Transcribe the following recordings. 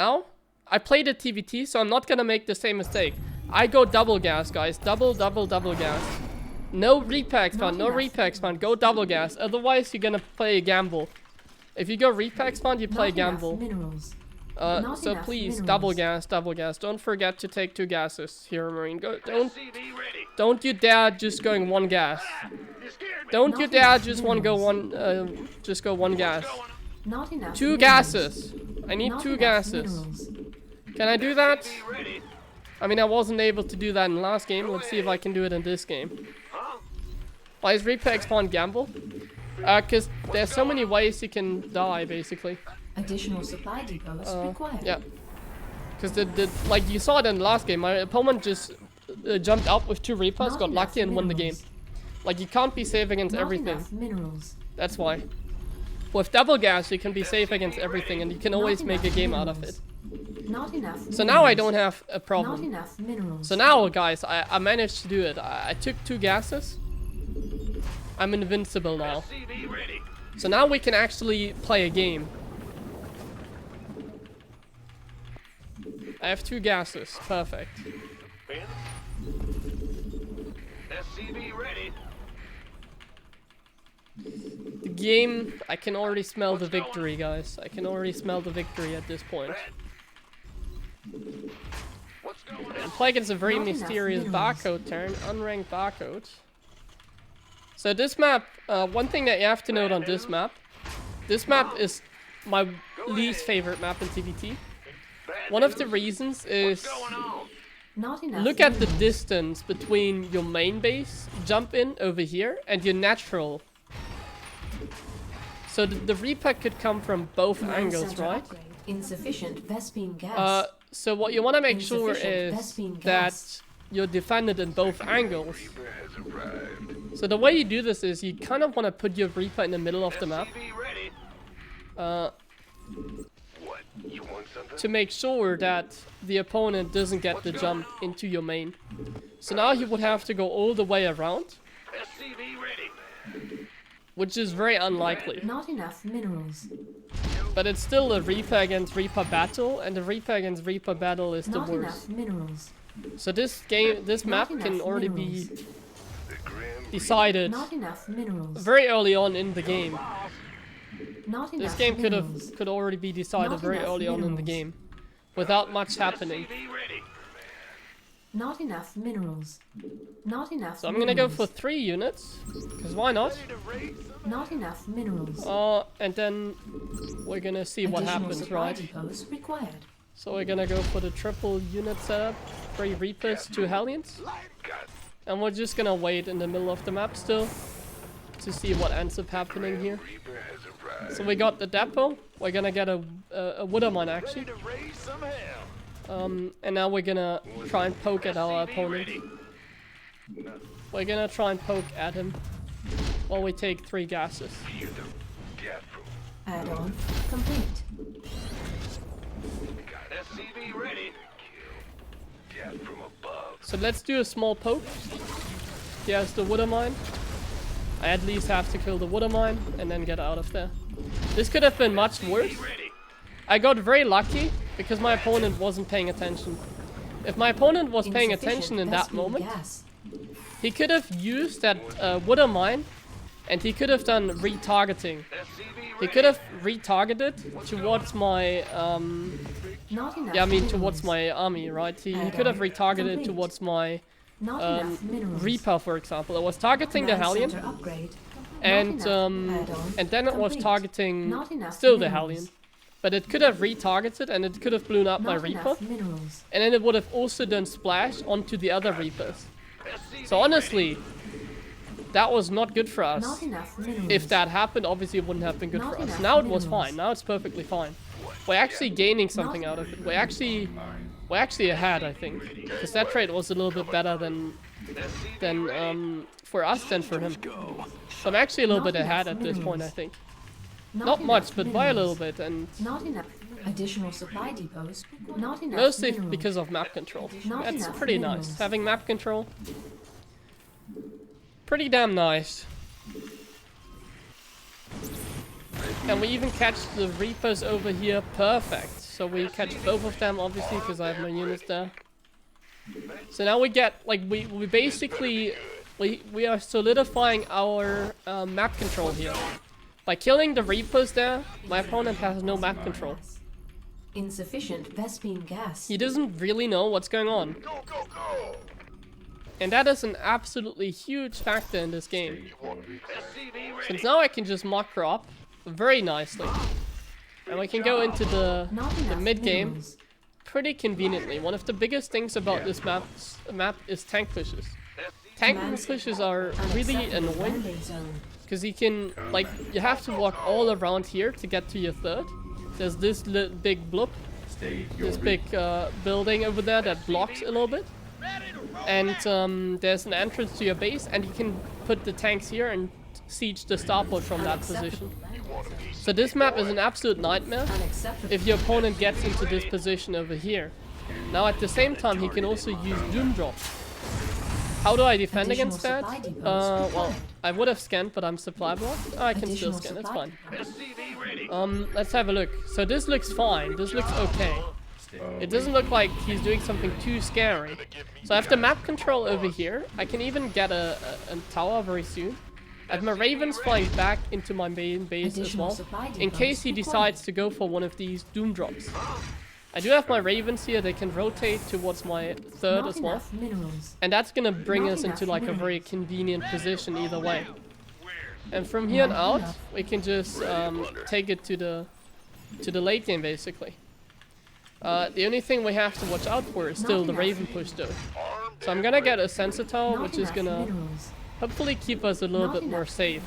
Now, I played a TVT, so I'm not gonna make the same mistake. I go double gas, guys. Double gas. No repack spawn, no repack spawn. Go double gas. Otherwise, you're gonna play a gamble. If you go repack spawn, you play gamble. So please, double gas. Don't forget to take 2 gases, HeroMarine. Don't you dare just going 1 gas. Don't you dare just just go 1 gas. 2 gases. I need 2 gases. Can I do that? I mean, I wasn't able to do that in the last game. Let's see if I can do it in this game. Why is repack spawn gamble? Because there's so many ways you can die, basically. Additional supply depots required. Yeah. Because like you saw it in the last game, my opponent just jumped up with 2 reapers, got lucky and won the game. Like, you can't be safe against everything. That's why. With double gas, you can be safe against everything, and you can always make a game out of it. So now I don't have a problem. So now, guys, I managed to do it. I took 2 gases. I'm invincible now. So now we can actually play a game. I have 2 gases. Perfect. The game, I can already smell the victory, guys. I can already smell the victory at this point. And play against a very mysterious barcode turn, unranked barcode. So this map, one thing that you have to note on this map is my least favorite map in TVT. One of the reasons is, look at the distance between your main base, jump in over here, and your natural. So the repack could come from both angles, right? Insufficient Vespene gas. So what you want to make sure is that you're defended in both angles. So the way you do this is you kind of want to put your Reaper in the middle of the map. To make sure that the opponent doesn't get the jump into your main. So now you would have to go all the way around. Which is very unlikely. Not enough minerals. But it's still a Reaper against Reaper battle, and the Reaper against Reaper battle is the worst. Not enough minerals. So this map can already be decided very early on in the game. This game could already be decided very early on in the game, without much happening. Not enough minerals. Not enough. So I'm gonna go for 3 units, because why not? Not enough minerals. And then we're gonna see what happens, right? So we're gonna go for the triple unit setup, 3 Reapers, 2 Hellions. And we're just gonna wait in the middle of the map still, to see what ends up happening here. So we got the depot, we're gonna get a Woodermine actually. And now we're gonna try and poke at our opponent. We're gonna try and poke at him while we take 3 gases. Add-on complete. So let's do a small poke. Here's the Woodermine. I at least have to kill the Woodermine and then get out of there. This could have been much worse. I got very lucky because my opponent wasn't paying attention. If my opponent was paying attention in that moment, he could have used that Woodermine and he could have done retargeting. He could have retargeted towards my towards my army, right? He could have retargeted towards my Reaper, for example. It was targeting the Hellion, and then it was targeting still the Hellion. But it could have retargeted and it could have blown up my Reaper. And then it would have also done splash onto the other Reapers. So honestly, that was not good for us. If that happened, obviously it wouldn't have been good for us. Now it was fine. Now it's perfectly fine. We're actually gaining something out of it. We're actually ahead, I think. Because that trade was a little bit better than for us than for him. So I'm actually a little bit ahead at this point, I think. Not much, but by a little bit, and additional supply depots. Mostly because of map control. That's pretty nice. Having map control, pretty damn nice. And we even catch the Reapers over here. Perfect. So we catch both of them, obviously, because I have my units there. So now we get, like, we basically, we are solidifying our map control here. By killing the Reapers there, my opponent has no map control. Insufficient Vespine gas. He doesn't really know what's going on. And that is an absolutely huge factor in this game. Since now I can just macro up very nicely. And we can go into the mid game pretty conveniently. One of the biggest things about this map is tank pushes. Tank pushes are really annoying. Because you can, like, you have to walk all around here to get to your third. There's this big bloop. This big building over there that blocks a little bit. And there's an entrance to your base, and you can put the tanks here and siege the starport from that position. So this map is an absolute nightmare if your opponent gets into this position over here. Now at the same time he can also use Doom Drop. How do I defend against that? Well, I would have scanned, but I'm supply blocked. Oh, I can still scan, it's fine. Let's have a look. So this looks fine, this looks okay. It doesn't look like he's doing something too scary. So I have the map control over here. I can even get a tower very soon. I have my ravens flying back into my main base as well, in case he decides to go for one of these doom drops. I do have my ravens here, they can rotate towards my third as well. And that's gonna bring us into like a very convenient position either way. And from here on out, we can just take it to the late game basically. The only thing we have to watch out for is still the raven push though. So I'm gonna get a sensor tower, which is gonna hopefully keep us a little bit more safe.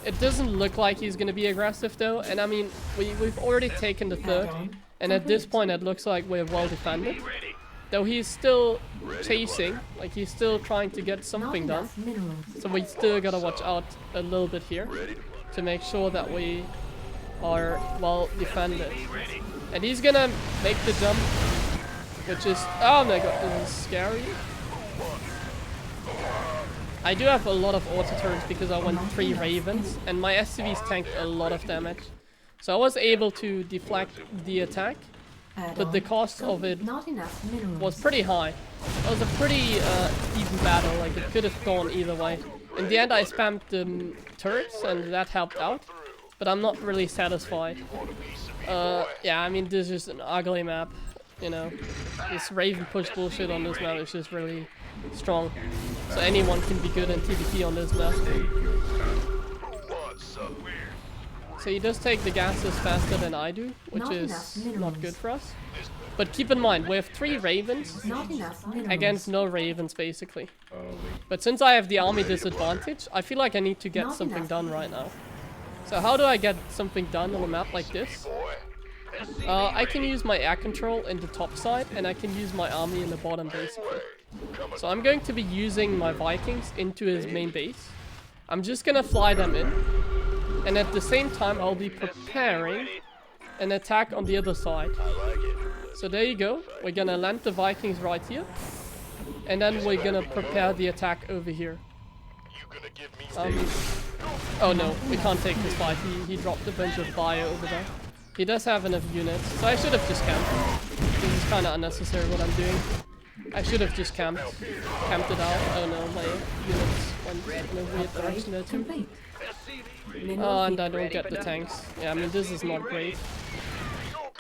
It doesn't look like he's gonna be aggressive though, and I mean, we've already taken the third, and at this point it looks like we're well defended. Though he's still chasing, like he's still trying to get something done. So we still gotta watch out a little bit here to make sure that we are well defended. And he's gonna make the jump, which is, oh my god, this is scary. I do have a lot of auto turns because I went 3 ravens, and my SCVs tanked a lot of damage. So I was able to deflect the attack, but the cost of it was pretty high. It was a pretty even battle, like it could have gone either way. In the end I spammed the turrets and that helped out, but I'm not really satisfied. Yeah, I mean this is an ugly map, you know. This raven push bullshit on this map is just really strong. So anyone can be good in TVP on this map. So he does take the gases faster than I do, which is not good for us. But keep in mind, we have 3 ravens against no ravens basically. But since I have the army disadvantage, I feel like I need to get something done right now. So how do I get something done on a map like this? I can use my air control in the top side, and I can use my army in the bottom basically. So I'm going to be using my Vikings into his main base. I'm just gonna fly them in, and at the same time I'll be preparing an attack on the other side. So there you go, we're gonna land the Vikings right here, and then we're gonna prepare the attack over here. Oh no, we can't take this fight, he dropped a bunch of bio over there. He does have enough units, so I should have just camped. This is kinda unnecessary what I'm doing. I should have just camped it out. Oh no, my units went in a weird direction there too. Oh, and I don't get the tanks. Yeah, I mean this is not great.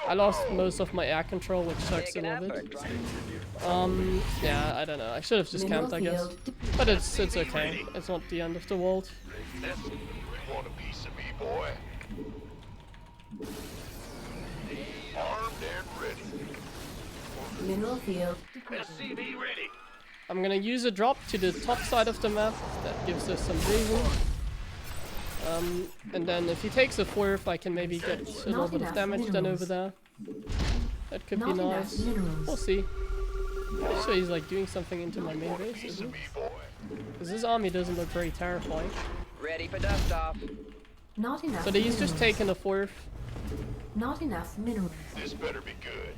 I lost most of my air control, which sucks a little bit. Yeah, I don't know. I should have just camped, I guess. But it's okay. It's not the end of the world. Want a piece of me, boy? Armed and ready. Mineral field. SCV ready. I'm gonna use a drop to the top side of the map. That gives us some vision. And then if he takes a 4th, I can maybe get a little bit of damage done over there. That could be nice. We'll see. Actually, he's like doing something into my main base, isn't he? Because this army doesn't look very terrifying. Ready for dust off. Not enough. So he's just taken a 4th. Not enough minerals. This better be good.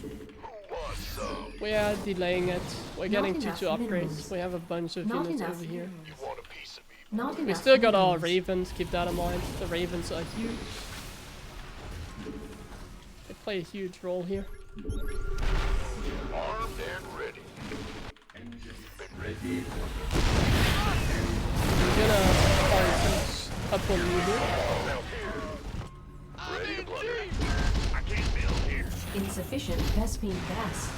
Who wants some? We are delaying it. We're getting 2-2 upgrades. We have a bunch of units over here. You want a piece of me? Not We enough still got our minerals. ravens, keep that in mind. The ravens are huge. play a huge role here. Armed and ready. Been ready. I'm gonna find some up on you here. Ready to blunder. I can't build here. Insufficient Vespine gas.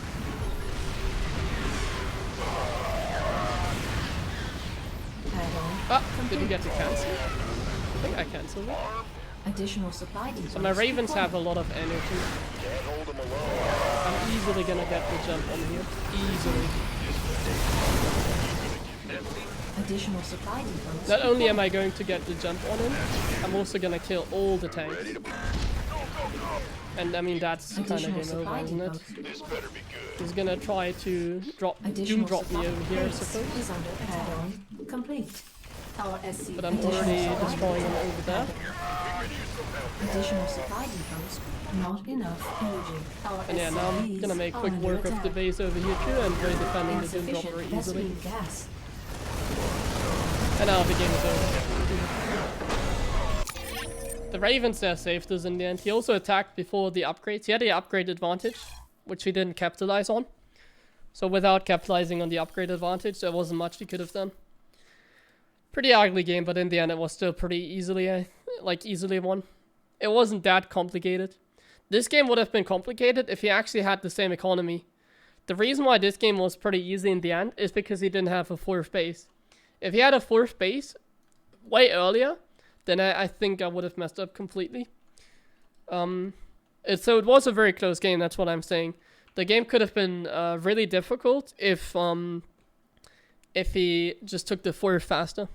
Add-on. Ah, did you get to cancel? I think I cancelled it. Additional supply depots. So my ravens have a lot of energy. Can't hold them alone. I'm easily gonna get the jump on here. Easily. Additional supply depots. Not only am I going to get the jump on him, I'm also gonna kill all the tanks. And I mean, that's kind of Additional game supply over, isn't it? depots. This better be good. He's gonna try to doom Additional drop me supply over here, I base suppose. is under add-on complete. Our SC. But I'm already destroying him over there. Additional supply depots. Not enough energy. Our And yeah, now I'm SCVs gonna make are quick under work of the attack. base over here too, and we're defending the doom drop Insufficient very easily. Vespine gas. And now the game is over. The Ravens there saved us in the end. He also attacked before the upgrades. He had the upgrade advantage, which he didn't capitalize on. So without capitalizing on the upgrade advantage, there wasn't much he could have done. Pretty ugly game, but in the end it was still pretty easily, easily won. It wasn't that complicated. This game would have been complicated if he actually had the same economy. The reason why this game was pretty easy in the end is because he didn't have a fourth base. If he had a fourth base way earlier, then I think I would have messed up completely. So it was a very close game, that's what I'm saying. The game could have been really difficult if he just took the fourth faster.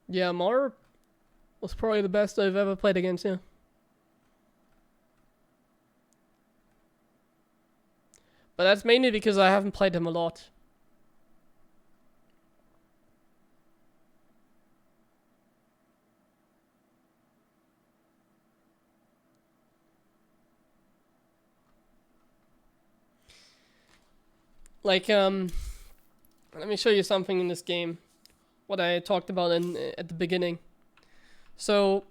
Yeah, Mar was probably the best I've ever played against, yeah. But that's mainly because I haven't played him a lot. Like, let me show you something in this game. What I talked about at the beginning. So,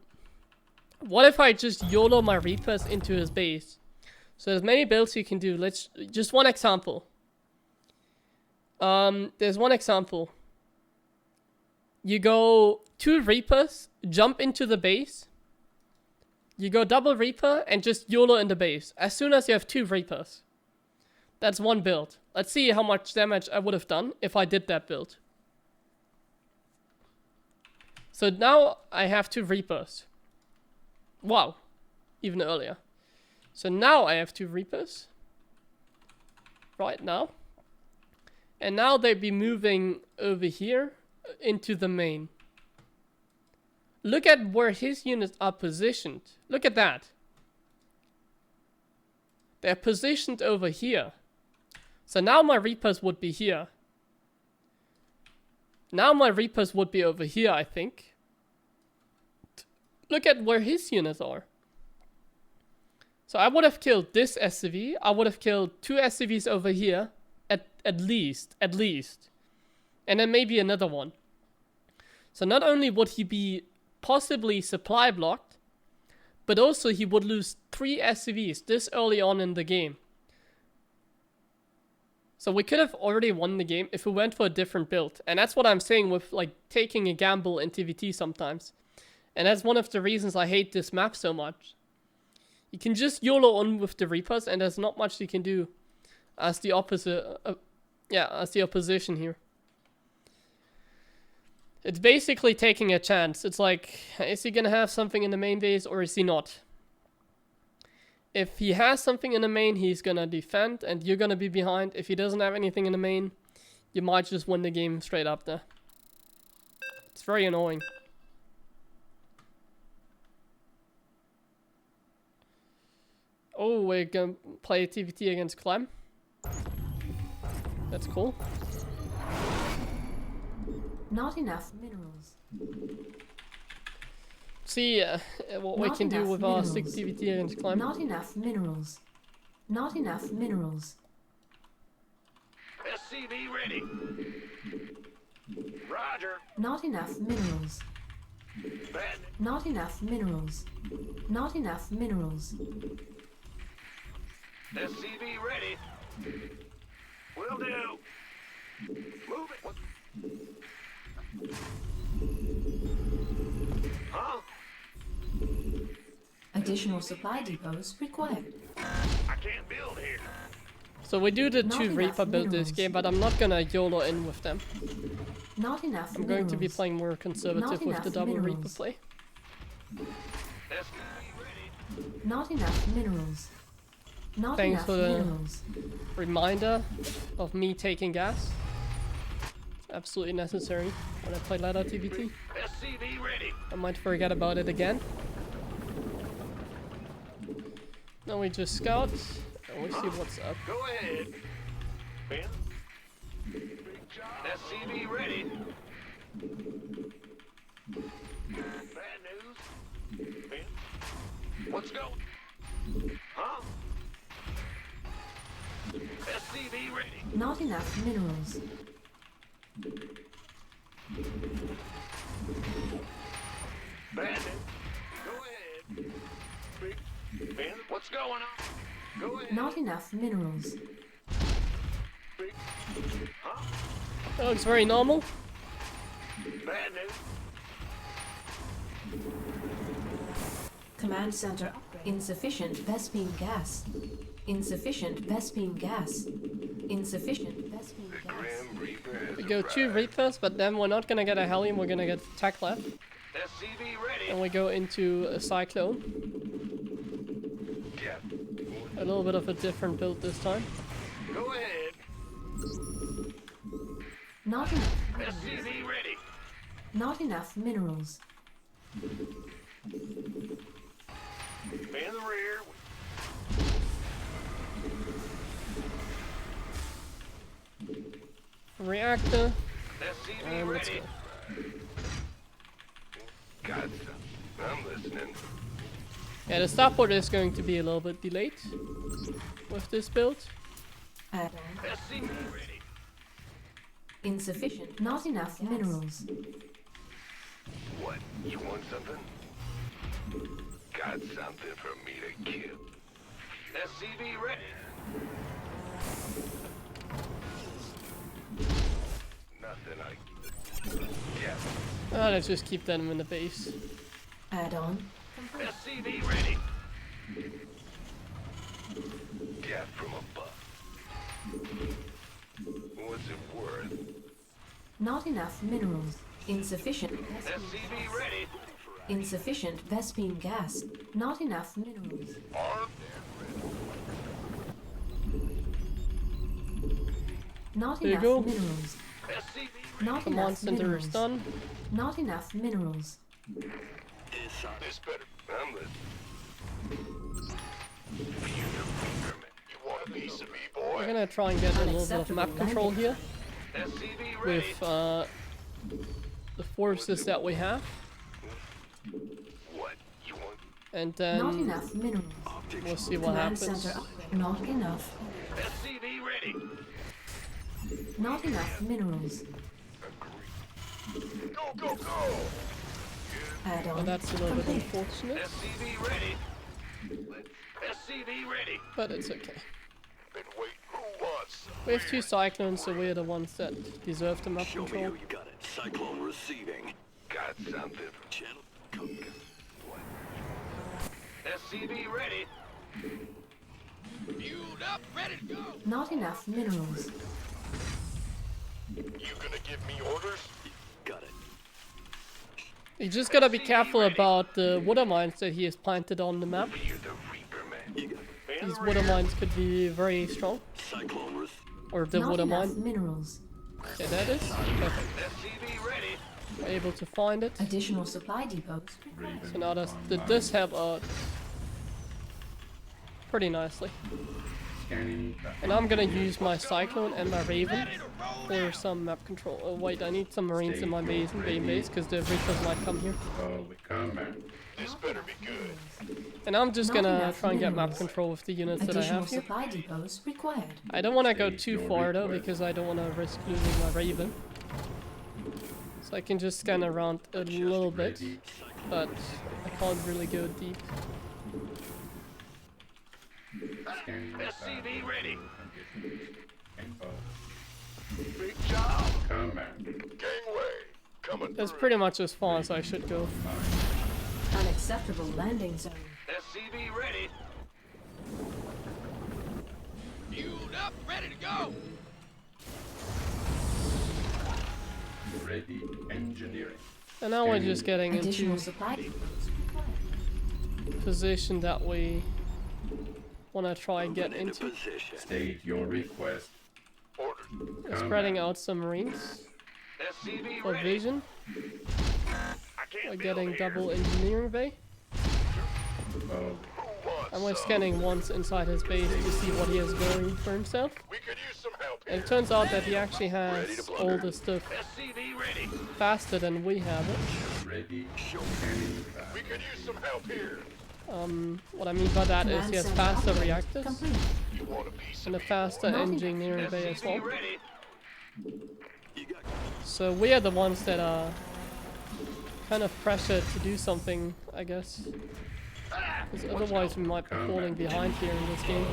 what if I just YOLO my Reapers into his base? So there's many builds you can do. Let's just one example. There's one example. You go 2 Reapers, jump into the base. You go double Reaper and just YOLO in the base. As soon as you have 2 Reapers. That's one build. Let's see how much damage I would have done if I did that build. So now I have 2 Reapers. Wow. Even earlier. So now I have 2 Reapers. Right now. And now they'd be moving over here into the main. Look at where his units are positioned. Look at that. They're positioned over here. So now my Reapers would be here. Now my Reapers would be over here, I think. Look at where his units are. So I would have killed this SCV. I would have killed 2 SCVs over here. At least. And then maybe another one. So not only would he be possibly supply blocked, but also he would lose 3 SCVs this early on in the game. So we could have already won the game if we went for a different build. And that's what I'm saying with like taking a gamble in TVT sometimes. And that's one of the reasons I hate this map so much. You can just YOLO on with the Reapers and there's not much you can do as the opposite, as the opposition here. It's basically taking a chance. It's like, is he gonna have something in the main base or is he not? If he has something in the main, he's gonna defend and you're gonna be behind. If he doesn't have anything in the main, you might just win the game straight up there. It's very annoying. Oh, we're gonna play TVT against Clem. That's cool. Not enough minerals. See what we Not can do enough with our minerals. 6 TVT range climb. Not enough minerals. Not enough minerals. SCV ready. Roger. Not enough minerals. Bad. Not enough minerals. Not enough minerals. SCV ready. Will do. Move it. What? Huh? Additional supply depots required. I can't build here. So we do the Not 2 enough Reaper build this minerals. game, but I'm not gonna YOLO in with them. Not enough I'm minerals. going to be playing more conservative Not with the enough double Reaper minerals. play. SCV ready. Not enough minerals. Not Thanks enough for the- minerals. Reminder of me taking gas. It's absolutely necessary when I play ladder TVT. SCV ready. I might forget about it again. Now we just scout and we see what's up. Go ahead. Ben. Big job. SCV ready. Bad news. Ben. What's going? Huh? SCV ready. Not enough minerals. Bad news. Go ahead. Big. Ben. What's going on? Go ahead. Not enough minerals. Big. Huh? That looks very normal. Bad news. Command center upgrade. Insufficient Vespine gas. Insufficient Vespine gas. Insufficient Vespine gas. Grim Reaper has We go 2 arrived. Reapers, but then we're not gonna get a Hellion, we're gonna get attack left. SCV ready. And we go into a Cyclone. Yeah. A little bit of a different build this time. Go ahead. Not enough. SCV ready. Not enough minerals. In the rear. Reactor. SCV And let's ready. go. Gotcha. I'm listening. Yeah, the starport is going to be a little bit delayed with this build. Add-on. SCV ready. Insufficient. Not enough minerals. What? You want something? Got something for me to kill. SCV ready. Nothing I. Yeah. Let's just keep them in the base. Add-on. SCV ready. Get from above. What's it worth? Not enough minerals. Insufficient. SCV ready. Insufficient Vespine gas. Not enough minerals. Armed Not There you enough go. minerals. SCV ready. Not Command enough center minerals. is done. Not enough minerals. This better. I'm listening. You want a piece of me, We're boy? gonna try and get a little bit of map control here SCV ready. with the forces that we have. What? You want? And Not then enough minerals. we'll see what Command happens. center upgrade. Not enough. SCV ready. Not enough minerals. Go, go, go! Add-on. Well, that's a little bit complete. unfortunate, SCV ready. SCV ready. but it's okay. Been waiting. Who wants some? We have 2 Cyclones, so we're the ones that deserve the map Show me control. how you got it. Cyclone receiving. Got something for Channel. Come. what? SCV ready. Fueled up, ready to go. Not enough minerals. You gonna give me orders? Got it. You just gotta be careful about the water mines that he has planted on the map. You're the Reaper man. You got it. In These the water rear. mines could be very strong. Cyclone receiving. Or the Not water enough mine. minerals. Okay, that is. Perfect. SCV ready. We're able to find it. Additional supply depots required. So now did this help out pretty nicely. And I'm gonna use my Cyclone and my Raven for some map control. Oh wait, I need some Marines in my main base because the Reapers might come here. This better be good. And I'm just Not gonna enough try and get map minerals. control with the units that I Additional have here. supply depots required. I don't want to go too far though because I don't want to risk losing my Raven. So I can just scan around a little bit, but I can't really go deep. SCV ready. Big job. Gangway. Coming That's through. pretty much as far as I should go. Unacceptable landing zone. SCV ready. Fueled up, ready to go. Ready engineering. And now we're just getting Additional into supply depots required. position that we want to try and get Moving into into. position. State your request. Ordered. We're spreading out some Marines SCV for ready. vision. I can't We're build getting here. double engineering bay. Who wants And we're some? scanning once inside his base to see what he has going for himself. We could use some help And here. it turns out that he actually has all the stuff SCV ready. faster than we have it. Ready. We could use some help here. What I mean by that is Command he has center faster upgrade reactors complete. You want a piece and a of me, faster boy? engineering bay as well. SCV ready. You got So we are the ones that are kind of pressured to do something, I guess. Because otherwise we might be falling behind here in this game.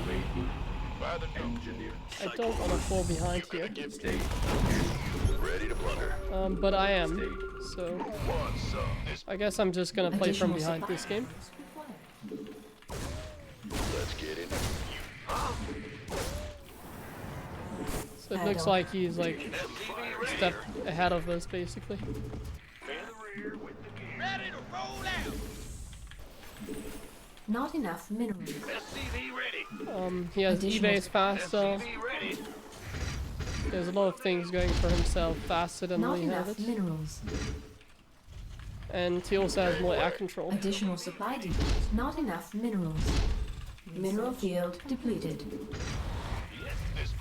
By the nose. Engineer. I don't want to fall behind here. State. ready to plunder. But I am. So Who wants some? This I guess I'm just gonna play from Additional behind supply this game. depots required. Let's get in. So it looks like he's like SCV a ready. step ahead of us basically. Man the rear with the gear. Ready to roll out. Not enough minerals. SCV ready. He has Additional E-base faster. SCV ready. There's a lot of things going for himself faster than Not we have enough it. minerals. And he also has more air control. Additional supply depots. Not enough minerals. Mineral field depleted. This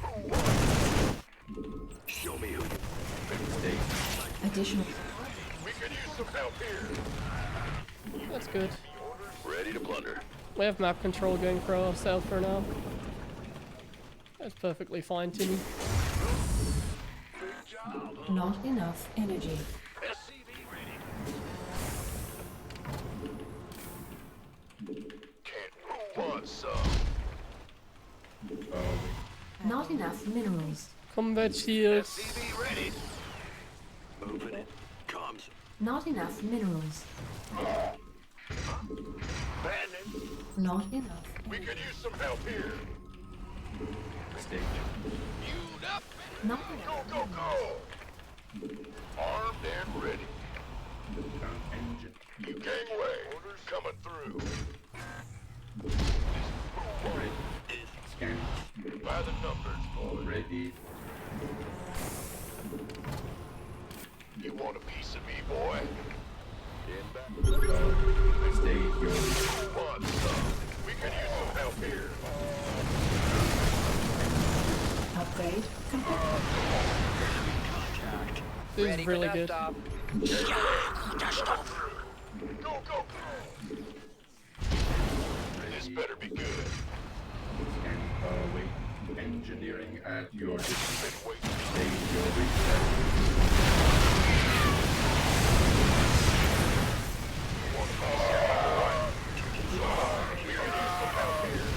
Show me who you Additional. We could use some help here. That's good. ready to plunder. We have map control going for ourselves for now. That's perfectly fine to me. Big job. Not enough energy. SCV ready. Can't who wants some? Not enough minerals. Combat shields. SCV ready. Moving it. Comms. Not enough minerals. Bandit. Not enough. We could use some help here. State. Fueled up, Not Go, enough. go, go. Armed and ready. Engine. You gangway. Orders coming through. Ready. Scan. By the numbers, boy. Ready. You want a piece of me, boy? State your Who wants some? We could use some help here. Upgrade complete. This is really good. Go, go, go. This better be good. scan. Wait. Engineering at your disposal. Been waiting. State your request. Want a piece of me, boy? We could use some help here.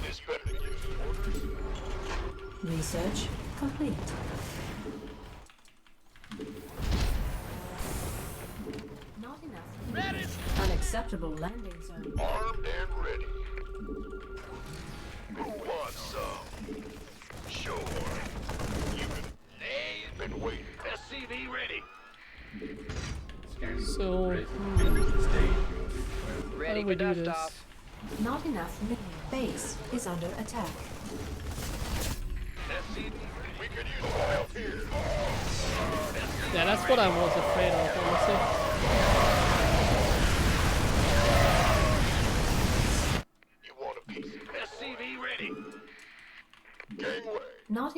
This better be good. Orders. Research complete. Not enough. ready. Unacceptable landing zone. Armed and ready. Who wants some? Sure. You can. Been waiting. SCV ready. Scan. So, Ready. State your request. how do we do this? Not enough mineral. Base is under attack. SCV ready. We could use some help here. Yeah, that's what I was afraid of, honestly. You want a piece? SCV ready.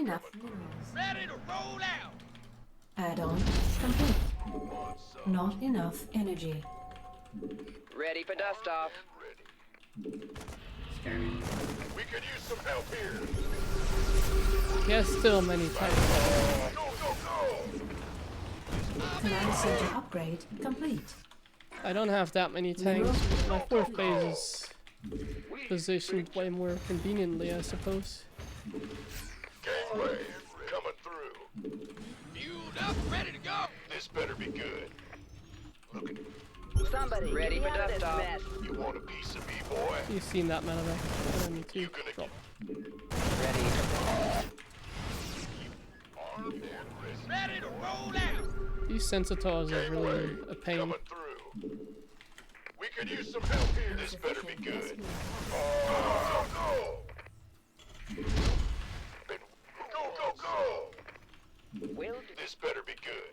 enough minerals. Ready to roll out. Add-on complete. Not enough energy. Ready for dust off. Scanning. We could use some help here. Yes, still many tanks. Go, go, go! Command center upgrade complete. I don't have that many tanks. My fourth base is positioned way more conveniently, I suppose. Gangway, coming through. Fueled up, ready to go. This better be good. Look at Somebody ready for dust off. you. Want a piece of me, boy? You've seen that medevac. I don't need to You gonna drop. Ready. armed and ready. Ready to roll out. These sensitors are really a pain. Coming through. We could use some help here. This better be good. Oh, go, go, go! Will This better be good.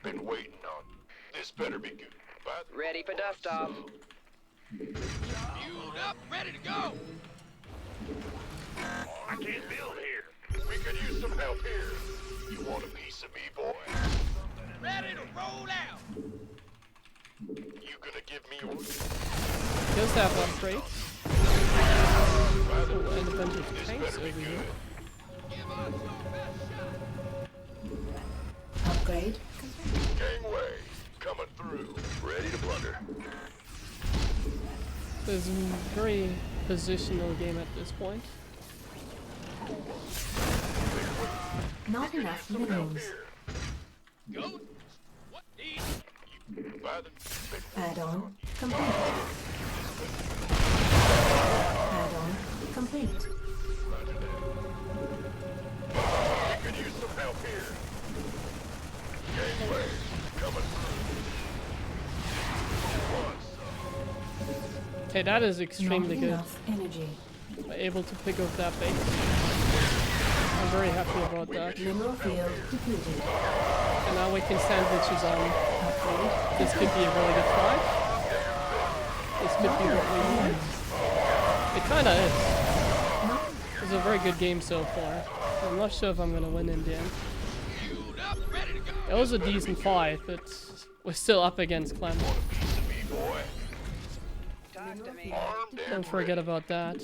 Been waiting on. This better be good. ready for dust off. Fueled up, ready to go. I can't build here. We could use some help here. You want a piece of me, boy? Ready to roll out. You gonna give me your... Does have upgrades. Oh, and a bunch of tanks over here. Give us your best shot. Upgrade. Gangway, coming through. Ready to plunder. This is a very positional game at this point. Not enough minerals. Go. What need? By the... Add-on complete. Add-on complete. We could use some help here. Gangway, coming through. Okay, that is Not extremely good. enough energy. Able to pick up that base. I'm very happy about that. Mineral field depleted. And now we can sandwiches on. Upgrade. This could be a really good fight. This could be what we need. It kinda is. Not It's a very good game so far. I'm not sure if I'm gonna win in the end. Fueled up, ready to go. It was a decent fight, but we're still up against Clem. Piece of me, boy. Talk to me. Armed and Don't forget about that.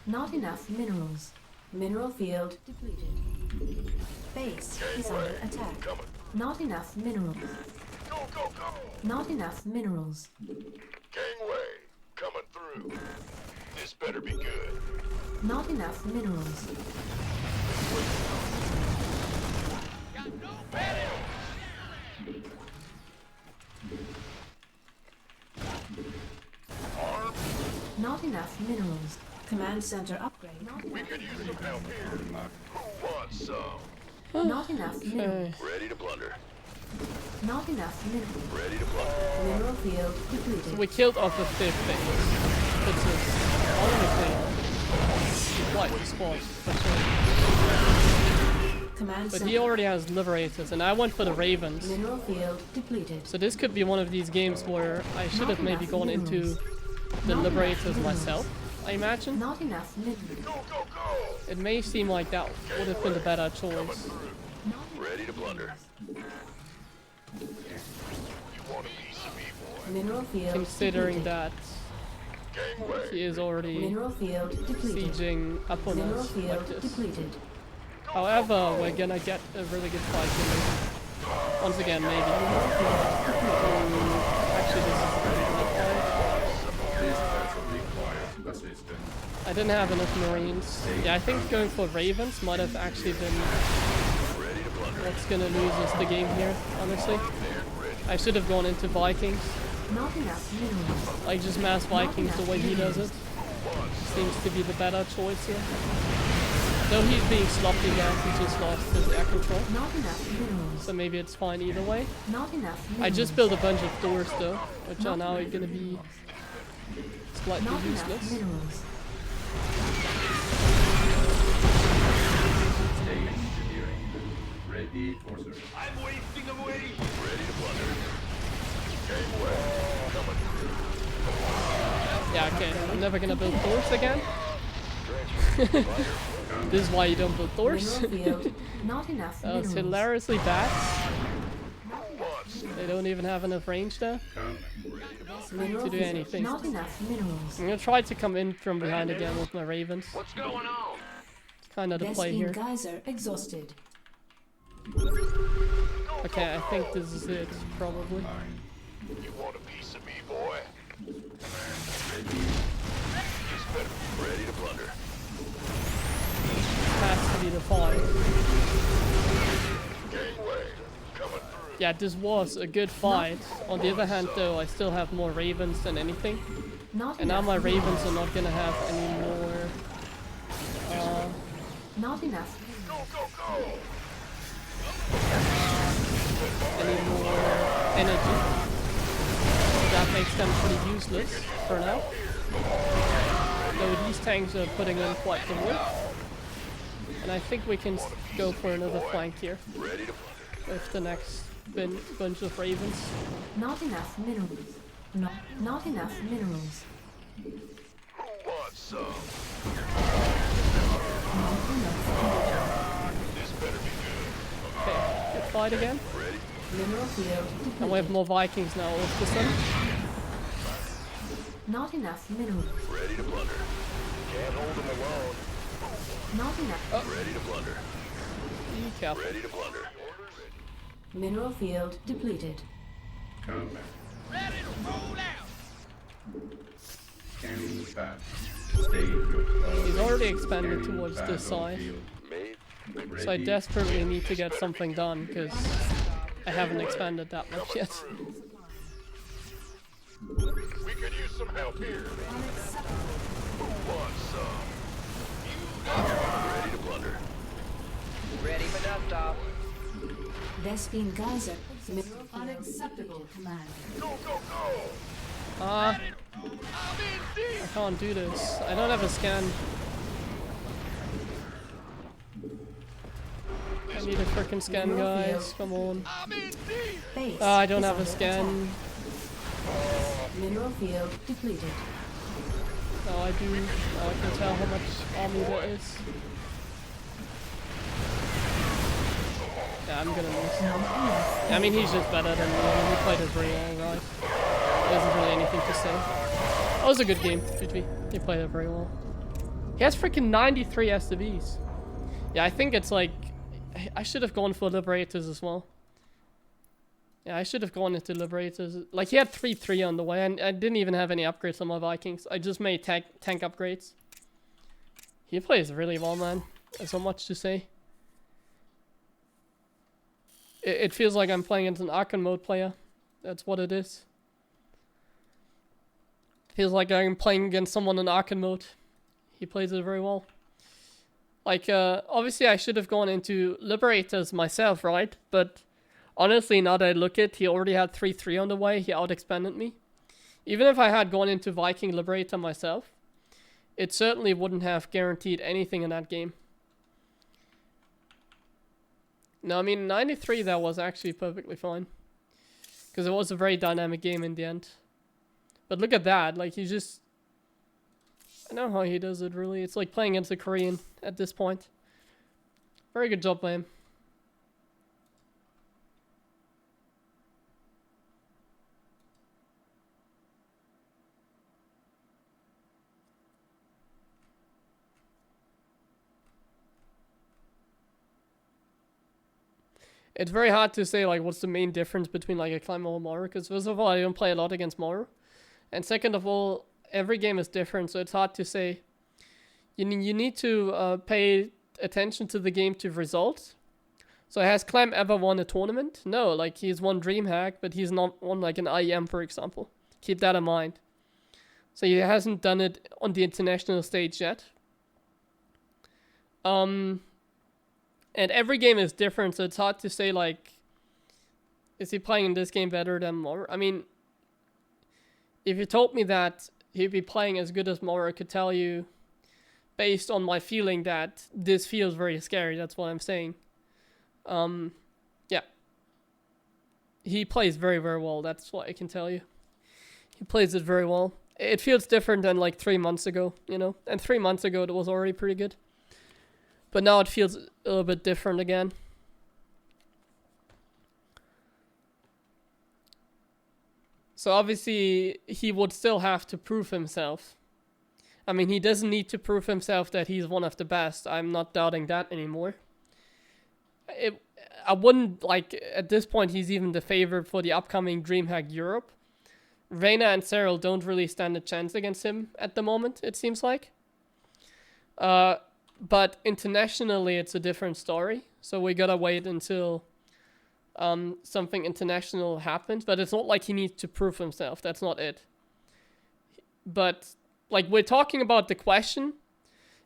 Not enough minerals. Mineral field depleted. Base is under attack. coming. Not enough minerals. Go, go, go! Not enough minerals. Gangway, coming through. This better be good. Not enough minerals. Got no ready. Armed, Not enough minerals. Command center upgrade. Not we enough, could use some help here. Who wants some? not enough minerals. Okay. Ready to plunder. Not enough minerals. Ready to plunder. Mineral field depleted. We killed off the fifth base. That's a honestly quite the spot. for sure. Command But center. he already has liberators, and I went for the Ravens. Mineral field depleted. So this could be one of these games where I should have maybe gone into the liberators myself, I imagine. Not enough minerals. Go, go, go! It may seem like that would have been the better choice. Ready to plunder. You want a piece of me, boy? Mineral field Considering depleted. that Gangway, he is already Mineral field depleted. sieging up on Mineral us field like this. depleted. However, we're gonna get a really good fight in this. Once again, maybe. Actually, this is a pretty good fight. This vessel requires assistance. I didn't have enough Marines. Yeah, I think going for Ravens might have actually been Ready to plunder. what's gonna lose us the game here, honestly. I should have gone into Vikings. Not enough minerals. Like just mass Vikings the way he does it. Seems to be the better choice here. Though he's being sloppy now, he just lost his air control. Not enough minerals. So maybe it's fine either way. Not enough minerals. I just built a bunch of doors though, which are now gonna be slightly Not enough useless. minerals. Stay engineering. Ready for service. I'm wasting away. Ready to plunder. Gangway, coming through. Yeah, okay. I'm never gonna build doors again. This is why you don't build doors. Mineral field. Not enough That was minerals. hilariously bad. They don't even have enough range there. Mineral to do field. anything. Not enough minerals. I'm gonna try to come in from behind again with my ravens. What's going on? It's kind of the play Vespene here. geyser exhausted. Okay, I think this is it, probably. You want a piece of me, boy? Ready to plunder. Has to be the fight. Gateway coming through. Yeah, this was a good fight. On the other hand, though, I still have more ravens than anything. Not And now enough my minerals. ravens are not gonna have any more... Not enough. Go, go, go! any more energy. So that makes them pretty useless for now. Though these tanks are putting in quite the work. And I think we can go for another flank here Ready to plunder. with the next bunch of ravens. Not enough minerals. Not enough minerals. Who wants some? Not enough. This better be good. Okay, good fight again. Mineral field. And we have more Vikings now all of a sudden. Not enough minerals. Ready to plunder. Can't hold them alone. Not enough. Ready to plunder. Be careful. Ready to plunder. Mineral field depleted. Combat. Ready to roll out. Scanning back. State your He's already expanded towards this side. Made. So I desperately need to get something done because I haven't expanded that much yet. We could use some help here. Who wants some? Ready to plunder. Ready for dust off. Vespene geyser. Mineral unacceptable command. Go, go, go! Ah, I'm in deep. I can't do this. I don't have a scan. I need a frickin' scan, guys. Come on. I'm in deep. Base. Ah, I don't is have a under scan. attack. Mineral field depleted. No, I do. Now I can tell how much army there is. Yeah, I'm gonna miss. Not enough. I mean, he's just better than me. I mean, he played it really well, right? There isn't really anything to say. That was a good game, GG. He played it very well. He has freaking 93 STVs. Yeah, I think it's like... I should have gone for Liberators as well. Yeah, I should have gone into Liberators. Like, he had 3-3 on the way, and I didn't even have any upgrades on my Vikings. I just made tank upgrades. He plays really well, man. There's so much to say. It feels like I'm playing against an Archon mode player. That's what it is. Feels like I'm playing against someone in Archon mode. He plays it very well. Like, obviously I should have gone into Liberators myself, right? But honestly, now that I look at it, he already had 3-3 on the way. He out-expanded me. Even if I had gone into Viking Liberator myself, it certainly wouldn't have guaranteed anything in that game. No, I mean, 93 that was actually perfectly fine. Because it was a very dynamic game in the end. But look at that, like, he's just... I don't know how he does it, really. It's like playing against a Korean at this point. Very good job by him. It's very hard to say, like, what's the main difference between, like, a Climber or Moro, because first of all, I don't play a lot against Moro. And second of all, every game is different, so it's hard to say. You need to pay attention to the game to results. So has Clem ever won a tournament? No, like, he's won DreamHack, but he's not won, like, an IEM, for example. Keep that in mind. So he hasn't done it on the international stage yet. And every game is different, so it's hard to say, like, is he playing in this game better than Moro? I mean, if you told me that he'd be playing as good as Moro, I could tell you, based on my feeling, that this feels very scary. That's what I'm saying. Yeah. He plays very, very well. That's what I can tell you. He plays it very well. It feels different than, like, 3 months ago, you know? And 3 months ago, it was already pretty good. But now it feels a little bit different again. So obviously he would still have to prove himself. I mean, he doesn't need to prove himself that he's one of the best. I'm not doubting that anymore. I wouldn't, like, at this point, he's even the favorite for the upcoming DreamHack Europe. Reyna and Cyril don't really stand a chance against him at the moment, it seems like. But internationally, it's a different story. So we gotta wait until something international happens. But it's not like he needs to prove himself. That's not it. But, like, we're talking about the question,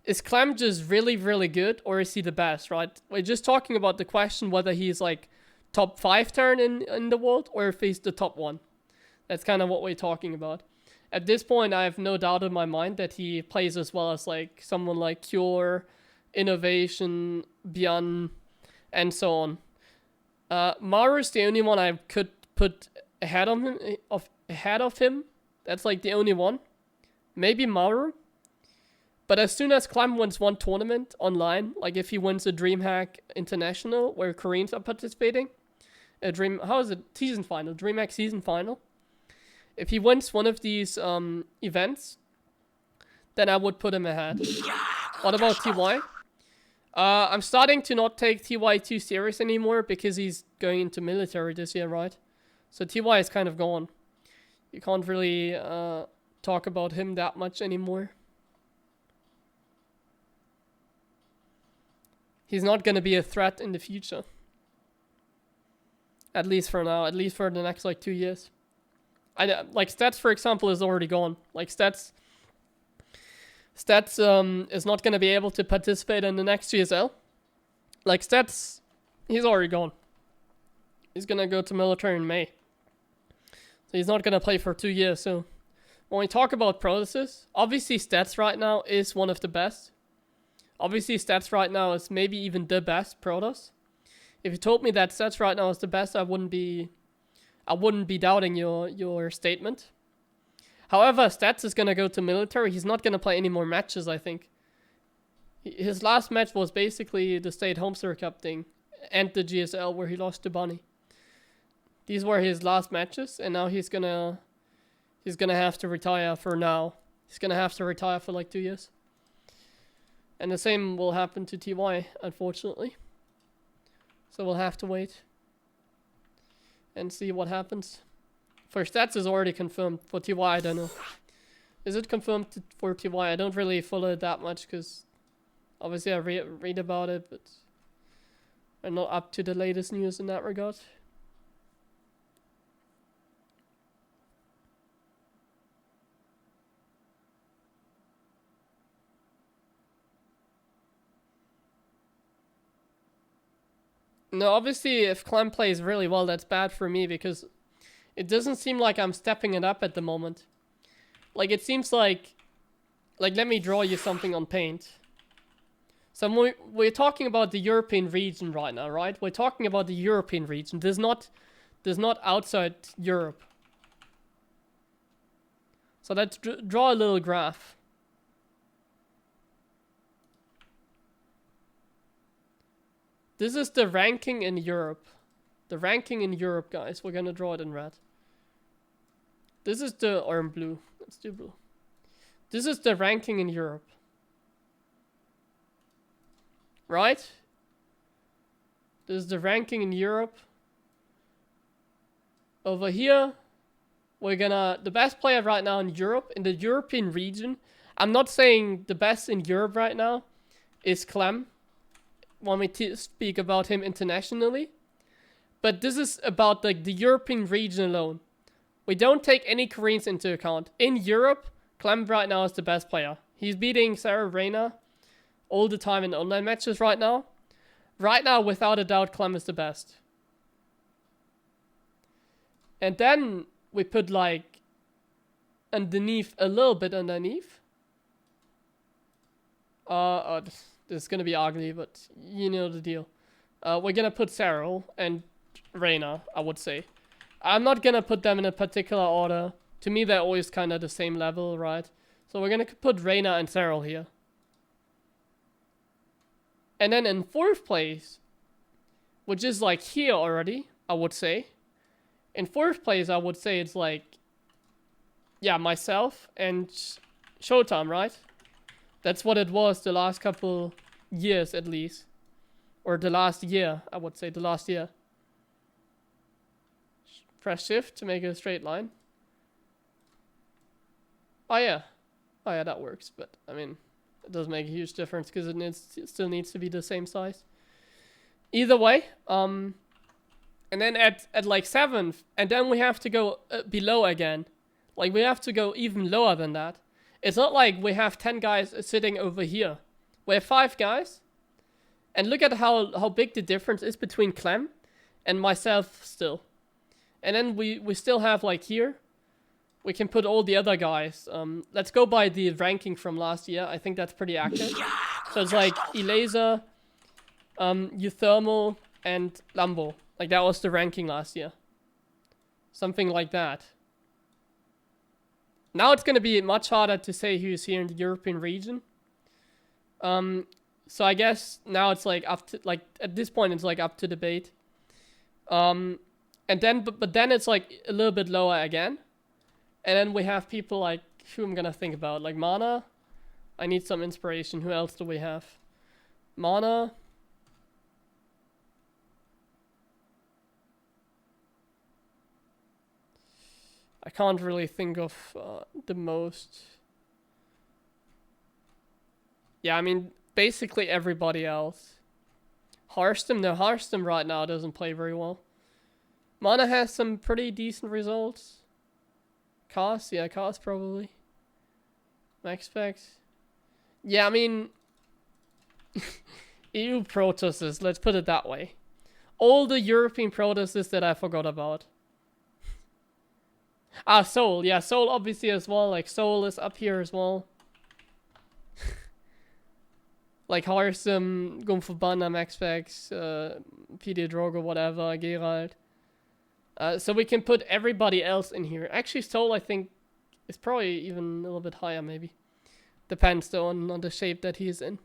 is Clem just really, really good, or is he the best, right? We're just talking about the question whether he's, like, top 5 turn in the world, or if he's the top 1. That's kind of what we're talking about. At this point, I have no doubt in my mind that he plays as well as, like, someone like Cure, Innovation, Bjorn, and so on. Maru's the only one I could put ahead of him. That's, like, the only one. Maybe Maru. But as soon as Clem wins one tournament online, like if he wins a DreamHack International where Koreans are participating, season final, DreamHack season final. If he wins one of these events, then I would put him ahead. What about TY? I'm starting to not take TY too serious anymore because he's going into military this year, right? So TY is kind of gone. You can't really talk about him that much anymore. He's not going to be a threat in the future. At least for now. At least for the next, like, 2 years. Like, Stats, for example, is already gone. Like, Stats is not going to be able to participate in the next GSL. Like, Stats, he's already gone. He's going to go to military in May. So he's not going to play for 2 years. So when we talk about Protoss, obviously Stats right now is one of the best. Obviously, Stats right now is maybe even the best Protoss. If you told me that Stats right now is the best, I wouldn't be doubting your statement. However, Stats is gonna go to military. He's not gonna play any more matches, I think. His last match was basically the State Homester Cup thing and the GSL where he lost to Bunny. These were his last matches, and now he's gonna have to retire for now. He's gonna have to retire for like 2 years. And the same will happen to TY, unfortunately. So we'll have to wait and see what happens. For Stats is already confirmed. For TY, I don't know. Is it confirmed for TY? I don't really follow it that much because obviously I read about it, but I'm not up to the latest news in that regard. No, obviously, if Clem plays really well, that's bad for me because it doesn't seem like I'm stepping it up at the moment. Like, it seems like let me draw you something on Paint. So we're talking about the European region right now, right? We're talking about the European region. There's not outside Europe. So let's draw a little graph. This is the ranking in Europe. The ranking in Europe, guys. We're gonna draw it in red. This is the, or in blue. Let's do blue. This is the ranking in Europe. Right? This is the ranking in Europe. Over here, we're gonna, the best player right now in Europe, in the European region. I'm not saying the best in Europe right now is Clem, when we speak about him internationally. But this is about like the European region alone. We don't take any Koreans into account. In Europe, Clem right now is the best player. He's beating Sarah Reyna all the time in online matches right now. Right now, without a doubt, Clem is the best. And then we put like underneath, a little bit underneath. This is gonna be ugly, but you know the deal. We're gonna put Sarah and Reyna, I would say. I'm not gonna put them in a particular order. To me, they're always kind of the same level, right? So we're gonna put Reyna and Sarah here. And then in 4th place, which is like here already, I would say. In 4th place, I would say it's like, yeah, myself and Showtime, right? That's what it was the last couple years at least. Or the last year, I would say, the last year. Press shift to make a straight line. Oh yeah, that works, but I mean, it doesn't make a huge difference because it still needs to be the same size. Either way, and then at like 7th, and then we have to go below again. Like we have to go even lower than that. It's not like we have 10 guys sitting over here. We have 5 guys, and look at how big the difference is between Clem and myself still. And then we still have like here, we can put all the other guys. Let's go by the ranking from last year. I think that's pretty accurate. So it's like Elaser, Euthermal, and Lambo. Like that was the ranking last year. Something like that. Now it's gonna be much harder to say who's here in the European region. So I guess now it's like up to, like at this point it's like up to debate. And then, but then it's like a little bit lower again. And then we have people like, who I'm gonna think about, like Mana. I need some inspiration. Who else do we have? Mana. I can't really think of the most. Yeah, I mean, basically everybody else. Hearthstone, no, Hearthstone right now doesn't play very well. Mana has some pretty decent results. Cost, yeah, cost probably. Max specs. Yeah, I mean, EU Protosses, let's put it that way. All the European Protosses that I forgot about. Ah, Soul, yeah, Soul obviously as well, like Soul is up here as well. Like Hearthstone, Gumfabana, Max specs, PD Drogo, whatever, Geralt. So we can put everybody else in here. Actually, Soul, I think, is probably even a little bit higher, maybe. Depends, though, on the shape that he's in.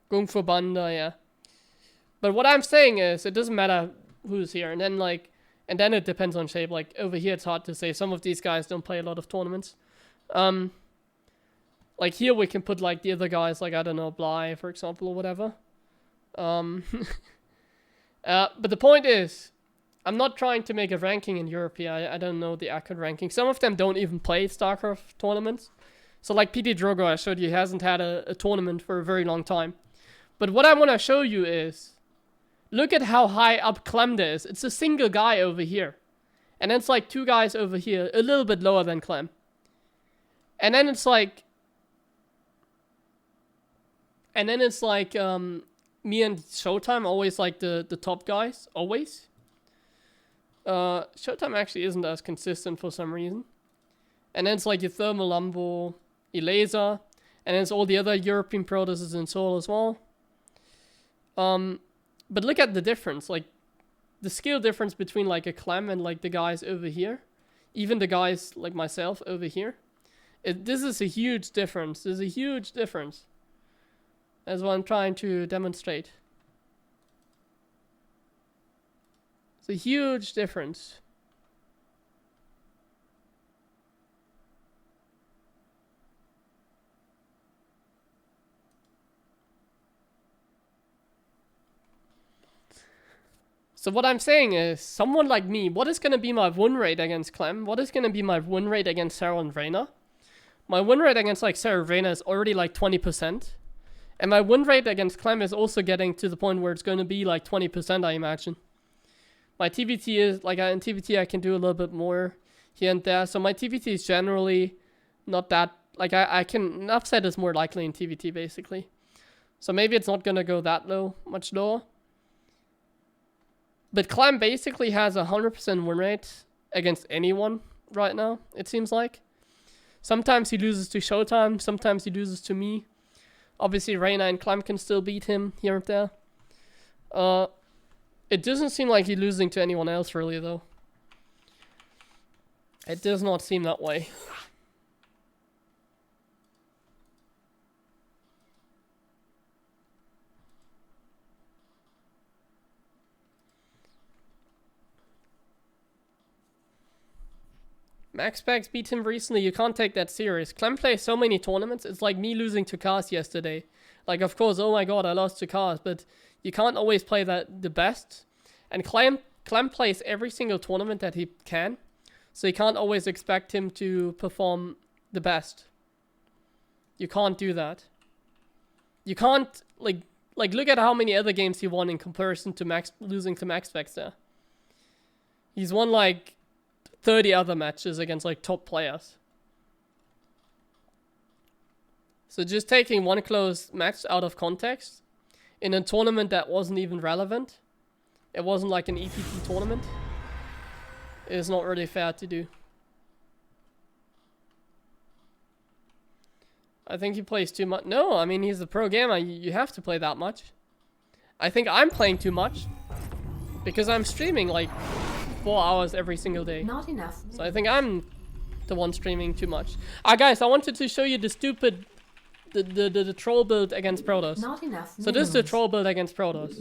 Gung Fu Banda, yeah. But what I'm saying is, it doesn't matter who's here. And then, like, and then it depends on shape. Like, over here, it's hard to say. Some of these guys don't play a lot of tournaments. Like, here we can put, like, the other guys, like, I don't know, Bly, for example, or whatever. But the point is, I'm not trying to make a ranking in Europe here. I don't know the accurate ranking. Some of them don't even play StarCraft tournaments. So like PD Drogo, I showed you, he hasn't had a tournament for a very long time. But what I want to show you is, look at how high up Clem is. It's a single guy over here. And then it's like 2 guys over here, a little bit lower than Clem. And then it's like... And then it's like, me and Showtime, always like the top guys, always. Showtime actually isn't as consistent for some reason. And then it's like your Thermal Lambo, Elaser, and then it's all the other European Protosses in Seoul as well. But look at the difference, like the skill difference between like a Clem and like the guys over here. Even the guys like myself over here. This is a huge difference. There's a huge difference. That's what I'm trying to demonstrate. It's a huge difference. So what I'm saying is, someone like me, what is going to be my win rate against Clem? What is going to be my win rate against Sarah and Reyna? My win rate against like Sarah and Reyna is already like 20%. And my win rate against Clem is also getting to the point where it's going to be like 20%, I imagine. My TVT is, like in TVT I can do a little bit more here and there. So my TVT is generally not that, like I can, upset is more likely in TVT basically. So maybe it's not going to go that low, much lower. But Clem basically has a 100% win rate against anyone right now, it seems like. Sometimes he loses to Showtime, sometimes he loses to me. Obviously, Reyna and Clem can still beat him here and there. It doesn't seem like he's losing to anyone else, really, though. It does not seem that way. Max Packs beat him recently. You can't take that serious. Clem plays so many tournaments. It's like me losing to Cars yesterday. Like, of course, oh my god, I lost to Cars, but you can't always play that the best. And Clem plays every single tournament that he can, so you can't always expect him to perform the best. You can't do that. You can't, like look at how many other games he won in comparison to losing to Max Packs there. He's won like 30 other matches against like top players. So just taking one close match out of context in a tournament that wasn't even relevant, it wasn't like an EPT tournament, is not really fair to do. I think he plays too much. No, I mean, he's a pro gamer. You have to play that much. I think I'm playing too much because I'm streaming like 4 hours every single day. Not enough. So I think I'm the one streaming too much. Guys, I wanted to show you the stupid, the troll build against Protoss. Not enough. So this is the troll build against Protoss.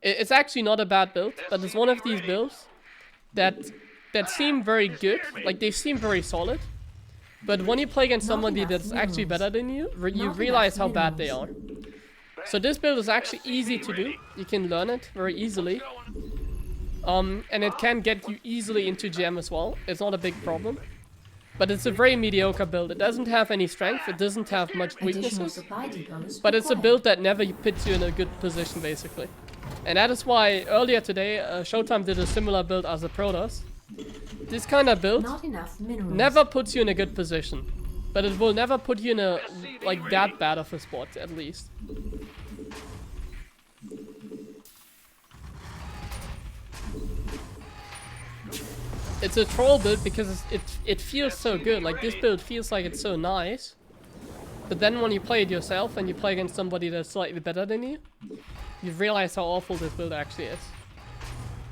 It's actually not a bad build, but it's one of these builds that seem very good. Like, they seem very solid. But when you play against somebody that's actually better than you, you realize how bad they are. So this build is actually easy to do. You can learn it very easily. And it can get you easily into GM as well. It's not a big problem. But it's a very mediocre build. It doesn't have any strength. It doesn't have much weaknesses. But it's a build that never puts you in a good position, basically. And that is why earlier today, Showtime did a similar build as a Protoss. This kind of build never puts you in a good position. But it will never put you in a, like, that bad of a spot, at least. It's a troll build because it feels so good. Like, this build feels like it's so nice. But then when you play it yourself and you play against somebody that's slightly better than you, you realize how awful this build actually is.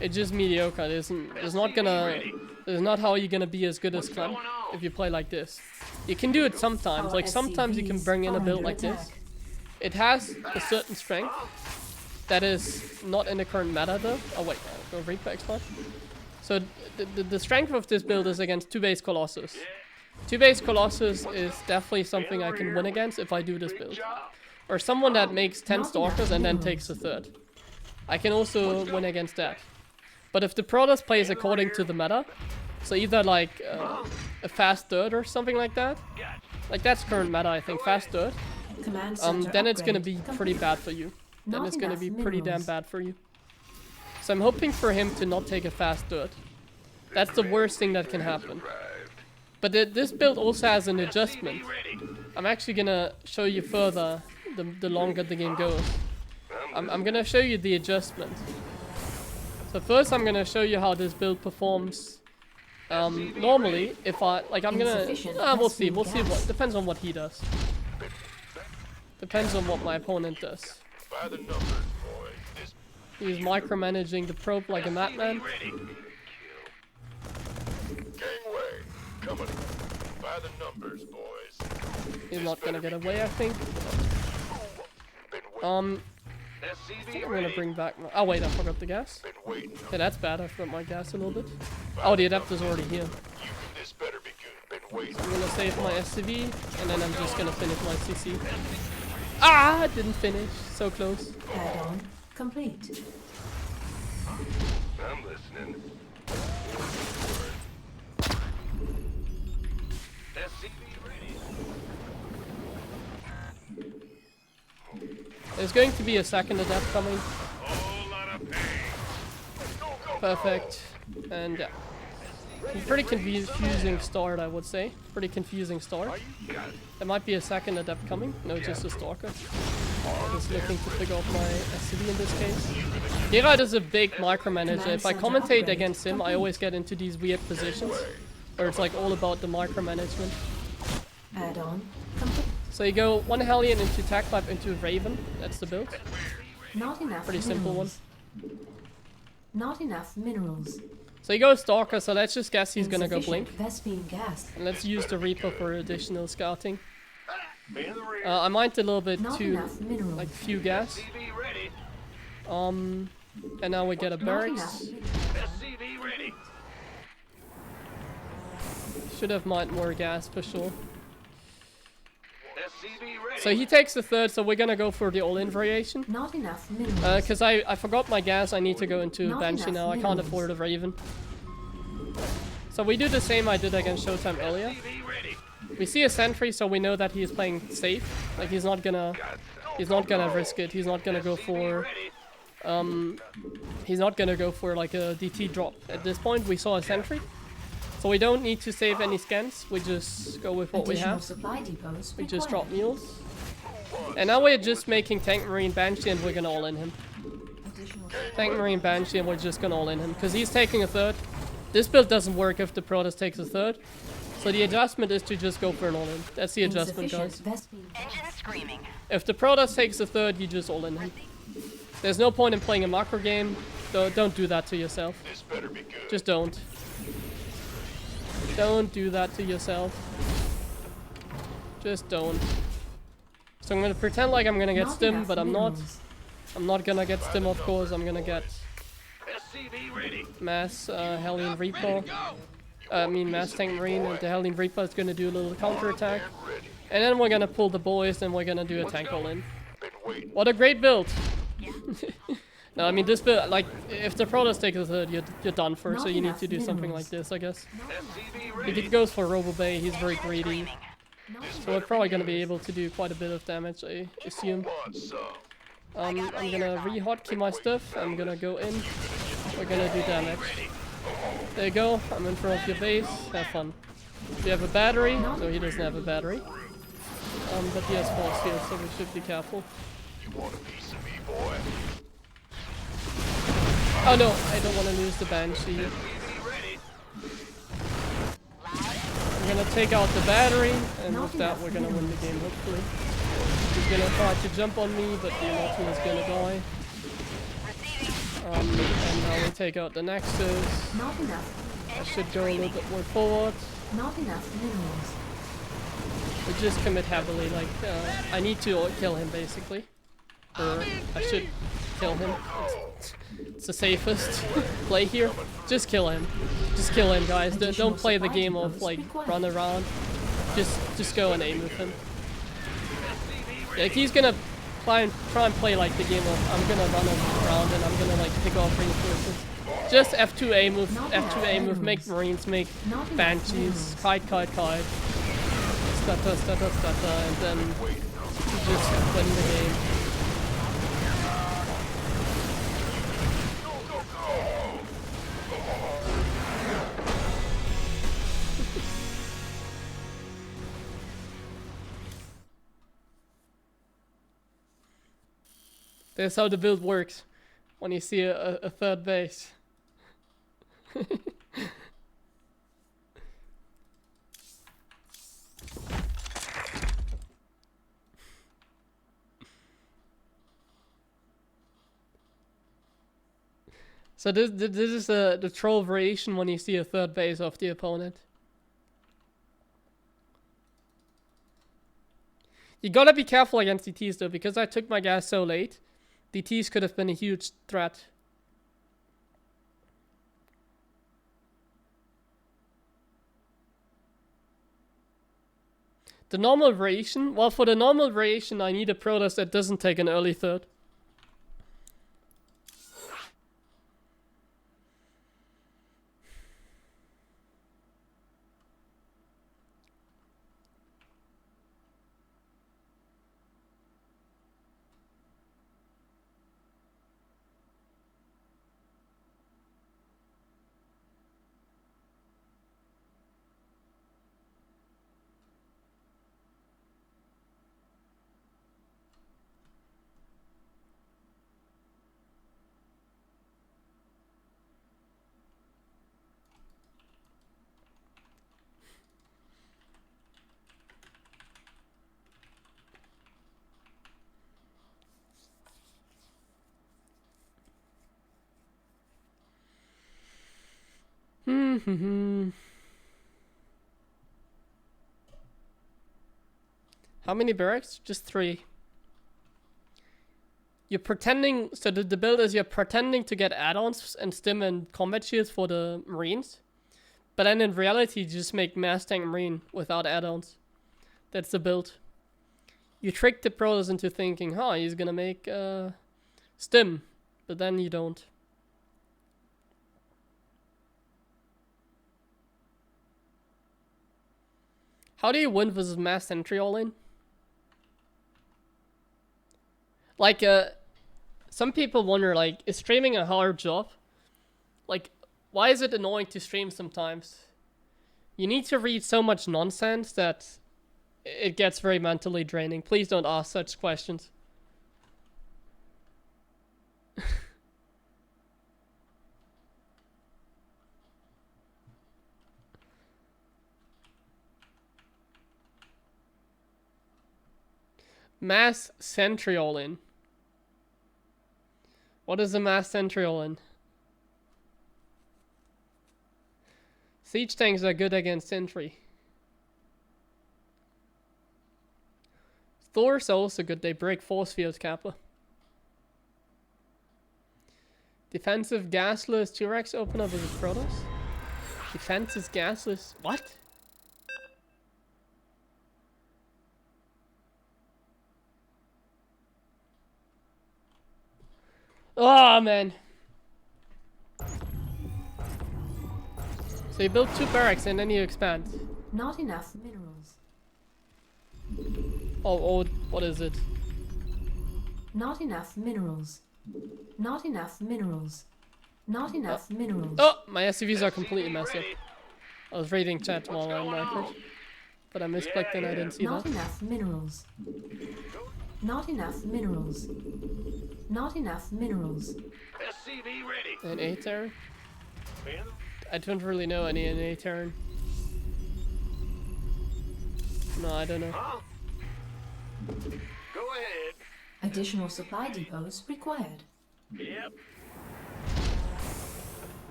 It's just mediocre. It's not how you're gonna be as good as Clem if you play like this. You can do it sometimes. Like, sometimes you can bring in a build like this. It has a certain strength that is not in the current meta though. Oh wait, go Reaper expert. So the strength of this build is against 2-base Colossus. 2-base Colossus is definitely something I can win against if I do this build. Or someone that makes 10 Stalkers and then takes a third. I can also win against that. But if the Protoss plays according to the meta, so either like a fast third or something like that, like that's current meta I think, fast third, then it's gonna be pretty bad for you. Then it's gonna be pretty damn bad for you. So I'm hoping for him to not take a fast third. That's the worst thing that can happen. But this build also has an adjustment. I'm actually gonna show you further the longer the game goes. I'm gonna show you the adjustment. So first I'm gonna show you how this build performs normally. If I'm gonna, we'll see what, depends on what he does. Depends on what my opponent does. By the numbers, boys. He's micromanaging the probe like a madman. Gangway, coming. By the numbers, boys. He's not gonna get away, I think. I think I'm gonna bring back my... Oh wait, I forgot the gas. Yeah, that's bad. I forgot my gas a little bit. Oh, the adapter's already here. This better be good. Been waiting. So I'm gonna save my SCV, and then I'm just gonna finish my CC. Ah, didn't finish. So close. Add-on complete. I'm listening. SCV ready. There's going to be a second adapt coming. Whole lot of pain. Perfect. And yeah. Pretty confusing start, I would say. Pretty confusing start. There might be a second adept coming. No, just a Stalker. Just looking to pick off my SCV in this case. Geralt is a big micromanager. If I commentate against him, I always get into these weird positions where it's like all about the micromanagement. Add-on complete. So you go one Hellion into Tech Pipe into Raven. That's the build. Not enough. Pretty simple one. Not enough minerals. So you go Stalker, so let's just guess he's gonna go Blink. Vespene gas. And let's use the Reaper for additional scouting. I might a little bit too, like, few gas. And now we get a barracks. Should have mined more gas for sure. SCV ready. So he takes the third, so we're gonna go for the all-in variation. Not enough minerals. Cause I forgot my gas, I need to go into Not Banshee enough now, I can't minerals. afford a Raven. So we do the same I did against Showtime earlier. SCV ready. We see a sentry, so we know that he is playing safe. Like he's not gonna risk it. He's not gonna go for he's not gonna go for like a DT drop. At this point, we saw a sentry, so we don't need to save any scans. We just go with what we Additional have. supply depots We just required. drop mules, and now we're just making Tank Marine Banshee, and we're gonna all in him. Additional Tank Marine Banshee, and we're just gonna all in him because he's taking a third. This build doesn't work if the Protoss takes a third. So the adjustment is to just go for an all-in. That's the adjustment, guys. Vespene gas. If the Protoss takes a third, you just all in him. There's no point in playing a macro game. Don't do that to yourself. This better be good. Just don't. Don't do that to yourself. Just don't. So I'm gonna pretend like I'm gonna get Not stim, enough but I'm not. minerals. I'm not gonna get stim, of course. I'm gonna get SCV ready. mass Hellion Ready Reaper. to go. I mean mass Tank Marine, and the Hellion Reaper is gonna do a little counter attack. And then we're gonna pull the boys, and we're gonna do a tank all in. Been waiting. What a great build! No, I mean this build, like, if the Protoss take a third, you're done for, so Not you need enough to do something minerals. like this, I guess. SCV If ready. he goes for Robo Bay, he's very greedy. Not So we're probably gonna be able to do quite a bit of damage, I assume. Want some? I'm gonna re-hotkey my stuff, I'm gonna go in, we're gonna do damage. There you go, I'm in front of your base, have fun. Do you have a battery? No, he doesn't have a battery. But he has force field, so we should be careful. You want a piece of me, boy? Oh no, I don't want to lose the Banshee. SCV ready. I'm gonna take out the battery, and with that we're gonna win the game, hopefully. He's gonna try to jump on me, but the Immortal is gonna die. And now we take out the Nexus. Not enough. I should go a little bit more forward. Not enough minerals. We just commit heavily, like, I need to kill him, basically. Or I should kill him. It's the safest play here. Just kill him. Just kill him, guys. Don't play the game of, like, run around. Just go and aim with him. Like, he's gonna try and play, like, the game of, I'm gonna run around and I'm gonna, like, pick off reinforcements. Just F2A move, F2A move, make Marines, make Banshees, kite. Stutter, and then you just win the game. That's how the build works when you see a third base. So this is the troll variation when you see a third base of the opponent. You gotta be careful against DTs though, because I took my gas so late. DTs could have been a huge threat. The normal variation? Well, for the normal variation I need a Protoss that doesn't take an early third. How many barracks? Just 3. You're pretending, so the build is you're pretending to get add-ons and stim and combat shields for the Marines, But then in reality, you just make Mass Tank Marine without add-ons. That's the build. You trick the pros into thinking, huh, he's gonna make Stim. But then you don't. How do you win versus Mass Sentry all-in? Like, some people wonder, like, is streaming a hard job? Like, why is it annoying to stream sometimes? You need to read so much nonsense that it gets very mentally draining. Please don't ask such questions. Mass Sentry all-in. What is a Mass Sentry all-in? Siege tanks are good against Sentry. Thor's also good, they break force field Kappa. Defensive gasless T-Rex open up with his Protoss? Defensive gasless, what? Oh man. So you build 2 barracks and then you expand. Not enough minerals. Oh, what is it? Not enough minerals. Not enough minerals. Not enough minerals. Oh, my SCVs are completely messed up. I was reading chat while I'm record. But I misclicked and I didn't see Not that. enough minerals. Not enough minerals. Not enough minerals. SCV ready. An A turn? Man, I don't really know any in A turn. No, I don't know. huh? Go ahead. Additional supply depots required. Yep.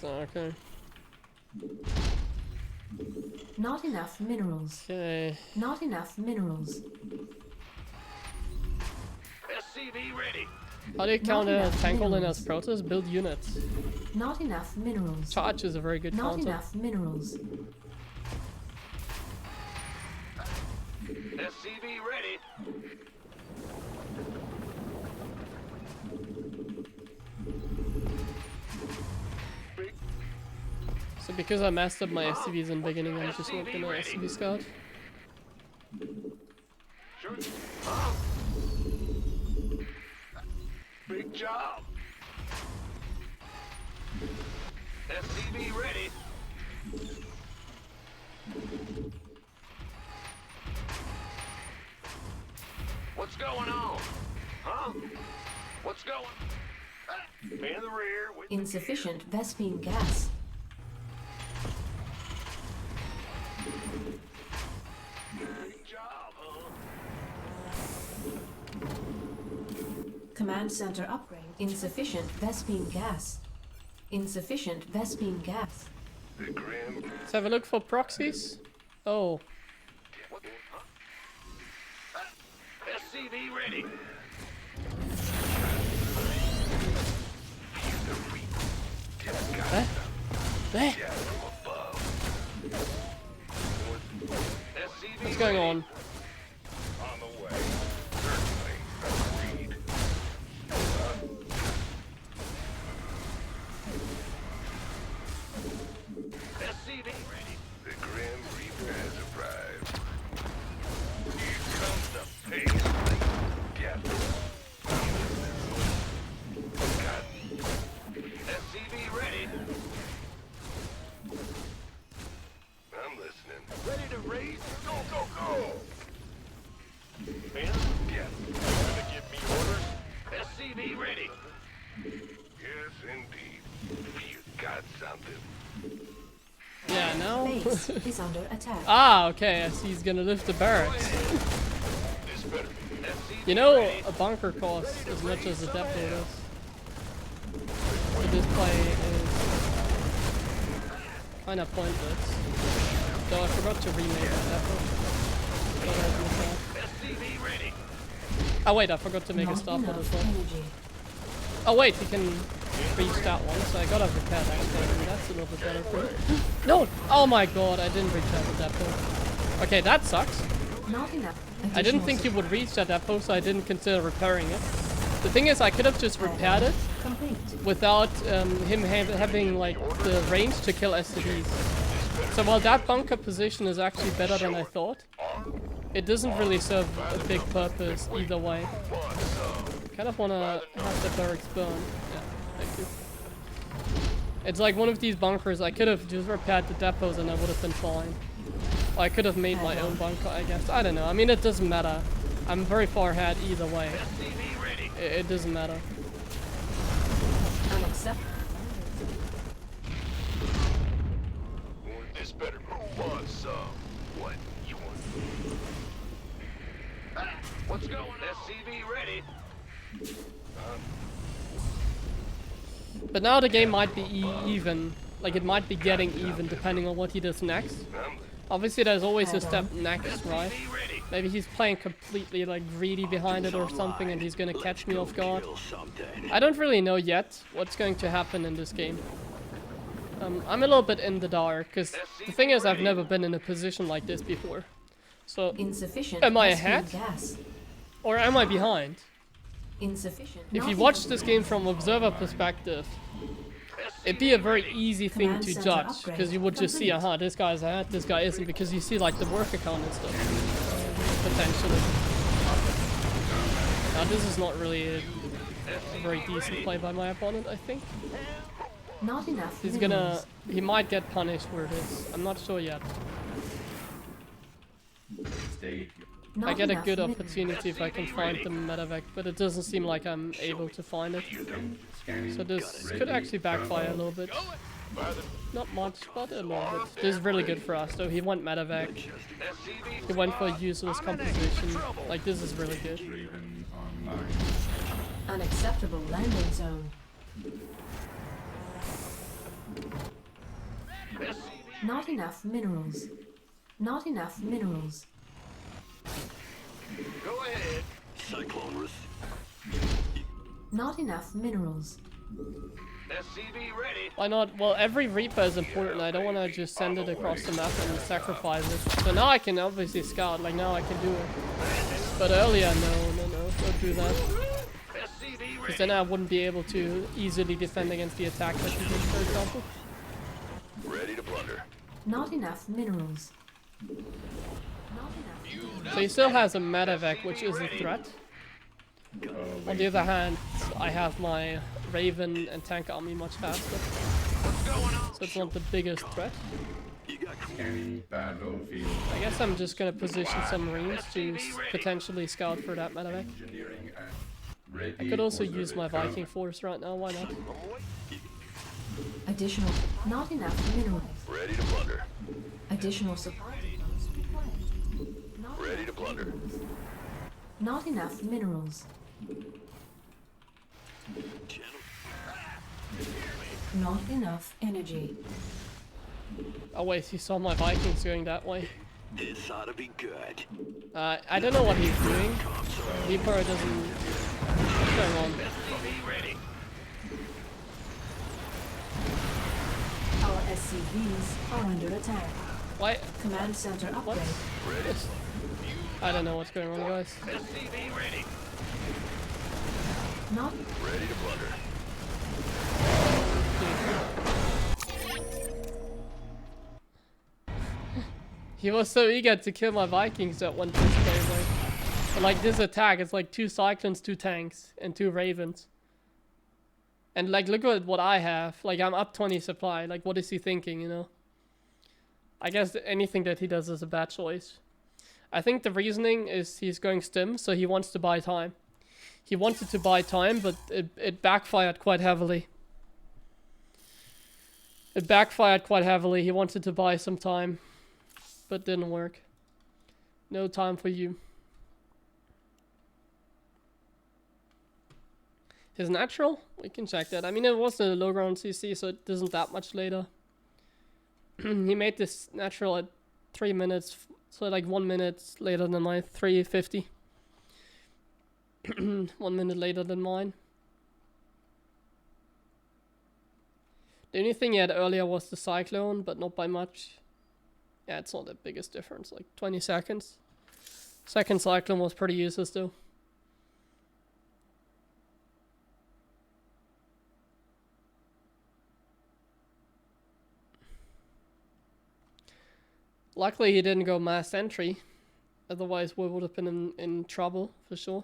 So, okay. Not enough minerals. Okay. Not enough minerals. SCV ready. How do you counter enough tank all in minerals. as Protoss? Build units. Not enough minerals. Charge is a very good Not counter. enough minerals. SCV ready. So because I messed up my SCVs in the beginning, I'm just working on SCV Scout. Sure. Huh? Big job. SCV ready. What's going on? Huh? What's going? In the rear with Insufficient Vespine gas. big job, huh? Command center upgrade. Insufficient Vespine gas. Insufficient Vespine gas. The Grim Let's have a look for proxies. Oh, What? Huh? SCV ready. eh? SCV What's going on? on the way. Certainly. Agreed. SCV ready. The Grim Reaper has arrived. Here comes the pace. Get SCV ready. I'm listening. Ready to race? Go, go, go! Ben, Get. gonna give me orders? SCV ready. Yes, indeed. You got something. Yeah, no. Base is under attack. Ah, okay. I see he's gonna lift the barracks. This better be. SCV You know, ready. a bunker costs as much as a depot does. So this play is kind of pointless. Though I forgot to remake the depot. Thought I was missing SCV ready. out. Oh wait, I forgot to make a Not starport enough as well. energy. Oh wait, he can reach that one, so I gotta repair that thing. That's a little bit better for me. No! Oh my god, I didn't reach that depot. Okay, that sucks. Not enough. I didn't think he would reach that depot, so I didn't consider repairing it. The thing is, I could have just repaired it Complete. without him having like the range to kill SCVs. So while that bunker position is actually better than I thought, it doesn't really serve a big purpose either way. Kind of wanna have the barracks burn. Yeah, thank you. It's like one of these bunkers, I could have just repaired the depots and I would have been fine. Or I could have made my own bunker, I guess. I don't know. I mean, it doesn't matter. I'm very far ahead either way. It doesn't matter. Unacceptable. This better move on some. What you want? What's going on? SCV ready. But now the game might be even. Like, it might be getting even depending on what he does next. Obviously, there's always a step next, right? Maybe he's playing completely, like, greedy behind it or something and he's gonna catch me off guard. I don't really know yet what's going to happen in this game. I'm a little bit in the dark, because the thing is, I've never been in a position like this before. So, Insufficient. am I Vespene ahead? Gas. Or am I behind? Insufficient. If Not you watch enough. this game from observer perspective, it'd be a very easy thing Command to center judge, upgrade because you would just see, complete. aha, this guy's ahead, this guy isn't, because you see like the work account and stuff, potentially. Now this is not really a very decent play by my opponent, I think. Not enough. He's minerals. he might get punished for this, I'm not sure yet. Stay. Not I get a enough good minerals. opportunity if I can find the medevac, but it doesn't seem like I'm able to find it. Scanning. So this could actually backfire a little bit. Not much, but a little bit. This is really good for us, though. He went medevac. He went for useless composition. Like, this is really good. Raven online. Unacceptable landing zone. Not enough minerals. Not enough minerals. Go ahead. Not enough minerals. SCV ready. Why not? Well, every Reaper is important. I don't want to just send it across the map and sacrifice it. So now I can obviously scout. Like, now I can do it. But earlier, no, don't do that. SCV Because then I wouldn't be able to easily defend against the attack that he did, for example. Ready to plunder. Not enough minerals. Not enough. So he still has a medevac, which is a threat. On the other hand, I have my Raven and tank army much faster. So it's not the biggest threat. Scanning battlefield. I guess I'm just gonna position some Marines to potentially scout for that medevac. Engineering and ready I could also for the use my recovery. Viking force right now, why not? Additional. Not enough minerals. Ready to plunder. Additional supply depots required. Not Ready enough to plunder. minerals. Not enough minerals. Not enough energy. Oh wait, he saw my Vikings going that way. This ought to be good. I don't know what he's doing. Reaper doesn't... What's going on? Our SCVs are under attack. Why? Command center What? upgrade. I don't know what's going on, guys. SCV ready. Not Ready to plunder. He was so eager to kill my Vikings that one push like. And like this attack, it's like 2 Cyclones, 2 tanks, and 2 Ravens. And like, look at what I have. Like, I'm up 20 supply. Like, what is he thinking, you know? I guess anything that he does is a bad choice. I think the reasoning is he's going stim, so he wants to buy time. He wanted to buy time, but it backfired quite heavily. It backfired quite heavily. He wanted to buy some time, but didn't work. No time for you. His natural? We can check that. I mean, it was a low ground CC, so it isn't that much later. He made this natural at 3 minutes, so like 1 minute later than my 350. 1 minute later than mine. The only thing he had earlier was the cyclone, but not by much. Yeah, it's not the biggest difference, like 20 seconds. Second cyclone was pretty useless though. Luckily he didn't go mass entry, otherwise we would have been in trouble for sure.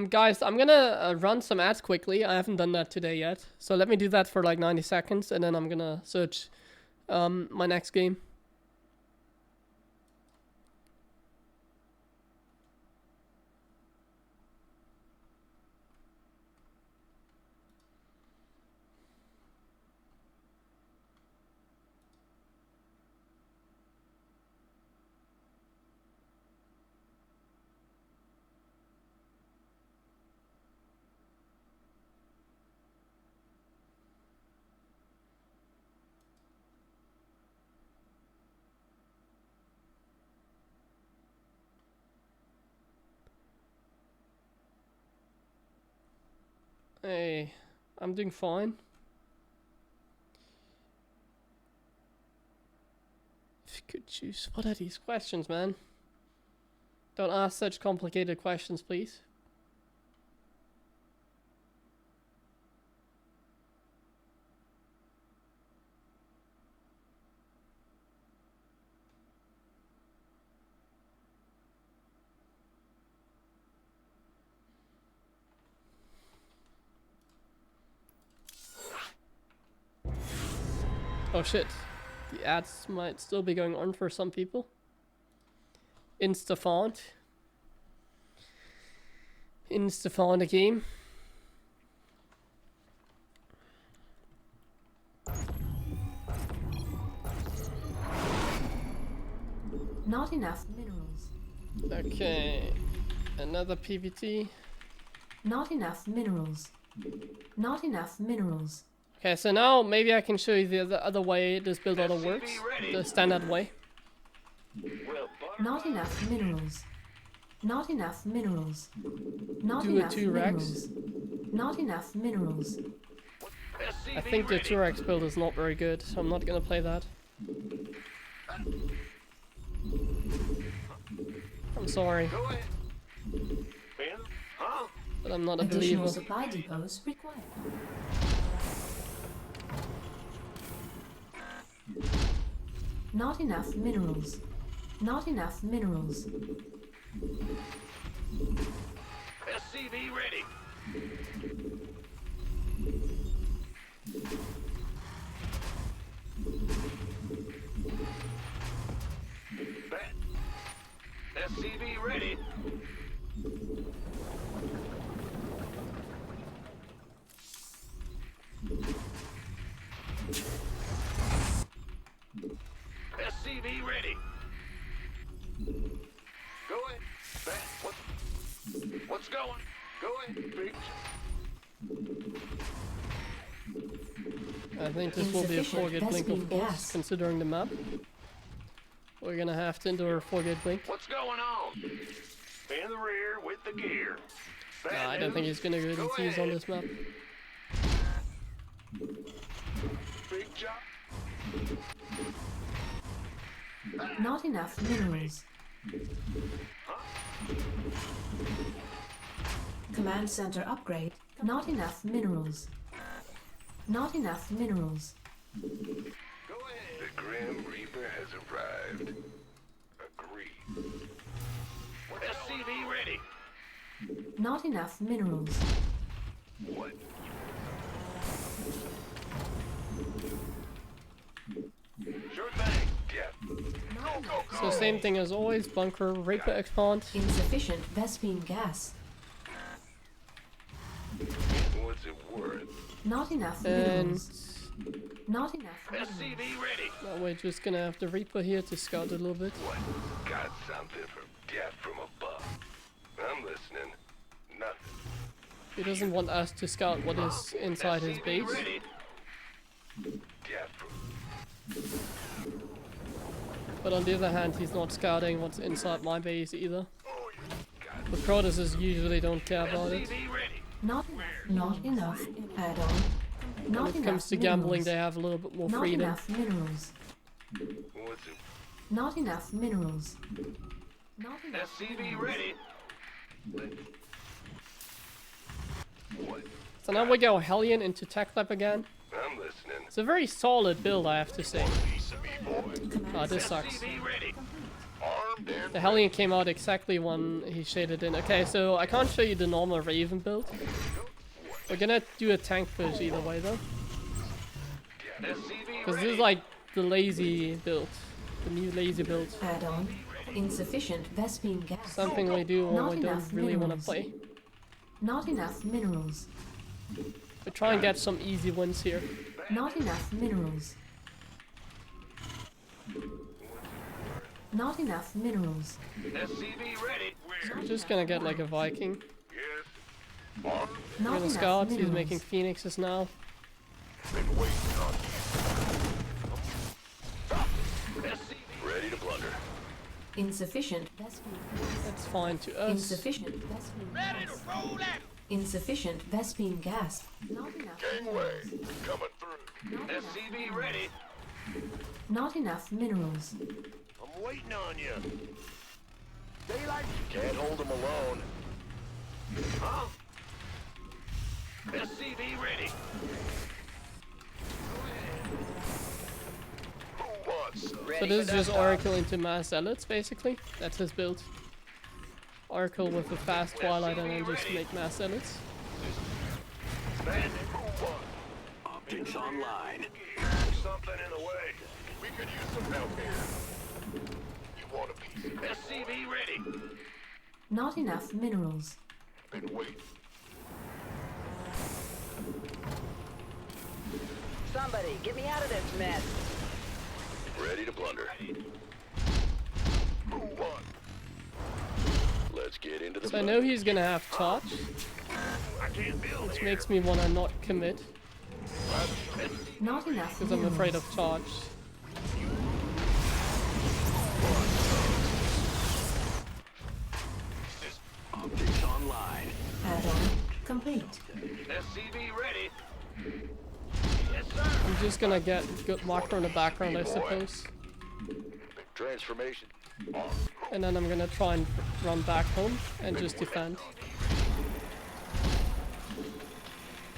Guys, I'm gonna run some ads quickly. I haven't done that today yet. So let me do that for like 90 seconds and then I'm gonna search my next game. Hey, I'm doing fine. If you could choose, what are these questions, man? Don't ask such complicated questions, please. Oh shit, the ads might still be going on for some people. Instafont a game. Not enough minerals. Okay, another PVT. Not enough minerals. Not enough minerals. Okay, so now maybe I can show you the other way this build order works, the standard way. Not enough minerals. Not enough minerals. Not Do a enough 2 minerals. Not enough minerals. I think the 2x build is not very good, so I'm not gonna play that. I'm sorry, Go ahead. Huh? but I'm not a Additional believer. supply depots required. Not enough minerals. Not enough minerals. SCV ready. Bet. SCV ready. SCV ready. Go ahead. Bet. What's going? Go ahead, Big. I think this will be a 4-gate blink, of course, considering the map. We're gonna have to endure a 4-gate blink. What's going on? In the rear with the gear. Nah, I don't think he's gonna go DTs on this map. Big job. Not enough minerals. Command center upgrade. Not enough minerals. Not enough minerals. Go ahead. The Grim Reaper has arrived. Agreed. SCV ready. Not enough minerals. What? Sure thing. Yeah. So same thing as always, bunker, Reaper expand. Insufficient Vespine gas. What's it worth? Not enough And minerals. Not enough minerals. SCV ready. now we're just gonna have the Reaper here to scout a little bit. What? Got something from death from above. I'm listening. Nothing. He doesn't want us to scout what is inside his SCV base. ready. Death from... But on the other hand, he's not scouting what's inside my base either. Oh, you got The Protoss usually don't care about it. SCV ready. Not enough add-on. Not When it enough comes to gambling, minerals. they have a little bit more Not freedom. enough minerals. What's it? Not enough minerals. Not enough SCV minerals. ready. What? So now we go Hellion into Tech Lab again. I'm listening. It's a very solid build, I have to say. Piece of me, boy. Ah, this sucks. SCV ready. Armed and The Hellion came out exactly when he shaded in. Okay, so I can't show you the normal Raven build. We're gonna do a tank push either way though. SCV Because this ready. is like the lazy build. The new lazy build. Add-on. Insufficient Vespene gas. Something we do when Not we don't enough really want to minerals. play. Not enough minerals. We try and get some easy wins here. Not enough minerals. Not enough minerals. SCV ready. So we're just gonna get like a Viking. yes. Armed We're Not gonna enough scout. minerals. He's making Phoenixes now. been waiting on you. SCV Ready to blunder. Insufficient Vespene gas. That's fine to us. Insufficient Vespene gas. Insufficient Vespene gas. Not enough Gangway. minerals. Coming through. Not enough SCV ready. Not enough minerals. I'm waiting on you. Daylight. Can't hold them alone. Huh? SCV ready. Who wants some? So Ready this for is just dust off. Oracle into Mass Zealots, basically. That's his build. Oracle with a fast Twilight and then just make Mass Zealots. Bandit. Who wants? Optics online. Something in the way. We could use some help here. You want a piece? SCV ready. Not enough minerals. Been waiting. Somebody, get me out of this mess. Ready to blunder. Who wants? Let's get into the So I know he's gonna have Charge, I can't build which here. makes me wanna not commit, Not enough because I'm minerals. afraid of Charge. Optics online. Add-on complete. SCV ready. Yes, sir. I'm just gonna get good macro in the background, I suppose. Transformation. And then I'm gonna try and run back home and just defend.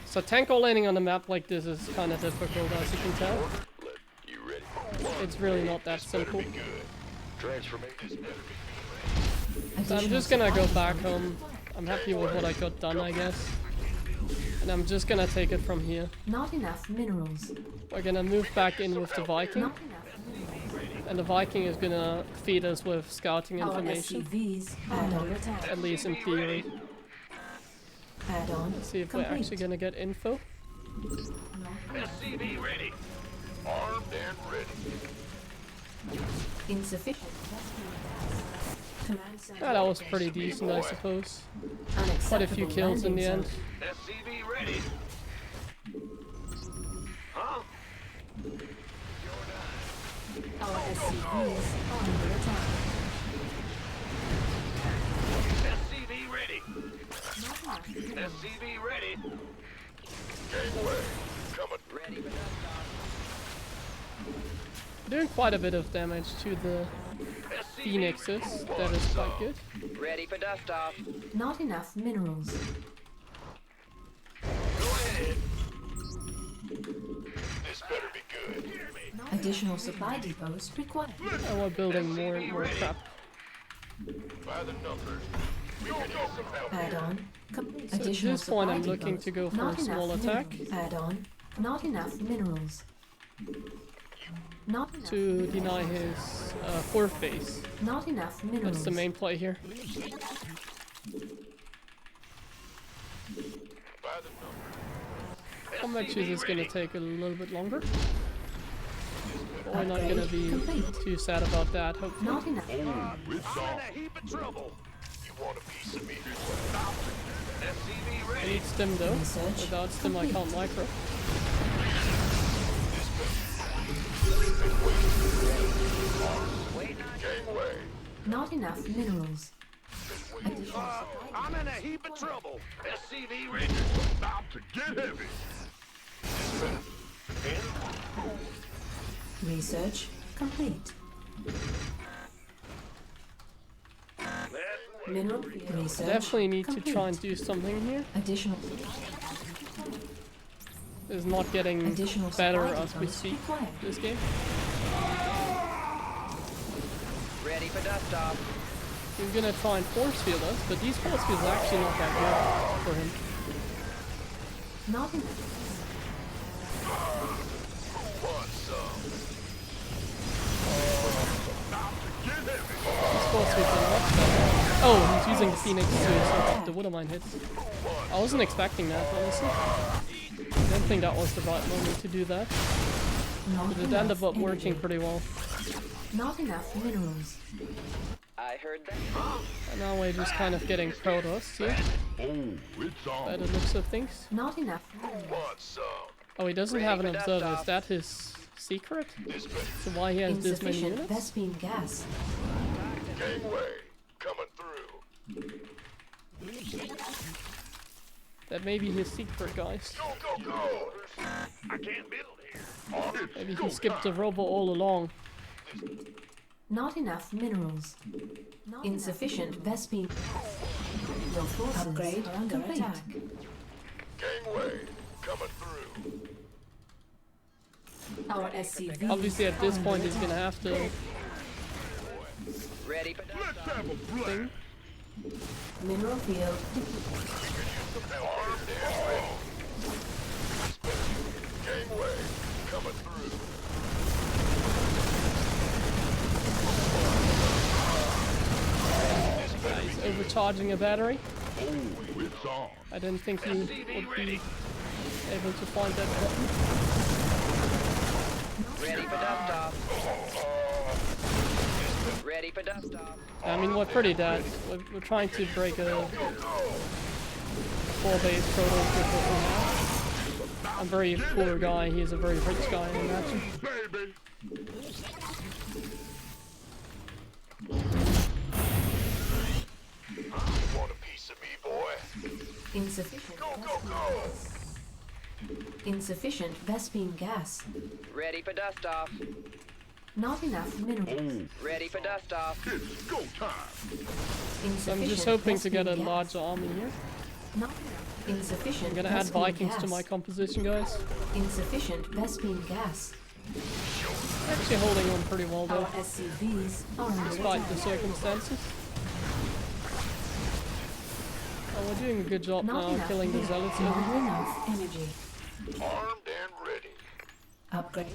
So tank all landing on a map like this is kind of difficult, as you can tell. Let you ready. It's really not that simple. Good. Transformation. So I'm just gonna go back home. I'm happy with what I got done, I guess. And I'm just gonna take it from here. Not enough minerals. We're gonna move back in with the Viking. Not enough minerals. And the Viking is gonna feed us with scouting Our information. SCVs under attack. At least in theory. Add-on See if we're complete. actually gonna get info. SCV ready. Armed and ready. Insufficient Vespene gas. Command center. Yeah, that was pretty decent, I suppose. Quite a Unacceptable few kills in the landing end. zone. SCV ready. Huh? Our SCVs are under attack. SCV ready. Not enough minerals. SCV ready. Gangway. Coming. Ready for dust off. We're doing quite a bit of damage to the SCV Phoenixes. That is quite good. Ready for dust off. Not enough minerals. Go ahead. This better be good. Additional supply depots required. And we're building more and more crap. By the numbers. We could use some help. Add-on complete. So at Additional this point, supply I'm looking depots. to go for Not a small enough attack. minerals. Add-on. Not enough minerals. Not enough. To deny his fourth base. Not enough minerals. That's the main play here. By the numbers. Combat choose is gonna take a little bit longer. But we're not gonna be too sad about that, hopefully. Not enough. It's I'm on. in a heap of trouble. You want a piece of me? SCV I ready. need stim though. Research Without stim I can't micro. Gangway. Not enough minerals. I'm in a heap of trouble. SCV ready. About to get heavy. Research complete. Mineral research. Definitely need to complete. try and do something here. Additional It's not getting additional better supply as we depots speak required. this game. Ready for dust off. He's gonna try and force field us, but these force fields are actually not that good for him. Not enough. These force fields are much better. Oh, he's using the Phoenix to stop the Woodermine hits. I wasn't expecting that, honestly. I don't think that was the right moment to do that. Not But it enough ended up energy. working pretty well. Not enough minerals. I heard that. And now we're just kind of getting proud of us here, Oh, it's on. by the looks of things. Not enough minerals. Want some? Oh, he doesn't Ready have an for dust observer. off. Is that his secret? This better. So why he has this many Insufficient units? Vespene gas. Gangway. Coming through. That may be his secret, guys. Go, go, go. I can't build here. On Maybe it. he skipped the robo all along. Not enough minerals. Insufficient Vespene. Your forces Upgrade are under complete. attack. Gangway. Coming through. Our SCV. Obviously, at this point, he's gonna have to Ready for dust Let's off. have a blast. thing. Mineral field depleted. Armed and ready. Gangway. Coming through. He's overcharging a battery. Oh, it's on. I didn't think he would be able to find that button. Ready for dust off. Ready for dust off. I mean, we're pretty dead. We're trying to break a 4-base proto with what we have. I'm a very poor guy. He's a very rich guy, I imagine. Baby. Want a piece of me, boy? Insufficient Go, go, Vespene go. gas. Insufficient Vespene gas. Ready for dust off. Not enough minerals. Ready for dust off. It's go time. Insufficient So I'm just hoping to get a Vespene gas. larger army here. Not enough. Insufficient I'm gonna add Vespene Vikings gas. to my composition, guys. Insufficient Vespene gas. Actually holding on pretty well Our though, SCVs are under despite the attack. circumstances. Oh, we're doing a good job Not now enough killing the minerals. zealots over Not here. enough energy. Armed and ready. Upgrade.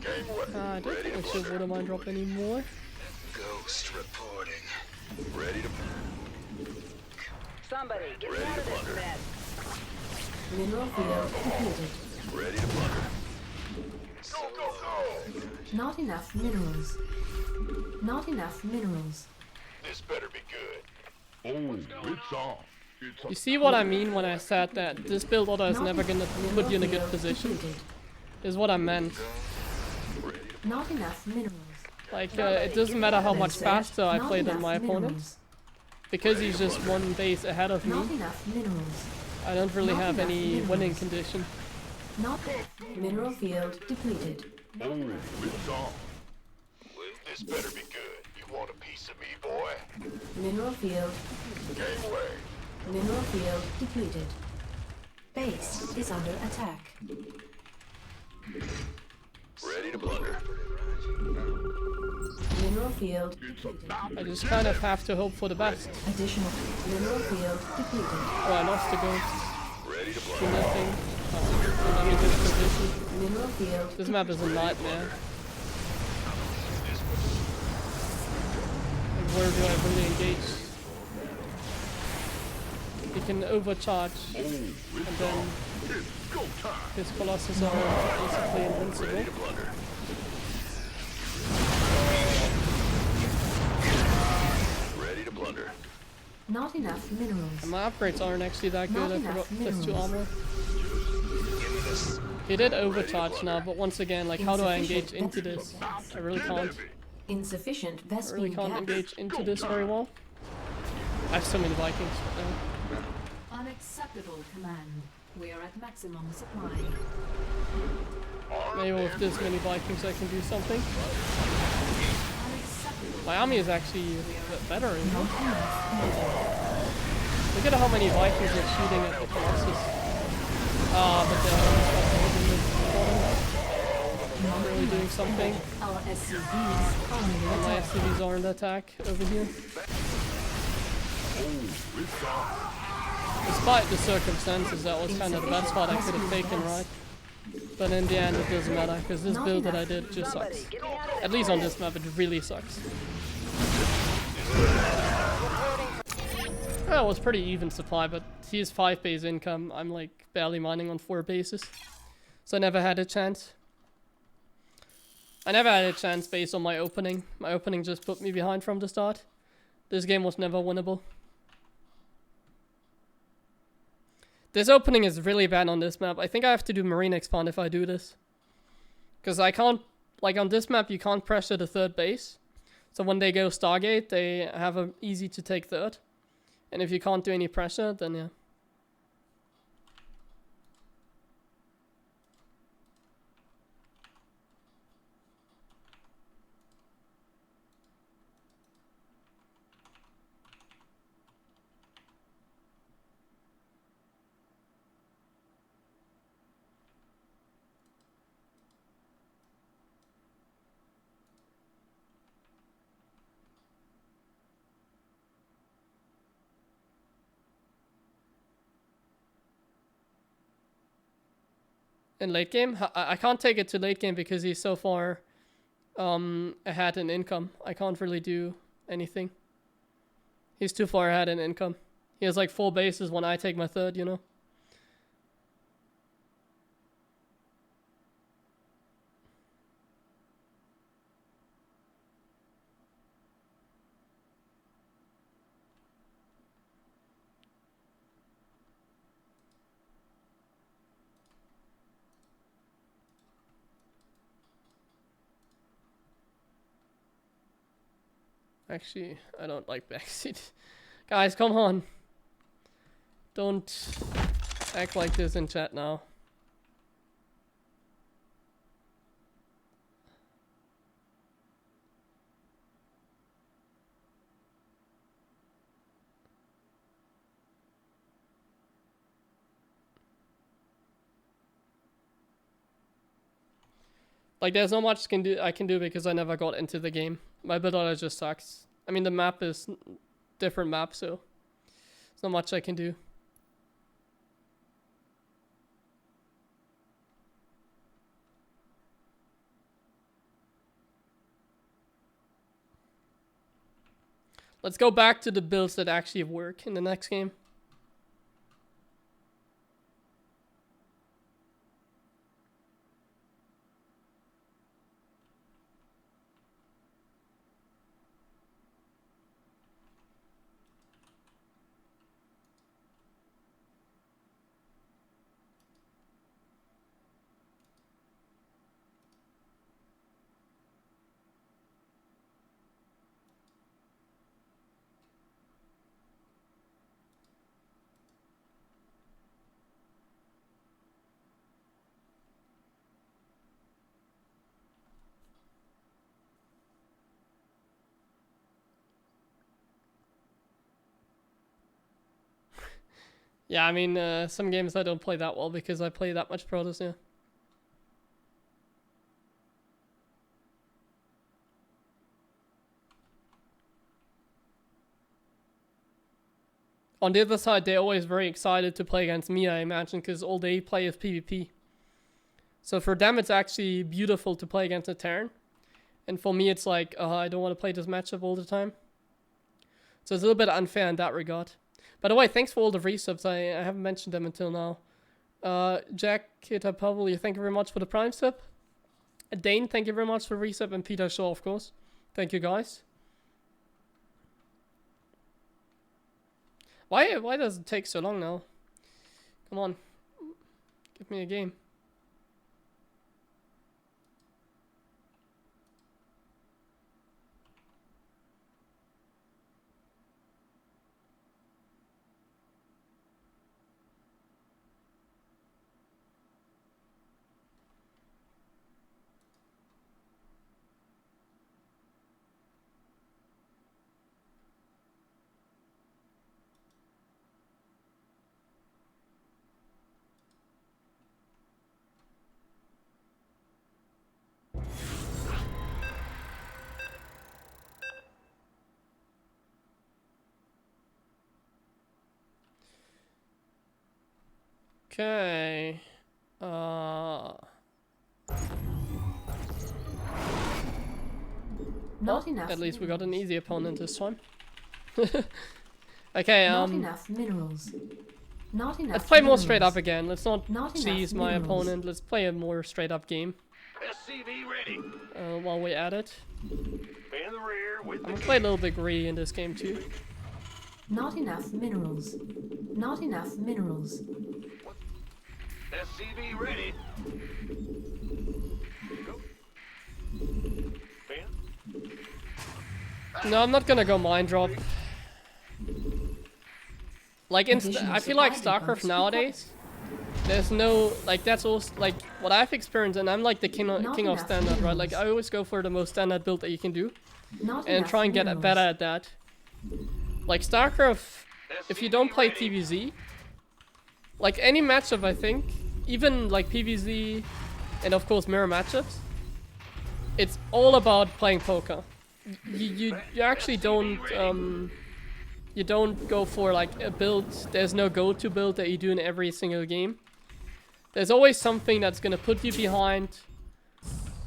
Gangway. I don't think we should Woodermine drop anymore. Ghost reporting. Ready to. Somebody, get me out of this mess. Mineral field depleted. Ready to plunder. Go, go, go. Not enough minerals. Not enough minerals. This better be good. Oh, it's on. It's You see what I mean when I said that this build order is Not never gonna enough put you in a good mineral field position? depleted. Is what I meant. Not enough minerals. Like, it doesn't matter how much Research. faster I Not play than enough my opponent. minerals. Because he's just one base ahead of Not me, enough minerals. I don't really Not have enough any minerals. winning condition. Not mineral field depleted. Oh, it's on. This better be good. You want a piece of me, boy? Mineral field. Gangway. Mineral field depleted. Base is under attack. Ready to plunder. Mineral field depleted. I just kind of have to hope for the best. Additional mineral field depleted. Oh, I lost the ghost. Ready to Do plunder. nothing. Oh, I'm not in a good position. Mineral field. This map is a nightmare. Like, where do I really engage? He can overcharge, and then It's go time. His Colossus are basically invincible. Ready to blunder. Ready to blunder. Not enough minerals. And my upgrades aren't actually that good. Not I enough forgot plus 2 minerals. armor. He did overcharge now, but once again, like, how do I engage into this? I really can't. Insufficient I really Vespene can't gas. engage into this very well. I have so many Vikings right now. Unacceptable command. We are at maximum supply. Maybe with this many Vikings I can do something. My army is actually better, isn't it? Look at how many Vikings are shooting at the Colossus. But they're not really doing something. Our SCVs are under And my attack. SCVs are under attack over here. Despite the circumstances, that was kind of the best spot I could have taken, right? But in the end, it doesn't matter, because this build that I did just sucks. At least on this map, it really sucks. Well, it was pretty even supply, but he's 5 base income. I'm like barely mining on 4 bases. So I never had a chance. I never had a chance based on my opening. My opening just put me behind from the start. This game was never winnable. This opening is really bad on this map. I think I have to do Marine Expand if I do this. Because I can't, like on this map, you can't pressure the 3rd base. So when they go Stargate, they have a easy to take 3rd. And if you can't do any pressure, then yeah. In late game, I can't take it to late game because he's so far ahead in income. I can't really do anything. He's too far ahead in income. He has like 4 bases when I take my 3rd, you know. Actually, I don't like backseat. Guys, come on. Don't act like this in chat now. Like, there's not much I can do because I never got into the game. My build order just sucks. I mean, the map is different map, so there's not much I can do. Let's go back to the builds that actually work in the next game. Yeah, I mean, some games I don't play that well because I play that much Protoss, yeah. On the other side, they're always very excited to play against me, I imagine, because all they play is PvP. So for them, it's actually beautiful to play against a Terran. And for me, it's like, I don't want to play this matchup all the time. So it's a little bit unfair in that regard. By the way, thanks for all the resubs. I haven't mentioned them until now. Jack Kitapavli, thank you very much for the Prime sub. Dane, thank you very much for resub, and Peter Shaw, of course. Thank you, guys. Why does it take so long now? Come on, give me a game. Okay. Not enough. At least we got an easy opponent this time. Okay, Not enough minerals. Not enough. let's play more minerals. straight up again. Let's not Not cheese enough my minerals. opponent. Let's play a more straight up game SCV ready. while we at it. In the rear with I'm the gonna play a little bit greedy in this game too. Not enough minerals. Not enough minerals. SCV ready. Go. Fan. No, I'm not gonna go mine drop. Like Additional I feel like supply StarCraft depots. nowadays, there's no like that's also like what I've experienced, and I'm like the king of Not enough standard, right? Like minerals. I always go for the most standard build that you can do, Not and enough try and get minerals. better at that. Like StarCraft, if you don't play TVZ, like any matchup, I think, even like PVZ, and of course mirror matchups, it's all about playing poker. You actually don't you don't go for like a build. There's no go-to build that you do in every single game. There's always something that's gonna put you behind.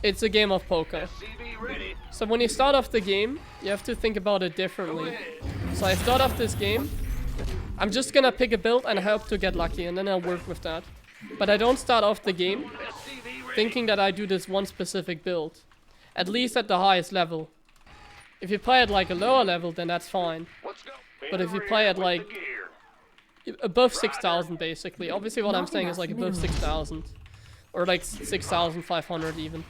It's a game of poker. SCV ready. So when you start off the game, you have to think about it differently. So I start off this game, I'm just gonna pick a build and hope to get lucky, and then I'll work with that. But I don't start off the game SCV ready. thinking that I do this one specific build. At least at the highest level. If you play at like a lower level, then that's fine. Let's go. But In if the you play rear at with like the gear. above 6,000 basically. Obviously what I'm Not saying is enough like above minerals. 6,000. Or like 6,500 even.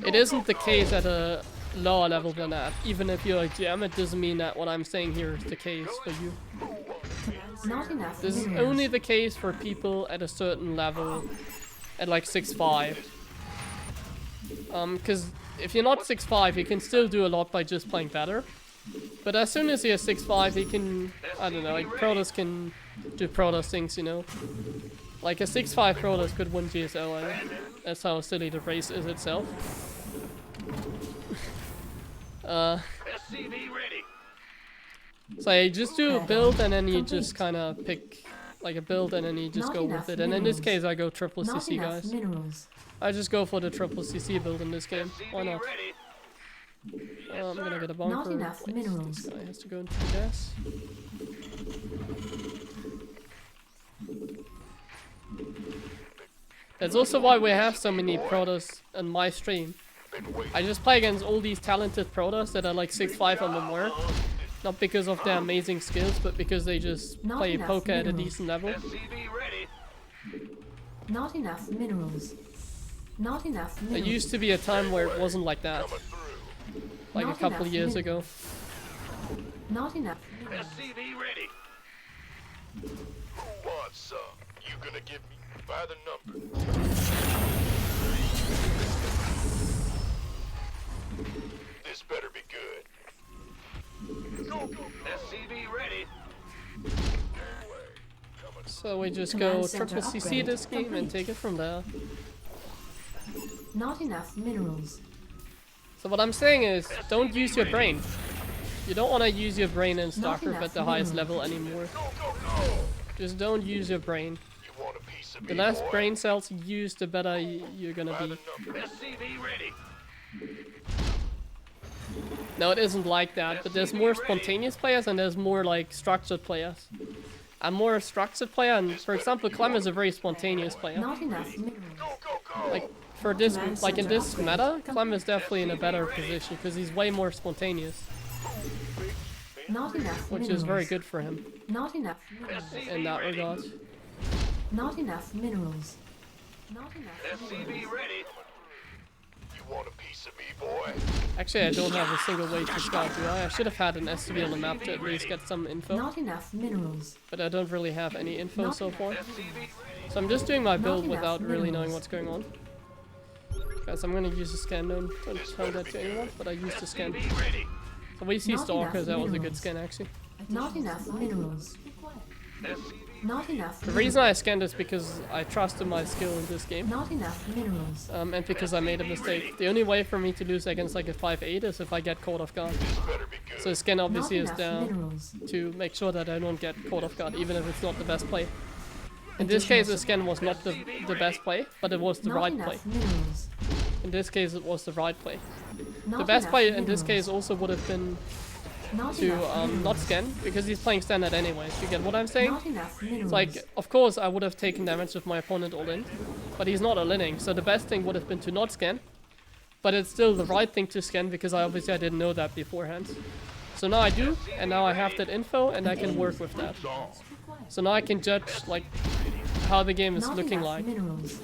It isn't the case at a lower level than that. Even if you're a GM, it doesn't mean that what I'm saying here is the case for you. Not enough This is minerals. only the case for people at a certain level, at like 6'5". Because if you're not 6'5", you can still do a lot by just playing better. But as soon as you're 6'5", you can, I don't know, like Protoss can do Protoss things, you know. Like a 6'5" Protoss could win GSL, and that's how silly the race is itself. SCV ready. So you just do a build and then you just kind of pick like a build and then you just Not go enough with it. And in this minerals. case I go triple Not CC, enough guys. minerals. I just go for the triple CC build in this game. Why SCV not? ready. I'm gonna get a bunker. Not enough Wait, minerals. This guy has to go into the gas. That's also why we have so many Protoss on my stream. I just play against all these talented Protoss that are like 6'5" or more. Not because of their amazing skills, but because they just Not play enough poker at a minerals. decent level. SCV ready. Not enough minerals. Not enough There minerals. used to be a time where it wasn't like that. Like a Not couple enough years ago. Not enough minerals. SCV ready. Who wants some? You gonna give me by the number? This better be good. Go, go, go. SCV ready. So we just Command go center triple CC upgrade this game and complete. take it from there. Not enough minerals. So what I'm saying is, don't use your brain. You don't want to use your brain in Not StarCraft enough at the highest minerals. level anymore. Go, go, go. Just don't use your brain. You want a piece of The me, less boy? brain cells you use, the better you're gonna By be. the number. SCV ready. No, it isn't like that, but there's more spontaneous players and there's more like structured players. I'm more a structured player, and for example, Clem is a very spontaneous player. Not enough minerals. Like for this, like in this meta, Clem is definitely in a better position because he's way more spontaneous, Not enough which minerals. is very good for him Not enough minerals. in that regard. Not enough minerals. Not enough minerals. SCV ready. You want a piece of me, boy? Actually, I don't have a single way to scout, do I? I should have had an SCV on the map to at least get some info, Not enough minerals. but I don't really have any info Not so enough far. minerals. So I'm just doing my build enough without really knowing minerals. what's going on. Guys, I'm gonna use a scan, don't tell that to anyone, but I used a scan. Ready. So we see Not Stalkers, enough that was a good minerals. scan actually. Not enough minerals. Not enough. The reason I scanned is because I trusted my skill in this game. Not enough minerals. And because I made a mistake. The only way for me to lose against like a 5-8 is if I get caught off guard. Better be good. So scan obviously Not is enough there minerals. to make sure that I don't get caught off guard, even if it's not the best play. In this case, the scan was not the best play, but it was the Not right enough play. minerals. In this case, it was the right play. Not The best enough play in this minerals. case also would have been Not to enough not minerals. scan, because he's playing standard anyways. You get what I'm saying? Not enough minerals. It's like, of course, I would have taken damage if my opponent all in, but he's not all-inning, so the best thing would have been to not scan. But it's still the right thing to scan because I didn't know that beforehand. So now I do, and now I have that info, and I can work with that. So now I can judge like how the game is Not looking enough like. minerals.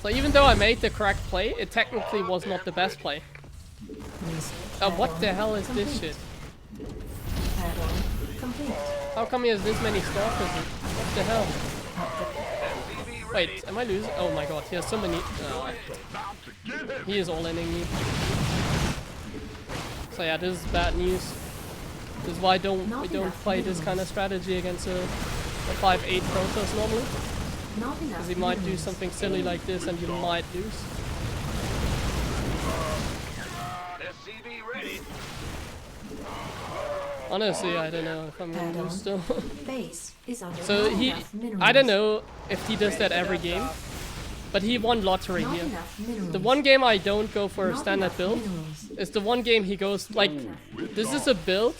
So even though I made the correct play, it technically was not the best play. What the hell is this shit? Add-on complete. How come he has this many stalkers? What the hell? Wait, am I losing? Oh my god, he has so many. He is all-inning me. So yeah, this is bad news. This is why we don't play this kind of strategy against a 5-8 Protoss normally. Not enough Because he might do minerals. something silly like this and you might lose. SCV ready. Honestly, I don't know if I'm gonna Add-on. lose still. Base is under So not he, enough minerals. I don't know if he does that every game, but he won lottery Not here. enough minerals. The one game I don't go for a Not standard enough build minerals. is the one game he goes like, this is a build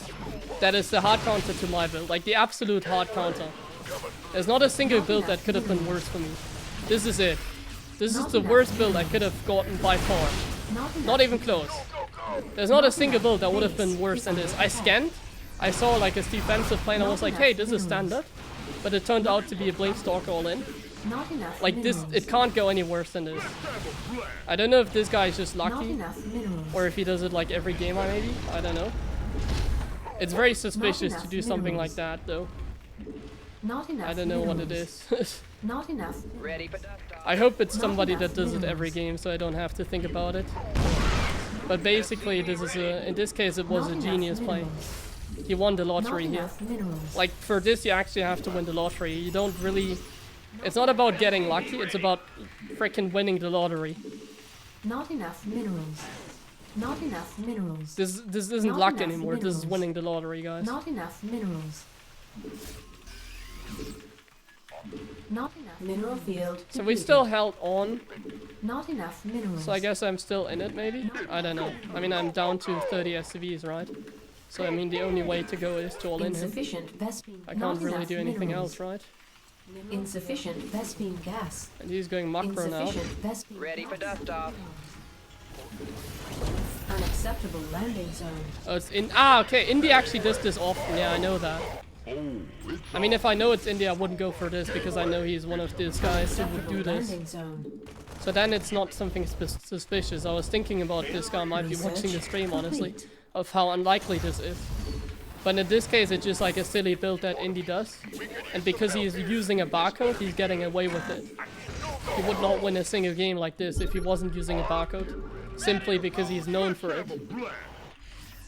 that is the hard counter to my build, like the absolute hard counter. There's not a single build that could have been worse for me. This is it. This is the worst build I could have gotten by far. Not even close. There's not a single build that would have been worse than this. I scanned, I saw like his defensive play and I was like, hey, this is standard. But it turned out to be a Blink Stalker all in. Not enough Like this, minerals. it can't go any worse than this. I don't know if this guy is just Not lucky, enough minerals. or if he does it like every game maybe. I don't know. It's very suspicious to enough do something minerals. like that though. Not enough I don't know what it minerals. is. Not enough. Ready for dust off. I hope it's Not somebody enough that does it every minerals. game so I don't have to think about it. But basically this is a, in this case it was Not a enough genius play. minerals. He won the Not lottery here. enough minerals. Like for this you actually have to win the lottery. You don't really, it's not about getting lucky, it's about freaking winning the lottery. Not enough minerals. Not enough minerals. This isn't Not luck enough anymore, this is minerals. winning the lottery, guys. Not enough minerals. Not enough mineral field. So we still held on, Not enough minerals. so I guess I'm still in it maybe? I don't know. I mean I'm down to 30 SCVs, right? So I mean the only way to go is to all in him. Insufficient Vespine. I Not can't really enough do anything minerals. else, right? Insufficient Vespine gas. And he's going macro now. Insufficient Vespine. Ready for gas. dust off. Unacceptable landing zone. Oh, it's in. Ah, okay. Indy actually does this often. Yeah, I know that. I mean, if I know it's Indy, I wouldn't go for this because I know he's one of these guys who would do this. Landing zone. So then it's not something suspicious. I was thinking about this guy might be watching the stream, honestly, Complete. of how unlikely this is. But in this case, it's just like a silly build that Indy does. And because he's using a barcode, he's getting away with it. He would not win a single game like this if he wasn't using a barcode. Simply because he's known for it.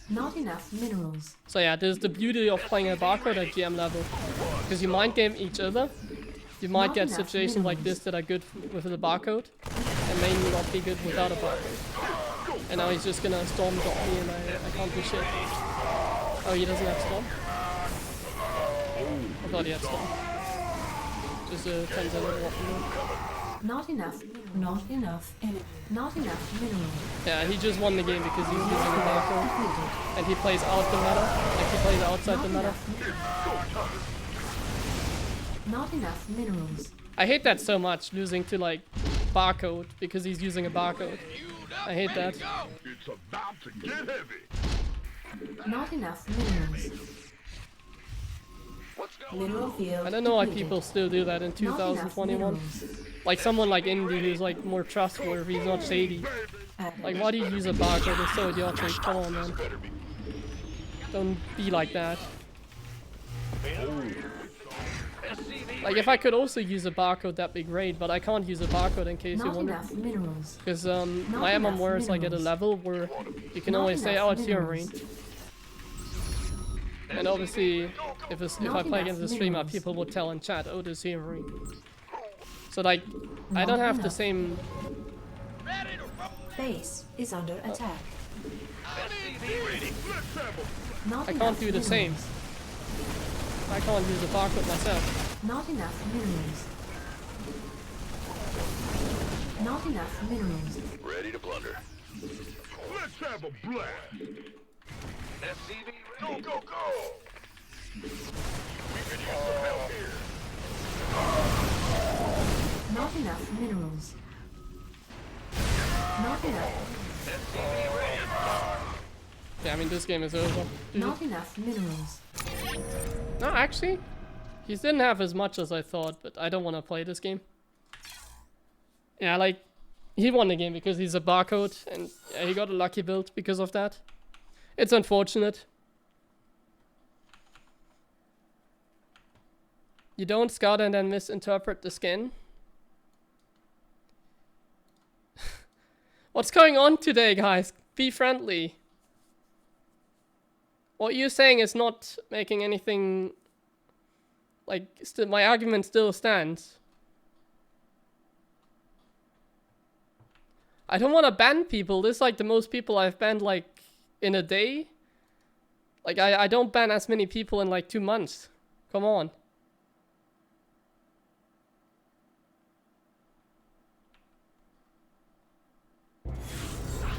Not enough minerals. So yeah, there's the beauty of playing a barcode at GM level. Because you mind game each other. You might Not get enough situations like minerals. this that are good with the barcode. And may not be good without a barcode. And now he's just gonna storm drop me and I can't do shit. Oh, he doesn't have storm? I thought he had storm. Just a 10-0 walking. Not enough. Not enough. Not enough minerals. Yeah, he just won the game because he's using a barcode. And he plays out the meta. Like he plays outside the meta. Not enough minerals. I hate that so much, losing to like barcode because he's using a barcode. I hate that. It's about to get heavy. Not enough minerals. What's going Mineral field. I don't know why depleted. people still do that in Not enough 2021. minerals. Like someone like Indy who's like more trustworthy, he's not shady. Added. Like why do you use a barcode? It's so idiotic. Come on, man. Don't be like that. Like if I could also use a barcode, that'd be great, but I can't use a barcode in case you Not wonder. enough minerals. Because my enough MMR is like at a minerals. level where you can Not always say, enough oh, it's minerals. HeroMarine. And obviously, if I Not play enough against a streamer, minerals. people would tell in chat, oh, this is HeroMarine. So like, I Not don't have the enough. same... Base is under attack. Not I enough can't do the same. minerals. I can't use a barcode myself. Not enough minerals. Not enough minerals. Ready to blunder. Let's have a blast. SCV Go, ready. go, go. We could use some help here. Not enough minerals. Not enough. SCV ready. Yeah, I mean, this game is over. Not enough minerals. No, actually, he didn't have as much as I thought, but I don't want to play this game. Yeah, like, he won the game because he's a barcode, and yeah, he got a lucky build because of that. It's unfortunate. You don't scout and then misinterpret the skin. What's going on today, guys? Be friendly. What you're saying is not making anything... Like, my argument still stands. I don't want to ban people. This is like the most people I've banned like in a day. Like I don't ban as many people in like 2 months. Come on.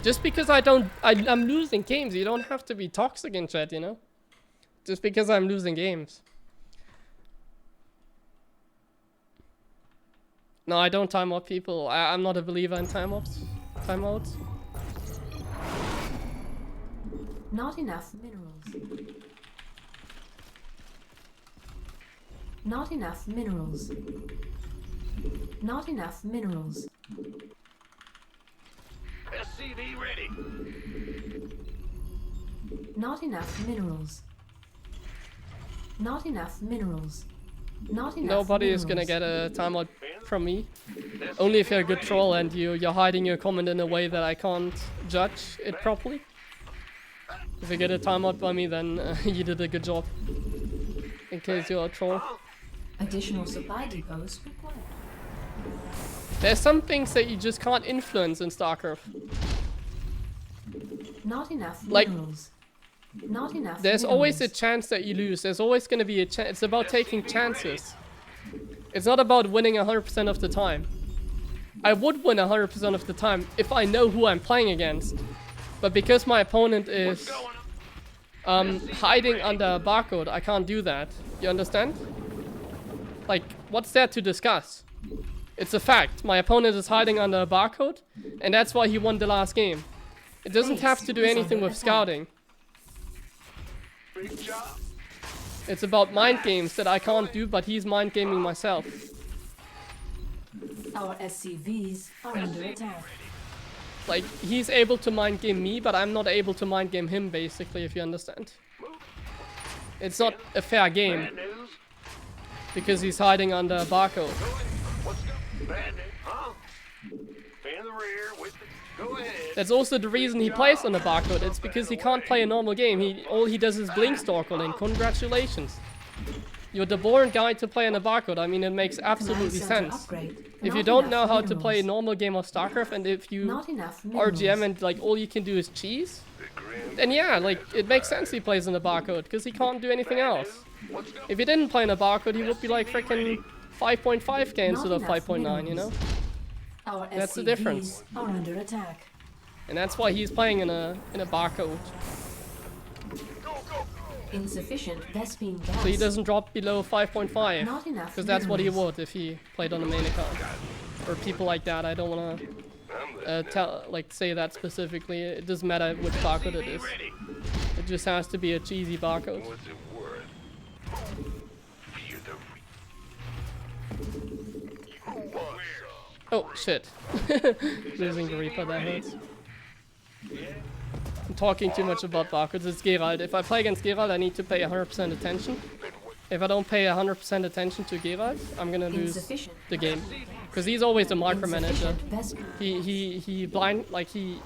Just because I'm losing games, you don't have to be toxic in chat, you know? Just because I'm losing games. No, I don't time out people. I'm not a believer in timeouts. Not enough minerals. Not enough minerals. Not enough minerals. SCV ready. Not enough minerals. Not enough minerals. Not enough Nobody minerals. is gonna get a timeout from me. Only if you're a good troll and you're hiding your comment in a way that I can't judge it properly. If you get a timeout by me, then you did a good job. In case you're a troll. Additional supply depots required. There's some things that you just can't influence in StarCraft. Not enough Like, minerals. Not enough There's always a minerals. chance that you lose. There's always gonna be a chance. It's about taking chances. It's not about winning 100% of the time. I would win 100% of the time if I know who I'm playing against. But because my opponent is hiding under a barcode, I can't do that. You understand? Like, what's there to discuss? It's a fact. My opponent is hiding under a barcode, and that's why he won the last game. It doesn't have to do anything with scouting. Big job. It's about mind games that I can't do, but he's mind gaming myself. Our SCVs are under attack. Like, he's able to mind game me, but I'm not able to mind game him, basically, if you understand. It's not a fair game, Bad news. because he's hiding under a barcode. What's going? Bad news. Huh? Fan the rear with the... Go ahead. That's also the reason he plays on a barcode. It's because he can't play a normal game. All he does is blink snorkeling. Congratulations. You're the born guy to play on a barcode. I mean, it makes absolutely Command center sense. upgrade. If Not you don't enough know how to play a minerals. normal game of StarCraft, and if you Not enough RGM minerals. and like all you can do is cheese, then yeah, like it makes sense he plays on a barcode because he can't do anything else. What's going? If he didn't play on a barcode, he would be like freaking 5.5k instead of Not enough 5.9, you know? minerals. Our That's the SCVs difference. are under attack. And that's why he's playing in a barcode. Insufficient Vespine gas. So he doesn't drop below 5.5. Not enough. Because that's what he minerals. would if he played on the main account. Or people like that. I don't wanna say that specifically. It doesn't matter which barcode it is. It just has to be a cheesy barcode. What's it worth? Fear the Oh shit. Losing the Reaper, that hurts. I'm talking too much about barcodes. It's Geralt. If I play against Geralt, I need to pay 100% attention. If I don't pay 100% attention to Geralt, I'm gonna lose Insufficient. the game. Because he's always a micromanager. Insufficient Vespine.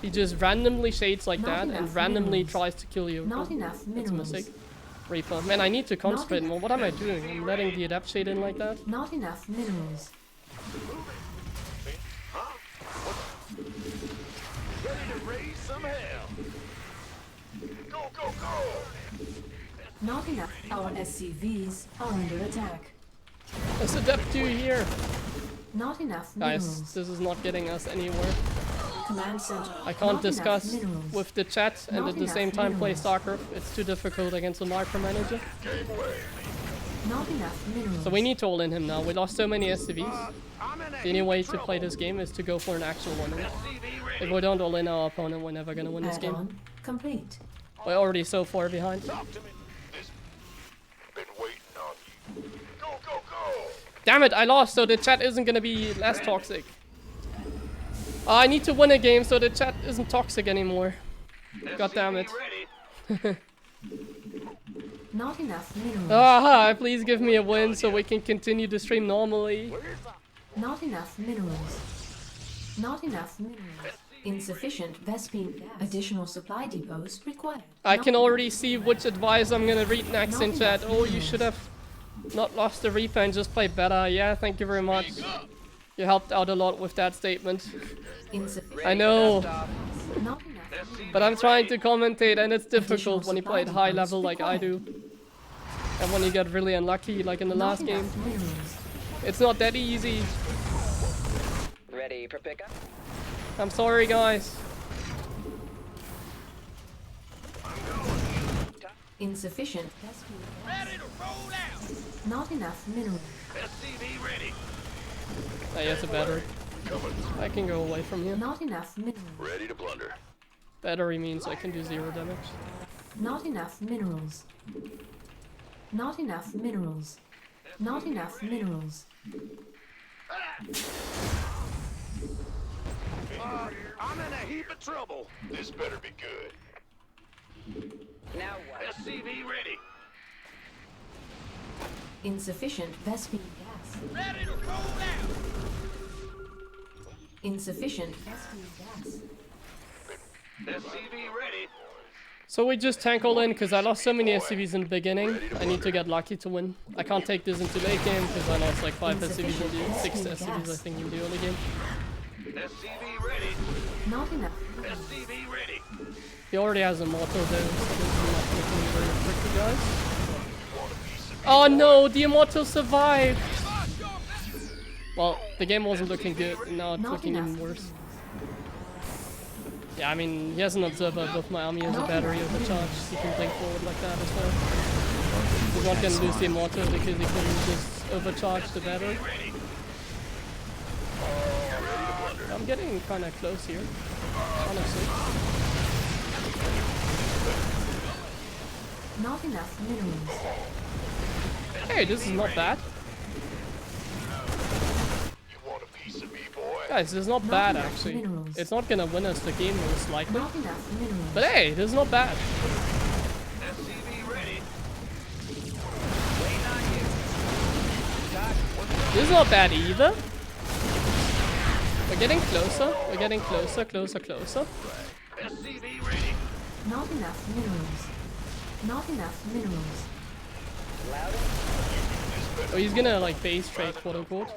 He just randomly shades like Not that and enough randomly minerals. tries to kill you. Not enough That's a minerals. mistake. Reaper. Man, I need to concentrate enough more. What am I doing? I'm letting the adapt shade in like that. Not enough minerals. Ready to raise some hell. Go, go, go. Not enough. Our SCVs are under attack. Let's adapt to here. Not enough Guys, minerals. this is not getting us anywhere. Command center. I can't Not enough discuss minerals. with the chat and Not at the enough same time play minerals. StarCraft. It's too difficult against a micromanager. Not enough minerals. So we need to all in him now. We lost so many SCVs. I'm in a The only way heap of to play trouble. this game is to go for an actual one. SCV ready. If we don't all in our opponent, we're never gonna win this game. Add-on complete. We're already so far behind. Talk to me. been waiting on you. Go, go, go! Damn it, I lost, so the chat isn't gonna be less toxic. I need to win a game so the chat isn't toxic anymore. God damn it. Ready. Not enough minerals. Aha, please give me a win so we can continue to stream normally. Not enough minerals. Not enough minerals. Insufficient Vespine gas. Additional supply depots required. I Not can enough. already see which advice I'm gonna read next in chat. Oh, you should have not lost the Reaper and just played better. Yeah, thank you very much. You helped out a lot with that statement. Insufficient. I know, Not enough minerals. but I'm trying to commentate and it's difficult when you play at high level like I do. And when you get really unlucky like in the last Not game. enough minerals. It's not that easy. Ready for pickup? I'm sorry, guys. Insufficient Vespine gas. Ready to roll out. Not enough minerals. SCV ready. Hey, it's a battery. I can go away from here. Not enough minerals. Ready to plunder. Battery means I can do 0 damage. Not enough minerals. Not enough minerals. Not enough minerals. I'm in a heap of trouble. This better be good. Now what? SCV ready. Insufficient Vespine gas. Ready to roll out. Insufficient Vespine gas. SCV ready. So we just tank all in because I lost so many SCVs in the beginning. I need to get lucky to win. I can't take this into late game because I lost like 5 SCVs in the 6 SCVs I think in the early game. SCV ready. Not enough. SCV ready. He already has a mortal though, so this is not looking very quickly, guys. Oh no, the immortal survived! Well, the game wasn't looking good, and now it's Not looking enough. even worse. Yeah, I mean, he has an observer above my army as a battery overcharge. He can blink forward like that as well. He's not gonna lose the immortal because he can just overcharge the battery. I'm getting kinda close here, honestly. Not enough minerals. Hey, this is not bad. You want a piece of me, boy? Guys, this is not Not bad enough actually. minerals. It's not gonna win us the game most likely. Not enough minerals. But hey, this is not bad. SCV ready. Waiting on you. Doc, what's This is not bad either. We're getting closer. We're getting closer, closer, closer. SCV ready. Not enough minerals. Not enough minerals. Oh, he's gonna like base trade, quote unquote.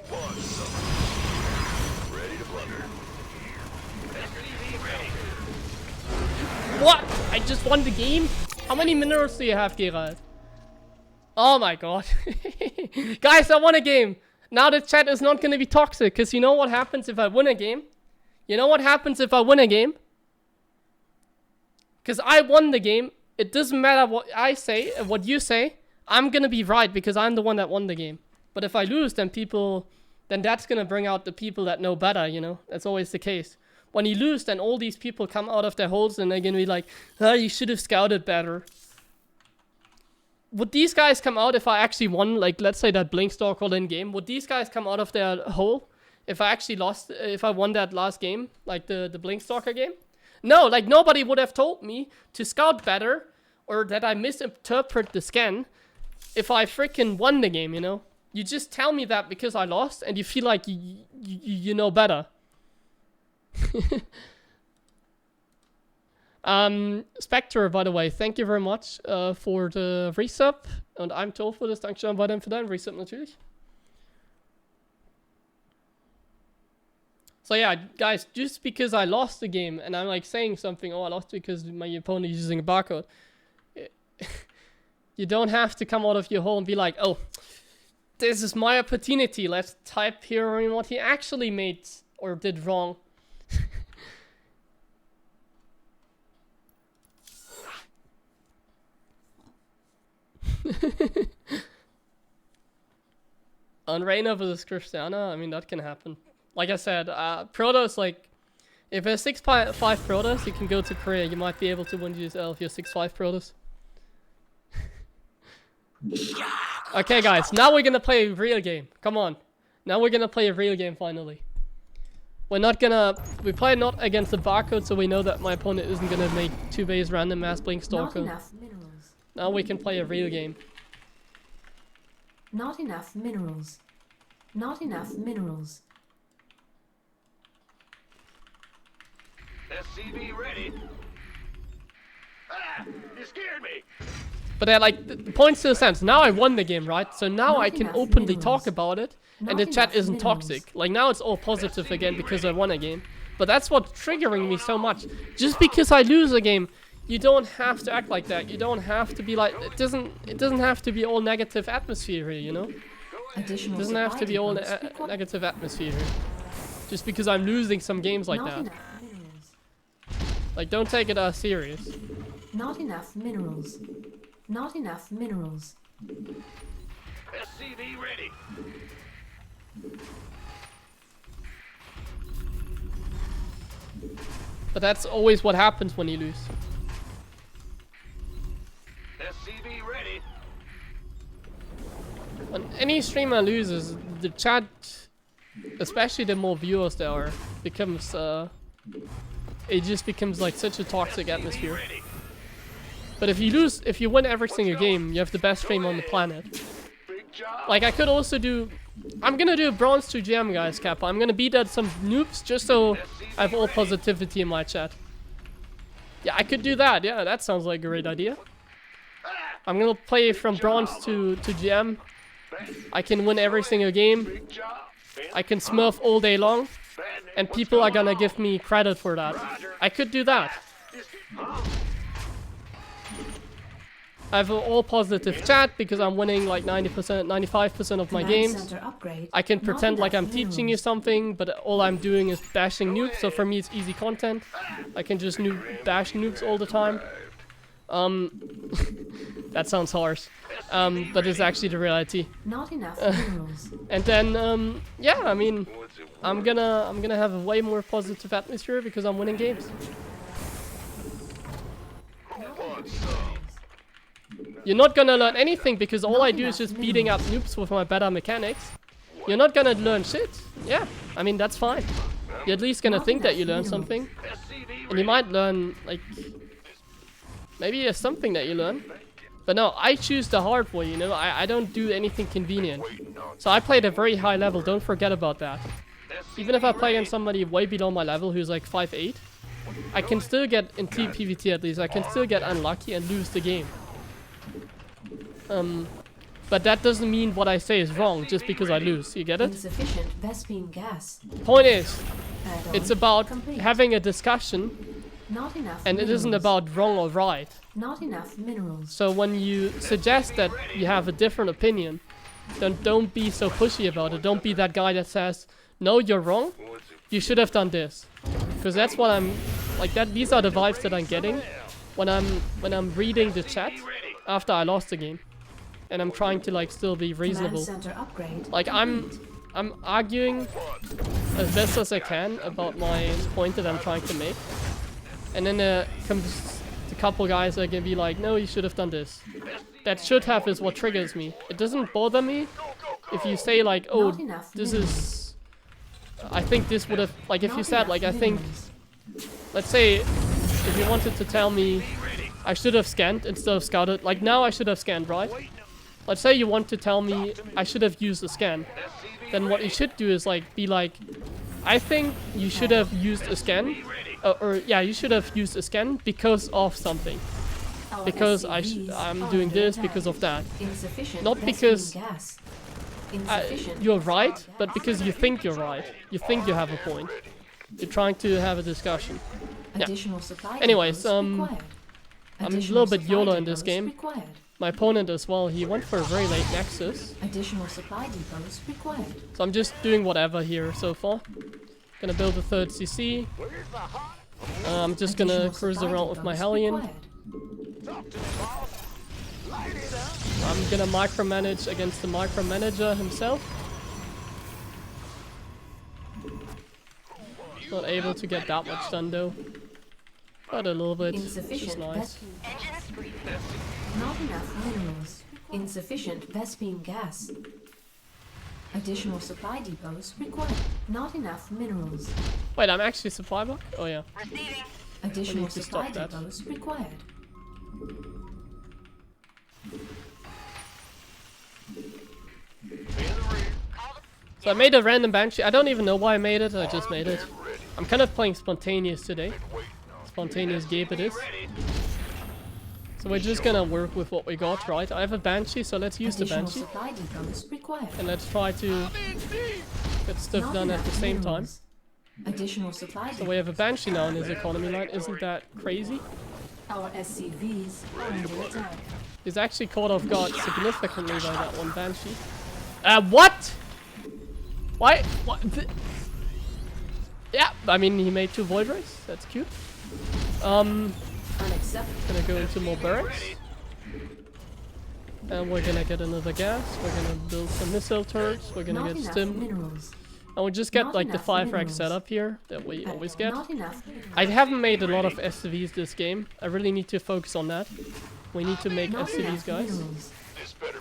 Ready to plunder. SCV ready. What? I just won the game? How many minerals do you have, Geralt? Oh my god. Guys, I won a game. Now the chat is not gonna be toxic, because you know what happens if I win a game? You know what happens if I win a game? Because I won the game. It doesn't matter what I say, what you say. I'm gonna be right because I'm the one that won the game. But if I lose, then that's gonna bring out the people that know better, you know? That's always the case. When you lose, then all these people come out of their holes and they're gonna be like, oh, you should have scouted better. Would these guys come out if I actually won, like, let's say that Blinkstalker in game? Would these guys come out of their hole if I actually lost, if I won that last game? Like the Blinkstalker game? No, like, nobody would have told me to scout better or that I misinterpret the scan if I freaking won the game, you know? You just tell me that because I lost and you feel like you know better. Spectre, by the way, thank you very much for the resub. Und I'm toll für das. Dankeschön weiterhin für deinen Resub natürlich. So yeah, guys, just because I lost the game and I'm like saying something, oh, I lost because my opponent is using a barcode. You don't have to come out of your hole and be like, oh, this is my opportunity. Let's type here in what he actually made or did wrong. On Reina versus Christiana, I mean, that can happen. Like I said, Protoss, like, if you're 6'5 Protoss, you can go to Korea. You might be able to win GSL if you're 6'5 Protoss. Okay, guys, now we're gonna play a real game. Come on. Now we're gonna play a real game finally. We play not against the barcode, so we know that my opponent isn't gonna make 2 base random mass Blinkstalker. Not enough minerals. Now we can play a real game. Not enough minerals. Not enough minerals. SCV ready. Ah, you scared me. But like, the point still stands. Now I won the game, right? So now Not I can enough openly minerals. talk about it, and Not the chat enough isn't minerals. toxic. Like, now it's all positive again because I won a game. But that's what's triggering me so much. Just because I lose a game, you don't have to act like that. You don't have to be like, it doesn't have to be all negative atmosphere here, you know? Additional It doesn't have to be all supply depots negative atmosphere here. Just because I'm losing some games like Not that. enough minerals. Like, don't take it as serious. Not enough minerals. Not enough minerals. SCV ready. But that's always what happens when you lose. SCV ready. When any streamer loses, the chat, especially the more viewers there are, becomes, it just becomes like such a toxic atmosphere. Ready. But if you lose, if you win every single game, you have the best stream on the planet. Big job. Like, I could also do, I'm gonna do a bronze 2 GM, guys, Kappa. I'm gonna beat out some noobs just so I have all positivity in my chat. Yeah, I could do that. Yeah, that sounds like a great idea. I'm gonna play from bronze to GM. I can win every single game. Big job. I can smurf all day long. Bandit, And what's people are going gonna on? give me credit for that. I could do that. I have an all positive chat because I'm winning like 90%, 95% of my Command games. center upgrade. I can Not pretend like I'm enough teaching you minerals. something, but all I'm doing is bashing noobs, so for me it's easy content. I can just bash noobs all the time. That sounds harsh. But it's actually the reality. Not enough minerals. And then, yeah, I mean, I'm gonna have a way more positive atmosphere because I'm winning games. You're not gonna learn anything because all I do is just beating up noobs with my better mechanics. You're not gonna learn shit. Yeah, I mean, that's fine. You're at least gonna think that you learned something. And you might learn, like, maybe there's something that you learn. But no, I choose the hard way, you know? I don't do anything convenient. So I played a very high level, don't forget about that. Even if I play against somebody way below my level who's like 5'8", I can still get, in PvT at least, I can still get unlucky and lose the game. But that doesn't mean what I say is wrong just because I lose, you get it? Insufficient Vespine gas. Point is, Add-on it's about complete. having a discussion Not enough and it isn't minerals. about wrong or right. Not enough minerals. So when you suggest that you have a different opinion, then don't be so pushy about it. Don't be that guy that says, no, you're wrong. You should have done this. Because that's what I'm like that. These are the vibes that I'm getting when I'm reading the chat after I lost the game, and I'm trying to like still be reasonable. Like I'm arguing as best as I can about my point that I'm trying to make, and then comes a couple guys that can be like, no, you should have done this. That should have is what triggers me. It doesn't bother me if you say like, oh, this is, I think this would have, like if you said like, I think, let's say if you wanted to tell me I should have scanned instead of scouted, like now I should have scanned, right? Let's say you want to tell me I should have used a scan, then what you should do is like be like, I think you should have used a scan, or yeah, you should have used a scan because of something. Because I'm doing this because of that. Not because you're right, but because you think you're right. You think you have a point. You're trying to have a discussion. Yeah. Anyways, I'm a little bit YOLO in this game. My opponent as well, he went for a very late Nexus. So I'm just doing whatever here so far. Gonna build a third CC. I'm just gonna cruise around with my Hellion. I'm gonna micromanage against the micromanager himself. Not able to get that much done though. But a little bit, which is nice. Not enough minerals. Insufficient Vespene gas. Additional supply depots required. Not enough minerals. Wait, I'm actually supply block? Oh yeah. Additional supply depots required. So I made a random Banshee. I don't even know why I made it, I just made it. I'm kind of playing spontaneous today. Spontaneous game it is. So we're just gonna work with what we got, right? I have a Banshee, so let's use the Banshee. And let's try to get stuff done at the same time. So we have a Banshee now in his economy line. Isn't that crazy? Our SCVs are under attack. He's actually caught off guard significantly by that one Banshee. What? Why? What? Yeah, I mean, he made 2 Void Rays. That's cute. Gonna go into more barracks. And we're gonna get another gas. We're gonna build some missile turrets. We're gonna get stim. And we'll just get like the 5-rack setup here that we always get. I haven't made a lot of SCVs this game. I really need to focus on that. We need to make SCVs, guys.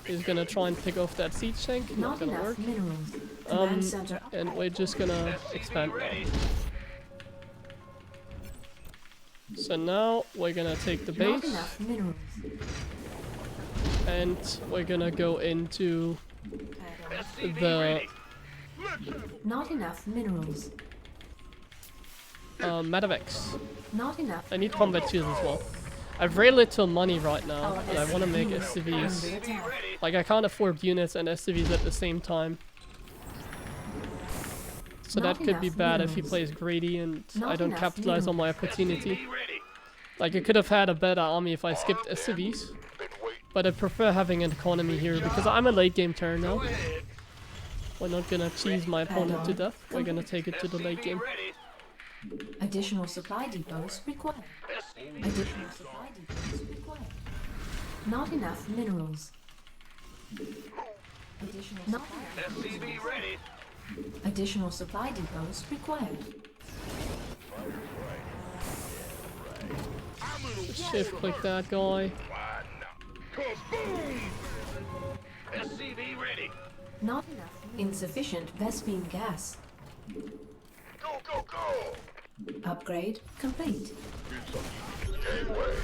He's gonna try and pick off that siege tank. Not gonna work. And we're just gonna expand now. So now we're gonna take the base. And we're gonna go into the Not enough minerals. Medevacs. Not enough. I need combat shields as well. I have very little money right now, and I want to make SCVs. Like, I can't afford units and SCVs at the same time. So that could be bad if he plays greedy and I don't capitalize on my opportunity. Like, I could have had a better army if I skipped SCVs. But I prefer having an economy here because I'm a late game turn now. We're not gonna cheese my opponent to death. We're gonna take it to the late game. Additional supply depots required. Additional supply depots required. Not enough minerals. Additional supply depots required. Shift click that guy. SCV ready. Not enough. Insufficient Vespene gas. Go, go, go. Upgrade complete. Gateway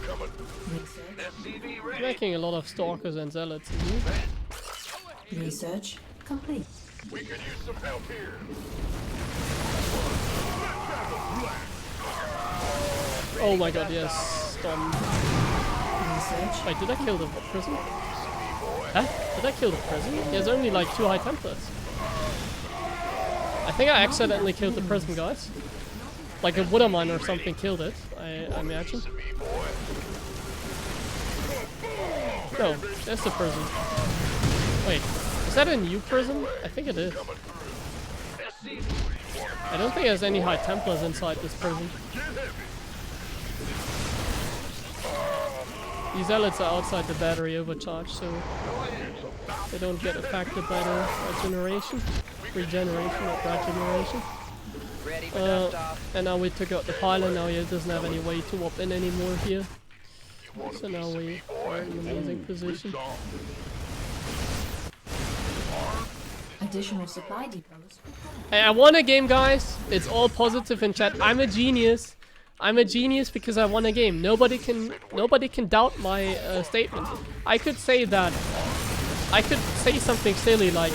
coming. Research. SCV ready. Making a lot of stalkers and zealots. Research complete. We could use some help here. Oh my god, yes. Storm. Research. Wait, did I kill the prison? Huh? Did I kill the prison? He has only like 2 high templates. I think I accidentally killed the prison, guys. Like a Woodermine or something killed it, I imagine. No, that's the prison. Wait, Is that a new prism? I think it is. I don't think there's any high Templars inside this prison. These zealots are outside the battery overcharge, so they don't get affected by the regeneration, not regeneration. Ready for dust off. And now we took out the pilot, now he doesn't have any way to warp in anymore here. So now we are in an amazing position. Additional supply depots. Hey, I won a game, guys. It's all positive in chat. I'm a genius. I'm a genius because I won a game. Nobody can doubt my statement. I could say that. I could say something silly like,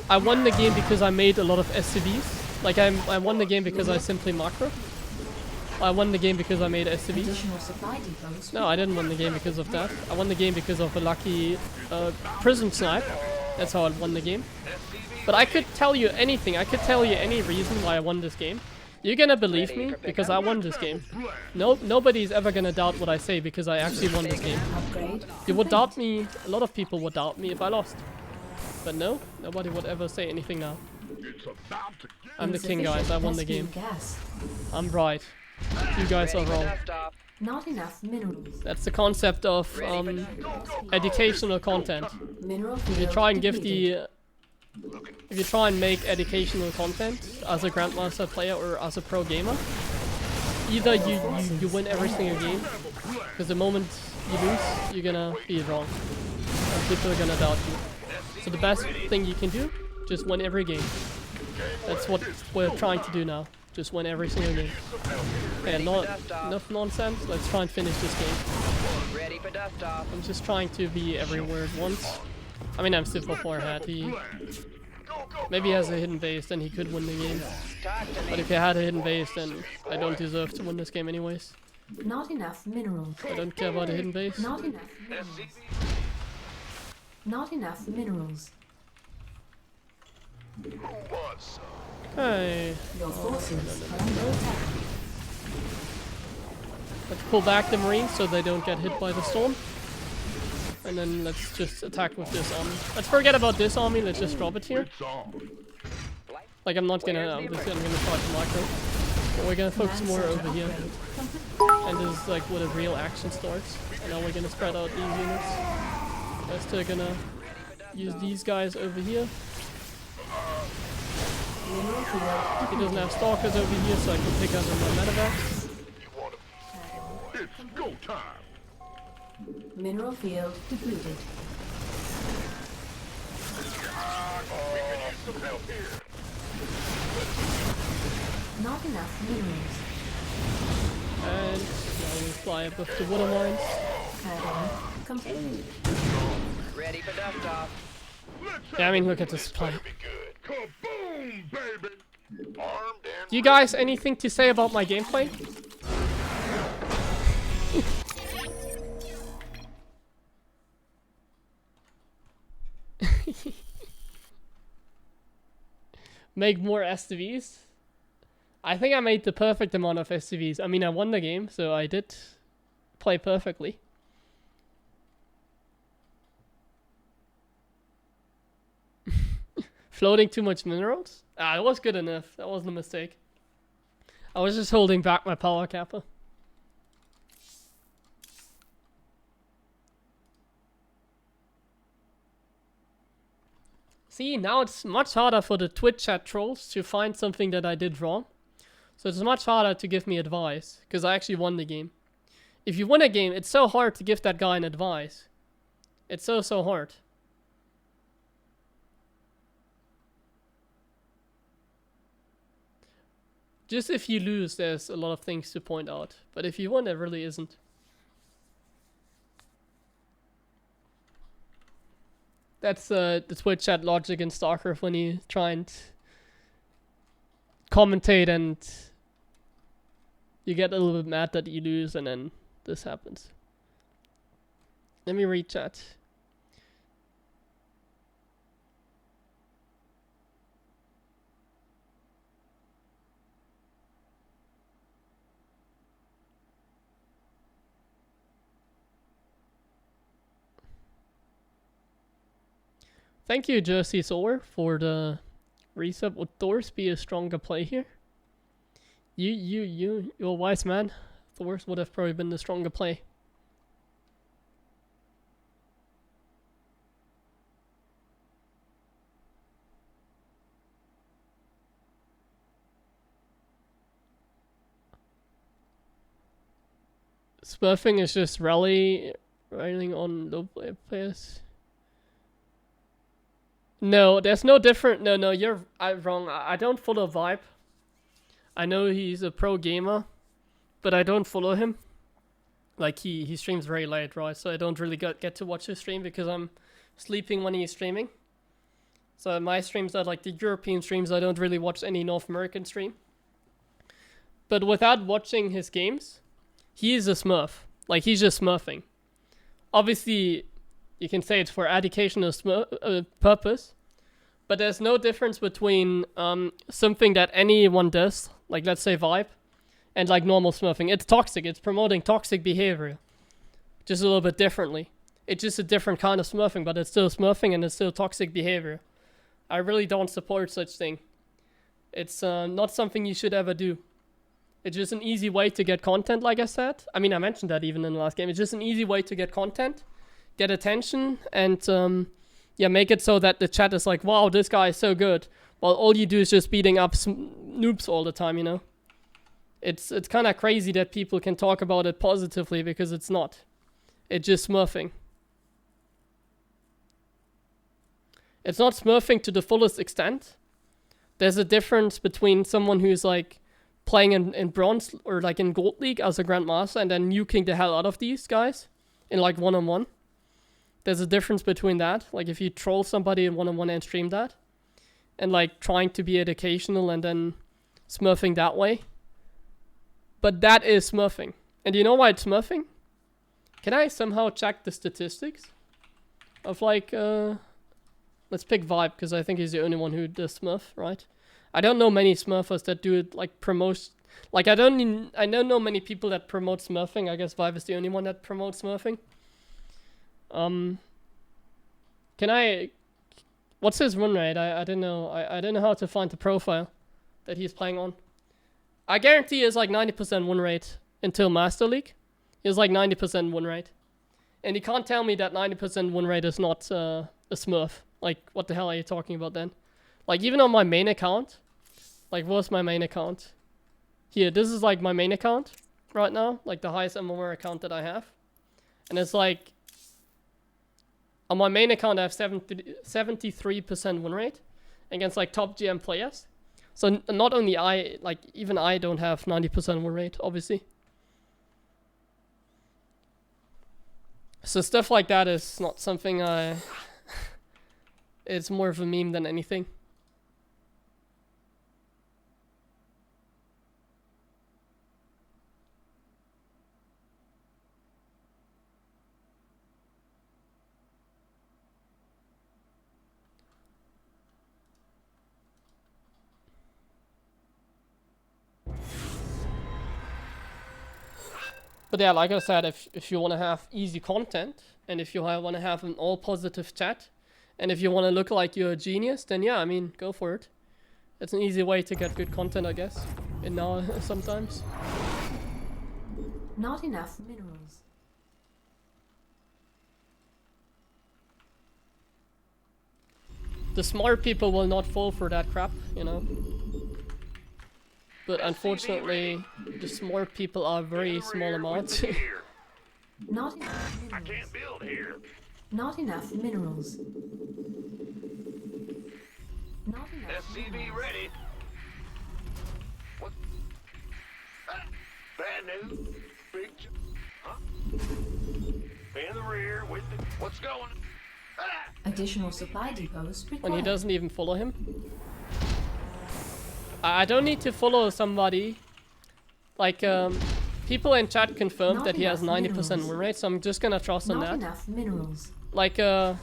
I won the game because I made a lot of SCVs. Like I won the game because I simply macro. I won the game because I made SCVs. Additional supply depots. No, I didn't win the game because of that. I won the game because of a lucky prism snipe. That's how I won the game. But I could tell you anything. I could tell you any reason why I won this game. You're gonna believe me because I won this game. Nobody's ever gonna doubt what I say because I actually won this game. Upgrade. You would doubt me. A lot of people would doubt me if I lost. But no, nobody would ever say anything now. I'm the king, guys. I won the game. Gas. I'm right. You guys are wrong. Dust off. Not enough minerals. That's the concept of educational content. Mineral If you field try and give depleted. if you try and make educational content as a grandmaster player or as a pro gamer, either you win every single game, because the moment you lose, you're gonna be wrong, and people are gonna doubt you. So the best thing you can do, just win every game. That's what we're trying to do now. Just win every single game. Okay, not enough nonsense. Let's try and finish this game. Ready for dust off. I'm just trying to be everywhere at once. I mean, I'm still 4 ahead. Maybe he has a hidden base, then he could win the game. Talk to me. But if he had a hidden base, then I don't deserve to win this game anyways. Not enough minerals. I don't care about a hidden base. Not enough minerals. Not enough minerals. Okay, Your forces are under attack. let's pull back the Marines so they don't get hit by the storm. And then let's just attack with this army. Let's forget about this army, let's just drop it here. Like I'm not gonna, obviously I'm gonna try to micro. But we're gonna focus more over here. And this is like where the real action starts. And now we're gonna spread out these units. We're still gonna use these guys over here. Mineral field He doesn't have stalkers over here, so I can pick up in my medevacs. It's go time. Mineral field depleted. Not enough minerals. And now we fly up with the water mines. Add-on complete. Ready for dust off. Yeah, I mean, look at the supply. Kaboom, baby. Armed and Do you guys anything to say about my gameplay? Make more STVs? I think I made the perfect amount of STVs. I mean, I won the game, so I did play perfectly. Floating too much minerals? Ah, it was good enough. That wasn't a mistake. I was just holding back my power kappa. See, now it's much harder for the Twitch chat trolls to find something that I did wrong. So it's much harder to give me advice, because I actually won the game. If you win a game, it's so hard to give that guy an advice. It's so hard. Just if you lose, there's a lot of things to point out. But if you win, there really isn't. That's the Twitch chat logic in StarCraft when you try and commentate and you get a little bit mad that you lose and then this happens. Let me read chat. Thank you, Jersey Soar, for the resub. Would Thors be a stronger play here? You're a wise man. Thors would have probably been the stronger play. Smurfing is just rallying on low players. No, there's no different. No, you're wrong. I don't follow Vibe. I know he's a pro gamer, but I don't follow him. Like he streams very late, right? So I don't really get to watch his stream because I'm sleeping when he's streaming. So my streams are like the European streams. I don't really watch any North American stream. But without watching his games, he is a Smurf. Like, he's just Smurfing. Obviously, you can say it's for educational purpose, but there's no difference between something that anyone does, like let's say Vibe, and like normal Smurfing. It's toxic. It's promoting toxic behavior, just a little bit differently. It's just a different kind of Smurfing, but it's still Smurfing and it's still toxic behavior. I really don't support such thing. It's not something you should ever do. It's just an easy way to get content, like I said. I mean, I mentioned that even in the last game. It's just an easy way to get content, get attention, and yeah, make it so that the chat is like, wow, this guy is so good. While all you do is just beating up noobs all the time, you know? It's kind of crazy that people can talk about it positively because it's not. It's just Smurfing. It's not Smurfing to the fullest extent. There's a difference between someone who's like playing in bronze or like in gold league as a grandmaster and then nuking the hell out of these guys in like one-on-one. There's a difference between that, like if you troll somebody in one-on-one and stream that, and like trying to be educational and then Smurfing that way. But that is Smurfing. And you know why it's Smurfing? Can I somehow check the statistics of like let's pick Vibe because I think he's the only one who does Smurf, right? I don't know many Smurfers that do it like promotes. Like I don't know many people that promote Smurfing. I guess Vibe is the only one that promotes Smurfing. Can I? What's his run rate? I don't know. I don't know how to find the profile that he's playing on. I guarantee it's like 90% win rate until Master League. It's like 90% win rate, and you can't tell me that 90% win rate is not a Smurf. Like what the hell are you talking about then? Like, even on my main account, like, what's my main account? Here, this is, like, my main account right now. Like, the highest MMR account that I have. And it's, like, on my main account, I have 73% win rate against, like, top GM players. So, not only I, like, even I don't have 90% win rate, obviously. So, stuff like that is not something I... It's more of a meme than anything. But yeah, like I said, if you want to have easy content, and if you want to have an all positive chat, and if you want to look like you're a genius, then yeah, I mean, go for it. It's an easy way to get good content, I guess. And now, sometimes. Not enough minerals. The smart people will not fall for that crap, you know. But unfortunately, the smart people are very small amounts. Not enough minerals. I can't build here. Not enough minerals. Not enough SCV minerals. ready. What? Ah, bad news. Big. Huh? In the rear with the. What's going? Ah! Additional supply depots required. When he doesn't even follow him. I don't need to follow somebody. Like, people in chat confirmed Not that he has enough 90% minerals. win rate, so I'm just gonna trust on Not that. enough minerals. Like, SCV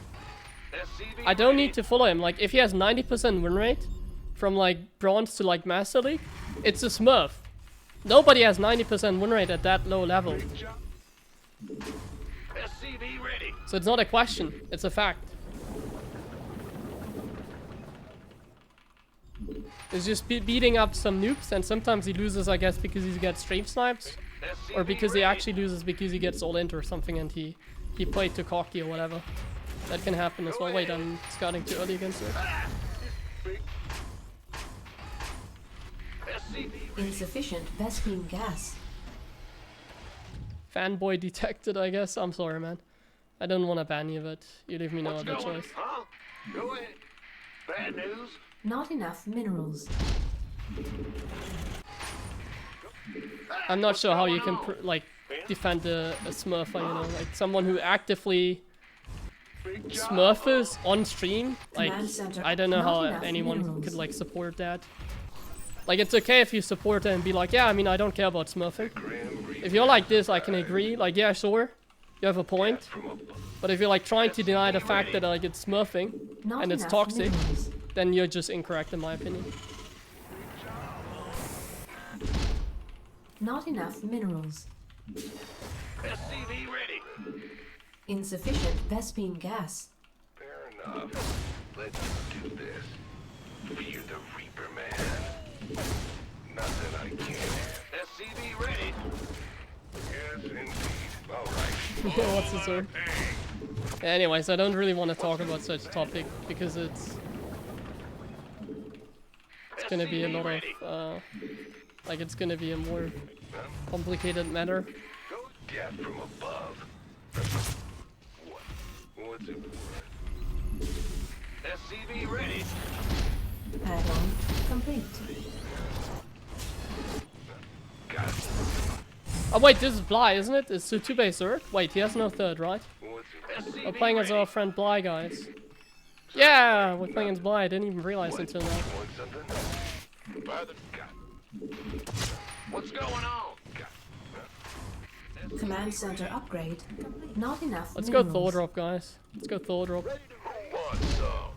I don't ready. need to follow him. Like, if he has 90% win rate from like bronze to like Master League, it's a Smurf. Nobody has 90% win rate at that low level. Big jump. SCV ready. So it's not a question, it's a fact. is just beating up some noobs, and sometimes he loses, I guess, because he gets strafe snipes, or because he actually loses because he gets all into or something and he played too cocky or whatever. That can happen as well. Wait, I'm scouting too early against it. Insufficient Vespene gas. Fanboy detected, I guess. I'm sorry, man. I don't want to ban you, but you leave me no other choice. Huh? Go ahead. Bad news. Not enough minerals. I'm not sure how you can like defend a smurfer, you know, like someone who actively smurfers on stream. Like, I don't know how anyone could like support that. Like, it's okay if you support it and be like, yeah, I mean, I don't care about smurfing. If you're like this, I can agree. Like, yeah, sure, you have a point. But if you're like trying to deny the fact that like it's smurfing and it's toxic, then you're just incorrect in my opinion. Not enough minerals. SCV ready. Insufficient Vespene gas. Fair enough. Let's do this. Fear the Reaper, man. Nothing I can't. SCV ready. Yes, indeed. All right. What's this word? Anyways, I don't really want to talk about such a topic because it's gonna be a lot of like it's gonna be a more complicated matter. Go death from above. What's it worth? SCV ready. Add-on complete. Got it. Oh wait, this is Bly, isn't it? It's a 2-base Zerg? Wait, he has no third, right? What's it We're playing as our friend Bly, guys. Yeah, we're playing as Bly. I didn't even realize until now. want something? Father, What's going on? Command center upgrade. Not enough Let's go minerals. Thor drop, guys. Let's go Thor drop. who wants some?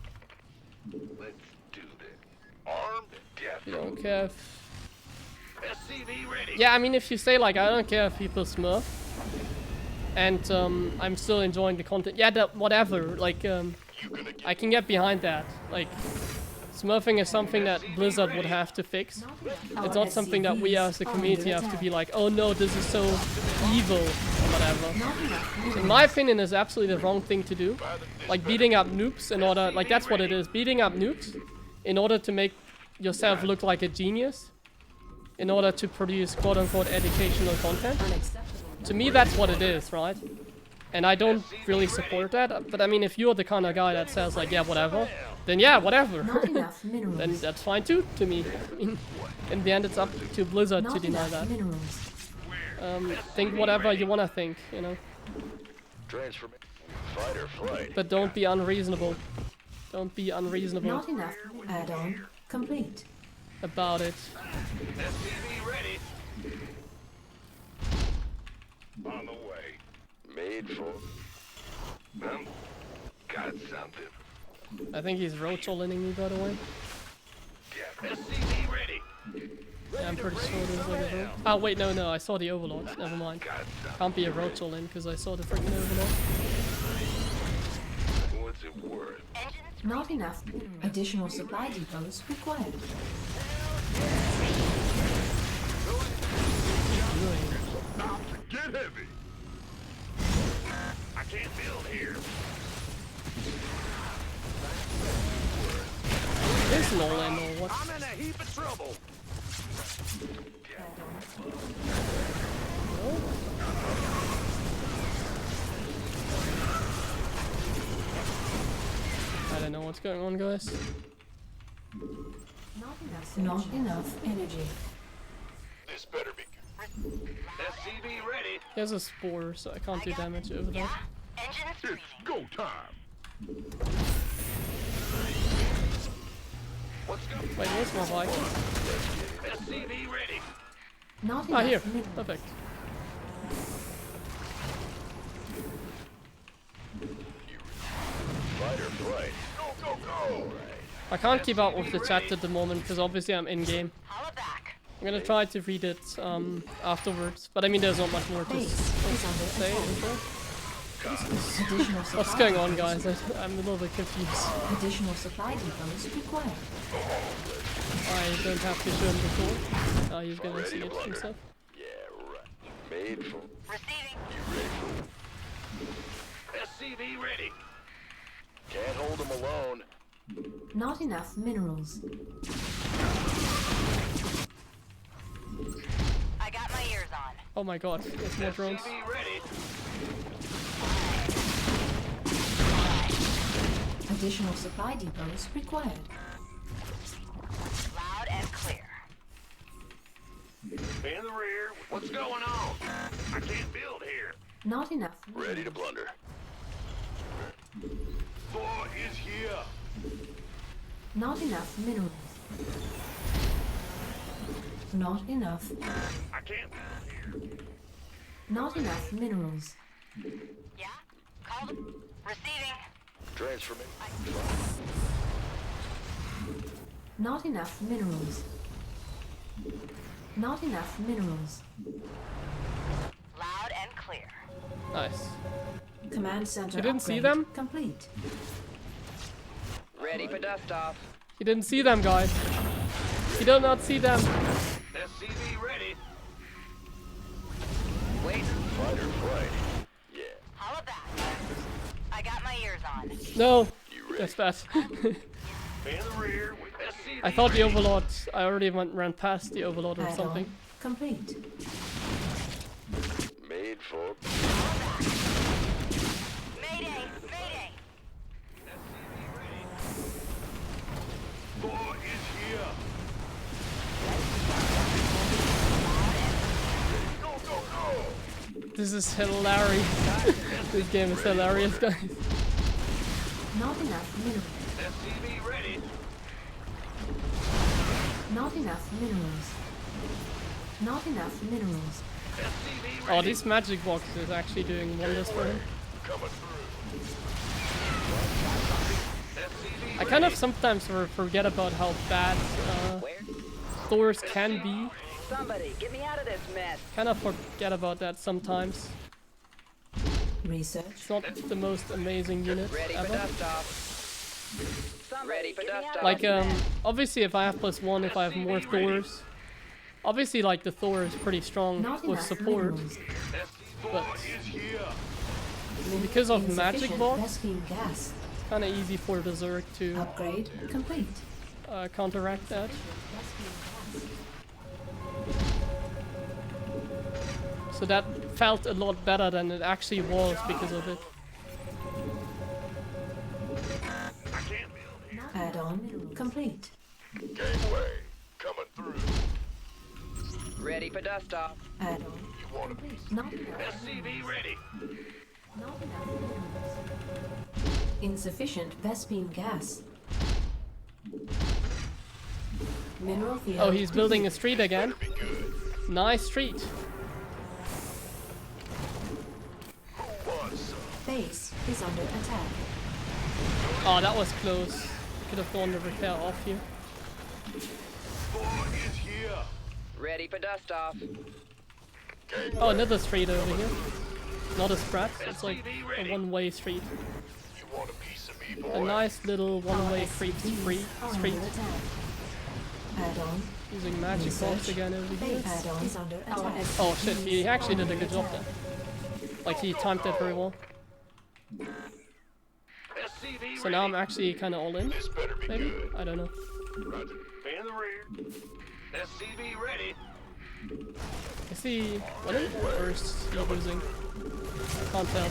Let's do this. Armed death. You don't care if... SCV ready. Yeah, I mean, if you say, like, I don't care if people smurf, and I'm still enjoying the content, yeah, that, whatever, like, I can get behind that. Like, smurfing is something that Blizzard would have to fix. It's not something that we as the community have to be like, oh no, this is so evil, or whatever. In my opinion, it's absolutely the wrong thing to do. Like, beating up noobs in order, like, that's what it is, beating up noobs in order to make yourself look like a genius. In order to produce quote-unquote educational content. To me, that's what it is, right? And I don't really support that. But I mean, if you're the kind of guy that says like, yeah, whatever, then yeah, whatever. Not enough minerals. Then that's fine too, to me. In the end, it's up to Blizzard to Not deny enough that. minerals. Think whatever you want to think, you know. Transform. Fight or flight. But don't be unreasonable. Don't be unreasonable Not enough add-on complete. about it. SCV ready. On the way. Made for. Got something. I think he's roach-all-inning me, by the way. SCV ready. Yeah, I'm pretty sure there's like a roach. Oh wait, no, I saw the overlord. Never mind. Got something. Can't be a roach-all-in because I saw the freaking overlord. What's it worth? Not enough additional supply depots required. Get heavy. I can't build here. There's an all-in or what? I'm in a heap of trouble. I don't know what's going on, guys. Not enough energy. This better be good. SCV ready. He has a spore, so I can't do damage over that. It's go time. What's going Wait, where's my bike? SCV ready. Not Ah, enough here. minerals. Perfect. Fight or flight. Go, go, go. I can't keep up with the chat at the moment because obviously I'm in game. I'm gonna try to read it afterwards, but I mean there's not much more to Base is under say. attack. is there? Additional What's supply going on, depots. guys? I'm a little bit confused. Additional supply depots required. I don't have to show him before. He's gonna see it himself. Yeah, right. Made for. Receiving. You ready for? SCV ready. Can't hold them alone. Not enough minerals. I got my ears on. Oh my god, there's more drones. SCV ready. Additional supply depots required. Loud and clear. In the rear. What's going on? I can't build here. Not enough. Ready to blunder. Thor is here. Not enough minerals. Not enough. I can't build here. Not enough minerals. Yeah? Call them. Receiving. Transformation. Not enough minerals. Not enough minerals. Loud and clear. Nice. Command center You didn't see upgrade them? complete. Ready for dust off. You didn't see them, guys. You did not see them. SCV ready. Wait. Fight or flight. Yeah. How about that? I got my ears on. No, You ready? that's bad. In the rear with SCV. I thought the overlord. I already ran past the overlord or Add-on something. complete. Made for. Mayday! Mayday! Thor is here. Go, go, go. This is hilarious. This game is hilarious, guys. Not enough minerals. SCV ready. Not enough minerals. Not enough minerals. SCV Oh, ready. this magic box is actually doing wonders for him. Coming through. SCV I kind of sometimes forget about how bad Where? Thors can be. Somebody, get me out of this mess. Kind of forget about that sometimes. Research. It's not the most amazing unit Ready for ever. dust off. Ready for dust off. Like, obviously if I have +1, if I have more Thors, obviously like the Thor is pretty strong Not with enough support, minerals. but is here. because of magic Insufficient box, Vespene gas. it's kind of easy for the Zerg to Upgrade complete. counteract that. So that felt a lot better than it actually was because of it. I can't build here. Add-on complete. Gateway. Coming through. Ready for dust off. Add-on You want to complete. Not enough. SCV ready. Not enough minerals. Insufficient Vespene gas. Mineral field. Oh, he's building a street again. be good. Nice street. Who wants some? Base is under attack. Oh, that was close. Could have gone the repair off here. Thor is here. Ready for dust off. Oh, another street over here. Not a spread. It's like a one-way street. You want a piece of me, A boy? nice little one-way street. Are Street. under attack. Add-on. Using magic box again over here. Base add-on is under attack. Oh shit, he actually did a good job there. Like he timed that very well. SCV So now I'm actually kind of all in. This better be Maybe? good. I don't know. Roger. In the rear. SCV ready. Is he winning or is he losing? Can't tell.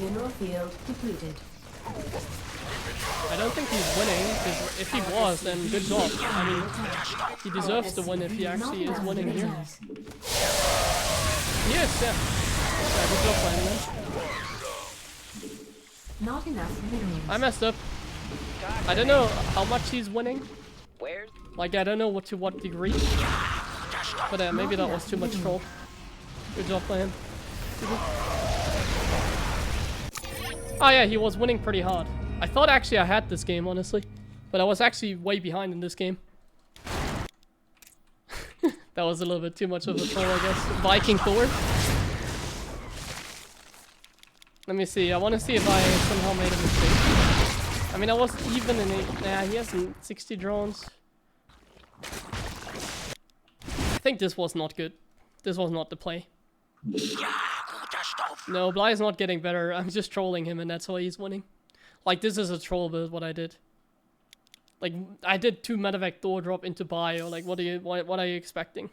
Mineral field depleted. I don't think he's winning, because if he was, then good job. I mean, he deserves to win if he actually is winning here. Minerals. Yes, yeah. Yeah, good job, Brandon, man. Not enough minerals. I messed up. I don't know how much he's winning. Where's? Like, I don't know to what degree. But maybe that was too much troll. Good job by him. Oh yeah, he was winning pretty hard. I thought actually I had this game, honestly. But I was actually way behind in this game. That was a little bit too much of a troll, I guess. Viking Thor. Let me see, I want to see if I somehow made a mistake. I mean, I was even in it. Nah, he has 60 drones. think this was not good. This was not the play. No, Bly's not getting better. I'm just trolling him and that's why he's winning. Like, this is a troll build, what I did. Like, I did 2 medevac Thor drop into bio. Like, what are you expecting?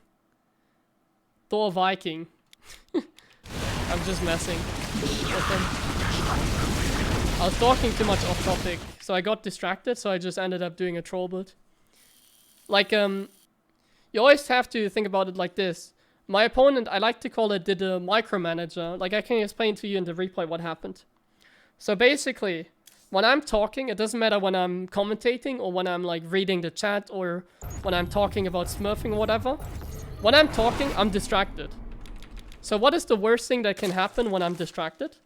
Thor Viking. I'm just messing with him. I was talking too much off topic, so I got distracted, so I just ended up doing a troll build. Like, you always have to think about it like this. My opponent, I like to call it, did a micromanager. Like, I can explain to you in the replay what happened. So basically, when I'm talking, it doesn't matter when I'm commentating or when I'm like reading the chat or when I'm talking about smurfing or whatever. When I'm talking, I'm distracted. So what is the worst thing that can happen when I'm distracted?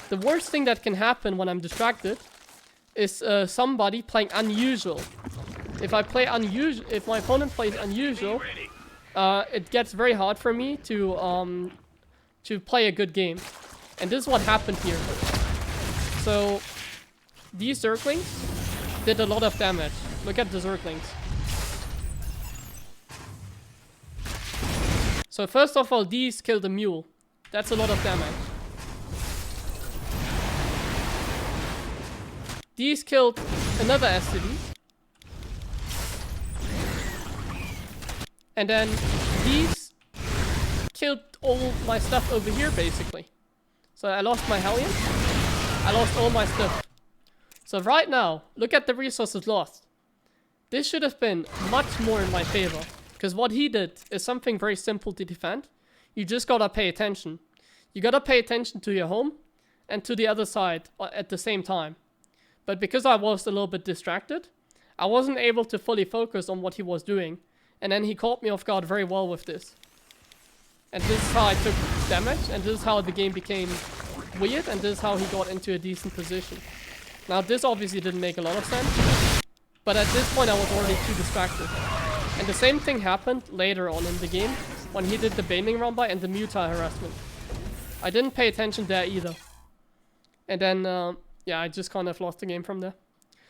The worst thing that can happen when I'm distracted is somebody playing unusual. If my opponent plays unusual, it gets very hard for me to play a good game. And this is what happened here. So these Zerglings did a lot of damage. Look at the Zerglings. So first of all, these killed the mule. That's a lot of damage. These killed another SCD. And then these killed all my stuff over here, basically. So I lost my Hellion. I lost all my stuff. So right now, look at the resources lost. This should have been much more in my favor. Because what he did is something very simple to defend. You just gotta pay attention. You gotta pay attention to your home and to the other side at the same time. But because I was a little bit distracted, I wasn't able to fully focus on what he was doing. And then he caught me off guard very well with this. And this is how I took damage, and this is how the game became weird, and this is how he got into a decent position. Now this obviously didn't make a lot of sense, but at this point I was already too distracted. And the same thing happened later on in the game, when he did the Baning Run by and the Mutai harassment. I didn't pay attention there either. And then, yeah, I just kind of lost the game from there.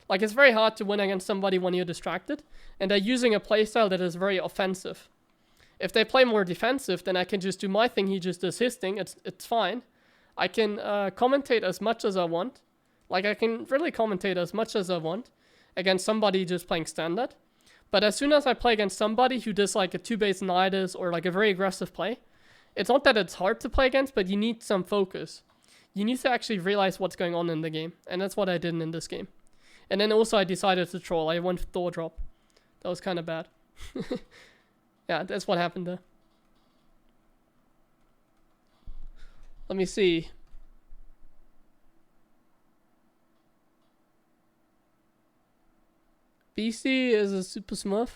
Like, it's very hard to win against somebody when you're distracted, and they're using a playstyle that is very offensive. If they play more defensive, then I can just do my thing, he just does his thing, it's fine. I can commentate as much as I want. Like, I can really commentate as much as I want against somebody just playing standard. But as soon as I play against somebody who does like a 2-base Nidus or like a very aggressive play, it's not that it's hard to play against, but you need some focus. You need to actually realize what's going on in the game. And that's what I did in this game. And then also I decided to troll. I went Thor drop. That was kind of bad. Yeah, that's what happened there. Let me see. BC is a super smurf.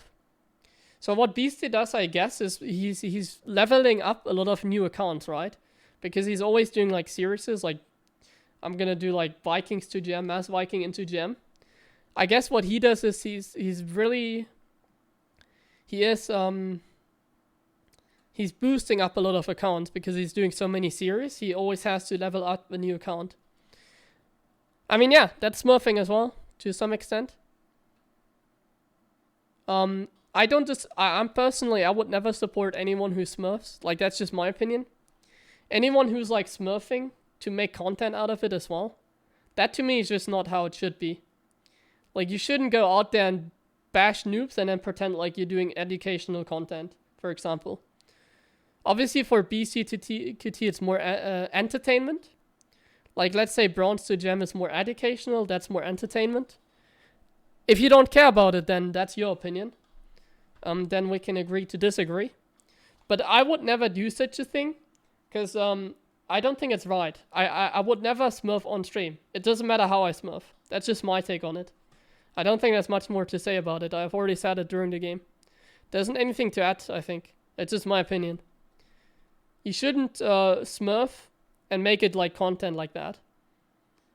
So what BC does, I guess, is he's leveling up a lot of new accounts, right? Because he's always doing like series, like I'm gonna do like Vikings to GM, Mass Viking into GM. I guess what he does is he's boosting up a lot of accounts because he's doing so many series. He always has to level up a new account. I mean, yeah, that's smurfing as well to some extent. I'm personally, I would never support anyone who smurfs. Like, that's just my opinion. Anyone who's like smurfing to make content out of it as well, that to me is just not how it should be. Like, you shouldn't go out there and bash noobs and then pretend like you're doing educational content, for example. Obviously for BC to QT it's more entertainment. Like, let's say bronze to gem is more educational, that's more entertainment. If you don't care about it, then that's your opinion. Then we can agree to disagree. But I would never do such a thing, because I don't think it's right. I would never smurf on stream. It doesn't matter how I smurf. That's just my take on it. I don't think there's much more to say about it. I've already said it during the game. There isn't anything to add, I think. It's just my opinion. You shouldn't smurf and make it like content like that.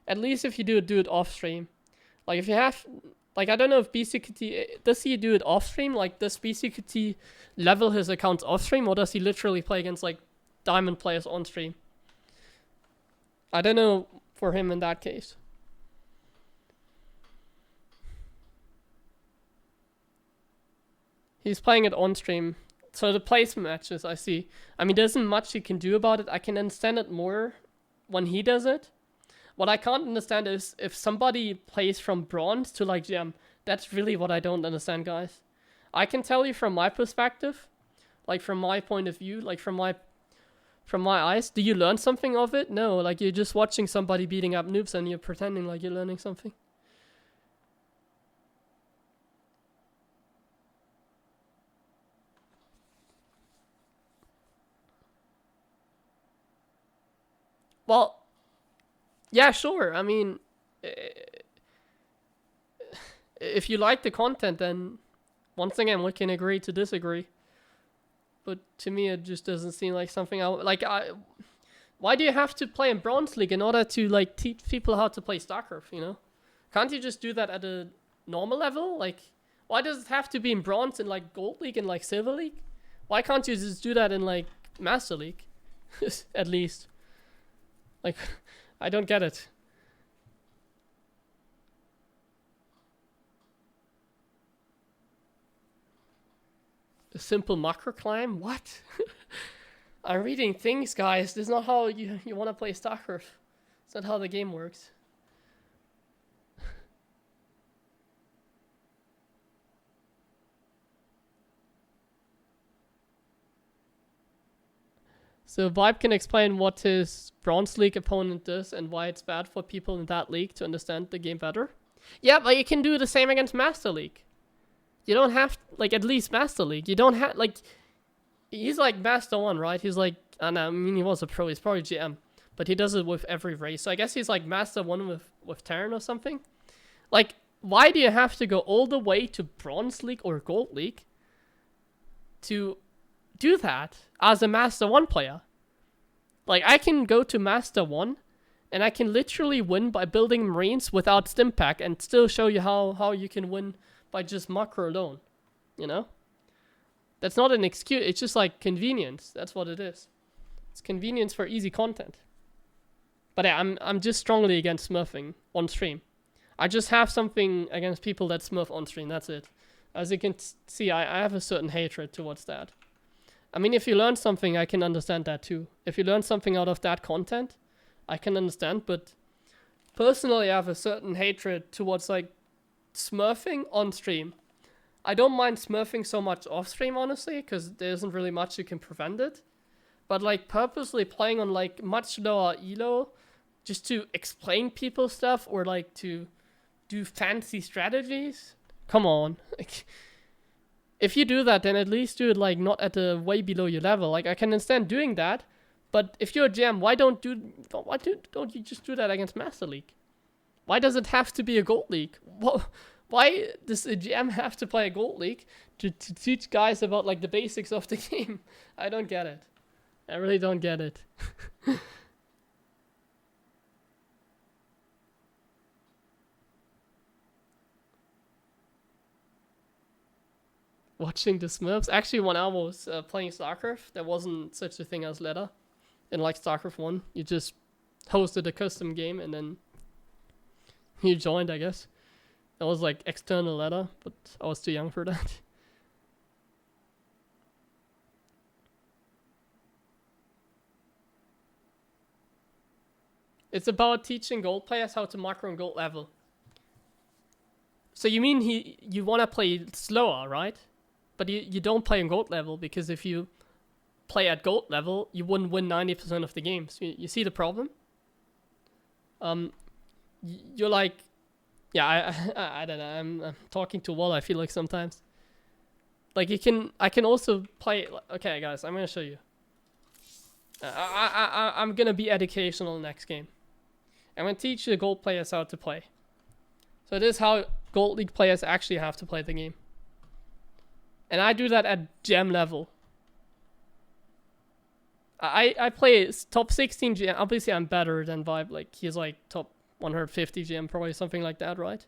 At least if you do it off stream. Like, if you have... Like, I don't know if BCQT... Does he do it off stream? Like, does BCQT level his accounts off stream? Or does he literally play against, like, diamond players on stream? I don't know for him in that case. He's playing it on stream. So the placement matches, I see. I mean, there isn't much you can do about it. I can understand it more when he does it. What I can't understand is if somebody plays from bronze to like gem. That's really what I don't understand, guys. I can tell you from my perspective, like from my point of view, like from my eyes. Do you learn something of it? No, like you're just watching somebody beating up noobs and you're pretending like you're learning something. Well, yeah, sure. I mean, if you like the content, then once again, we can agree to disagree. But to me, it just doesn't seem like something why do you have to play in Bronze League in order to like teach people how to play StarCraft, you know? Can't you just do that at a normal level? Like, why does it have to be in Bronze in like Gold League and like Silver League? Why can't you just do that in like Master League? At least. Like, I don't get it. A simple macro climb? What? I'm reading things, guys. This is not how you want to play StarCraft. It's not how the game works. So Vibe can explain what his Bronze League opponent does and why it's bad for people in that league to understand the game better. Yeah, but you can do the same against Master League. You don't have, like, at least Master League. You don't have, like, he's like Master 1, right? He's like, I mean, he was a pro. He's probably GM. But he does it with every race. So I guess he's like Master 1 with Terran or something. Like, why do you have to go all the way to Bronze League or Gold League to do that as a Master 1 player? Like, I can go to Master 1 and I can literally win by building Marines without Stim Pack and still show you how you can win by just macro alone, you know? That's not an excuse, it's just like convenience. That's what it is. It's convenience for easy content. But yeah, I'm just strongly against smurfing on stream. I just have something against people that smurf on stream, that's it. As you can see, I have a certain hatred towards that. I mean, if you learn something, I can understand that too. If you learn something out of that content, I can understand, but personally I have a certain hatred towards like smurfing on stream. I don't mind smurfing so much off stream, honestly, because there isn't really much you can prevent it. But like purposely playing on like much lower elo just to explain people stuff or like to do fancy strategies, come on. Like, if you do that, then at least do it like not at a way below your level. Like I can understand doing that, but if you're a GM, why don't you just do that against Master League? Why does it have to be a Gold League? Why does a GM have to play a Gold League to teach guys about like the basics of the game? I don't get it. I really don't get it. Watching the Smurfs. Actually, when I was playing StarCraft, there wasn't such a thing as ladder. In like StarCraft 1, you just hosted a custom game and then you joined, I guess. That was like external ladder, but I was too young for that. It's about teaching gold players how to macro and gold level. So you mean you want to play slower, right? But you don't play on gold level, because if you play at gold level, you wouldn't win 90% of the games. You see the problem? You're like, yeah, I don't know. I'm talking to a wall, I feel like sometimes. Like I can also play. Okay, guys, I'm gonna show you. I'm gonna be educational next game. I'm gonna teach the gold players how to play. So this is how Gold League players actually have to play the game. And I do that at gem level. I play top 16 GM. Obviously, I'm better than Vibe. Like, he's like top 150 GM, probably something like that, right?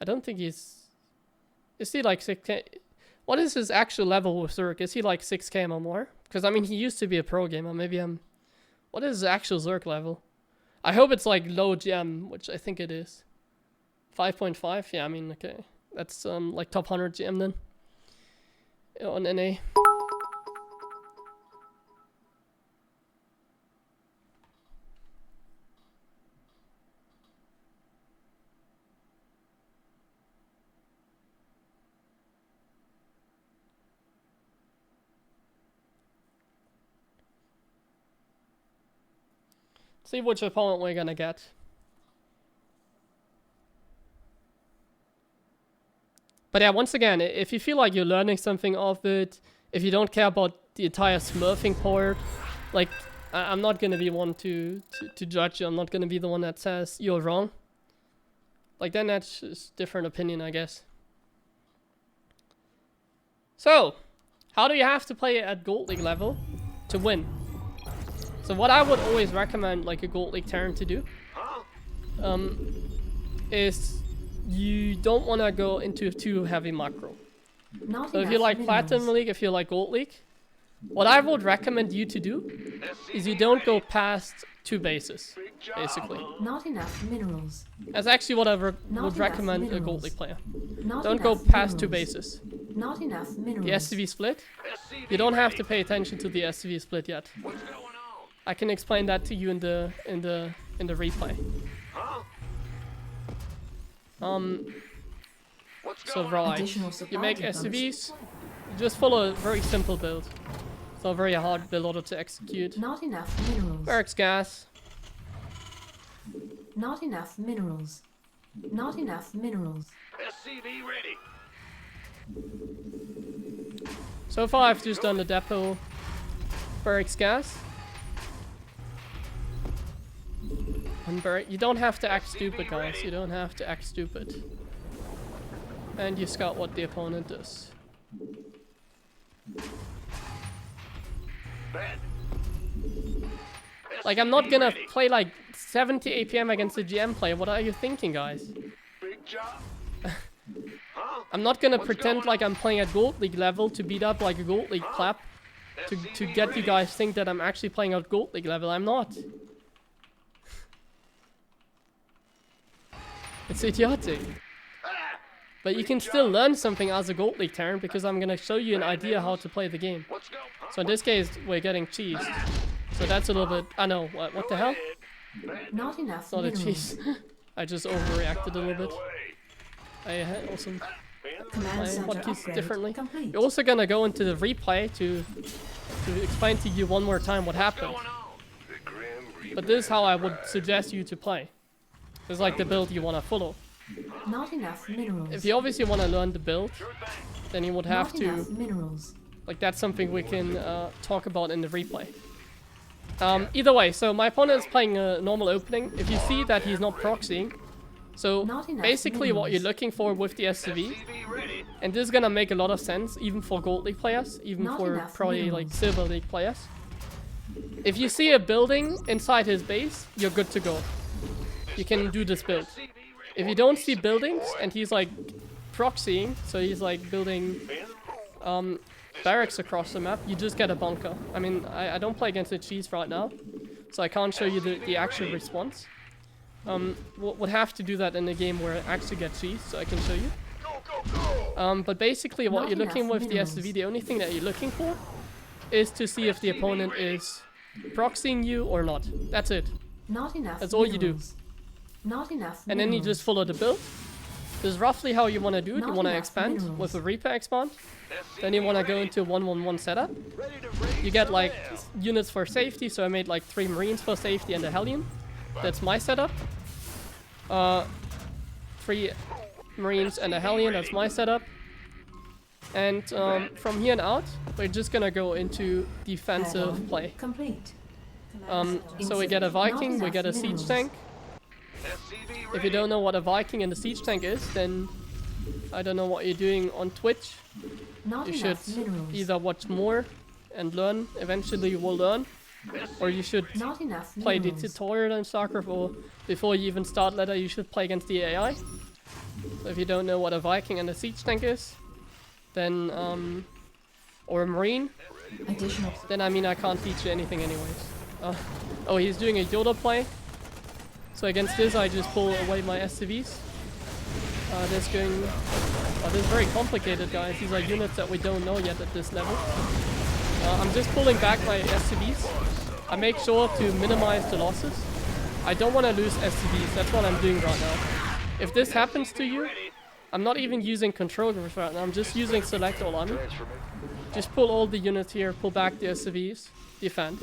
I don't think he's... Is he like 6K? What is his actual level with Zerg? Is he like 6K or more? Because, I mean, he used to be a pro gamer. Maybe I'm... What is his actual Zerg level? I hope it's like low GM, which I think it is. 5.5? Yeah, I mean, okay. That's like top 100 GM then. On NA. See which opponent we're gonna get. But yeah, once again, if you feel like you're learning something off it, if you don't care about the entire smurfing part, like, I'm not gonna be one to judge you. I'm not gonna be the one that says you're wrong. Like, then that's just different opinion, I guess. So, how do you have to play at Gold League level to win? So what I would always recommend, like, a Gold League Terran to do, is you don't want to go into too heavy macro. So if you like Platinum League, if you like Gold League, what I would recommend you to do is you don't go past 2 bases, basically. Not enough minerals. That's actually what I would recommend a Gold League player. Don't go past 2 bases. Not enough minerals. The SCV split, you don't have to pay attention to the SCV split yet. I can explain that to you in the replay. So right, you make SCVs, you just follow a very simple build. It's not a very hard build order to execute. Not enough minerals. Barracks gas. Not enough minerals. Not enough minerals. SCV ready. So far I've just done the depot, barracks gas. And you don't have to act stupid, guys. You don't have to act stupid. And you scout what the opponent does. Like, I'm not gonna play like 70 APM against a GM player. What are you thinking, guys? Big job. I'm not gonna pretend like I'm playing at Gold League level to beat up like a Gold League clap to get you guys think that I'm actually playing at Gold League level. I'm not. It's idiotic. But you can still learn something as a Gold League Terran because I'm gonna show you an idea how to play the game. So in this case, we're getting cheesed. So that's a little bit... I know, what the hell? Not enough It's not a minerals. cheese. I just overreacted a little bit. I had also Command my center hotkeys upgrade differently. complete. We're also gonna go into the replay to explain to you one more time what happened. The Grim Reaper. But this is how I would suggest you to play. This is like the build you wanna follow. Not enough minerals. If you obviously wanna learn the build, then you would have Not enough to... minerals. Like, that's something we can talk about in the replay. Either way, so my opponent is playing a normal opening. If you see that he's not proxying, so Not enough basically what you're minerals. looking for with the SCV, and this is gonna make a lot of sense, even for Gold League players, even Not for enough probably like minerals. Silver League players. If you see a building inside his base, you're good to go. You can do this build. If you don't see buildings and he's like proxying, so he's like building barracks across the map, you just get a bunker. I mean, I don't play against the cheese right now, so I can't show you the actual response. Would have to do that in a game where I actually get cheese, so I can show you. But basically what Not you're looking enough with the minerals. SCV, the only thing that you're looking for is to see if the opponent is proxying you or not. That's it. Not enough That's all you do. minerals. Not enough And then you minerals. just follow the build. This is roughly how you want to do it. You Not want to enough expand minerals. with a Reaper expand. Then you want to go into a 1-1-1 setup. You get like units for safety, so I made like 3 Marines for safety and a Hellion. That's my setup. 3 Marines and a Hellion, that's my setup. And from here on out, we're just gonna go into defensive Add-on play. Complete. So we get a Viking, we Not get a enough siege minerals. tank. If you don't know what a Viking and a siege tank is, then I don't know what you're doing on Twitch. Not You should enough minerals. either watch more and learn, eventually you will learn, or you should Not enough play the minerals. tutorial in StarCraft, or before you even start ladder you should play against the AI. So if you don't know what a Viking and a siege tank is, then or a Marine, Additional. then I mean I can't teach you anything anyways. Oh, he's doing a Yoda play. So against this I just pull away my SCVs. This is very complicated, guys. These are units that we don't know yet at this level. I'm just pulling back my SCVs. I make sure to minimize the losses. I don't want to lose SCVs, that's what I'm doing right now. If this happens to you, I'm not even using control groups right now, I'm just using select all army. Just pull all the units here, pull back the SCVs, defend.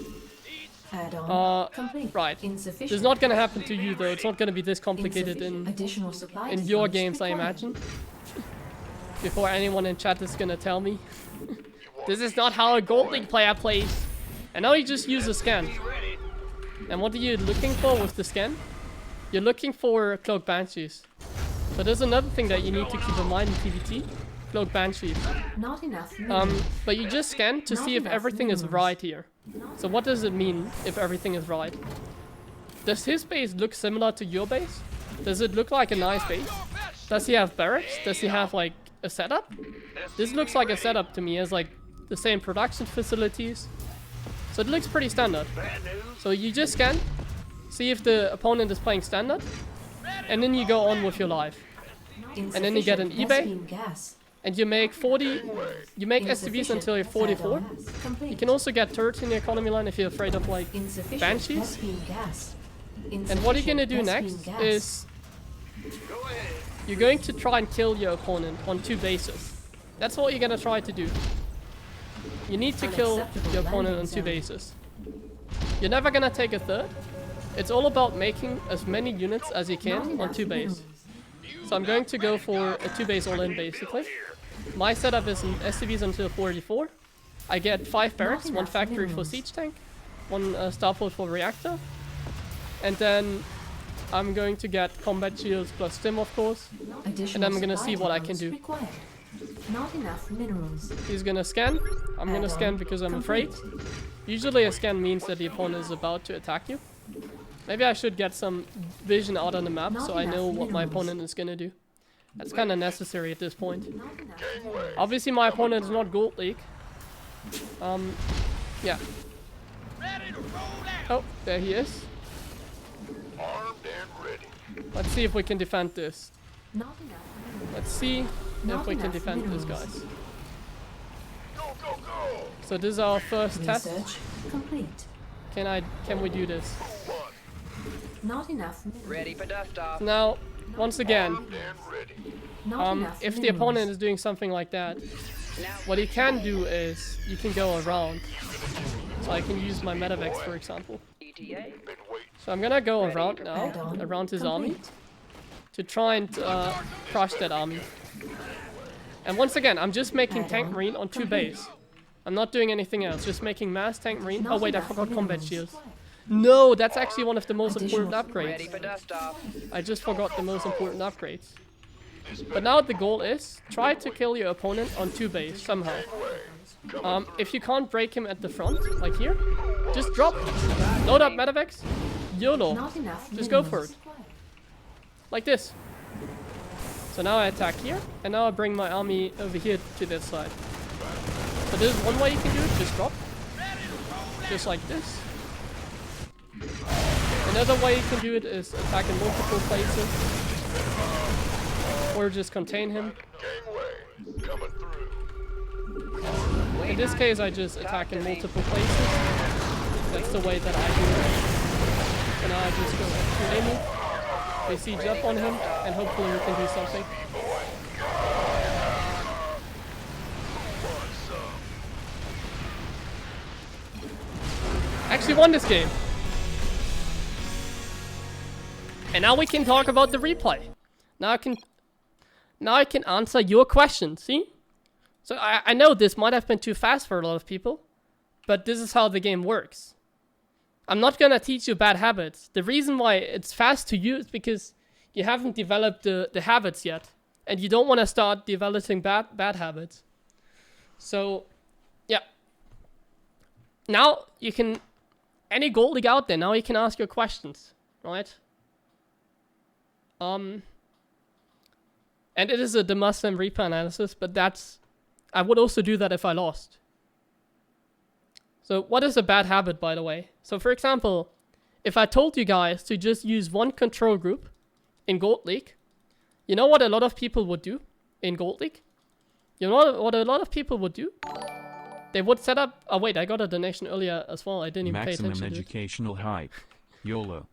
Add-on complete. Right. Insufficient. This is not gonna happen to you though. It's not gonna be this complicated in Additional supply your depots games, I required. imagine. Before anyone in chat is gonna tell me. This is not how a Gold League player plays. And now you just use a scan. And what are you looking for with the scan? You're looking for Cloak Banshees. So there's another thing that you need to keep in mind in TVT. Cloak Banshees. Not enough minerals. But you just scan to see if everything is right here. So what does it mean if everything is right? Does his base look similar to your base? Does it look like a nice base? Does he have barracks? Does he have like a setup? This looks like a setup to me, as like the same production facilities. So it looks pretty standard. So you just scan, see if the opponent is playing standard, and then you go on with your life. And then you get an eBay, gas. and you make 40, you make SCVs until you're 44. You can also get turrets in the economy line if you're afraid of like Banshees. And what you're gonna do next is you're going to try and kill your opponent on 2 bases. That's what you're gonna try to do. You need to kill your opponent on 2 bases. You're never gonna take a third. It's all about making as many units as you can on 2 base. So I'm going to go for a 2 base all in basically. My setup is an SCVs until 44. I get 5 barracks, 1 factory for siege tank, 1 starport for reactor. And then I'm going to get combat shields plus stim of course. And I'm gonna see what I can do. Not enough minerals. He's gonna scan. I'm gonna scan because I'm afraid. Usually a scan means that the opponent is about to attack you. Maybe I should get some vision out on the map so I know what my opponent is gonna do. That's kind of necessary at this point. Obviously my opponent is not Gold League. Yeah. Oh, there he is. Armed and ready. Let's see if we can defend this. Not enough minerals. Let's see if Not we can enough defend this, minerals. guys. Go, go, go. So this is our first test. Research complete. Can we do this? Not enough minerals. Ready for dust off. Now, once again, And ready. Not enough if the minerals. opponent is doing something like that, what you can do is you can go around. So I can use my Metavex, for example. ETA. So I'm gonna go around now, Add-on around his army, complete. to try and crush that army. And once again, I'm just making tank marine on 2 base. I'm not doing anything else, just making mass tank marine. Oh Not wait, I enough forgot combat minerals. shields. No, that's actually one of the most important Ready upgrades. for dust off. I just forgot the most important upgrades. But now the goal is, try to kill your opponent on 2 base, somehow. If you can't break him at the front, like here, just drop. Load up Metavex, YOLO, Not enough just go for minerals. it. Like this. So now I attack here, and now I bring my army over here to this side. So this is one way you can do it, just drop. Just like this. Another way you can do it is attack in multiple places. Or just contain him. Gangway. Coming through. In this case I just attack in multiple places. That's the way that I do it. So now I just go to Amy. We siege up on him, and hopefully we can do something. Actually won this game. And now we can talk about the replay. Now I can answer your question, see? So I know this might have been too fast for a lot of people, but this is how the game works. I'm not gonna teach you bad habits. The reason why it's fast to you is because you haven't developed the habits yet, and you don't want to start developing bad habits. So, yeah. Now you can, any Gold League out there, now you can ask your questions, right? And it is the Muslim Reaper analysis, but that's, I would also do that if I lost. So what is a bad habit, by the way? So for example, if I told you guys to just use 1 control group in Gold League, you know what a lot of people would do in Gold League? You know what a lot of people would do? They would set up, oh wait, I got a donation earlier as well, I didn't even pay Maximum attention to it. educational hype. YOLO.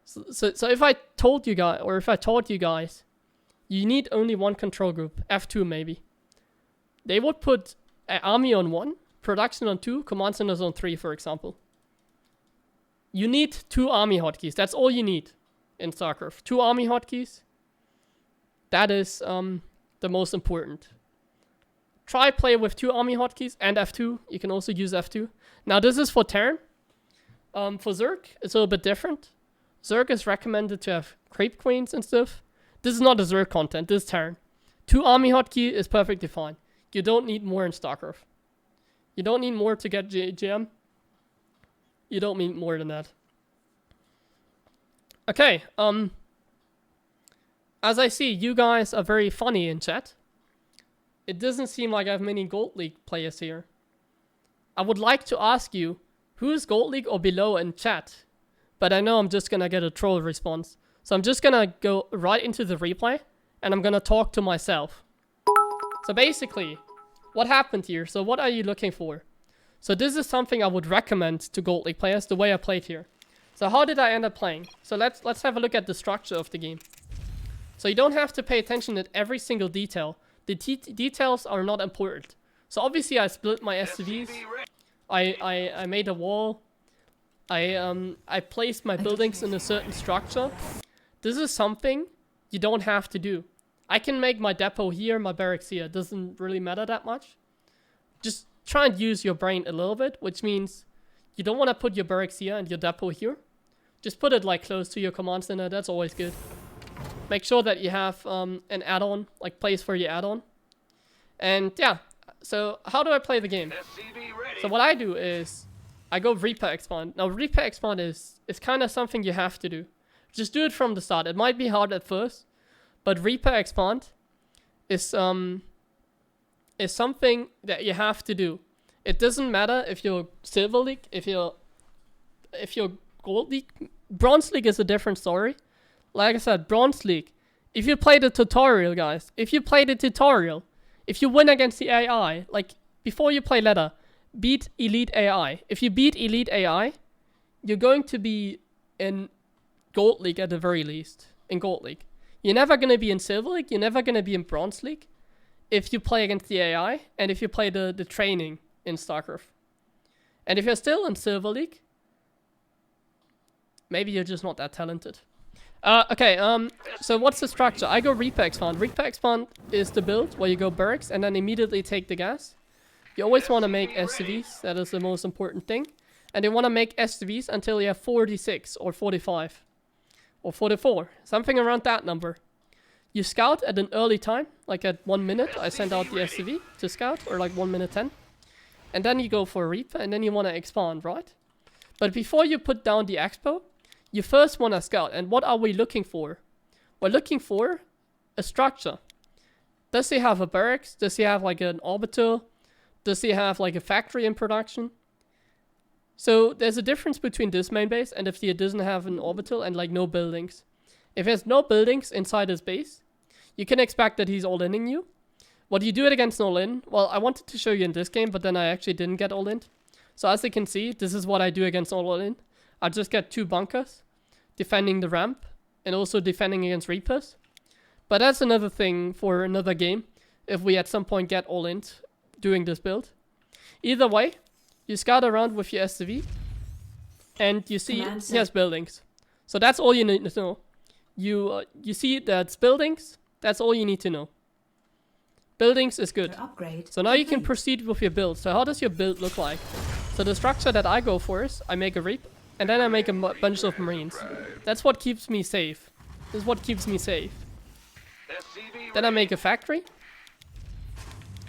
So if I told you guys, or if I taught you guys, you need only 1 control group, F2 maybe. They would put an army on 1, production on 2, command centers on 3, for example. You need 2 army hotkeys. That's all you need in StarCraft. 2 army hotkeys. That is the most important. Try play with 2 army hotkeys and F2. You can also use F2. Now this is for Terran. For Zerg, it's a little bit different. Zerg is recommended to have creep queens and stuff. This is not a Zerg content. This is Terran. 2 army hotkey is perfectly fine. You don't need more in StarCraft. You don't need more to get GM. You don't need more than that. Okay, as I see, you guys are very funny in chat. It doesn't seem like I have many Gold League players here. I would like to ask you, who is Gold League or below in chat? But I know I'm just gonna get a troll response. So I'm just gonna go right into the replay, and I'm gonna talk to myself. So basically, what happened here? So what are you looking for? So this is something I would recommend to Gold League players, the way I played here. So how did I end up playing? So let's have a look at the structure of the game. So you don't have to pay attention to every single detail. The details are not important. So obviously I split my SCVs. I made a wall. I placed my buildings in a certain structure. This is something you don't have to do. I can make my depot here, my barracks here. It doesn't really matter that much. Just try and use your brain a little bit, which means you don't want to put your barracks here and your depot here. Just put it like close to your command center. That's always good. Make sure that you have an add-on, like place for your add-on. And yeah, so how do I play the game? So what I do is I go Reaper Expand. Now Reaper Expand is kind of something you have to do. Just do it from the start. It might be hard at first, but Reaper Expand is something that you have to do. It doesn't matter if you're Silver League, if you're Gold League. Bronze League is a different story. Like I said, Bronze League. If you play the tutorial, guys, if you win against the AI, like before you play ladder, beat Elite AI. If you beat Elite AI, you're going to be in Gold League at the very least. In Gold League. You're never going to be in Silver League. You're never going to be in Bronze League if you play against the AI and if you play the training in StarCraft. And if you're still in Silver League, maybe you're just not that talented. So what's the structure? I go Reaper Expand. Reaper Expand is the build where you go barracks and then immediately take the gas. You always want to make SCVs. That is the most important thing. And you want to make SCVs until you have 46 or 45 or 44. Something around that number. You scout at an early time, like at 1 minute. I send out the SCV to scout, or like 1 minute 10. And then you go for a Reaper and then you want to expand, right? But before you put down the expo, you first want to scout. And what are we looking for? We're looking for a structure. Does he have a barracks? Does he have like an orbital? Does he have like a factory in production? So there's a difference between this main base and if he doesn't have an orbital and like no buildings. If he has no buildings inside his base, you can expect that he's all-inning you. What do you do it against all-in? Well, I wanted to show you in this game, but then I actually didn't get all-in. So as you can see, this is what I do against all-in. I just get 2 bunkers, defending the ramp, and also defending against Reapers. But that's another thing for another game, if we at some point get all-in doing this build. Either way, you scout around with your SCV, and you see he has buildings. So that's all you need to know. You see that's buildings, that's all you need to know. Buildings is good. So now you can proceed with your build. So how does your build look like? So the structure that I go for is, I make a Reap, and then I make a bunch of Marines. That's what keeps me safe. This is what keeps me safe. Then I make a factory.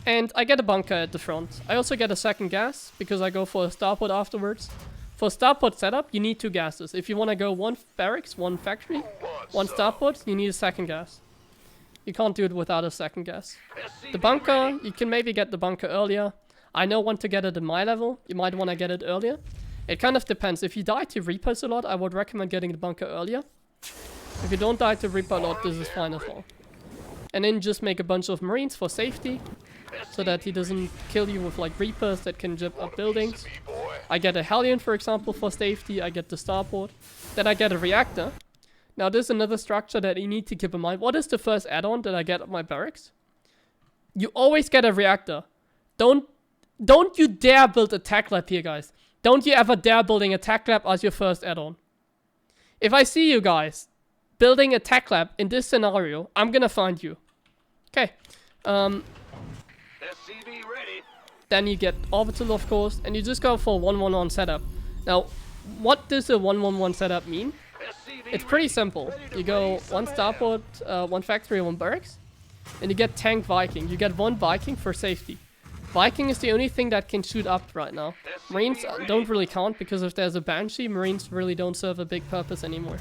And I get a bunker at the front. I also get a second gas, because I go for a starport afterwards. For starport setup, you need 2 gases. If you want to go 1 barracks, 1 factory, 1 starport, you need a second gas. You can't do it without a second gas. The bunker, you can maybe get the bunker earlier. I know when to get it in my level. You might want to get it earlier. It kind of depends. If you die to Reapers a lot, I would recommend getting the bunker earlier. If you don't die to Reaper a lot, this is fine as well. And then just make a bunch of Marines for safety, so that he doesn't kill you with like Reapers that can jump up buildings. I get a Hellion, for example, for safety. I get the starport. Then I get a reactor. Now there's another structure that you need to keep in mind. What is the first add-on that I get at my barracks? You always get a reactor. Don't you dare build a tech lab here, guys. don't you ever dare building a tech lab as your first add-on. If I see you guys building a tech lab in this scenario, I'm gonna find you. Okay. SCV ready. Then you get orbital, of course, and you just go for 1-1-1 setup. Now, what does a 1-1-1 setup mean? SCV It's pretty simple. You go one starport, one factory, one barracks, and you get tank Viking. You get one Viking for safety. Viking is the only thing that can shoot up right now. Marines don't really count because if there's a Banshee, Marines really don't serve a big purpose anymore.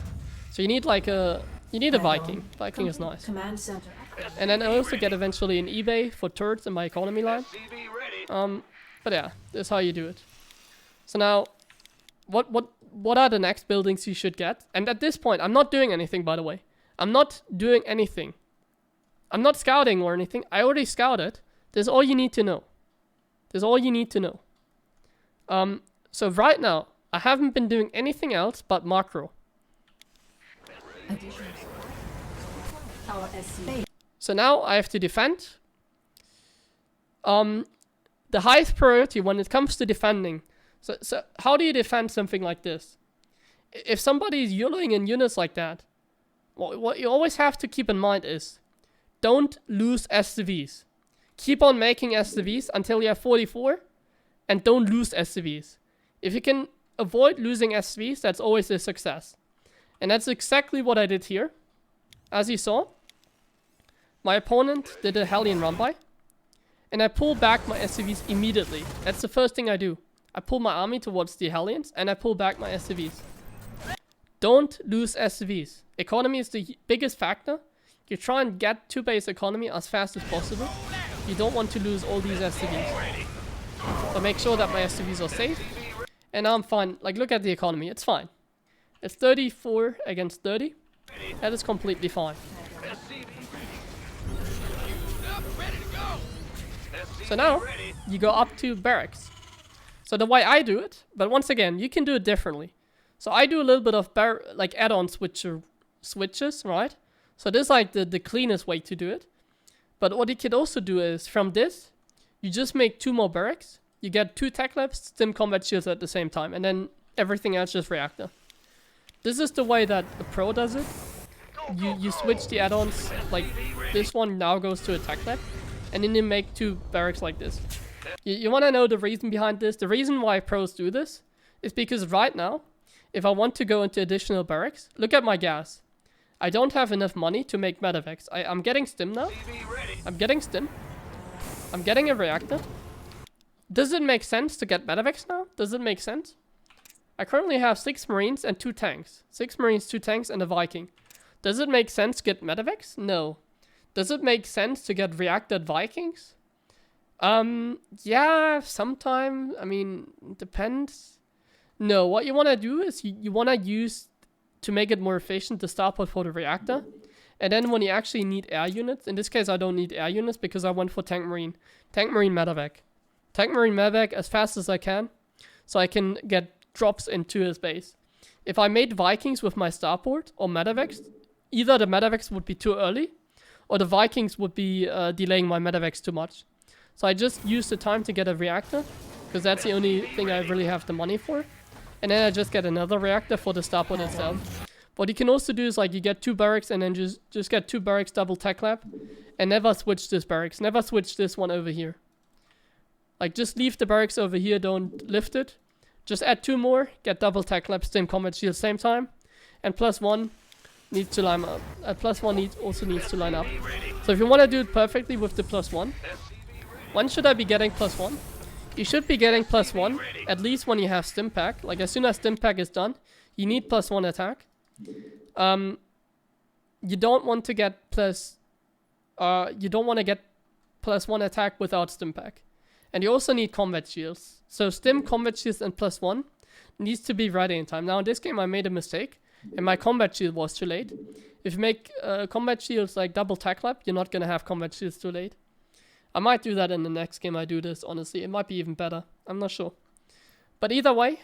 So you need like a Viking. Viking is nice. Command center. And then I also get eventually an eBay for turrets in my economy line. SCV ready. But yeah, that's how you do it. So now, what are the next buildings you should get? And at this point, I'm not doing anything, by the way. I'm not doing anything. I'm not scouting or anything. I already scouted. That's all you need to know. That's all you need to know. So right now, I haven't been doing anything else but macro. Additional. Our SC. So now I have to defend. The highest priority when it comes to defending. So how do you defend something like this? If somebody is YOLOing in units like that, what you always have to keep in mind is, don't lose SCVs. Keep on making SCVs until you have 44, and don't lose SCVs. If you can avoid losing SCVs, that's always a success. And that's exactly what I did here. As you saw, my opponent did a Hellion run-by, and I pull back my SCVs immediately. That's the first thing I do. I pull my army towards the Hellions, and I pull back my SCVs. Don't lose SCVs. Economy is the biggest factor. You try and get to base economy as fast as possible. You don't want to lose all these SCVs. So make sure that my SCVs are safe. And now I'm fine. Like, look at the economy. It's fine. It's 34 against 30. That is completely fine. So now, you go up to barracks. So the way I do it, but once again, you can do it differently. So I do a little bit of like add-on switches, right? So this is like the cleanest way to do it. But what you could also do is, from this, you just make 2 more barracks. You get 2 tech labs, stim combat shields at the same time, and then everything else just reactor. This is the way that the pro does it. You switch the add-ons, like this one now goes to a tech lab, and then you make 2 barracks like this. You want to know the reason behind this? The reason why pros do this is because right now, if I want to go into additional barracks, look at my gas. I don't have enough money to make medevacs. I'm getting stim now. I'm getting stim. I'm getting a reactor. Does it make sense to get medevacs now? Does it make sense? I currently have 6 marines and 2 tanks. 6 marines, 2 tanks, and a Viking. Does it make sense to get medevacs? No. Does it make sense to get reactored Vikings? Yeah, sometime. I mean, depends. No, what you want to do is you want to use, to make it more efficient, the starport for the reactor. And then when you actually need air units, in this case I don't need air units because I went for tank marine. Tank marine medevac. Tank marine medevac as fast as I can, so I can get drops into his base. If I made Vikings with my starport or medevacs, either the medevacs would be too early, or the Vikings would be delaying my medevacs too much. So I just use the time to get a reactor, because that's the only thing I really have the money for. And then I just get another reactor for the starport itself. What you can also do is like you get 2 barracks and then just get 2 barracks double tech lab, and never switch this barracks. Never switch this one over here. Like just leave the barracks over here, don't lift it. Just add 2 more, get double tech lab, stim combat shield same time, and +1 needs to line up. +1 also needs to line up. So if you want to do it perfectly with the +1, when should I be getting +1? You should be getting +1 at least when you have stim pack. Like as soon as stim pack is done, you need +1 attack. You don't want to get +1 attack without stim pack. And you also need combat shields. So stim, combat shields, and +1 needs to be ready in time. Now in this game I made a mistake, and my combat shield was too late. If you make combat shields like double tech lab, you're not gonna have combat shields too late. I might do that in the next game I do this, honestly. It might be even better. I'm not sure. But either way,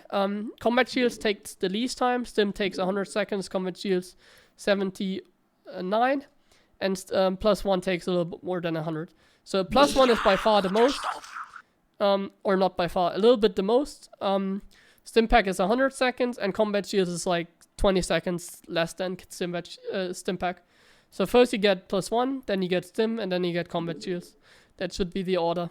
combat shields takes the least time. Stim takes 100 seconds. Combat shields 79. And +1 takes a little bit more than 100. So +1 is by far the most. Or not by far, a little bit the most. Stimpack is 100 seconds, and combat shield is like 20 seconds less than Stimpack. So first you get +1, then you get Stim, and then you get combat shields. That should be the order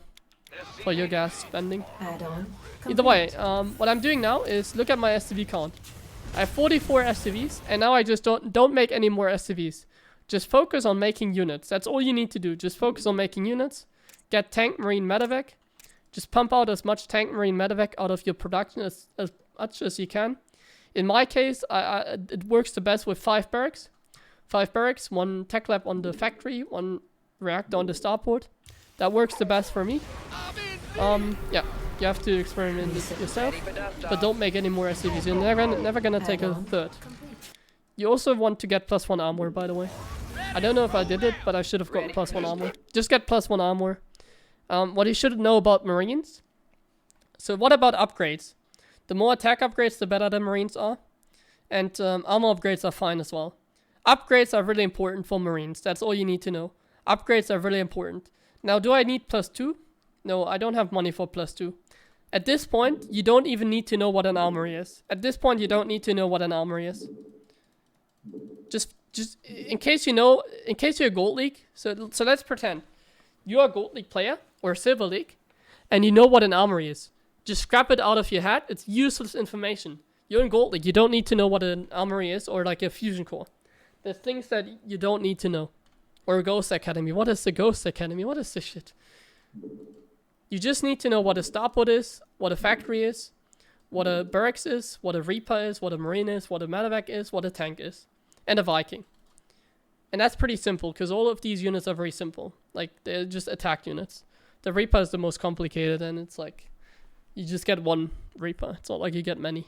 for your gas spending. Add-on. Either way, what I'm doing now is look at my SCV count. I have 44 SCVs, and now I just don't make any more SCVs. Just focus on making units. That's all you need to do. Just focus on making units. Get tank, marine, medevac. Just pump out as much tank, marine, medevac out of your production as much as you can. In my case, it works the best with 5 barracks. 5 barracks, 1 tech lab on the factory, 1 reactor on the starport. That works the best for me. Yeah, you have to experiment with yourself, but don't make any more SCVs. You're never gonna take a third. You also want to get +1 armor, by the way. I don't know if I did it, but I should have got +1 armor. Just get +1 armor. What you should know about Marines. So what about upgrades? The more attack upgrades, the better the Marines are. And armor upgrades are fine as well. Upgrades are really important for Marines. That's all you need to know. Upgrades are really important. Now, do I need +2? No, I don't have money for +2. At this point, you don't even need to know what an armory is. At this point, you don't need to know what an armory is. Just in case you know, in case you're a Gold League. So let's pretend you're a Gold League player or a Silver League, and you know what an armory is. Just scrap it out of your head. It's useless information. You're in Gold League. You don't need to know what an armory is or like a fusion core. There's things that you don't need to know. Or a Ghost Academy. What is the Ghost Academy? What is this shit? You just need to know what a starport is, what a factory is, what a barracks is, what a Reaper is, what a Marine is, what a medevac is, what a tank is, and a Viking. And that's pretty simple, because all of these units are very simple. Like, they're just attack units. The Reaper is the most complicated, and it's like, you just get 1 Reaper. It's not like you get many.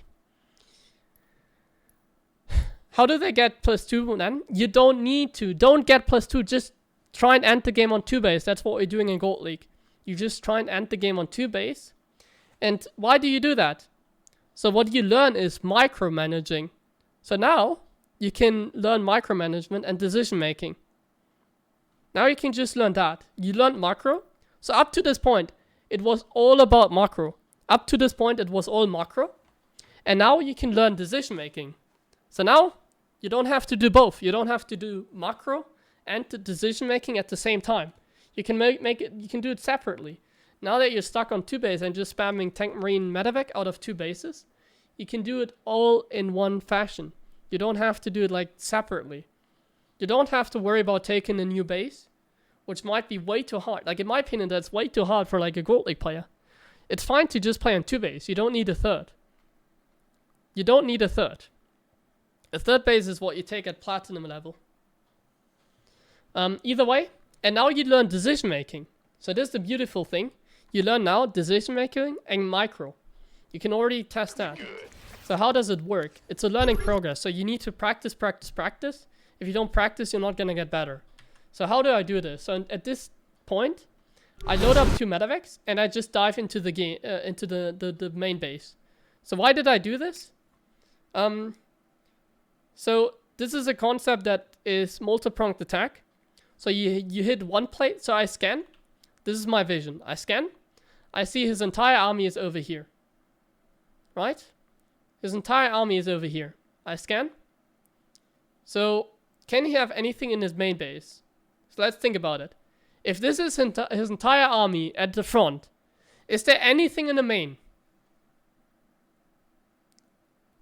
How do they get +2 then? You don't need to. Don't get +2. Just try and end the game on 2 base. That's what we're doing in Gold League. You just try and end the game on 2 base. And why do you do that? So what you learn is micromanaging. So now you can learn micromanagement and decision making. Now you can just learn that. You learned macro. So up to this point, it was all about macro. Up to this point, it was all macro. And now you can learn decision making. So now you don't have to do both. You don't have to do macro and the decision making at the same time. You can make it. You can do it separately. Now that you're stuck on 2 bases and just spamming tank, marine, medevac out of 2 bases, you can do it all in one fashion. You don't have to do it like separately. You don't have to worry about taking a new base, which might be way too hard. Like in my opinion, that's way too hard for like a Gold League player. It's fine to just play on 2 bases. You don't need a third. You don't need a third. A third base is what you take at platinum level. Either way, and now you learn decision making. So this is the beautiful thing. You learn now decision making and micro. You can already test that. So how does it work? It's a learning progress. So you need to practice, practice, practice. If you don't practice, you're not gonna get better. So how do I do this? So at this point, I load up 2 medevacs and I just dive into the game, into the main base. So why did I do this? So this is a concept that is multi-pronged attack. So you hit 1 plate. So I scan. This is my vision. I scan. I see his entire army is over here. Right? His entire army is over here. I scan. So can he have anything in his main base? So let's think about it. If this is his entire army at the front, is there anything in the main?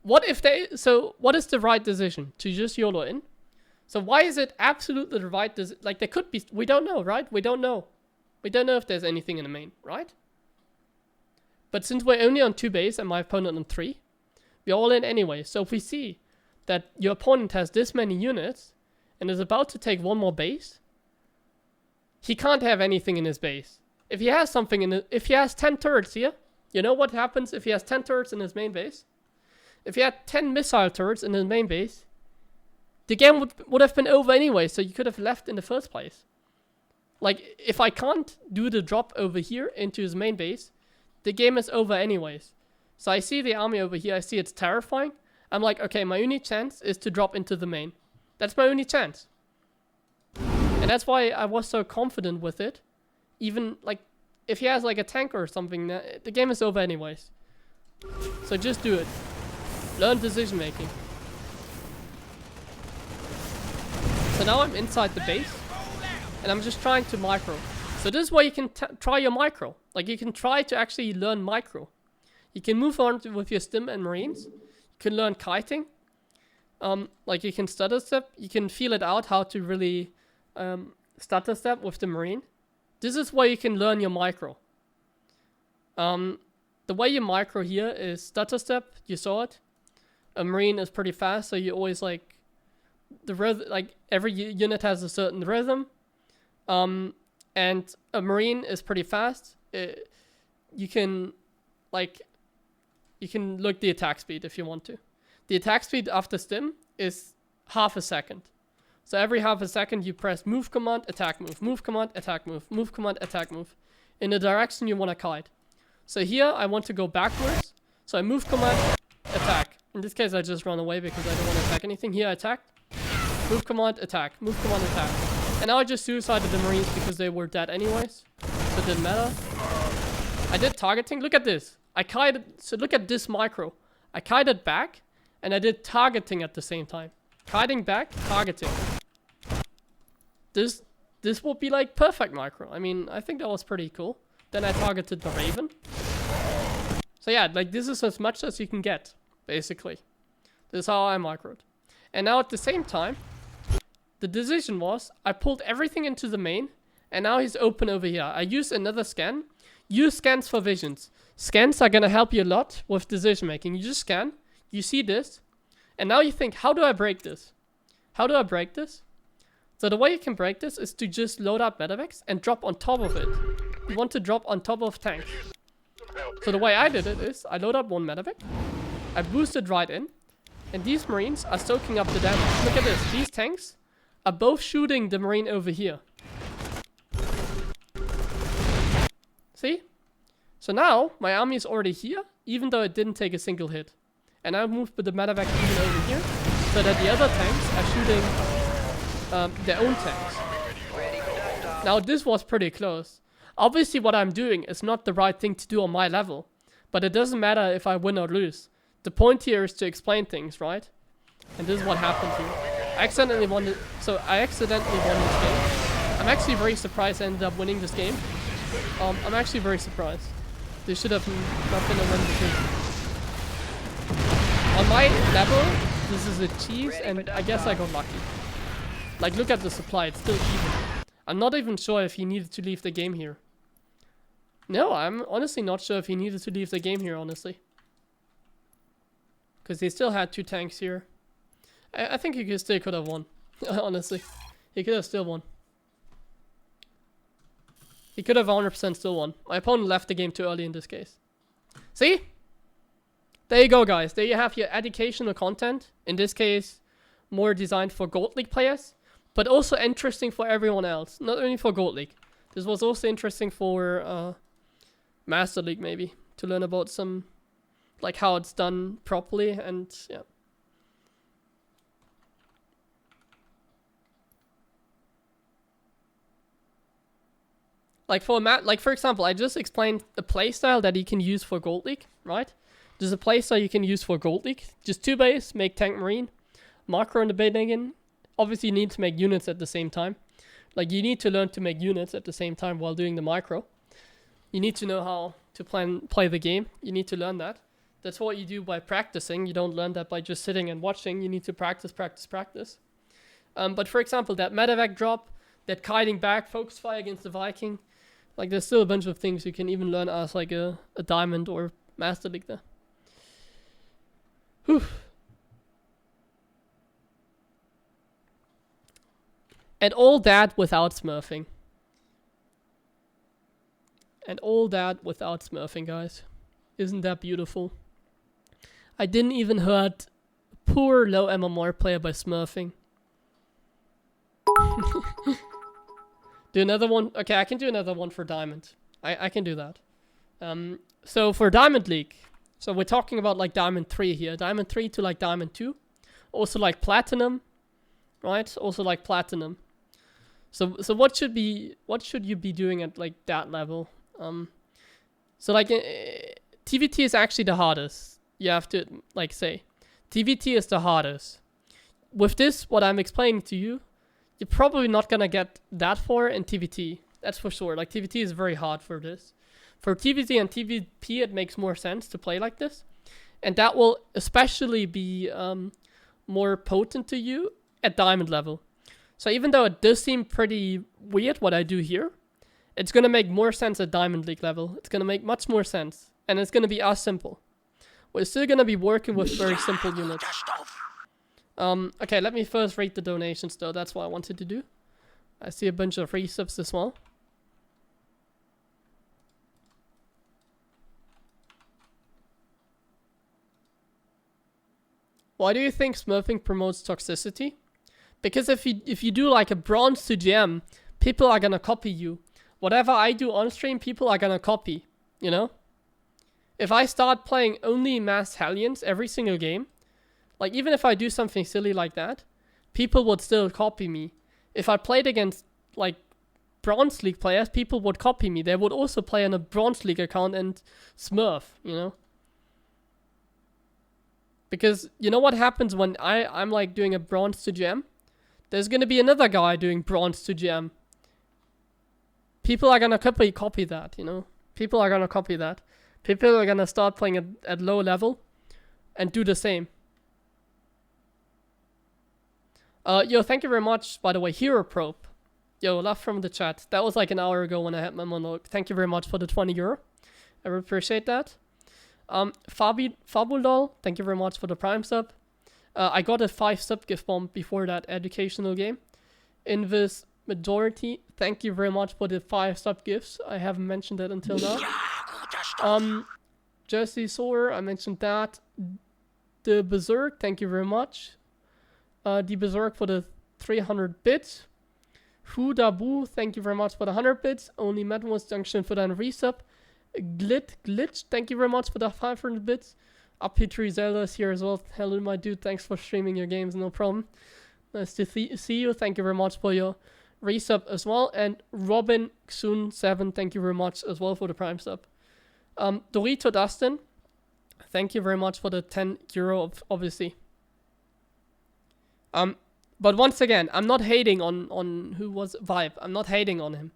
What if so what is the right decision? To just YOLO in? So why is it absolutely the right decision? Like there could be, we don't know, right? We don't know. We don't know if there's anything in the main, right? But since we're only on 2 base and my opponent on 3, we're all in anyway. So if we see that your opponent has this many units and is about to take 1 more base, he can't have anything in his base. If he has something if he has 10 turrets here, you know what happens if he has 10 turrets in his main base? If he had 10 missile turrets in his main base, the game would have been over anyway, so you could have left in the first place. Like, if I can't do the drop over here into his main base, the game is over anyways. So I see the army over here, I see it's terrifying. I'm like, okay, my only chance is to drop into the main. That's my only chance. And that's why I was so confident with it. Even, like, if he has, like, a tank or something, the game is over anyways. So just do it. Learn decision making. So now I'm inside the base, and I'm just trying to micro. So this is where you can try your micro. Like you can try to actually learn micro. You can move on with your stim and marines. You can learn kiting. Like you can stutter step. You can feel it out how to really stutter step with the marine. This is where you can learn your micro. The way you micro here is stutter step. You saw it. A marine is pretty fast, so you always like the rhythm. Like every unit has a certain rhythm. And a marine is pretty fast. You can look the attack speed if you want to. The attack speed after stim is half a second. So every half a second you press move command, attack move, move command, attack move command, attack move. In the direction you want to kite. So here I want to go backwards. So I move command, attack. In this case I just run away because I don't want to attack anything. Here I attack. Move command, attack. Move command, attack. And now I just suicided the marines because they were dead anyways. So it didn't matter. I did targeting. Look at this. I kited. So look at this micro. I kited back and I did targeting at the same time. Kiting back, targeting. This will be like perfect micro. I mean, I think that was pretty cool. Then I targeted the raven. So yeah, like this is as much as you can get, basically. This is how I microed. And now at the same time, the decision was, I pulled everything into the main, and now he's open over here. I use another scan. Use scans for visions. Scans are gonna help you a lot with decision making. You just scan, you see this, and now you think, how do I break this? How do I break this? So the way you can break this is to just load up medevacs and drop on top of it. You want to drop on top of tanks. So the way I did it is, I load up one medevac, I boosted right in, and these marines are soaking up the damage. Look at this, these tanks are both shooting the marine over here. See? So now, my army is already here, even though it didn't take a single hit. And I moved the medevac even over here, so that the other tanks are shooting their own tanks. Now this was pretty close. Obviously what I'm doing is not the right thing to do on my level, but it doesn't matter if I win or lose. The point here is to explain things, right? And this is what happened here. I accidentally won this game. I'm actually very surprised I ended up winning this game. I'm actually very surprised. This should have not been a win because on my level, this is a cheese, and I guess I got lucky. Like, look at the supply, it's still even. I'm not even sure if he needed to leave the game here. No, I'm honestly not sure if he needed to leave the game here, honestly. Because he still had 2 tanks here. I think he still could have won. Honestly. He could have still won. He could have 100% still won. My opponent left the game too early in this case. See? There you go, guys. There you have your educational content. In this case, more designed for Gold League players. But also interesting for everyone else. Not only for Gold League. This was also interesting for Master League, maybe. To learn about some... like how it's done properly, and yeah. Like for example, I just explained a playstyle that you can use for Gold League, right? There's a playstyle you can use for Gold League. Just 2 base, make tank marine, macro in the beginning. Obviously you need to make units at the same time. Like you need to learn to make units at the same time while doing the micro. You need to know how to play the game. You need to learn that. That's what you do by practicing. You don't learn that by just sitting and watching. You need to practice. But for example, that medevac drop, that kiting back, focus fire against the Viking. Like there's still a bunch of things you can even learn as like a diamond or Master League there. Whew. And all that without smurfing. And all that without smurfing, guys. Isn't that beautiful? I didn't even hurt poor low MMR player by smurfing. Do another one. Okay, I can do another one for Diamond. I can do that. So for Diamond League, so we're talking about like Diamond 3 here. Diamond 3 to like Diamond 2. Also like Platinum. Right? Also like Platinum. So what should you be doing at like that level? So like TVT is actually the hardest. You have to like say, TVT is the hardest. With this, what I'm explaining to you, you're probably not gonna get that far in TVT. That's for sure. Like TVT is very hard for this. For TVT and TVP, it makes more sense to play like this, and that will especially be more potent to you at diamond level. So even though it does seem pretty weird what I do here, it's gonna make more sense at Diamond League level. It's gonna make much more sense, and it's gonna be as simple. We're still gonna be working with very simple units. Okay, let me first read the donations though. That's what I wanted to do. I see a bunch of resubs as well. Why do you think smurfing promotes toxicity? Because if you do like a bronze to gem, people are gonna copy you. Whatever I do on stream, people are gonna copy, you know? If I start playing only mass Hellions every single game, like even if I do something silly like that, people would still copy me. If I played against like Bronze League players, people would copy me. They would also play on a Bronze League account and smurf, you know? Because you know what happens when I'm like doing a bronze to gem? There's gonna be another guy doing bronze to gem. People are gonna copy that, you know? People are gonna copy that. People are gonna start playing at low level and do the same. Yo, thank you very much, by the way, Hero Probe. Yo, love from the chat. That was like an hour ago when I had my monologue. Thank you very much for the 20 euro. I really appreciate that. Fabulol, thank you very much for the Prime sub. I got a 5 sub gift bomb before that educational game. Invis Majority, thank you very much for the 5 sub gifts. I haven't mentioned that until now. Jersey Soar, I mentioned that. The Berserk, thank you very much. The Berserk for the 300 bits. Hudabu, thank you very much for the 100 bits. Only Madwas Junction for the resub. Glitch, thank you very much for the 500 bits. Up3 Zelda is here as well. Hello, my dude. Thanks for streaming your games. No problem. Nice to see you. Thank you very much for your resub as well. And Robin Xun7, thank you very much as well for the Prime sub. Dorito Dustin, thank you very much for the 10 euro, obviously. But once again, I'm not hating on who was Vibe. I'm not hating on him.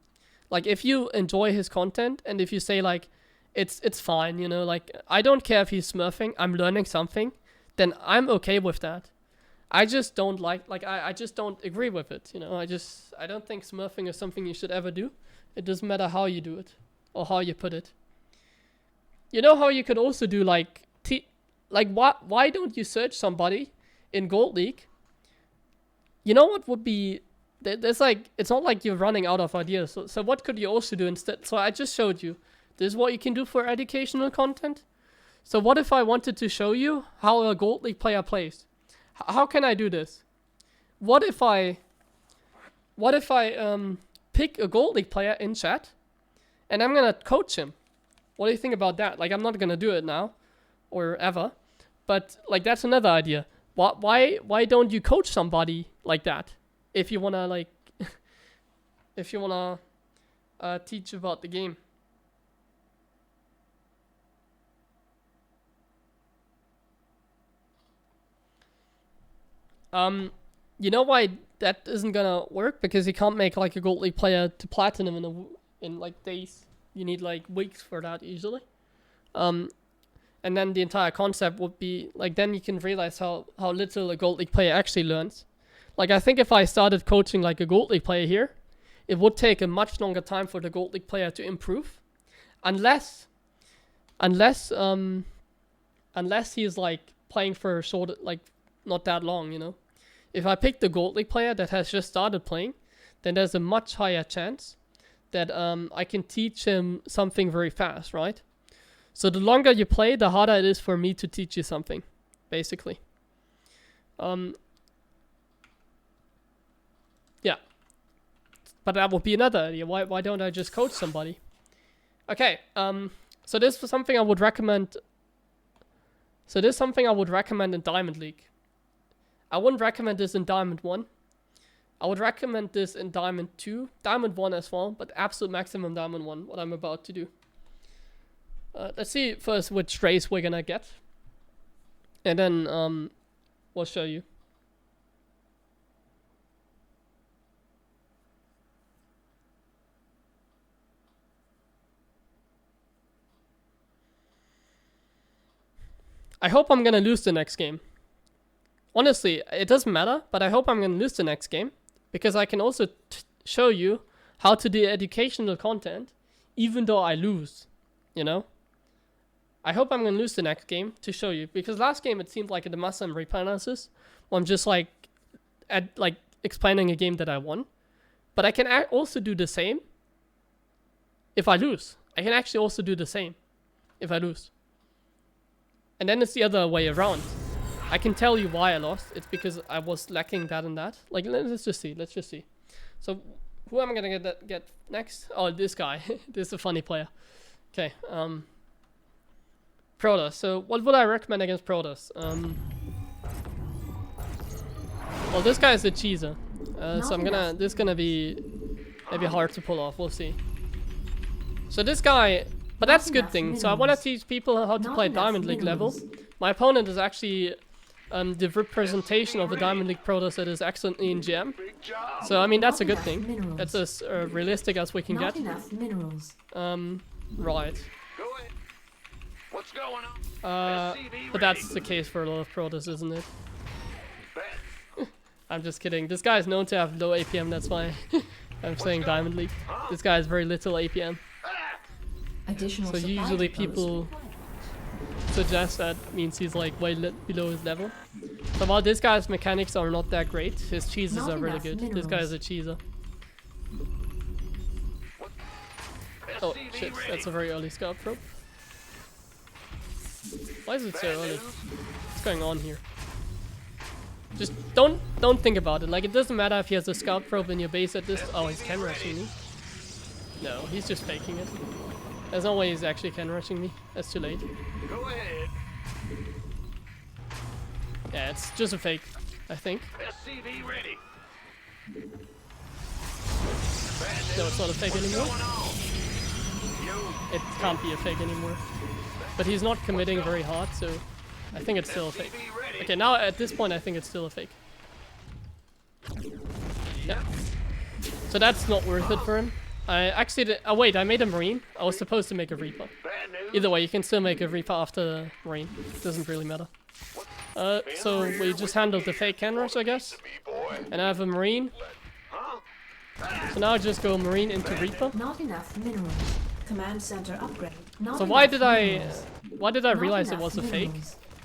Like, if you enjoy his content and if you say, like, it's fine, you know, like, I don't care if he's smurfing, I'm learning something, then I'm okay with that. I just don't I just don't agree with it, you know. I don't think smurfing is something you should ever do. It doesn't matter how you do it or how you put it. You know how you could also do, like, why don't you search somebody in Gold League? You know what would be... There's like, it's not like you're running out of ideas. So what could you also do instead? So I just showed you. This is what you can do for educational content. So what if I wanted to show you how a Gold League player plays? How can I do this? What if I pick a Gold League player in chat and I'm gonna coach him? What do you think about that? Like, I'm not gonna do it now or ever, but like, that's another idea. Why don't you coach somebody like that? If you wanna like, if you wanna teach about the game. You know why that isn't gonna work? Because you can't make like a Gold League player to platinum in like days. You need like weeks for that usually. And then the entire concept would be like, then you can realize how little a Gold League player actually learns. Like, I think if I started coaching like a Gold League player here, it would take a much longer time for the Gold League player to improve. Unless he's like playing for a short, like not that long, you know. If I pick the Gold League player that has just started playing, then there's a much higher chance that I can teach him something very fast, right? So the longer you play, the harder it is for me to teach you something, basically. Yeah. But that would be another idea. Why don't I just coach somebody? Okay, so this was something I would recommend. So this is something I would recommend in Diamond League. I wouldn't recommend this in Diamond 1. I would recommend this in Diamond 2. Diamond 1 as well, but absolute maximum Diamond 1, what I'm about to do. Let's see first which race we're gonna get. And then we'll show you. I hope I'm gonna lose the next game. Honestly, it doesn't matter, but I hope I'm gonna lose the next game. Because I can also show you how to do educational content, even though I lose. You know? I hope I'm gonna lose the next game to show you. Because last game it seemed like the Muslim rebalances. I'm just like, explaining a game that I won. But I can also do the same if I lose. I can actually also do the same if I lose. And then it's the other way around. I can tell you why I lost. It's because I was lacking that and that. Like, let's just see. Let's just see. So, who am I gonna get next? Oh, this guy. This is a funny player. Okay. Protoss. So, what would I recommend against Protoss? Well, this guy is a cheeser. So I'm gonna. This is gonna be maybe hard to pull off. We'll see. So this guy. But that's a good thing. So I want to teach people how to play Diamond League level. My opponent is actually the representation of a Diamond League Protoss that is excellently in GM. So I mean that's a good thing. That's as realistic as we can get. Right. What's going on? But that's the case for a lot of Protoss, isn't it? I'm just kidding. This guy is known to have low APM. That's why I'm saying Diamond League. This guy has very little APM. So usually people suggest that means he's like way below his level. So while this guy's mechanics are not that great, his cheeses are really good. This guy is a cheeser. Oh shit, that's a very early scout probe. Why is it so early? What's going on here? Just don't think about it. Like it doesn't matter if he has a scout probe in your base at this. Oh, he's can rushing me. No, he's just faking it. There's no way he's actually can rushing me. That's too late. Go ahead. Yeah, it's just a fake, I think. SCV ready. No, it's not a fake anymore. It can't be a fake anymore. But he's not committing very hard, so I think it's still a fake. Okay, now at this point I think it's still a fake. Yeah. So that's not worth it for him. I actually did, oh wait, I made a Marine. I was supposed to make a Reaper. Either way, you can still make a Reaper after the Marine. It doesn't really matter. So we just handled the fake can rush, I guess. And I have a Marine. So now I just go Marine into Reaper. Not enough minerals. Command center upgrade. So why did I realize it was a fake?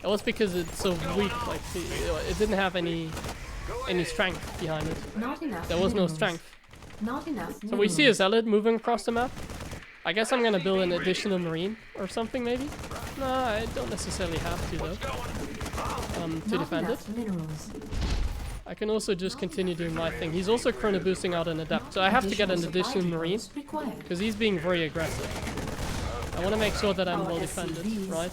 It was because it's so weak, like it didn't have any strength behind it. There was no strength. Not enough. So we see a Zealot moving across the map. I guess I'm gonna build an additional Marine or something maybe. No, I don't necessarily have to though. To defend it. I can also just continue doing my thing. He's also chrono boosting out an Adept, so I have to get an additional Marine because he's being very aggressive. I want to make sure that I'm well defended, right?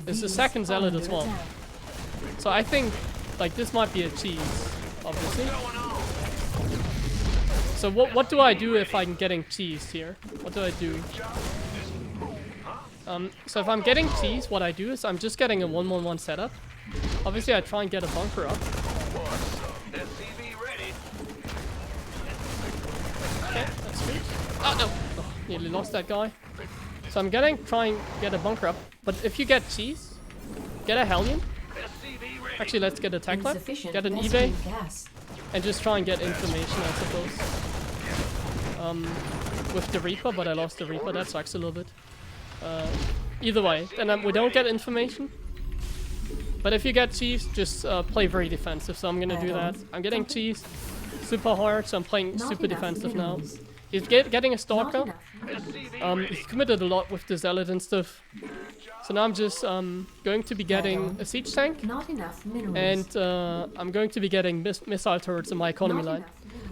There's a second Zealot as well. So I think like this might be a cheese, obviously. So what do I do if I'm getting cheesed here? What do I do? So if I'm getting cheesed, what I do is I'm just getting a 1-1-1 setup. Obviously I try and get a bunker up. Okay, that's good. Oh no! Oh, nearly lost that guy. So I'm try and get a bunker up. But if you get cheese, get a Hellion. Actually, let's get a tech lab, get an eBay, and just try and get information, I suppose. With the Reaper, but I lost the Reaper, that sucks a little bit. Either way, then we don't get information. But if you get cheese, just play very defensive, so I'm gonna do that. I'm getting cheese super hard, so I'm playing super defensive now. He's getting a Stalker. He committed a lot with the Zealot and stuff. So now I'm just going to be getting a siege tank, and I'm going to be getting missile turrets in my economy line.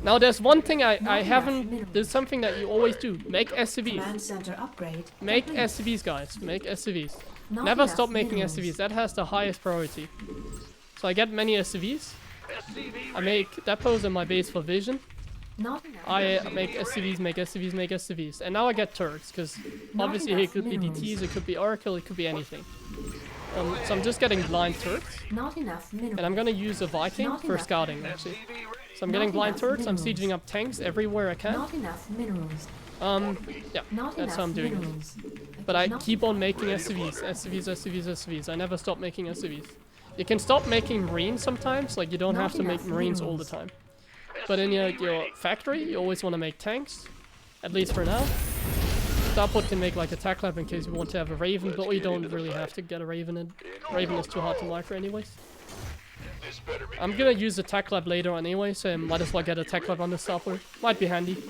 Now there's one thing I haven't, there's something that you always do, make SCVs. Make SCVs, guys, make SCVs. Never stop making SCVs, that has the highest priority. So I get many SCVs, I make depots in my base for vision, I make SCVs, make SCVs, make SCVs. And now I get turrets, because obviously it could be DTs, it could be Oracle, it could be anything. So I'm just getting blind turrets. Not enough minerals. And I'm gonna use a Viking Not for enough. scouting, actually. So I'm getting blind turrets, I'm sieging up tanks everywhere I can. Not enough minerals. Yeah, Not that's how I'm enough doing it. minerals. But I keep on making SCVs, SCVs, SCVs, SCVs. I never stop making SCVs. You can stop making marines sometimes, like you don't have to make marines all the time. But in your factory, you always want to make tanks, at least for now. Starport can make like a attack lab in case you want to have a Raven, but we don't really have to get a Raven in. Raven is too hard to micro anyways. I'm gonna use the attack lab later on anyway, so I might as well get a attack lab on the Starport. Might be handy.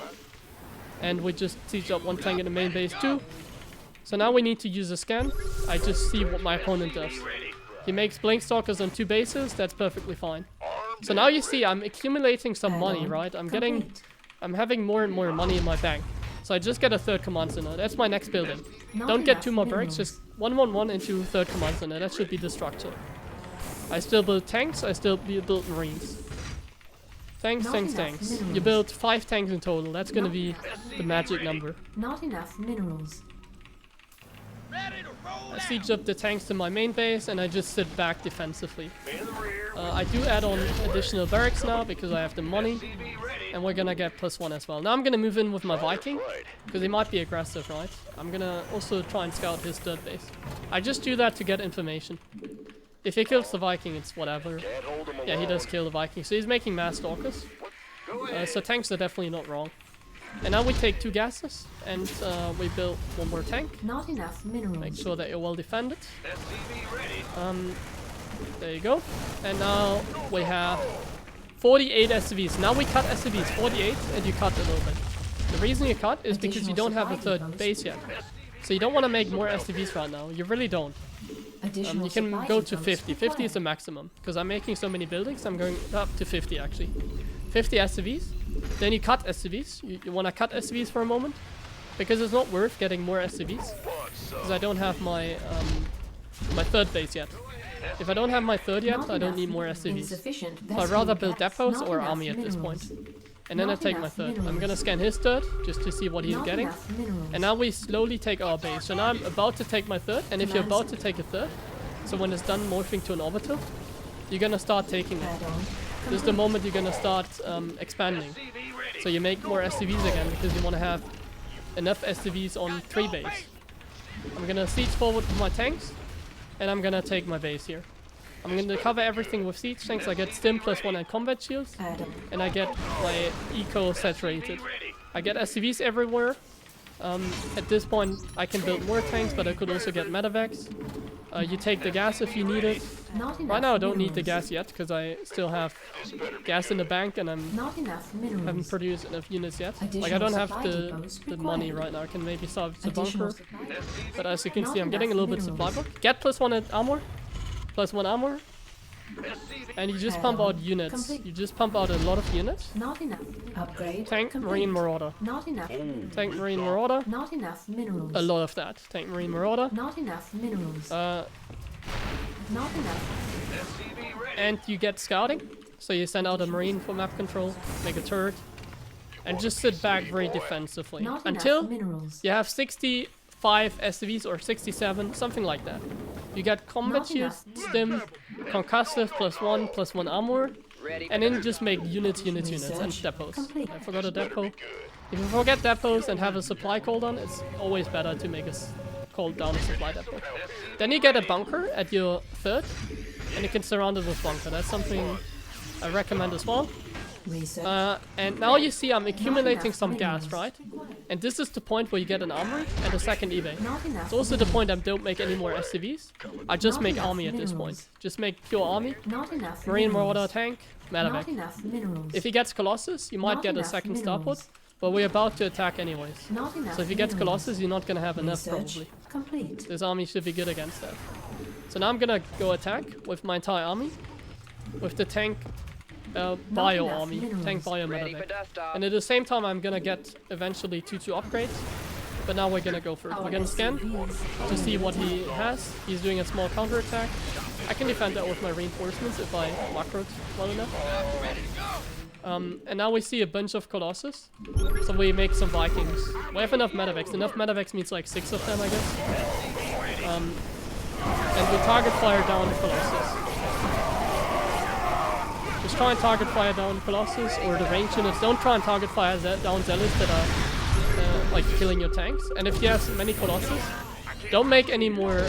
And we just siege up one tank in the main base too. So now we need to use a scan. I just see what my opponent does. He makes Blink Stalkers on 2 bases, that's perfectly fine. So now you see I'm accumulating some money, right? I'm having more and more money in my bank. So I just get a 3rd command center. That's my next building. Don't get 2 more barracks, just 1-1-1 into 3rd command center. That should be the structure. I still build tanks, I still build marines. Tanks, tanks, tanks. You build 5 tanks in total. That's gonna be the magic number. Not enough minerals. I siege up the tanks to my main base and I just sit back defensively. I do add on additional barracks now because I have the money. And we're gonna get +1 as well. Now I'm gonna move in with my Viking, because he might be aggressive, right? I'm gonna also try and scout his 3rd base. I just do that to get information. If he kills the Viking, it's whatever. Yeah, he does kill the Viking, so he's making mass stalkers. So tanks are definitely not wrong. And now we take 2 gases, and we build 1 more tank. Not enough minerals. Make sure that you're well defended. There you go. And now we have 48 SCVs. Now we cut SCVs, 48, and you cut a little bit. The reason you cut is because you don't have a 3rd base yet. So you don't want to make more SCVs right now. You really don't. You can go to 50. 50 is the maximum. Because I'm making so many buildings, I'm going up to 50 actually. 50 SCVs. Then you cut SCVs. You want to cut SCVs for a moment. Because it's not worth getting more SCVs. Because I don't have my my 3rd base yet. If I don't have my 3rd yet, I don't need more SCVs. So I'd rather build depots or army at this point. And then I take my 3rd. I'm gonna scan his 3rd, just to see what he's getting. And now we slowly take our base. So now I'm about to take my 3rd, and if you're about to take a 3rd, so when it's done morphing to an orbital, you're gonna start taking it. This is the moment you're gonna start expanding. So you make more SCVs again, because you wanna have enough SCVs on 3 base. I'm gonna siege forward with my tanks, and I'm gonna take my base here. I'm gonna cover everything with siege tanks. I get stim +1 and combat shields, and I get my eco saturated. I get SCVs everywhere. At this point, I can build more tanks, but I could also get medevacs. You take the gas if you need it. Right now, I don't need the gas yet because I still have gas in the bank, and I haven't produced enough units yet. Like I don't have the money right now. I can maybe salvage the bunker, but as you can see, I'm getting a little bit supply book. Get +1 at armor. +1 armor, and you just pump out units. You just pump out a lot of units. Not enough. Upgrade. Tank, Marine, Marauder. Not enough. Tank, Marine, Marauder. Not enough minerals. A lot of that. Tank, Marine, Marauder. Not enough minerals. Not enough. And you get scouting. So you send out a Marine for map control, make a turret, and just sit back very defensively until you have 65 SCVs or 67, something like that. You get combat shields, stim, concussive +1 armor, and then you just make units, and depots. I forgot a depot. If you forget depots and have a supply cooldown, it's always better to make a cooldown supply depot. Then you get a bunker at your 3rd, and you can surround it with bunker. That's something I recommend as well. And now you see I'm accumulating some gas, right? And this is the point where you get an armory and a 2nd eBay. It's also the point I don't make any more SCVs. I just make army at this point. Just make pure army. Marine, Marauder, tank, medevac. If he gets Colossus, you might get a 2nd starport, but we're about to attack anyways. So if he gets Colossus, you're not gonna have enough probably. This army should be good against that. So now I'm gonna go attack with my entire army, with the tank bio army, tank bio medevac. And at the same time I'm gonna get eventually 2 upgrades. But now we're gonna go for it. We're gonna scan to see what he has. He's doing a small counter attack. I can defend that with my reinforcements if I macroed well enough. And now we see a bunch of Colossus. So we make some Vikings. We have enough medevacs. Enough medevacs means like 6 of them, I guess. And we target fire down the Colossus. Just try and target fire down Colossus or the range units. Don't try and target fire down Zealots that are like killing your tanks. And if you have many Colossus, don't make any more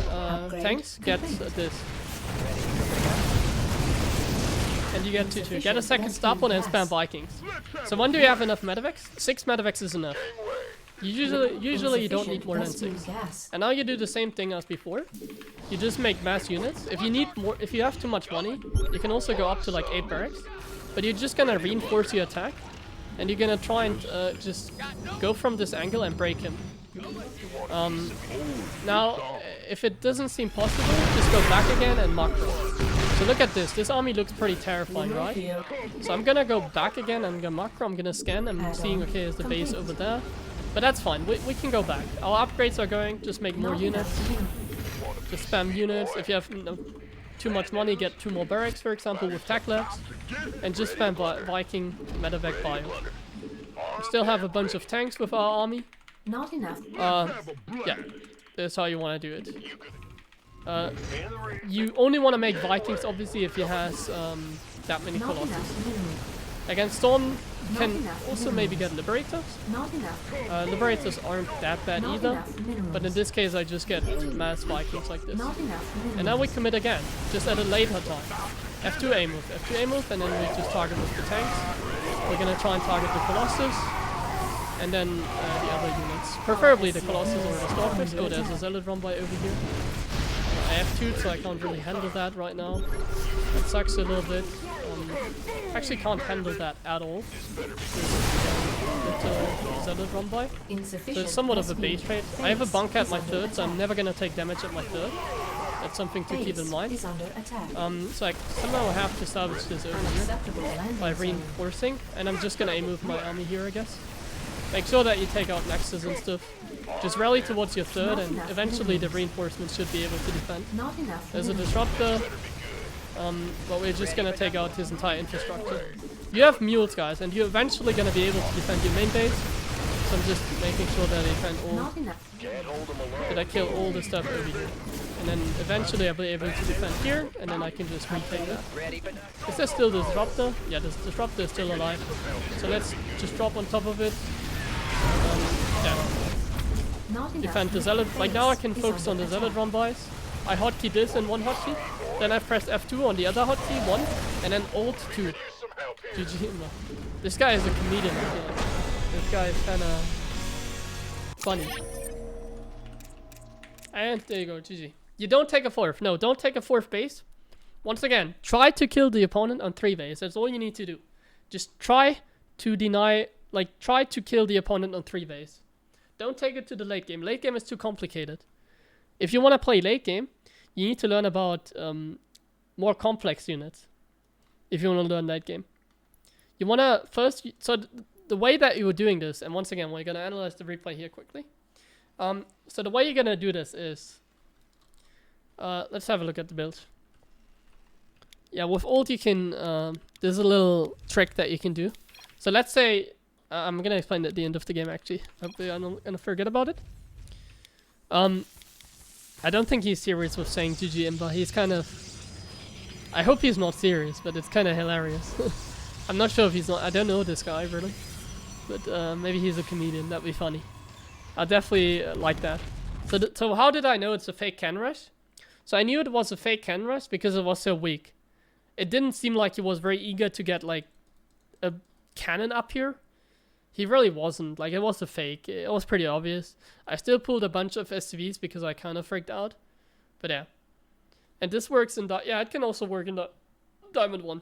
tanks. Get this. And you get to get a second stop on and spam Vikings. So when do you have enough medevacs? 6 medevacs is enough. Usually you don't need more than 6. And now you do the same thing as before. You just make mass units. If you need more, if you have too much money, you can also go up to like 8 barracks. But you're just gonna reinforce your attack, and you're gonna try and just go from this angle and break him. Now, if it doesn't seem possible, just go back again and macro. So look at this. This army looks pretty terrifying, right? So I'm gonna go back again. I'm gonna macro. I'm gonna scan. I'm seeing, okay, is the base over there? But that's fine. We can go back. Our upgrades are going. Just make more units. Just spam units. If you have too much money, get 2 more barracks, for example, with tech labs. And just spam Viking medevac bio. We still have a bunch of tanks with our army. Not enough. Yeah. That's how you want to do it. You only want to make Vikings, obviously, if you has that many Colossus. Against Storm, you can also maybe get Liberators. Liberators aren't that bad either, but in this case I just get mass Vikings like this. And now we commit again, just at a later time. F2 A move, and then we just target with the tanks. We're gonna try and target the Colossus, and then the other units. Preferably the Colossus or the Starfish. Oh, there's a Zealot run by over here. I have 2, so I can't really handle that right now. That sucks a little bit. Actually can't handle that at all. Zealot run by. So it's somewhat of a base trade. I have a bunker at my 3rd, so I'm never gonna take damage at my 3rd. That's something to keep in mind. So I somehow have to salvage this over here by reinforcing, and I'm just gonna A-move my army here, I guess. Make sure that you take out Nexus and stuff. Just rally towards your 3rd, and eventually the reinforcements should be able to defend. There's a disruptor, but we're just gonna take out his entire infrastructure. You have mules, guys, and you're eventually gonna be able to defend your main base. So I'm just making sure that I defend all. That I kill all the stuff over here. And then eventually I'll be able to defend here, and then I can just retake that. Is there still the disruptor? Yeah, the disruptor is still alive. So let's just drop on top of it. Defend the Zealot. Like now I can focus on the Zealot run bys. I hotkey this in one hotkey. Then I press F2 on the other hotkey, 1. And then Alt 2. GG. This guy is a comedian. This guy is kinda funny. And there you go, GG. You don't take a 4th. No, don't take a 4th base. Once again, try to kill the opponent on 3 base. That's all you need to do. Just try to try to kill the opponent on 3 base. Don't take it to the late game. Late game is too complicated. If you want to play late game, you need to learn about more complex units. If you want to learn late game. You want to first... So the way that you were doing this, and once again, we're going to analyze the replay here quickly. So the way you're going to do this is... let's have a look at the build. Yeah, with ult you can... there's a little trick that you can do. So let's say... I'm going to explain it at the end of the game, actually. Hopefully I'm not going to forget about it. I don't think he's serious with saying GG Imba. He's kind of... I hope he's not serious, but it's kind of hilarious. I'm not sure if he's not... I don't know this guy, really. But maybe he's a comedian. That'd be funny. I definitely like that. So how did I know it's a fake can rush? So I knew it was a fake can rush because it was so weak. It didn't seem like he was very eager to get like a cannon up here. He really wasn't. Like, it was a fake. It was pretty obvious. I still pulled a bunch of SCVs because I kind of freaked out. But yeah. And this works in... Yeah, it can also work in the Diamond 1.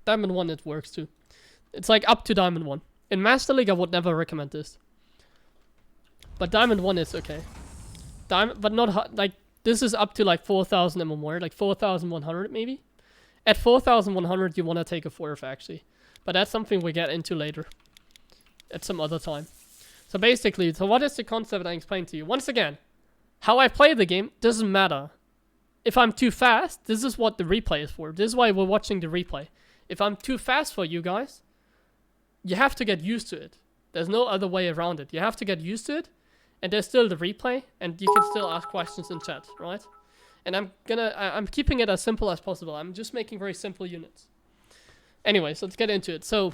Diamond 1 it works too. It's like up to Diamond 1. In Master League I would never recommend this. But Diamond 1 is okay. But not... Like, this is up to like 4,000 or more. Like 4,100 maybe. At 4,100 you want to take a 4th actually. But that's something we get into later. At some other time. So basically, so what is the concept I explained to you? Once again, how I play the game doesn't matter. If I'm too fast, this is what the replay is for. This is why we're watching the replay. If I'm too fast for you guys, you have to get used to it. There's no other way around it. You have to get used to it, and there's still the replay, and you can still ask questions in chat, right? And I'm keeping it as simple as possible. I'm just making very simple units. Anyways, let's get into it. So,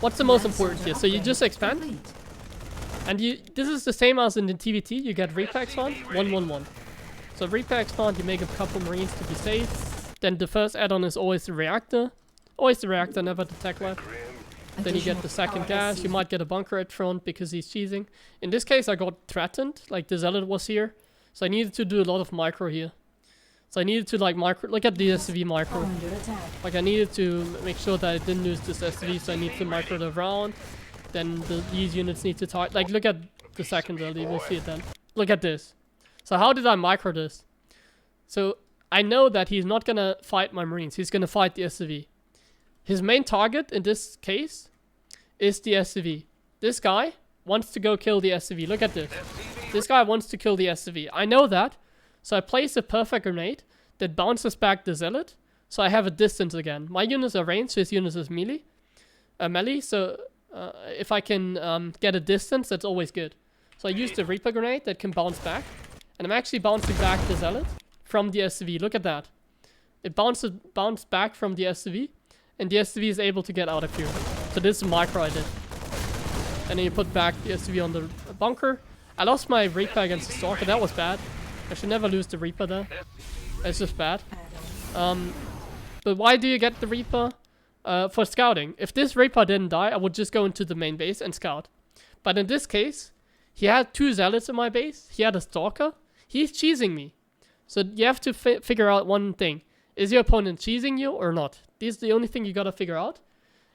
what's the most important here? So you just expand, and this is the same as in the TVT. You get repack spawn, 1-1-1. So repack spawn, you make a couple marines to be safe. Then the first add-on is always the reactor. Always the reactor, never the tech lab. Then you get the second gas. You might get a bunker at front because he's cheesing. In this case, I got threatened, like the zealot was here. So I needed to do a lot of micro here. So I needed to like micro, look at the SCV micro. Like I needed to make sure that I didn't lose this SCV, so I need to micro the round. Then these units need to target, like look at the second early, we'll see it then. Look at this. So how did I micro this? So I know that he's not gonna fight my marines, he's gonna fight the SCV. His main target in this case is the SCV. This guy wants to go kill the SCV. Look at this. This guy wants to kill the SCV. I know that. So I place a perfect grenade that bounces back the zealot. So I have a distance again. My units are ranged, so his units is melee. So if I can get a distance, that's always good. So I use the Reaper grenade that can bounce back. And I'm actually bouncing back the zealot from the SCV. Look at that. It bounced back from the SCV. And the SCV is able to get out of here. So this is micro I did. And then you put back the SCV on the bunker. I lost my Reaper against the Stalker. That was bad. I should never lose the Reaper there. It's just bad. But why do you get the Reaper? For scouting. If this Reaper didn't die, I would just go into the main base and scout. But in this case, he had 2 zealots in my base. He had a Stalker. He's cheesing me. So you have to figure out one thing. Is your opponent cheesing you or not? This is the only thing you gotta figure out.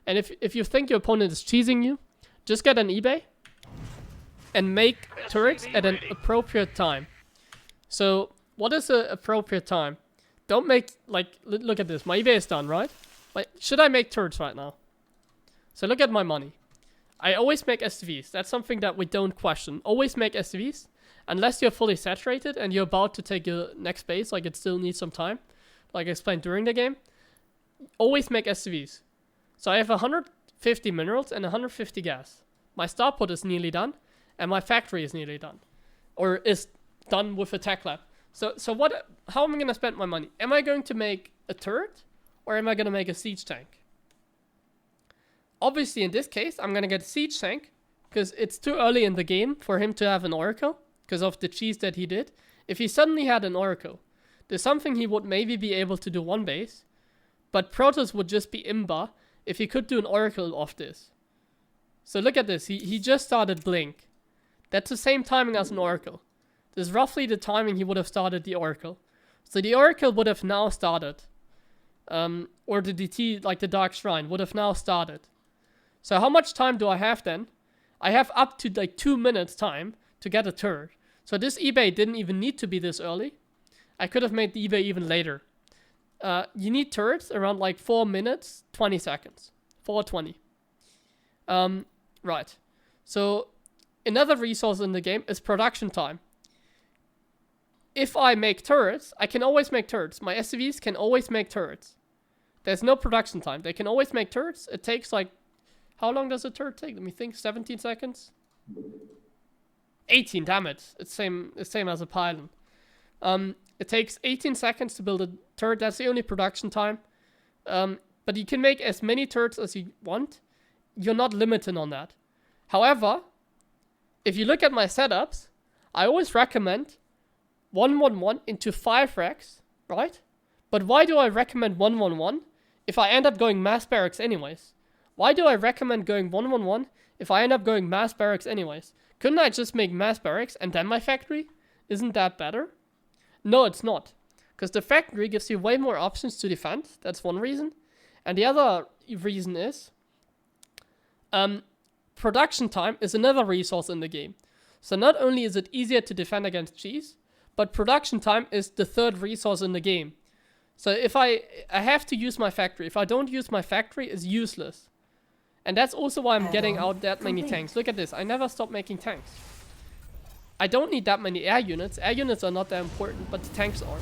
And if you think your opponent is cheesing you, just get an eBay and make turrets at an appropriate time. So what is an appropriate time? Don't make, like, look at this. My eBay is done, right? Like, should I make turrets right now? So look at my money. I always make SCVs. That's something that we don't question. Always make SCVs. Unless you're fully saturated and you're about to take your next base, like it still needs some time. Like I explained during the game. Always make SCVs. So I have 150 minerals and 150 gas. My starport is nearly done. And my factory is nearly done. Or is done with a tech lab. So how am I going to spend my money? Am I going to make a turret? Or am I going to make a siege tank? Obviously, in this case, I'm going to get a siege tank. Because it's too early in the game for him to have an oracle. Because of the cheese that he did. If he suddenly had an oracle, there's something he would maybe be able to do one base. But Protoss would just be imba if he could do an oracle of this. So look at this. He just started Blink. That's the same timing as an oracle. This is roughly the timing he would have started the oracle. So the oracle would have now started. Or the DT, like the Dark Shrine, would have now started. So how much time do I have then? I have up to like 2 minutes time to get a turret. So this eBay didn't even need to be this early. I could have made the eBay even later. You need turrets around like 4 minutes, 20 seconds. 4:20. Right. So another resource in the game is production time. If I make turrets, I can always make turrets. My SCVs can always make turrets. There's no production time. They can always make turrets. It takes like... How long does a turret take? Let me think. 17 seconds? 18, damn it. It's same as a pylon. It takes 18 seconds to build a turret. That's the only production time. But you can make as many turrets as you want. You're not limited on that. However, if you look at my setups, I always recommend 1-1-1 into 5 racks, right? But why do I recommend 1-1-1 if I end up going mass barracks anyways? Why do I recommend going 1-1-1 if I end up going mass barracks anyways? Couldn't I just make mass barracks and then my factory? Isn't that better? No, it's not. Because the factory gives you way more options to defend. That's one reason. And the other reason is... production time is another resource in the game. So not only is it easier to defend against cheese, but production time is the third resource in the game. So if I have to use my factory. If I don't use my factory, it's useless. And that's also why I'm getting out that many tanks. Look at this. I never stop making tanks. I don't need that many air units. Air units are not that important, but the tanks are.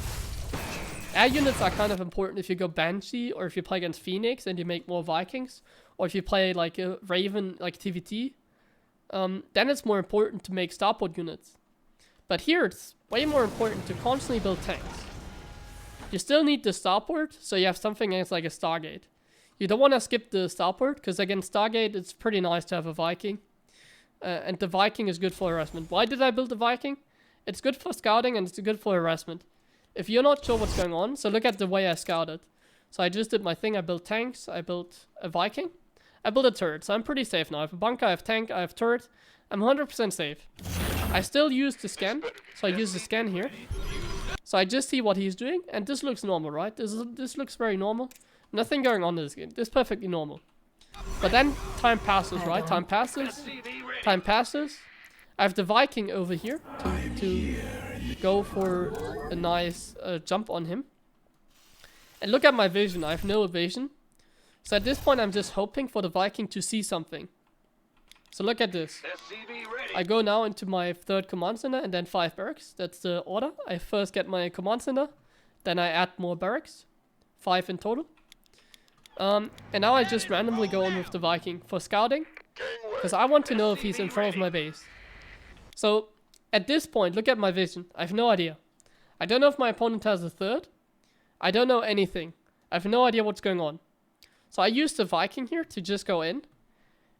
Air units are kind of important if you go Banshee, or if you play against Phoenix and you make more Vikings, or if you play like a Raven, like TVT. Then it's more important to make starport units. But here it's way more important to constantly build tanks. You still need the starport, so you have something else like a Stargate. You don't want to skip the starport, because against Stargate it's pretty nice to have a Viking. And the Viking is good for harassment. Why did I build the Viking? It's good for scouting and it's good for harassment. If you're not sure what's going on, so look at the way I scouted. So I just did my thing, I built tanks, I built a Viking. I built a turret, so I'm pretty safe now. I have a bunker, I have tank, I have turret. I'm 100% safe. I still use the scan, so I use the scan here. So I just see what he's doing, and this looks normal, right? This looks very normal. Nothing going on in this game. This is perfectly normal. But then time passes, right? Time passes. Time passes. I have the Viking over here to go for a nice jump on him. And look at my vision. I have no vision. So at this point, I'm just hoping for the Viking to see something. So look at this. I go now into my 3rd command center and then 5 barracks. That's the order. I first get my command center. Then I add more barracks. 5 in total. And now I just randomly go in with the Viking for scouting. Because I want to know if he's in front of my base. So at this point, look at my vision. I have no idea. I don't know if my opponent has a 3rd. I don't know anything. I have no idea what's going on. So I use the Viking here to just go in.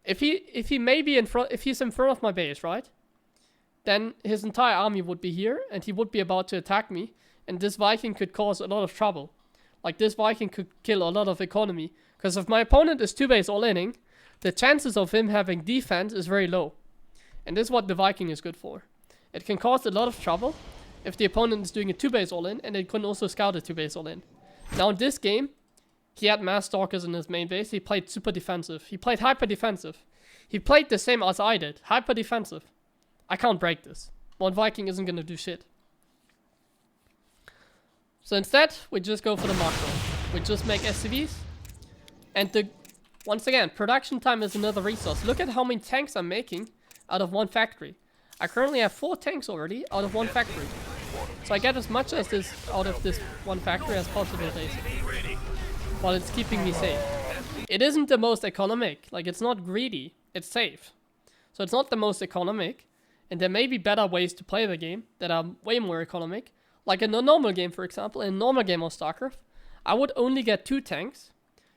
If he may be in front, if he's in front of my base, right? Then his entire army would be here and he would be about to attack me. And this Viking could cause a lot of trouble. Like this Viking could kill a lot of economy. Because if my opponent is 2-base all-inning, the chances of him having defense is very low. And this is what the Viking is good for. It can cause a lot of trouble if the opponent is doing a 2-base all-in, and it can also scout a 2-base all-in. Now in this game, he had mass stalkers in his main base. He played super defensive. He played hyper defensive. He played the same as I did. Hyper defensive. I can't break this. One Viking isn't going to do shit. So instead, we just go for the macro. We just make SCVs. And once again, production time is another resource. Look at how many tanks I'm making out of one factory. I currently have 4 tanks already out of one factory. So I get as much as this out of this one factory as possible, basically. While it's keeping me safe. It isn't the most economic. Like, it's not greedy. It's safe. So it's not the most economic. And there may be better ways to play the game that are way more economic. Like in a normal game, for example. In a normal game of StarCraft, I would only get 2 tanks.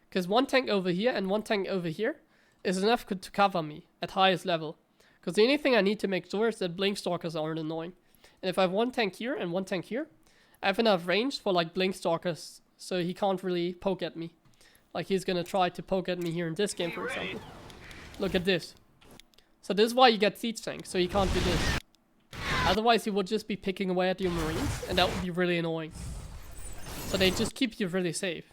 Because 1 tank over here and 1 tank over here is enough to cover me at highest level. Because the only thing I need to make sure is that blink stalkers aren't annoying. And if I have 1 tank here and 1 tank here, I have enough range for like blink stalkers. So he can't really poke at me. Like he's gonna try to poke at me here in this game, for example. Look at this. So this is why you get siege tanks, so he can't do this. Otherwise he would just be picking away at your marines, and that would be really annoying. So they just keep you really safe.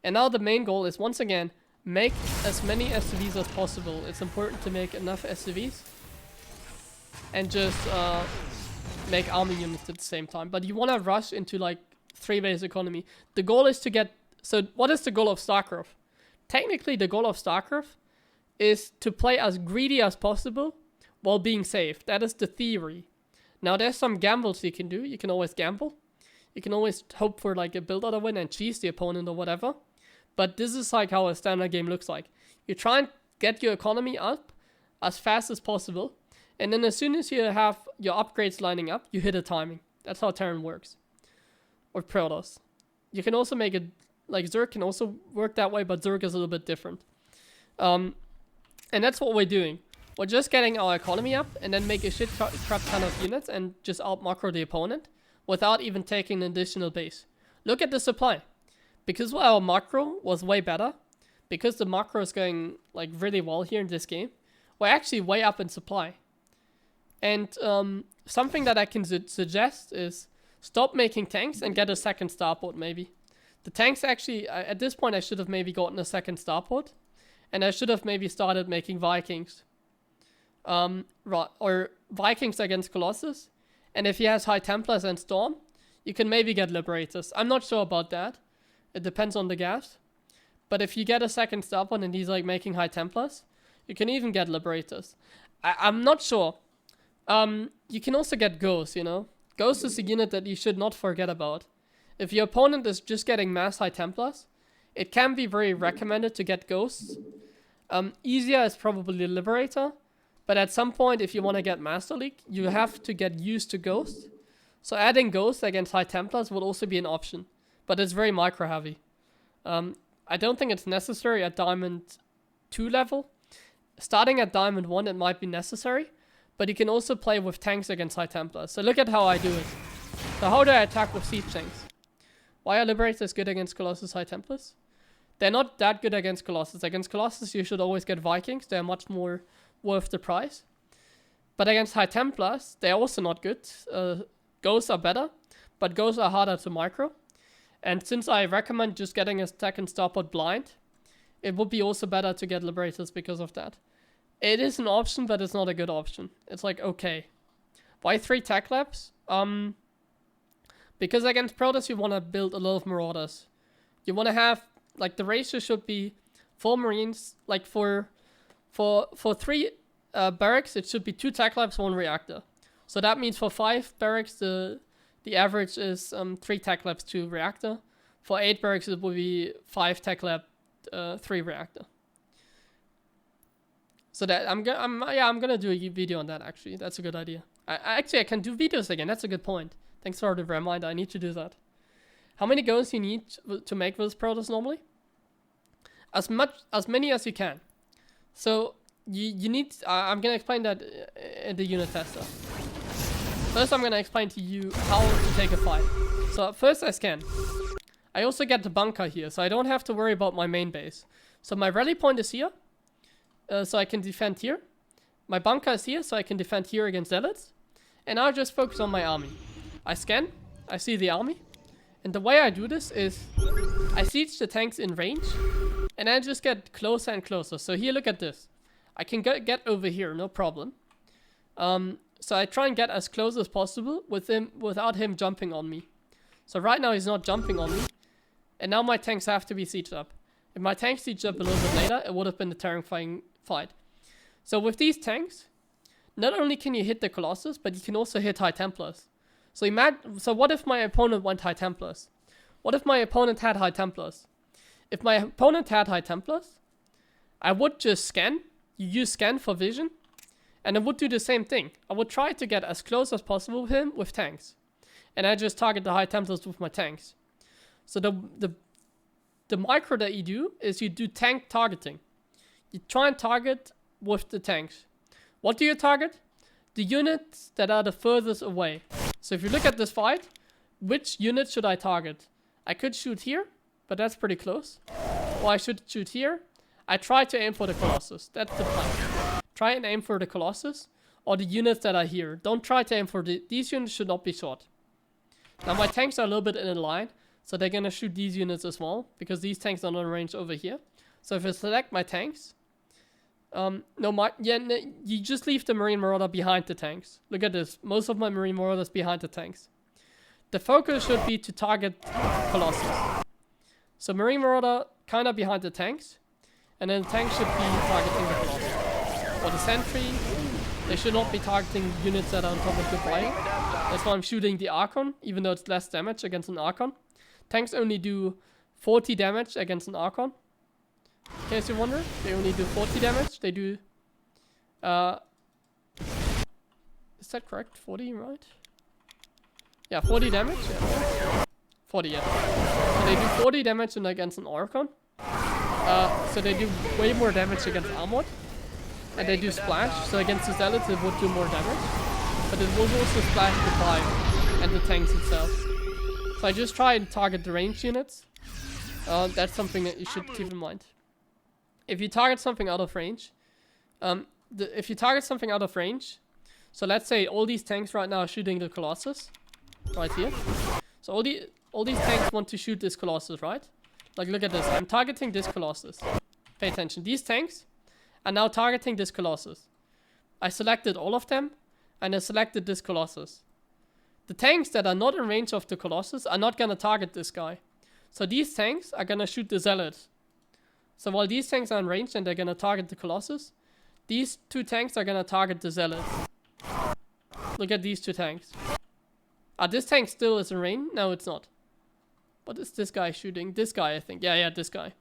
And now the main goal is, once again, make as many SCVs as possible. It's important to make enough SCVs. And just make army units at the same time. But you want to rush into like 3-base economy. The goal is to get... So what is the goal of StarCraft? Technically the goal of StarCraft is to play as greedy as possible while being safe. That is the theory. Now there's some gambles you can do. You can always gamble. You can always hope for like a build order win and cheese the opponent or whatever. But this is like how a standard game looks like. You try and get your economy up as fast as possible. And then as soon as you have your upgrades lining up, you hit a timing. That's how Terran works. Or Protoss. You can also make it, like Zerg can also work that way, but Zerg is a little bit different. And that's what we're doing. We're just getting our economy up and then make a shit crap ton of units and just out macro the opponent without even taking an additional base. Look at the supply. Because our macro was way better, because the macro is going like really well here in this game, we're actually way up in supply. And something that I can suggest is stop making tanks and get a second starport maybe. The tanks actually, at this point I should have maybe gotten a second starport. And I should have maybe started making Vikings. Or Vikings against Colossus. And if he has High Templars and Storm, you can maybe get Liberators. I'm not sure about that. It depends on the gas. But if you get a second starport and he's like making High Templars, you can even get Liberators. I'm not sure. You can also get Ghosts, you know. Ghost is a unit that you should not forget about. If your opponent is just getting mass High Templars, it can be very recommended to get Ghosts. Easier is probably Liberator, but at some point, if you want to get Master League, you have to get used to Ghost. So adding Ghost against High Templars would also be an option, but it's very micro heavy. I don't think it's necessary at Diamond 2 level. Starting at Diamond 1, it might be necessary, but you can also play with tanks against High Templars. So look at how I do it. So how do I attack with Siege tanks? Why are Liberators good against Colossus High Templars? They're not that good against Colossus. Against Colossus, you should always get Vikings. They're much more worth the price. But against High Templars, they're also not good. Ghosts are better, but Ghosts are harder to micro. And since I recommend just getting a stack and starport blind, it would be also better to get Liberators because of that. It is an option, but it's not a good option. It's like, okay. Why 3 tech labs? Because against Protoss, you want to build a lot of Marauders. You want to have, like, the ratio should be 4 Marines. Like, for 3 barracks, it should be 2 tech labs, 1 reactor. So that means for 5 barracks, the average is 3 tech labs, 2 reactor. For 8 barracks, it will be 5 tech lab, 3 reactor. So that I'm gonna do a video on that. Actually, that's a good idea. I can do videos again. That's a good point. Thanks for the reminder. I need to do that. How many goals you need to make this Protoss normally? As many as you can. So you need. I'm gonna explain that in the unit tester. First, I'm gonna explain to you how to take a fight. So first, I scan. I also get the bunker here, so I don't have to worry about my main base. So my rally point is here, so I can defend here. My bunker is here, so I can defend here against Zealots. And I'll just focus on my army. I scan, I see the army. And the way I do this is, I siege the tanks in range, and I just get closer and closer. So here, look at this. I can get over here, no problem. So I try and get as close as possible without him jumping on me. So right now he's not jumping on me. And now my tanks have to be sieged up. If my tanks sieged up a little bit later, it would have been a terrifying fight. So with these tanks, not only can you hit the Colossus, but you can also hit High Templars. So what if my opponent went High Templars? What if my opponent had High Templars? If my opponent had High Templars, I would just scan. You use scan for vision. And I would do the same thing. I would try to get as close as possible with him with tanks. And I just target the High Templars with my tanks. So the micro that you do is you do tank targeting. You try and target with the tanks. What do you target? The units that are the furthest away. So if you look at this fight, which unit should I target? I could shoot here, but that's pretty close. Or I should shoot here. I try to aim for the Colossus. That's the plan. Try and aim for the Colossus or the units that are here. Don't try to aim for these units should not be shot. Now my tanks are a little bit in a line, so they're gonna shoot these units as well, because these tanks are not in range over here. So if I select my tanks, you just leave the Marine Marauder behind the tanks. Look at this, most of my Marine Marauders behind the tanks. The focus should be to target Colossus. So Marine Marauder kinda behind the tanks, and then the tanks should be targeting the Colossus. Or the Sentry, they should not be targeting units that are on top of the plane. That's why I'm shooting the Archon, even though it's less damage against an Archon. Tanks only do 40 damage against an Archon. In case you wonder, they only do 40 damage. They do... is that correct? 40, right? Yeah, 40 damage? Yeah. 40, yeah. So they do 40 damage against an Archon. So they do way more damage against Armored. And they do splash, so against the Zealots it would do more damage. But it will also splash the fire and the tanks itself. So I just try and target the range units. That's something that you should keep in mind. If you target something out of range, so let's say all these tanks right now are shooting the Colossus, right here. So all these tanks want to shoot this Colossus, right? Like, look at this. I'm targeting this Colossus. Pay attention. These tanks are now targeting this Colossus. I selected all of them, and I selected this Colossus. The tanks that are not in range of the Colossus are not gonna target this guy. So these tanks are gonna shoot the Zealot. So while these tanks are in range and they're gonna target the Colossus, these 2 tanks are gonna target the Zealot. Look at these 2 tanks. This tank still is in range? No, it's not. What is this guy shooting? This guy, I think. Yeah, this guy.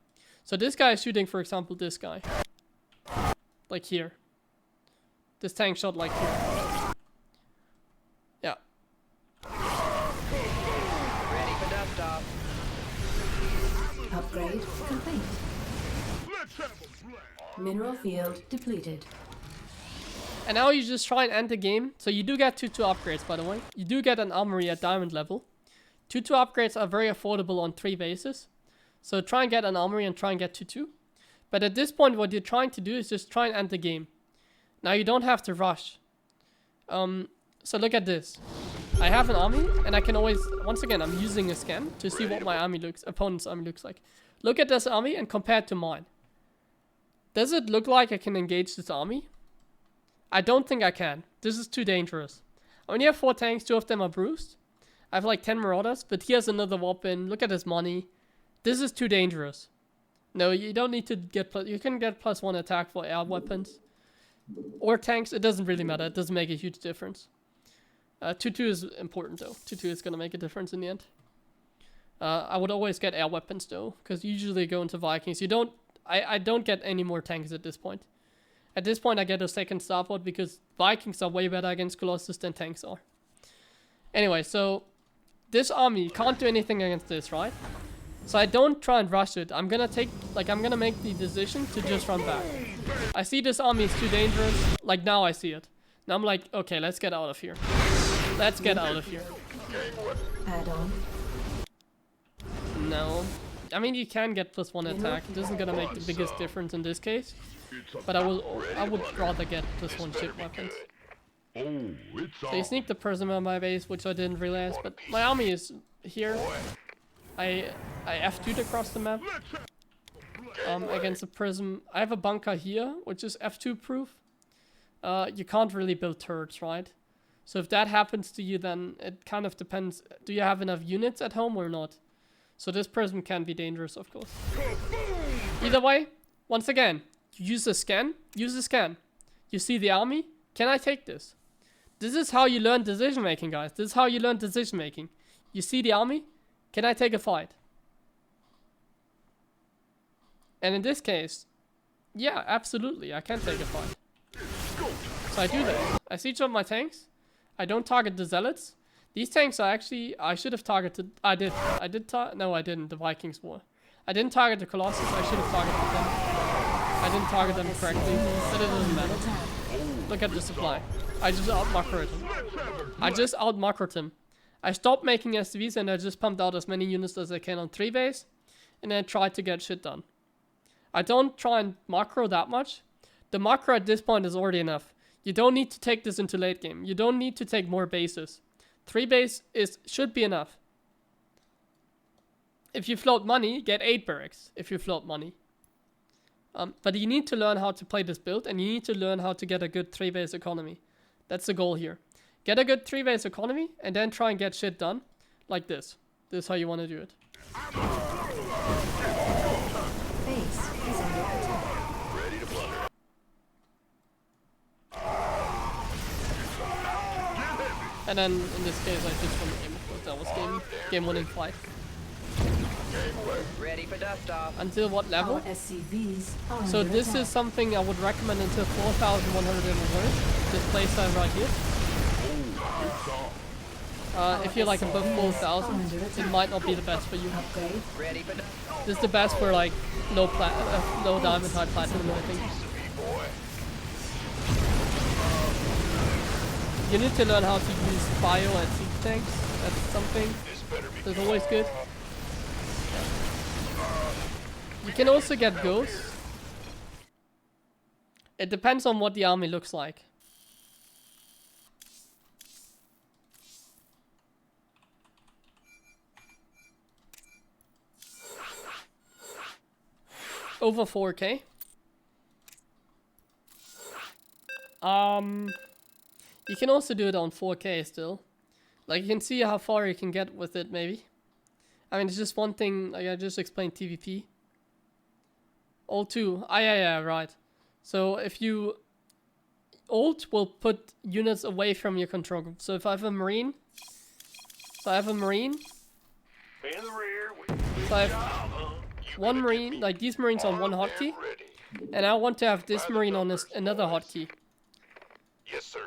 So this guy is shooting, for example, this guy. Like here. This tank shot like here. Yeah. Ready for dust off. Upgrade complete. Mineral field depleted. And now you just try and end the game. So you do get 2-2 upgrades, by the way. You do get an armory at diamond level. 2-2 upgrades are very affordable on 3 bases. So try and get an armory and try and get 2-2. But at this point, what you're trying to do is just try and end the game. Now you don't have to rush. So look at this. I have an army, and I can always, once again, I'm using a scan to see what my opponent's army looks like. Look at this army and compare it to mine. Does it look like I can engage this army? I don't think I can. This is too dangerous. I only have 4 tanks, 2 of them are bruised. I have like 10 marauders, but here's another weapon. Look at his money. This is too dangerous. No, you don't need to get you can get +1 attack for air weapons. Or tanks, it doesn't really matter. It doesn't make a huge difference. 2-2 is important though. 2-2 is gonna make a difference in the end. I would always get air weapons though, because usually go into Vikings. You don't. I don't get any more tanks at this point. At this point, I get a second starport because Vikings are way better against Colossus than tanks are. Anyway, so this army can't do anything against this, right? So I don't try and rush it. I'm gonna make the decision to just run back. I see this army is too dangerous. Like now I see it. Now I'm like, okay, let's get out of here. Let's get out of here. Add on. No. I mean, you can get +1 attack. It isn't gonna make the biggest difference in this case. But I would rather get +1 ship weapons. So you sneak the prism on my base, which I didn't realize. But my army is here. I F2'd across the map against a prism. I have a bunker here, which is F2 proof. You can't really build turrets, right? So if that happens to you, then it kind of depends. Do you have enough units at home or not? So this prism can be dangerous, of course. Either way, once again, you use a scan. Use a scan. You see the army. Can I take this? This is how you learn decision making, guys. This is how you learn decision making. You see the army. Can I take a fight? And in this case, yeah, absolutely, I can take a fight. So I do that. I siege up my tanks. I don't target the zealots. These tanks are actually, I should have targeted, no I didn't, the Vikings war. I didn't target the Colossus, I should have targeted them. I didn't target them correctly, but it doesn't matter. Look at the supply. I just out-macroed him. I just out-macroed him. I stopped making SCVs and I just pumped out as many units as I can on 3 base. And then tried to get shit done. I don't try and macro that much. The macro at this point is already enough. You don't need to take this into late game. You don't need to take more bases. 3 base should be enough. If you float money, get 8 barracks if you float money. But you need to learn how to play this build and you need to learn how to get a good 3 base economy. That's the goal here. Get a good 3 base economy and then try and get shit done like this. This is how you want to do it. Base is under attack. Ready to plunder. And then in this case I just won the game because that was game winning fight. Ready for dust off. Until what level? Our SCVs are So under this attack. is something I would recommend until 4,100. This playstyle right here. If you're like above 4,000, it might not be the best for you. Upgrade. Ready for dust. This is the best for like low diamond, high platinum, I think. You need to learn how to use bio and siege tanks. That's something that's always good. You can also get ghosts. It depends on what the army looks like. Over 4K. You can also do it on 4K still. Like you can see how far you can get with it maybe. I mean it's just one thing, like I just explained TVP. Alt 2, yeah, right. So if you Alt will put units away from your control group. So if I have a Marine, In the rear So I have one marine, like these marines on one hotkey, and I want to have this marine on another hotkey. Yes, sir.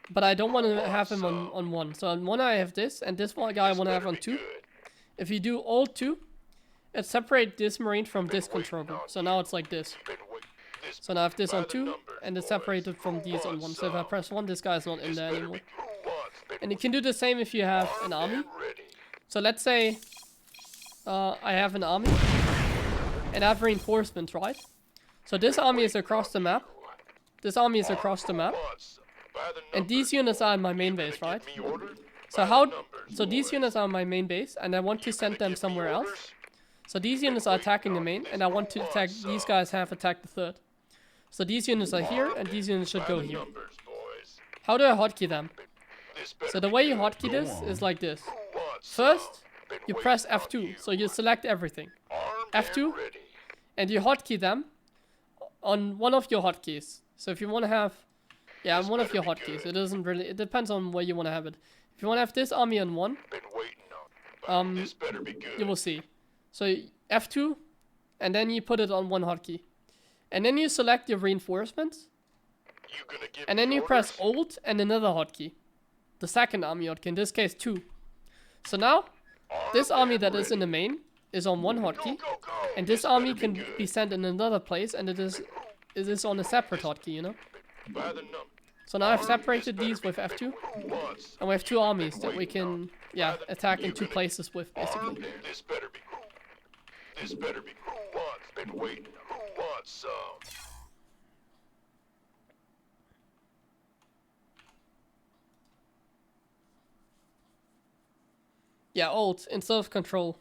But I don't want to have him on one. So on one I have this, and this one guy I want to have on two. If you do Alt 2, it separates this marine from this control group. So now it's like this. So now I have this on 2, and it's separated from these on 1. So if I press 1, this guy is not in there anymore. And you can do the same if you have an army. So let's say I have an army, and I have reinforcements, right? So this army is across the map. This army is across the map. And these units are in my main base, right? So these units are in my main base, and I want to send them somewhere else. So these units are attacking the main, and I want to attack, these guys have attacked the third. So these units are here, and these units should go here. How do I hotkey them? So the way you hotkey this is like this. First, you press F2, so you select everything. F2, and you hotkey them on one of your hotkeys. So if you want to have, yeah, on one of your hotkeys, it doesn't really, it depends on where you want to have it. If you want to have this army on 1, you will see. So F2, and then you put it on one hotkey. And then you select your reinforcements. And then you press Alt and another hotkey. The second army hotkey, in this case 2. So now, this army that is in the main is on one hotkey. And this army can be sent in another place, and it is on a separate hotkey, you know? So now I've separated these with F2. And we have 2 armies that we can, yeah, attack in 2 places with, basically. This better be cool. This better be cool. Who wants? Been waiting. Who wants some? Yeah, Alt instead of Control.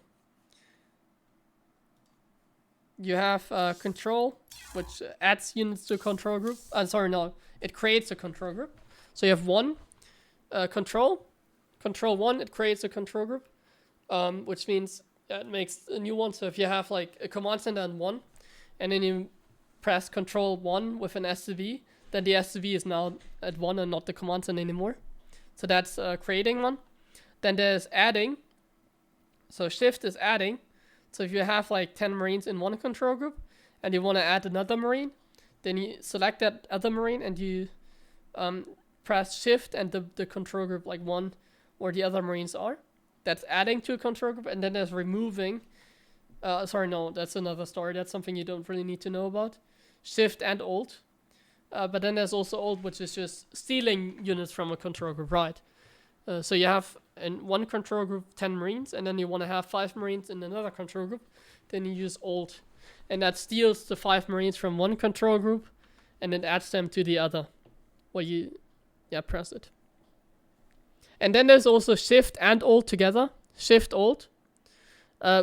You have Control, which adds units to a control group. Sorry, no, it creates a control group. So you have one Control 1, it creates a control group, which means it makes a new one. So if you have like a command center and 1, and then you press Control 1 with an SCV, then the SCV is now at 1 and not the command center anymore. So that's creating one. Then there's adding. So Shift is adding. So if you have like 10 Marines in one control group, and you want to add another Marine, then you select that other Marine, and you press Shift and the control group like 1 where the other Marines are. That's adding to a control group. And then there's removing. Sorry, no, that's another story. That's something you don't really need to know about. Shift and Alt. But then there's also Alt, which is just stealing units from a control group, right? So you have in one control group 10 Marines, and then you want to have 5 Marines in another control group, then you use Alt. And that steals the 5 Marines from one control group, and it adds them to the other, where you, yeah, press it. And then there's also Shift and Alt together, Shift Alt, so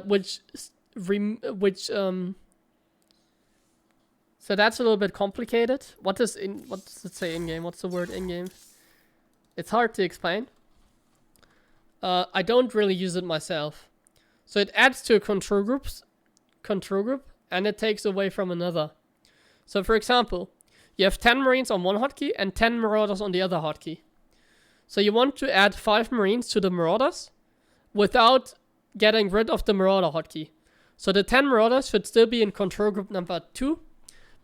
that's a little bit complicated. What does it say in game? What's the word in game? It's hard to explain. I don't really use it myself. So it adds to a control group, and it takes away from another. So for example, you have 10 Marines on one hotkey and 10 Marauders on the other hotkey. So you want to add 5 Marines to the Marauders without getting rid of the Marauder hotkey. So the 10 Marauders should still be in control group number 2,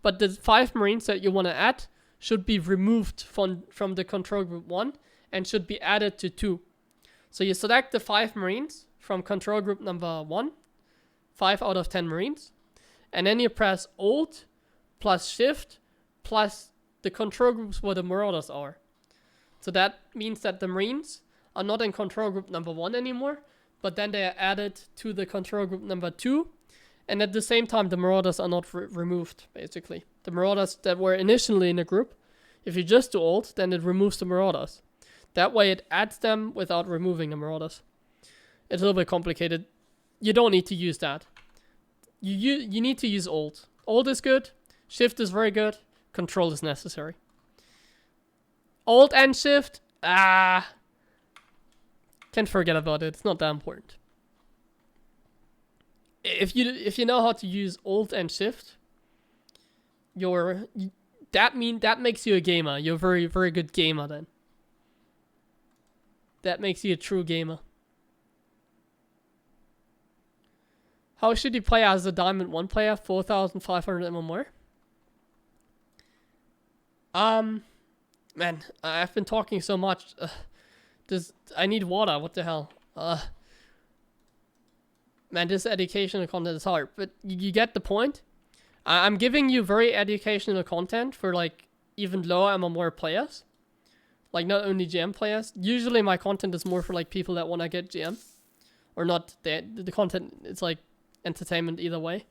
but the 5 Marines that you want to add should be removed from the control group 1 and should be added to 2. So you select the 5 Marines from control group number 1, 5 out of 10 Marines, and then you press Alt plus Shift plus the control groups where the Marauders are. So that means that the Marines are not in control group number 1 anymore, but then they are added to the control group number 2, and at the same time the Marauders are not removed, basically. The Marauders that were initially in a group, if you just do Alt, then it removes the Marauders. That way it adds them without removing the Marauders. It's a little bit complicated. You don't need to use that. You need to use Alt. Alt is good, Shift is very good, Control is necessary. Alt and Shift, can forget about it. It's not that important. If you know how to use Alt and Shift, that makes you a gamer. You're a very, very good gamer then. That makes you a true gamer. How should you play as a Diamond 1 player? 4,500 and more? Man, I've been talking so much. I need water, what the hell? Man, this educational content is hard, but you get the point. I'm giving you very educational content for like even lower MMR players. Like not only GM players. Usually my content is more for like people that want to get GM. Or not, the content is like entertainment either way.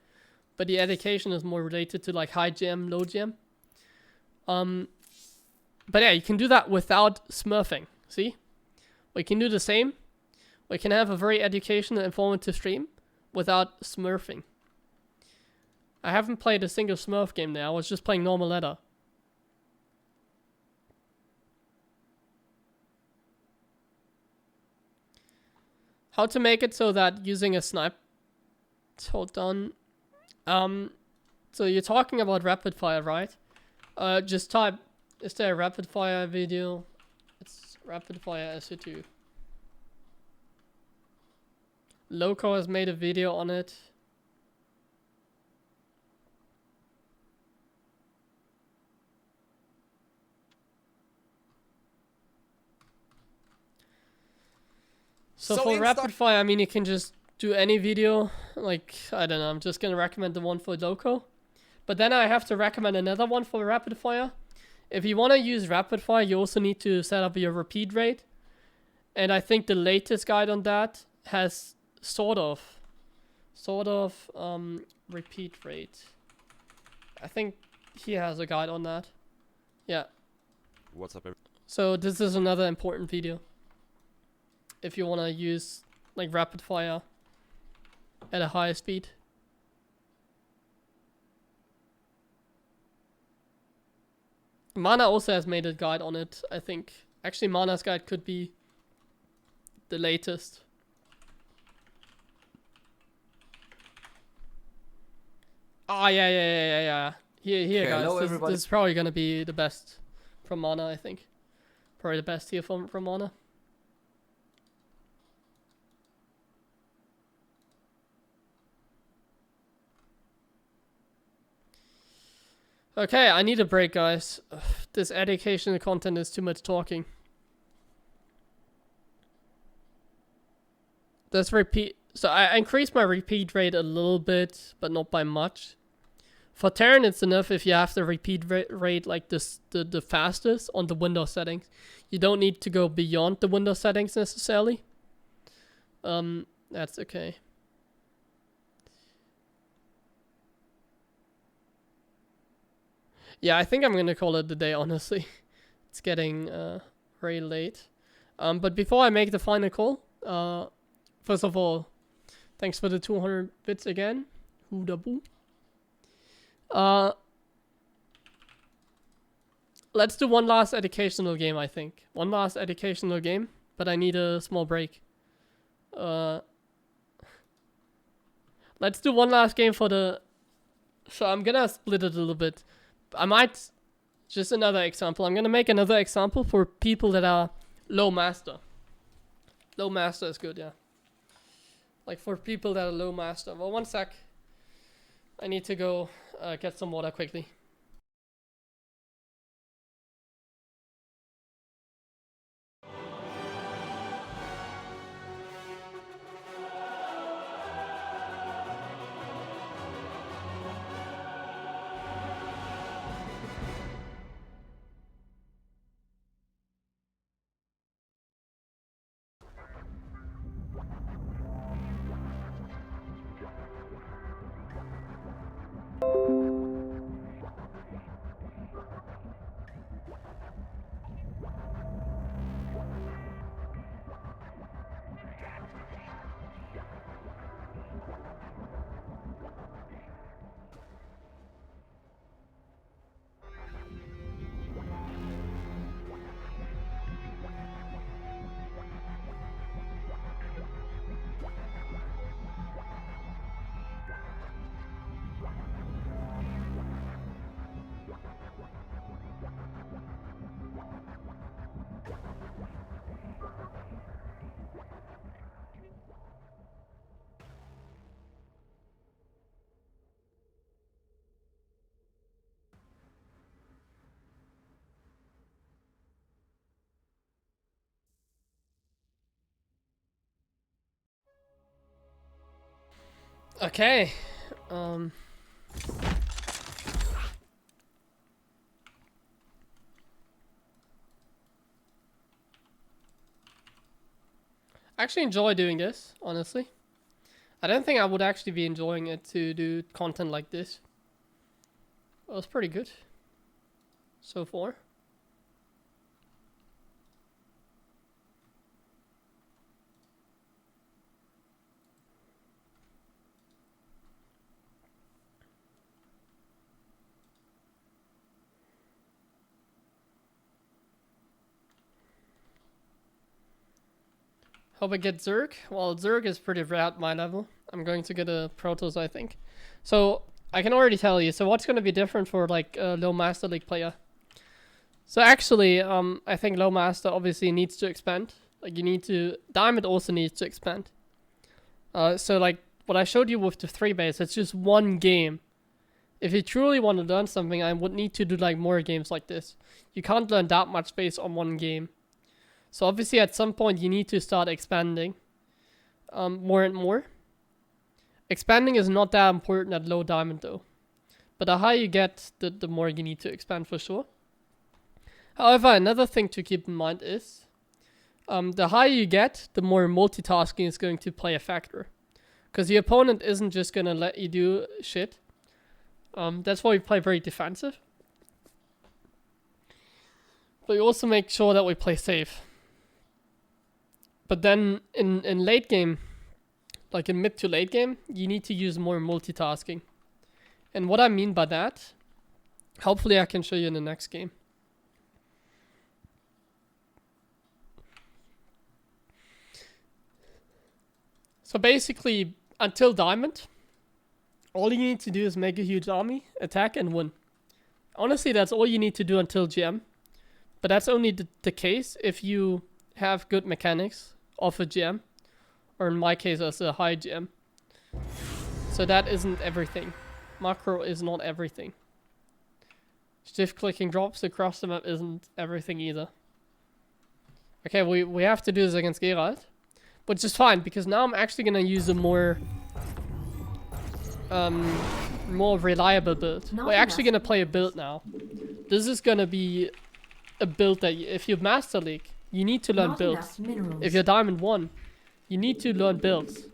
But the education is more related to like high GM, low GM. But yeah, you can do that without smurfing. See? We can do the same. We can have a very educational, informative stream without smurfing. I haven't played a single smurf game there. I was just playing normal ladder. How to make it so that using a snipe... Hold on. So you're talking about rapid fire, right? Just type... Is there a rapid fire video? It's rapid fire SU2. Loco has made a video on it. So for rapid fire, I mean, you can just do any video. Like, I don't know, I'm just gonna recommend the one for Loco. But then I have to recommend another one for rapid fire. If you want to use rapid fire, you also need to set up your repeat rate. And I think the latest guide on that has sort of repeat rate. I think he has a guide on that. Yeah. What's up, everyone? So this is another important video. If you want to use like rapid fire at a higher speed. Mana also has made a guide on it, I think. Actually, Mana's guide could be the latest. Ah, yeah. Here, Okay, guys. hello, This everybody. is probably gonna be the best from Mana, I think. Probably the best here from Mana. Okay, I need a break, guys. Ugh, this educational content is too much talking. Let's repeat. So I increased my repeat rate a little bit, but not by much. For Terran, it's enough if you have the repeat rate like this, the fastest on the Windows settings. You don't need to go beyond the Windows settings necessarily. That's okay. Yeah, I think I'm gonna call it the day, honestly. It's getting very late. But before I make the final call, first of all, thanks for the 200 bits again. Hooda boo. Let's do one last educational game, I think. One last educational game, but I need a small break. Let's do one last game for the... So I'm gonna split it a little bit. I might... Just another example. I'm gonna make another example for people that are low master. Low master is good, yeah. Like for people that are low master. Well, one sec. I need to go get some water quickly. Okay. I actually enjoy doing this, honestly. I don't think I would actually be enjoying it to do content like this. It was pretty good so far. Hope I get Zerg. Well, Zerg is pretty rare at my level. I'm going to get a Protoss, I think. So, I can already tell you. So, what's going to be different for, like, a low Master League player? So, actually, I think low Master obviously needs to expand. Like, you need to... Diamond also needs to expand. So, like, what I showed you with the 3 base, it's just one game. If you truly want to learn something, I would need to do, like, more games like this. You can't learn that much based on one game. So obviously at some point you need to start expanding more and more. Expanding is not that important at low diamond though. But the higher you get, the more you need to expand for sure. However, another thing to keep in mind is the higher you get, the more multitasking is going to play a factor. Because the opponent isn't just going to let you do shit. That's why we play very defensive. But we also make sure that we play safe. But then in late game, like in mid to late game, you need to use more multitasking. And what I mean by that, hopefully I can show you in the next game. So basically, until Diamond, all you need to do is make a huge army, attack and win. Honestly, that's all you need to do until GM. But that's only the case if you have good mechanics of a GM, or in my case as a high GM. So that isn't everything. Macro is not everything. Shift clicking drops across the map isn't everything either. Okay, we have to do this against Geralt, which is fine because now I'm actually gonna use a more reliable build. We're actually gonna play a build now. This is gonna be a build that if you Master League, you need to learn builds. If you're Diamond 1, you need to learn builds.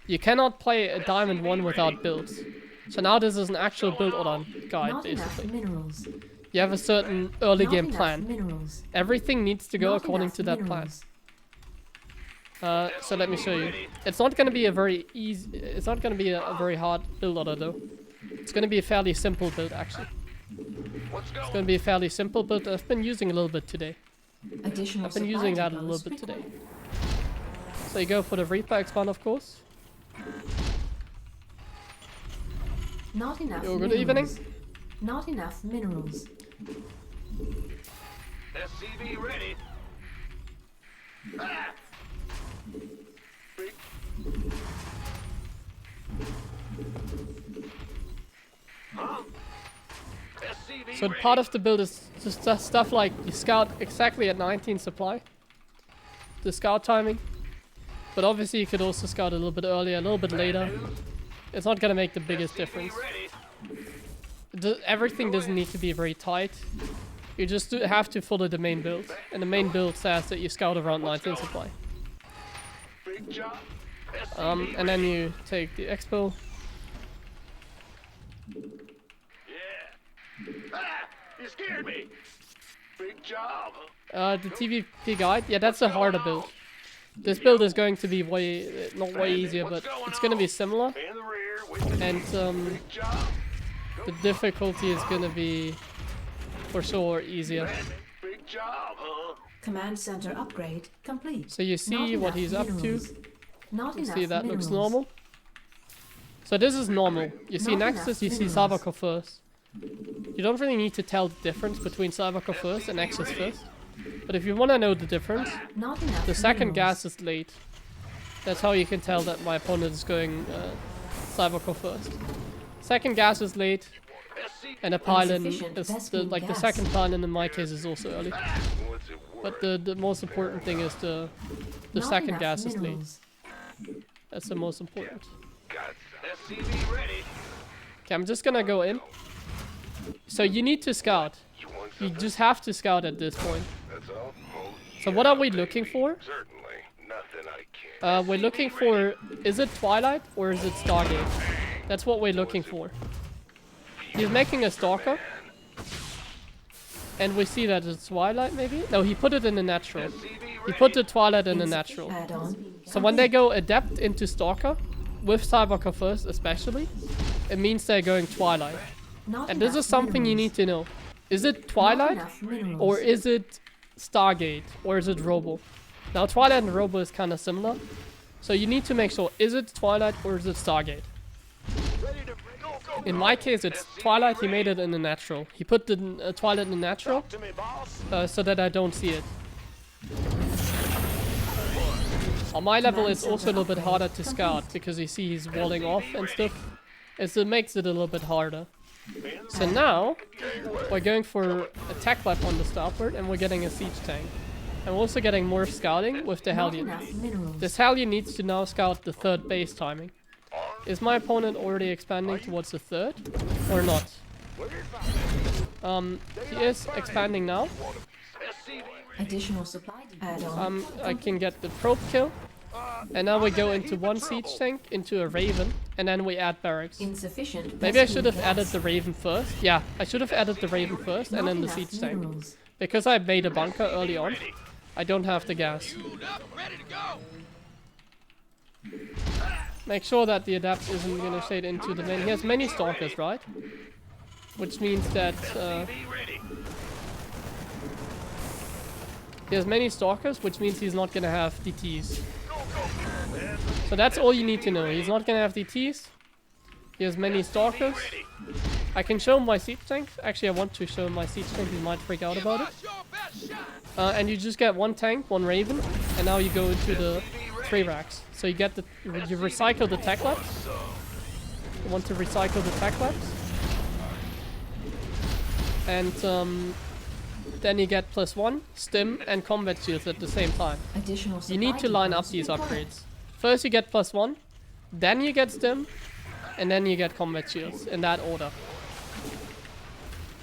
You cannot play a Diamond 1 without builds. So now this is an actual build order guide, basically. You have a certain early game plan. Everything needs to go according to that plan. So let me show you. It's not going to be a very easy... It's not going to be a very hard build order, though. It's going to be a fairly simple build, actually. It's going to be a fairly simple build. I've been using a little bit today. I've been using that a little bit today. So you go for the Reaper expand, of course. Not enough Good minerals. evening. Not enough minerals. SCV ready. Ah! Huh? SCV So part of the build is just stuff like you scout exactly at 19 supply. The scout timing. But obviously you could also scout a little bit earlier, a little bit later. It's not gonna make the biggest difference. Everything doesn't need to be very tight. You just have to follow the main build. And the main build says that you scout around 19 supply. And then you take the expo. Yeah. Ah! You scared me. Big job. The TVP guide, yeah, that's a harder build. This build is going to be way, not way easier, but it's going to be similar. And the difficulty is going to be, for sure, easier. Big job, huh? Command center upgrade complete. So you see what he's up to. Not You enough see that looks minerals. normal. So this is normal. You see Not Nexus, enough you see minerals. Cybercore first. You don't really need to tell the difference between Cybercore first and Nexus first. But if you want to know the difference, Not enough the second minerals. gas is late. That's how you can tell that my opponent is going Cybercore first. Second gas is late, and the pylon Insufficient is Vespene the gas. second pylon in my case is also early. What's it worth? But the most important thing is the Not second enough gas is late. minerals. That's the most important. Got SCV ready. Okay, I'm just gonna go in. So you need to scout. You want You something? just have to scout at this point. That's all? Oh, So yeah, what are we baby. looking for? Certainly. Nothing I can't. We're looking for, is it Twilight or is it Stargate? That's what we're looking for. He's making a Stalker. And we see that it's Twilight maybe? No, he put it in the natural. He put the Twilight in the natural. Add-on. So when they go Adept into Stalker, with Cyberker first especially, it means they're going Twilight. Not And this enough is something you minerals. need to know. Is it Not Twilight? enough minerals. Or is it Stargate? Or is it Robo? Now Twilight and Robo is kind of similar. So you need to make sure, is it Twilight or is it Stargate? In my case it's Twilight, he made it in the natural. He put the Twilight in the natural To me, boss. so that I don't see it. On my level it's also a little bit harder to scout because you see he's walling off and stuff. So it makes it a little bit harder. So now we're going for attack lab on the starboard and we're getting a siege tank. And we're also getting more scouting with the Not Hellion. enough minerals. This Hellion needs to now scout the third base timing. Is my opponent already expanding towards the third? Or not? He is expanding now. Additional supply add-on. I can get the probe kill. And now we go into one siege tank, into a Raven, and then we add barracks. Insufficient. Maybe I Vespene should have gas. added the Raven first. Yeah, I should have added the Raven first and Not then the enough siege tank. minerals. Because I made a bunker early on, I don't have the gas. Make sure that the adapt isn't gonna shade into the main. He has many stalkers, right? Which means that he has many stalkers, which means he's not gonna have DTs. So that's all you need to know. He's not gonna have DTs. He has many stalkers. I can show him my siege tank. Actually, I want to show him my siege tank. He might freak out about it. And you just get one tank, one Raven, and now you go into the 3 racks. So you get the, you recycle the tech labs. You want to recycle the tech labs. And then you get +1, stim, and combat shields at the same time. Additional You need to line up these upgrades. First you get +1, then you get stim, and then you get combat shields, in that order.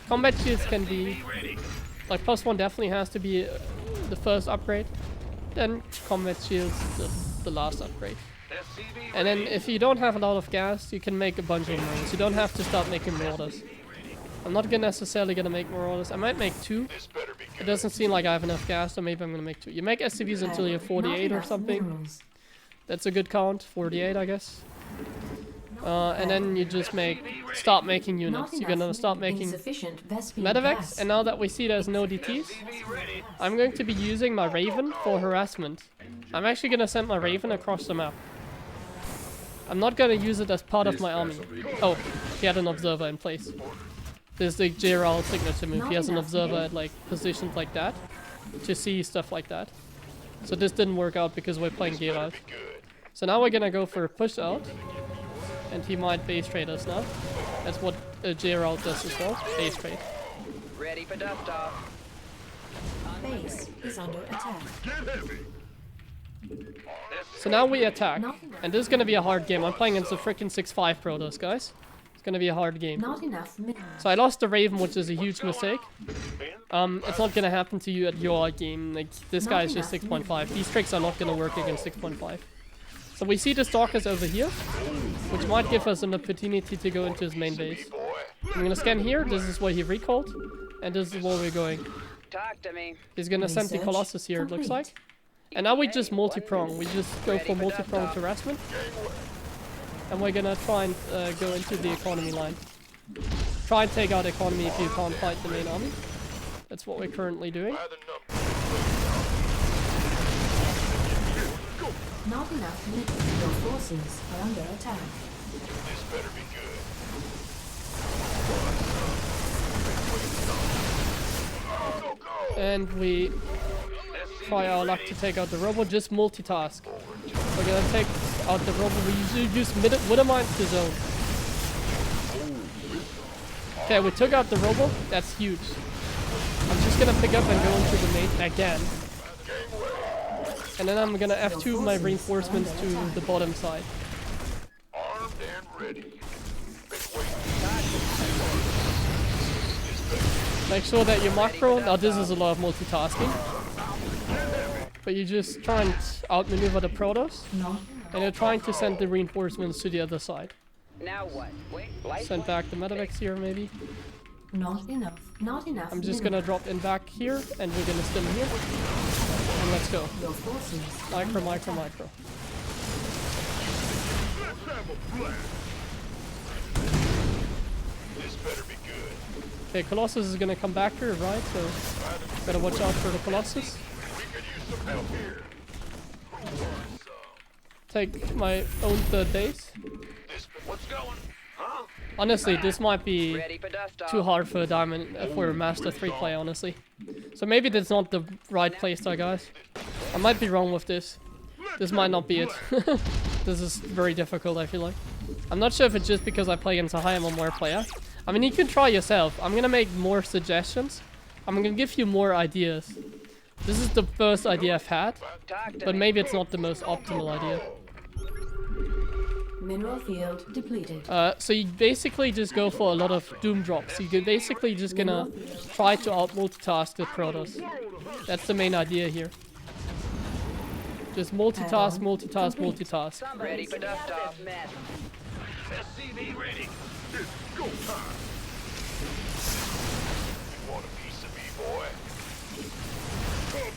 Combat shields can be, like +1 definitely has to be the first upgrade, then combat shields the last upgrade. And then if you don't have a lot of gas, you can make a bunch of marauders. You don't have to start making marauders. I'm not necessarily gonna make marauders. I might make 2. It doesn't seem like I have enough gas, so maybe I'm gonna make 2. You make SCVs until you're 48 or something. That's a good count, 48 I guess. And then you just start making units. You're gonna start making medevacs, and now that we see there's no DTs, I'm going to be using my Raven for harassment. I'm actually gonna send my Raven across the map. I'm not gonna use it as part of my army. Oh, he had an observer in place. There's the Gerald signature move. He has an observer at like positions like that to see stuff like that. So this didn't work out because we're playing Gerald. So now we're gonna go for a push out. And he might base trade us now. That's what Gerald does as well. Base trade. Ready for dust off. Base is under attack. So now we attack. And this is gonna be a hard game. I'm playing against the freaking 6-5 Protoss, guys. It's gonna be a hard game. Not enough minerals. So I lost the Raven, which is a huge mistake. It's not gonna happen to you at your game. Like, this guy is just 6.5. These tricks are not gonna work against 6.5. So we see the Stalkers over here, which might give us an opportunity to go into his main base. I'm gonna scan here. This is where he recalled. And this is where we're going. Talk to me. He's gonna send the Colossus here, it looks like. And now we just multi-prong. We just go for multi-prong harassment. And we're gonna try and go into the economy line. Try and take out economy if you can't fight the main army. That's what we're currently doing. Not enough minerals. Your forces are under attack. This better be good. And we try our luck to take out the robot. Just multitask. We're gonna take out the robot. We usually use Widdermine to zone. Okay, we took out the robot. That's huge. I'm just gonna pick up and go into the main again. And then I'm gonna F2 my reinforcements to the bottom side. Armed and Make sure that you macro. Now this is a lot of multitasking. But you just try and outmaneuver the Protoss. Not And you're trying to send the reinforcements to the other side. Now what? Wait, light Send back the medevacs here maybe. Not enough. Not enough. I'm just gonna drop in back here and we're gonna stim here. And let's go. Your forces. Micro, micro, micro. This better be good. Okay, Colossus is gonna come back here, right? So gotta watch out for the Colossus. We could use some help here. Take my own third base. What's going? Huh? Honestly, this might be ready for dust off. too hard for a diamond for a Master 3 play, honestly. So maybe that's not the right playstyle, guys. I might be wrong with this. This might not be it. This is very difficult, I feel like. I'm not sure if it's just because I play against a high MMR player. I mean, you can try yourself. I'm gonna make more suggestions. I'm gonna give you more ideas. This is the first idea I've had, Talk to but me. maybe it's not the most optimal idea. Mineral field depleted. So you basically just go for a lot of doom drops. You're basically just gonna try to out-multitask the Protoss. That's the main idea here. Just multitask, multitask, multitask. Ready for dust off. SCV ready. It's go time. You want a piece of me, boy?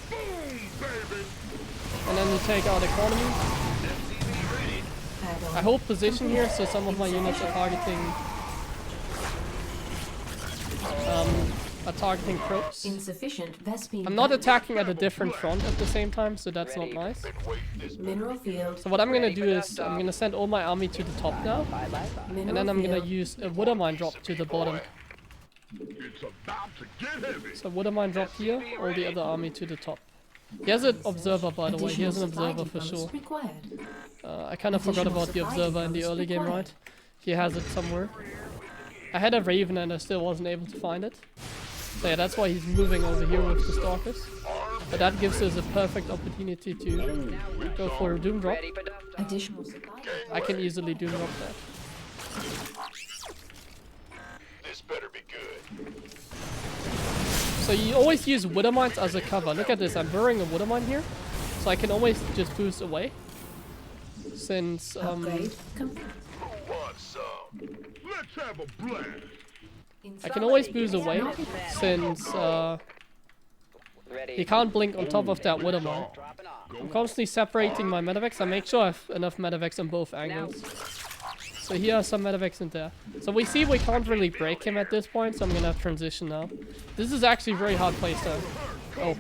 Boom, baby. And then you take out economy. I hold position here, so some of my units are targeting probes. Insufficient Vespene. I'm not attacking at a different front at the same time, so that's not nice. Mineral field. So what I'm gonna do is I'm gonna send all my army to the top now, and then I'm gonna use a water mine drop to the bottom. It's about to get heavy. So water mine drop here, all the other army to the top. He has an observer, by the way. He has an observer for sure. I kind of forgot about the observer in the early game, right? He has it somewhere. I had a Raven and I still wasn't able to find it. So yeah, that's why he's moving over here with the Stalkers. But that gives us a perfect opportunity to go for a Doom Drop. Additional supply. I can easily Doom Drop that. This better be good. So you always use Water Mines as a cover. Look at this, I'm burying a Water Mine here. So I can always just boost away. Since, Upgrade complete. Who wants some? Let's have a blast. I can always boost away. Since, he can't blink on top of that Water Mine. I'm constantly separating my medevacs. I make sure I have enough medevacs on both angles. So here are some medevacs in there. So we see we can't really break him at this point, so I'm gonna have transition now. This is actually very hard playstyle. Oh.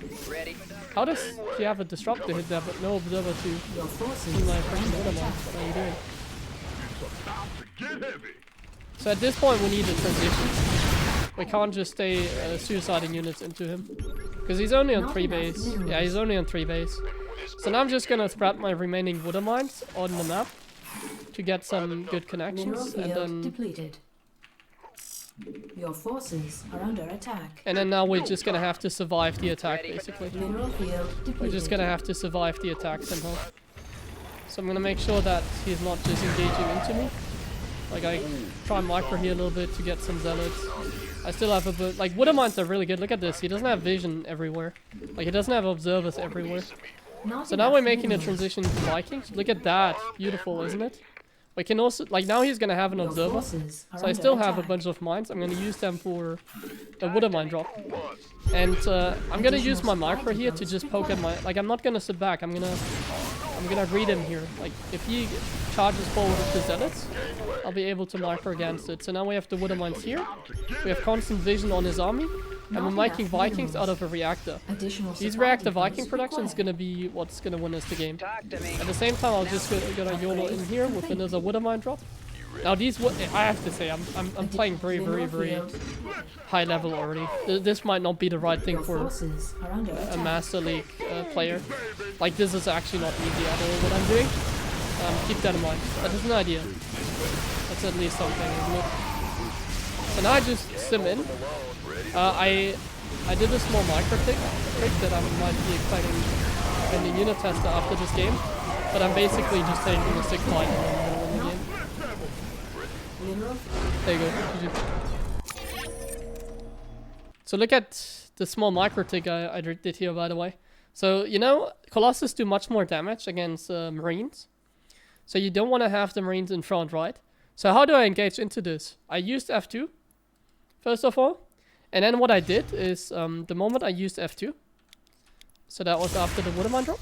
How does he have a disruptor hit there, but no observer to see my freaking Water Mine? What are you doing? It's about to get heavy. So at this point we need a transition. We can't just stay suiciding units into him. Because he's only on 3 base. Yeah, he's only on 3 base. So now I'm just gonna spread my remaining Water Mines on the map to get some good connections, and then depleted. Your forces are under attack. and then now we're just gonna have to survive the attack basically. Mineral field depleted. We're just gonna have to survive the attack somehow. So I'm gonna make sure that he's not just engaging into me. Like I try and micro here a little bit to get some zealots. I still have a bit, like Water Mines are really good. Look at this, he doesn't have vision everywhere. Like he doesn't have observers everywhere. Not So now enough we're making a minerals. transition to Vikings. Look at that, beautiful, isn't it? We can also, like now he's gonna have an Your observer. forces are So I under still have a attack. bunch of mines. I'm gonna use them for a Water Mine drop. And I'm gonna use my micro here to just poke at my, like I'm not gonna sit back. I'm gonna read him here. Like if he charges forward with the zealots, I'll be able to micro against it. So now we have the Water Mines here. We have constant vision on his army. And we're making Vikings out of a reactor. Additional These supply reactor depots Viking production is required. gonna be what's gonna win us the game. Talk to me. At the same time, I'll just gonna YOLO in here with another Water Mine drop. Now these, I have to say, I'm playing very high level already. This might not be the right thing Your for forces are under a attack. Master League player. Like this is actually not easy at all what I'm doing. Keep that in mind. That is an idea. That's at least something, isn't it? So now I just sim in. I did a small micro trick that I might be explaining in the unit tester after this game. But I'm basically just taking a sick fight and then I'm gonna win the game. Mineral. There you go. GG. So look at the small micro tick I did here, by the way. So, you know, Colossus do much more damage against Marines. So you don't want to have the Marines in front, right? So how do I engage into this? I used F2, first of all. And then what I did is, the moment I used F2, so that was after the Waterman drop.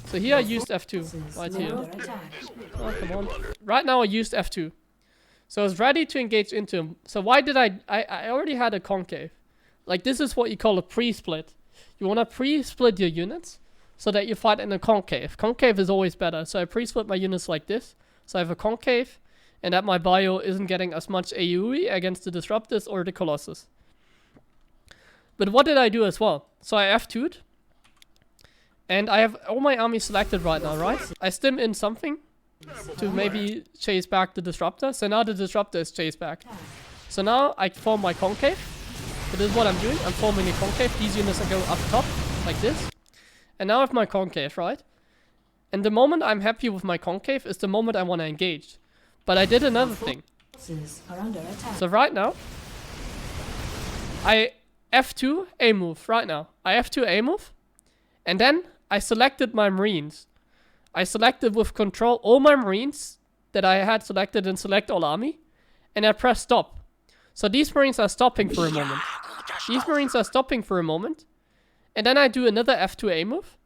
So here I used F2, right here. Oh, come on. Right now I used F2. So I was ready to engage into him. So why did I already had a concave. Like this is what you call a pre-split. You want to pre-split your units so that you fight in a concave. Concave is always better. So I pre-split my units like this. So I have a concave and that my bio isn't getting as much AoE against the Disruptors or the Colossus. But what did I do as well? So I F2'd. And I have all my army selected right now, right? I stim in something to maybe chase back the Disruptor. So now the Disruptor is chased back. So now I form my concave. So this is what I'm doing. I'm forming a concave. These units are going up top, like this. And now I have my concave, right? And the moment I'm happy with my concave is the moment I want to engage. But I did another thing. So right now, I F2 A move right now. I F2 A move. And then I selected my Marines. I selected with control all my Marines that I had selected in select all army. And I press stop. So these Marines are stopping for a moment. These Marines are stopping for a moment. And then I do another F2 A move.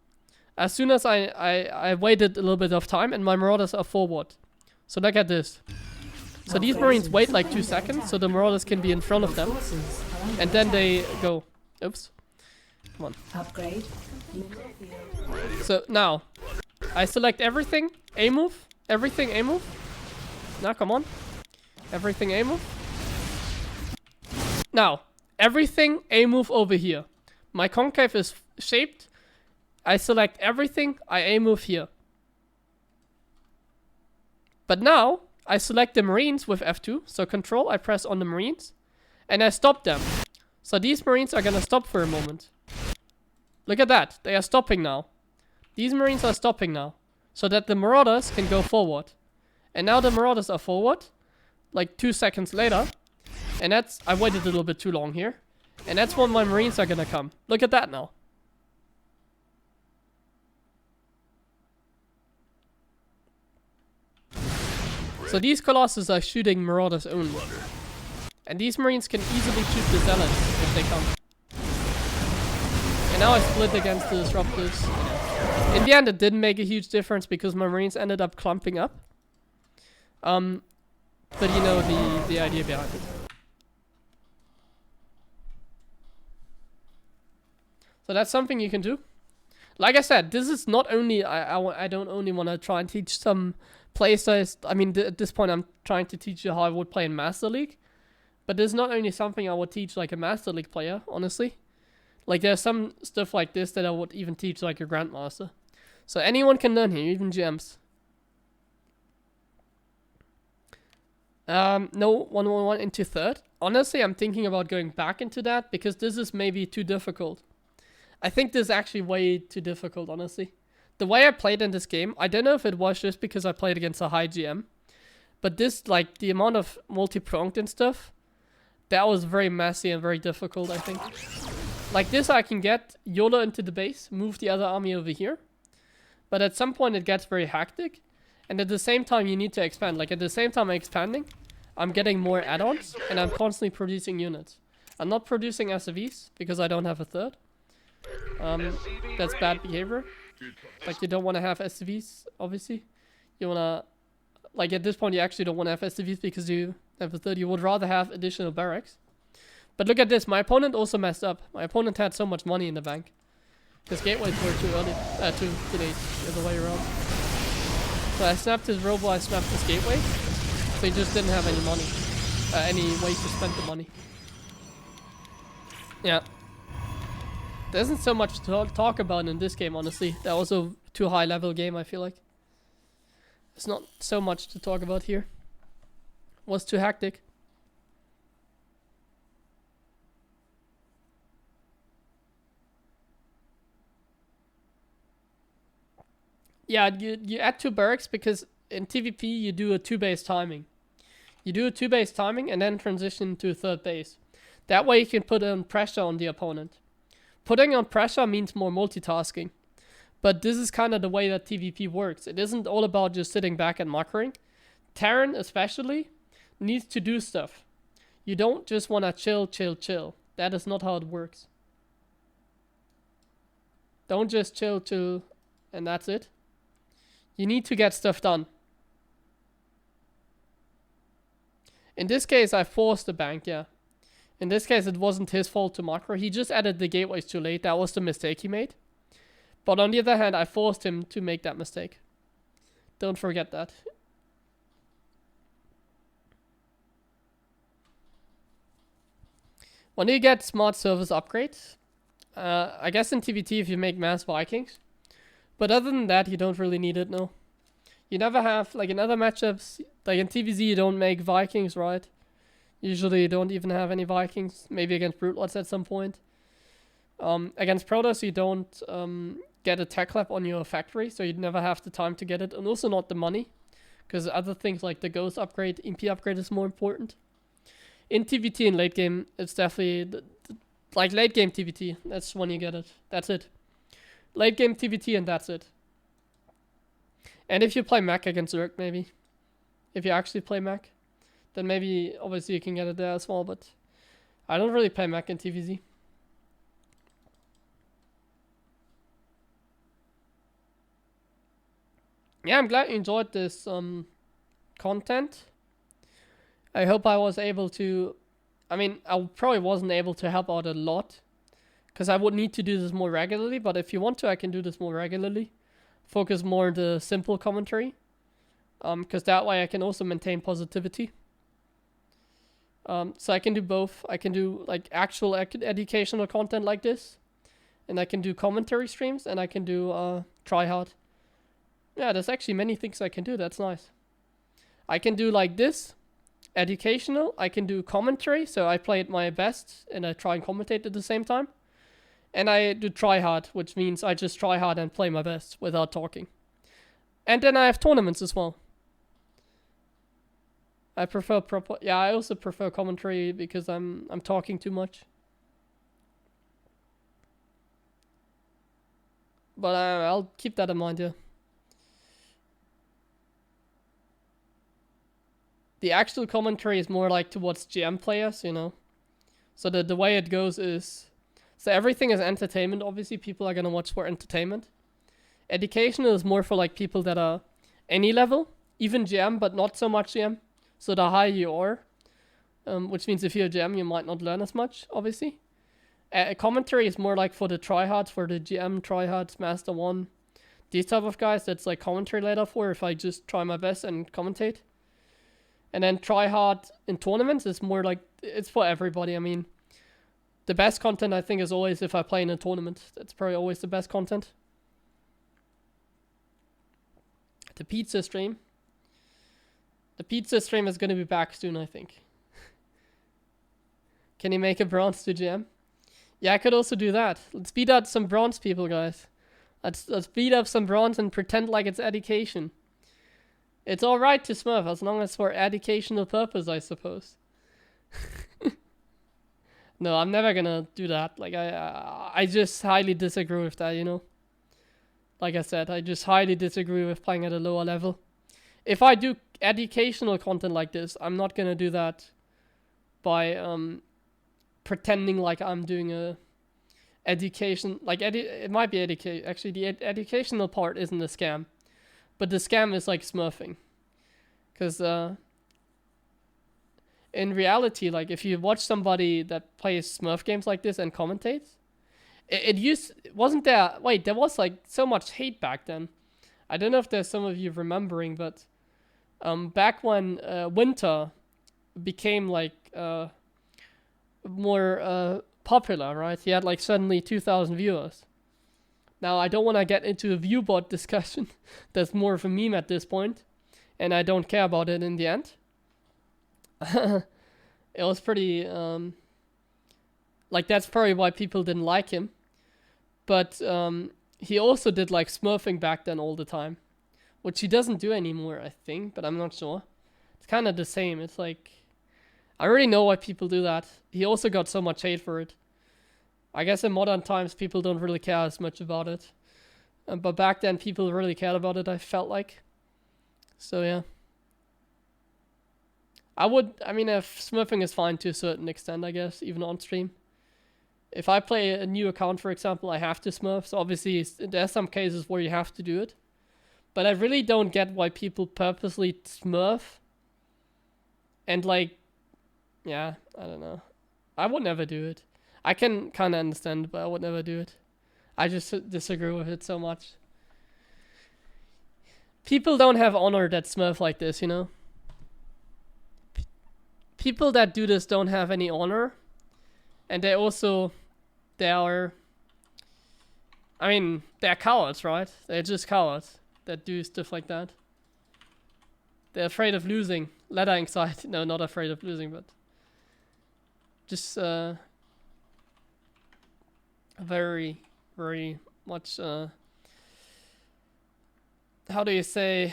As soon as I waited a little bit of time and my Marauders are forward. So look at this. So these Marines wait like 2 seconds so the Marauders can be in front of them. And then they go. Oops. Come on. Upgrade. So now, I select everything, A move, everything A move. Now come on. Everything A move. Now, everything A move over here. My concave is shaped. I select everything, I A move here. But now, I select the Marines with F2. So control, I press on the Marines. And I stop them. So these Marines are gonna stop for a moment. Look at that. They are stopping now. These Marines are stopping now. So that the Marauders can go forward. And now the Marauders are forward. Like 2 seconds later. And that's... I waited a little bit too long here. And that's when my Marines are gonna come. Look at that now. So these Colossus are shooting Marauders only. And these Marines can easily shoot the Zealots if they come. And now I split against the Disruptors. In the end, it didn't make a huge difference because my Marines ended up clumping up. But you know the idea behind it. So that's something you can do. Like I said, this is not only... I don't only want to try and teach some playstyles. I mean, at this point, I'm trying to teach you how I would play in Master League. But this is not only something I would teach like a Master League player, honestly. Like there's some stuff like this that I would even teach like a Grandmaster. So anyone can learn here, even GMs. No 1-1-1 into third. Honestly, I'm thinking about going back into that because this is maybe too difficult. I think this is actually way too difficult, honestly. The way I played in this game, I don't know if it was just because I played against a high GM. But this, like, the amount of multi-pronged and stuff, that was very messy and very difficult, I think. Like this, I can get YOLO into the base, move the other army over here. But at some point, it gets very hectic. And at the same time, you need to expand. Like, at the same time I'm expanding, I'm getting more add-ons, and I'm constantly producing units. I'm not producing SCVs, because I don't have a third. That's bad behavior. Like, you don't want to have SCVs, obviously. You want to... Like, at this point, you actually don't want to have SCVs because you have a third. You would rather have additional barracks. But look at this. My opponent also messed up. My opponent had so much money in the bank. His gateways were too early. Too late. The other way around. So I snapped his robo, I snapped his gateway. So he just didn't have any money. Any way to spend the money. Yeah. There isn't so much to talk about in this game, honestly. That was a too high level game, I feel like. There's not so much to talk about here. Was too hectic. Yeah, you add 2 barracks because in TVP you do a 2 base timing. You do a 2-base timing and then transition to 3rd base. That way you can put on pressure on the opponent. Putting on pressure means more multitasking. But this is kind of the way that TVP works. It isn't all about just sitting back and macroing. Terran especially needs to do stuff. You don't just want to chill. That is not how it works. Don't just chill, and that's it. You need to get stuff done. In this case, I forced the bank, yeah. In this case, it wasn't his fault to macro. He just added the gateways too late. That was the mistake he made. But on the other hand, I forced him to make that mistake. Don't forget that. When do you get smart service upgrades? I guess in TVT if you make mass Vikings. But other than that, you don't really need it, no. You never have, like in other matchups, like in TVZ you don't make Vikings, right? Usually you don't even have any Vikings. Maybe against Brute Lords at some point. Against Protoss you don't get a tech lab on your factory, so you'd never have the time to get it. And also not the money. Because other things like the Ghost upgrade, MP upgrade is more important. In TVT in late game, it's definitely... like late game TVT, that's when you get it. That's it. Late game TVT and that's it. And if you play mech against Zerg, maybe. If you actually play mech, then maybe obviously you can get it there as well, but I don't really play mech in TVZ. Yeah, I'm glad you enjoyed this content. I hope I was able to... I mean, I probably wasn't able to help out a lot. Because I would need to do this more regularly. But if you want to, I can do this more regularly. Focus more on the simple commentary. Because that way I can also maintain positivity. So I can do both. I can do like actual educational content like this. And I can do commentary streams. And I can do try hard. Yeah, there's actually many things I can do. That's nice. I can do like this. Educational. I can do commentary. So I play at my best. And I try and commentate at the same time. And I do try hard. Which means I just try hard and play my best without talking. And then I have tournaments as well. I prefer I also prefer commentary because I'm talking too much. But I'll keep that in mind, yeah. The actual commentary is more like towards GM players, you know. So the way it goes is... So everything is entertainment, obviously. People are going to watch for entertainment. Educational is more for like people that are any level. Even GM, but not so much GM. So the higher you are. Which means if you're a GM, you might not learn as much, obviously. Commentary is more like for the tryhards, for the GM tryhards, Master 1. These type of guys, that's like commentary later for if I just try my best and commentate. And then try hard in tournaments is more like, it's for everybody. I mean, the best content I think is always if I play in a tournament. That's probably always the best content. The pizza stream. The pizza stream is going to be back soon, I think. Can you make a bronze to GM? Yeah, I could also do that. Let's beat up some bronze people, guys. Let's beat up some bronze and pretend like it's education. It's alright to smurf as long as for educational purpose, I suppose. No, I'm never gonna do that. Like, I just highly disagree with that, you know? Like I said, I just highly disagree with playing at a lower level. If I do educational content like this, I'm not gonna do that by pretending like I'm doing a education... Like, it might be education. Actually, the educational part isn't a scam. But the scam is like smurfing. Because in reality, like if you watch somebody that plays smurf games like this and commentates, wasn't there... Wait, there was like so much hate back then. I don't know if there's some of you remembering, but back when Winter became like more popular, right? He had like suddenly 2,000 viewers. Now, I don't want to get into a viewbot discussion. That's more of a meme at this point. And I don't care about it in the end. It was pretty... like, that's probably why people didn't like him. But he also did, like, smurfing back then all the time. Which he doesn't do anymore, I think. But I'm not sure. It's kind of the same. It's like, I already know why people do that. He also got so much hate for it. I guess in modern times, people don't really care as much about it. But back then, people really cared about it, I felt like. So, yeah. I mean, if smurfing is fine to a certain extent, I guess, even on stream. If I play a new account, for example, I have to smurf. So, obviously, there's some cases where you have to do it. But I really don't get why people purposely smurf. And, like, yeah, I don't know. I would never do it. I can kind of understand, but I would never do it. I just disagree with it so much. People don't have honor that smurf like this, you know? People that do this don't have any honor. And they are... I mean, they're cowards, right? They're just cowards that do stuff like that. They're afraid of losing. Ladder anxiety. No, not afraid of losing, but... just, very, very much, how do you say,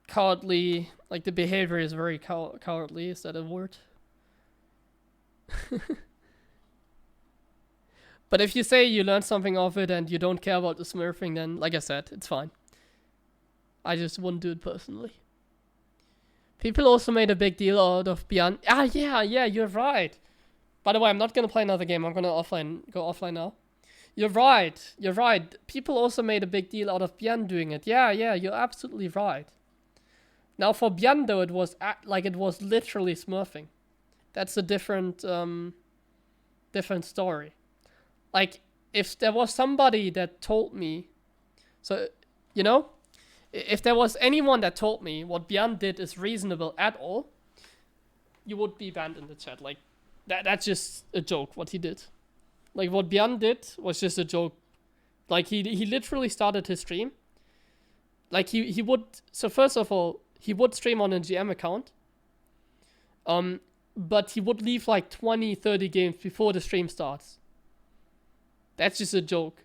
cowardly, like the behavior is very cowardly, is that a word? But if you say you learned something of it and you don't care about the smurfing, then, like I said, it's fine. I just wouldn't do it personally. People also made a big deal out of Beyond. Ah, yeah, you're right. By the way, I'm not gonna play another game. I'm gonna go offline now. You're right. People also made a big deal out of Björn doing it. Yeah, you're absolutely right. Now for Björn though, it was literally smurfing. That's a different story. Like, if there was somebody that told me, so, you know, if there was anyone that told me what Björn did is reasonable at all, you would be banned in the chat. Like, that's just a joke, what he did. Like, what Björn did was just a joke. Like, he literally started his stream. Like, he would... So, first of all, he would stream on a GM account. But he would leave, like, 20, 30 games before the stream starts. That's just a joke.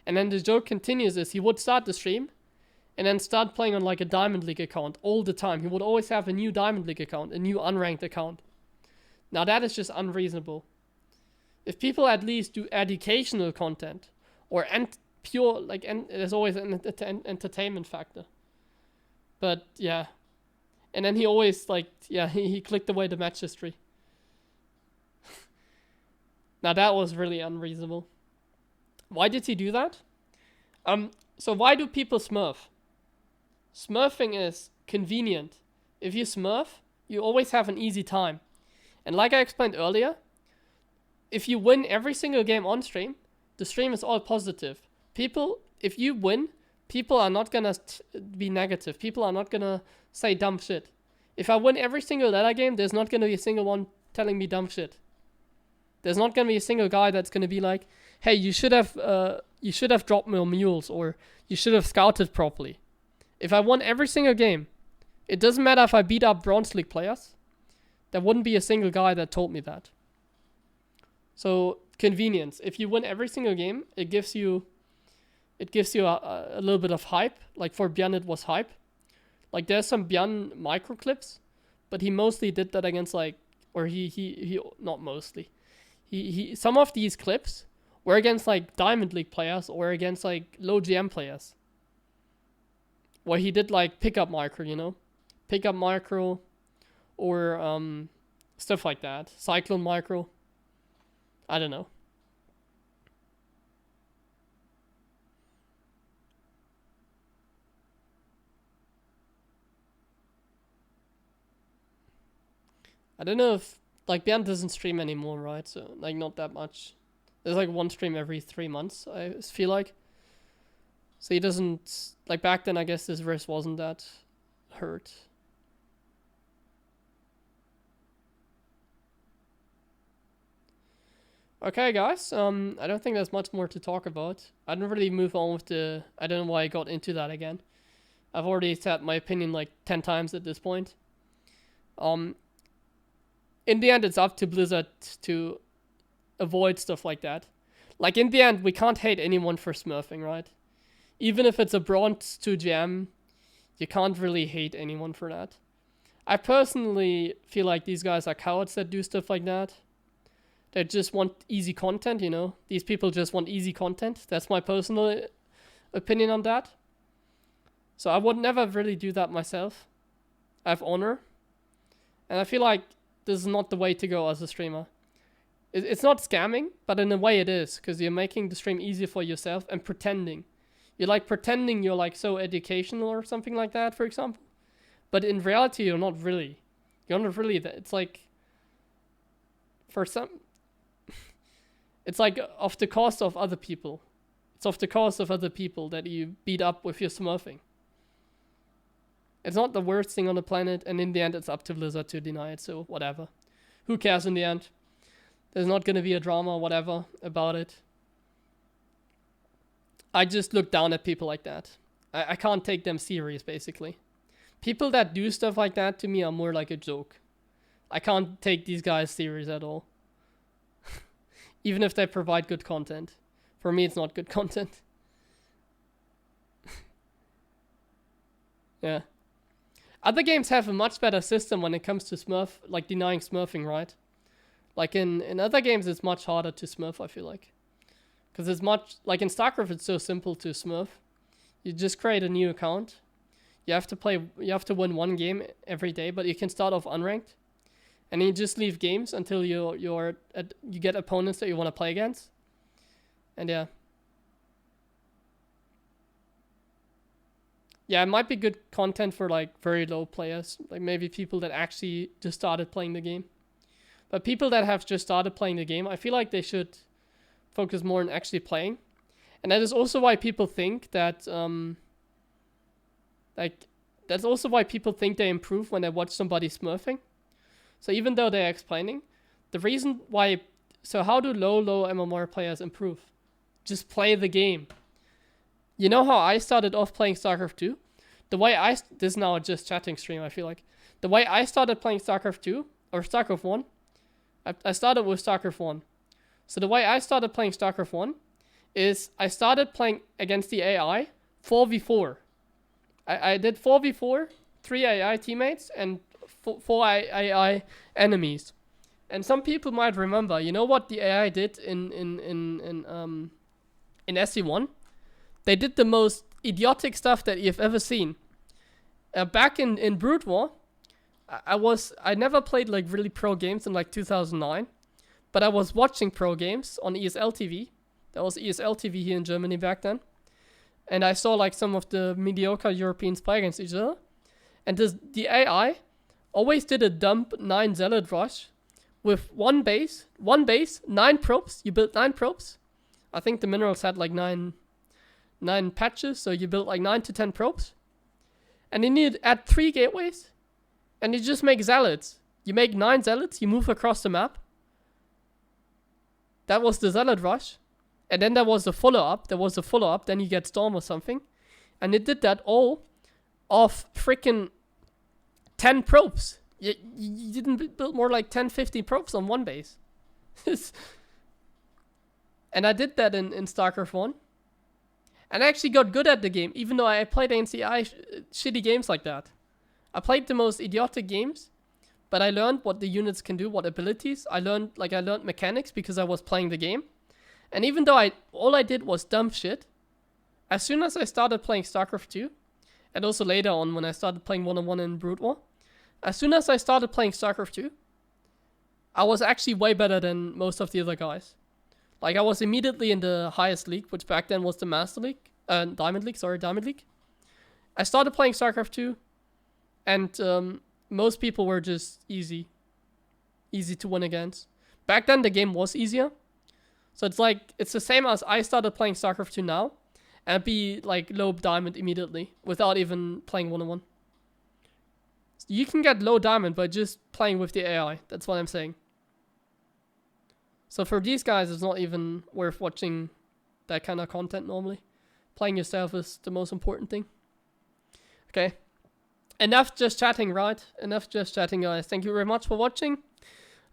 And then the joke continues is he would start the stream and then start playing on, like, a Diamond League account all the time. He would always have a new Diamond League account, a new unranked account. Now that is just unreasonable. If people at least do educational content or pure, like, there's always an entertainment factor. But yeah. And then he always, like, yeah, he clicked away the match history. Now that was really unreasonable. Why did he do that? So why do people smurf? Smurfing is convenient. If you smurf, you always have an easy time. And like I explained earlier, if you win every single game on stream, the stream is all positive. People, if you win, people are not gonna be negative. People are not gonna say dumb shit. If I win every single ladder game, there's not gonna be a single one telling me dumb shit. There's not gonna be a single guy that's gonna be like, hey, you should have dropped more mules, or you should have scouted properly. If I won every single game, it doesn't matter if I beat up Bronze League players, there wouldn't be a single guy that told me that. So, convenience. If you win every single game, it gives you a little bit of hype. Like for Björn, it was hype. Like there's some Björn micro clips, but he mostly did that against like, or he not mostly. He some of these clips were against like Diamond League players or against like low GM players. Where he did like pickup micro, you know? Pickup micro or stuff like that. Cyclone micro. I don't know. I don't know if, like, Bernd doesn't stream anymore, right? So, like, not that much. There's, like, one stream every 3 months, I feel like. So he doesn't, like, back then, I guess his wrist wasn't that hurt. Okay, guys, I don't think there's much more to talk about. I didn't really move on with the... I don't know why I got into that again. I've already said my opinion like 10 times at this point. In the end, it's up to Blizzard to avoid stuff like that. Like, in the end, we can't hate anyone for smurfing, right? Even if it's a Bronze 2 GM, you can't really hate anyone for that. I personally feel like these guys are cowards that do stuff like that. They just want easy content, you know? These people just want easy content. That's my personal opinion on that. So I would never really do that myself. I have honor. And I feel like this is not the way to go as a streamer. It's not scamming, but in a way it is. Because you're making the stream easier for yourself and pretending. You're like pretending you're like so educational or something like that, for example. But in reality, you're not really. You're not really that. It's like, for some, it's like of the cost of other people. It's of the cost of other people that you beat up with your smurfing. It's not the worst thing on the planet, and in the end, it's up to Blizzard to deny it, so whatever. Who cares in the end? There's not gonna be a drama or whatever about it. I just look down at people like that. I can't take them serious, basically. People that do stuff like that to me are more like a joke. I can't take these guys serious at all. Even if they provide good content. For me, it's not good content. Yeah. Other games have a much better system when it comes to smurf, like denying smurfing, right? Like in other games, it's much harder to smurf, I feel like. Because it's much, like in StarCraft, it's so simple to smurf. You just create a new account. You have to win one game every day, but you can start off unranked. And you just leave games until you get opponents that you want to play against. And yeah. Yeah, it might be good content for like very low players. Like maybe people that actually just started playing the game. But people that have just started playing the game, I feel like they should focus more on actually playing. And that is also why people think that, that's also why people think they improve when they watch somebody smurfing. So even though they're explaining, the reason why, so how do low MMR players improve? Just play the game. You know how I started off playing StarCraft 2? The way this is now just chatting stream, I feel like. The way I started playing StarCraft 2, or StarCraft 1, I started with StarCraft 1. So the way I started playing StarCraft 1 is I started playing against the AI 4v4. I did 4v4, 3 AI teammates, and 4 AI enemies. And some people might remember, you know what the AI did in SC1? They did the most idiotic stuff that you've ever seen. Back in Brood War, I never played like really pro games in like 2009, but I was watching pro games on ESL TV. That was ESL TV here in Germany back then. And I saw like some of the mediocre Europeans play against each other. And the AI always did a dump 9 Zealot rush with one base, 9 probes. You built 9 probes. I think the minerals had like 9 patches, so you built like 9 to 10 probes. And then you add 3 gateways, and you just make zealots. You make 9 zealots, you move across the map. That was the zealot rush. And then there was a follow-up. Then you get storm or something. And it did that all of freaking 10 probes. You didn't build more like 10, 15 probes on one base. And I did that in StarCraft 1. And I actually got good at the game, even though I played against shitty games like that. I played the most idiotic games, but I learned what the units can do, what abilities. I learned mechanics because I was playing the game. And even though all I did was dumb shit, as soon as I started playing StarCraft 2, and also later on when I started playing 1-on-1 in Brood War, as soon as I started playing StarCraft 2, I was actually way better than most of the other guys. Like, I was immediately in the highest league, which back then was the Master League. Diamond League. I started playing StarCraft 2, and most people were just easy to win against. Back then, the game was easier. So it's the same as I started playing StarCraft 2 now, and be like low diamond immediately, without even playing 1-on-1. You can get low diamond by just playing with the AI. That's what I'm saying. So for these guys, it's not even worth watching that kind of content normally. Playing yourself is the most important thing. Okay. Enough just chatting, right? Enough just chatting, guys. Thank you very much for watching.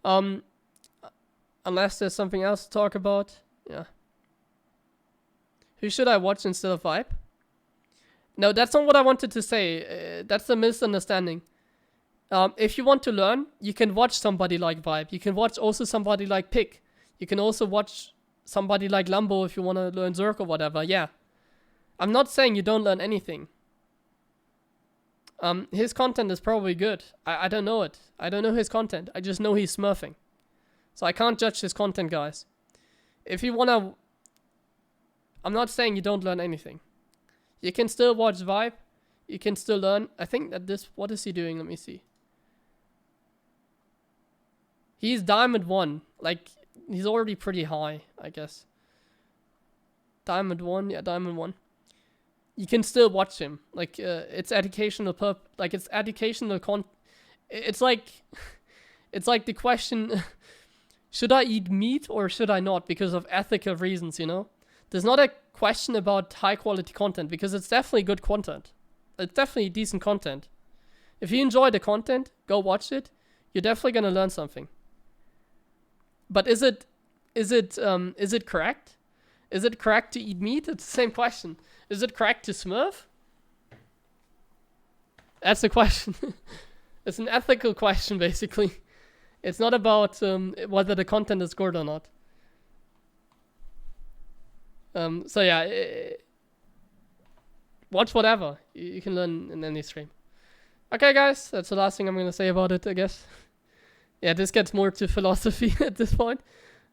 Unless there's something else to talk about. Yeah. Who should I watch instead of Vibe? No, that's not what I wanted to say. That's a misunderstanding. If you want to learn, you can watch somebody like Vibe. You can watch also somebody like Pick. You can also watch somebody like Lambo if you want to learn Zerk or whatever. Yeah. I'm not saying you don't learn anything. His content is probably good. I don't know it. I don't know his content. I just know he's smurfing. So I can't judge his content, guys. If you wanna... I'm not saying you don't learn anything. You can still watch Vibe. You can still learn. I think that this... What is he doing? Let me see. He's Diamond 1. Like, he's already pretty high, I guess. Diamond 1? Yeah, Diamond 1. You can still watch him. Like, it's educational like, it's educational it's like... It's like the question... Should I eat meat or should I not? Because of ethical reasons, you know? There's not a question about high quality content, because it's definitely good content. It's definitely decent content. If you enjoy the content, go watch it. You're definitely gonna learn something. But is it correct? Is it correct to eat meat? It's the same question. Is it correct to smurf? That's the question. It's an ethical question, basically. It's not about whether the content is good or not. So yeah, watch whatever. You can learn in any stream. Okay, guys, that's the last thing I'm gonna say about it, I guess. Yeah, this gets more to philosophy at this point,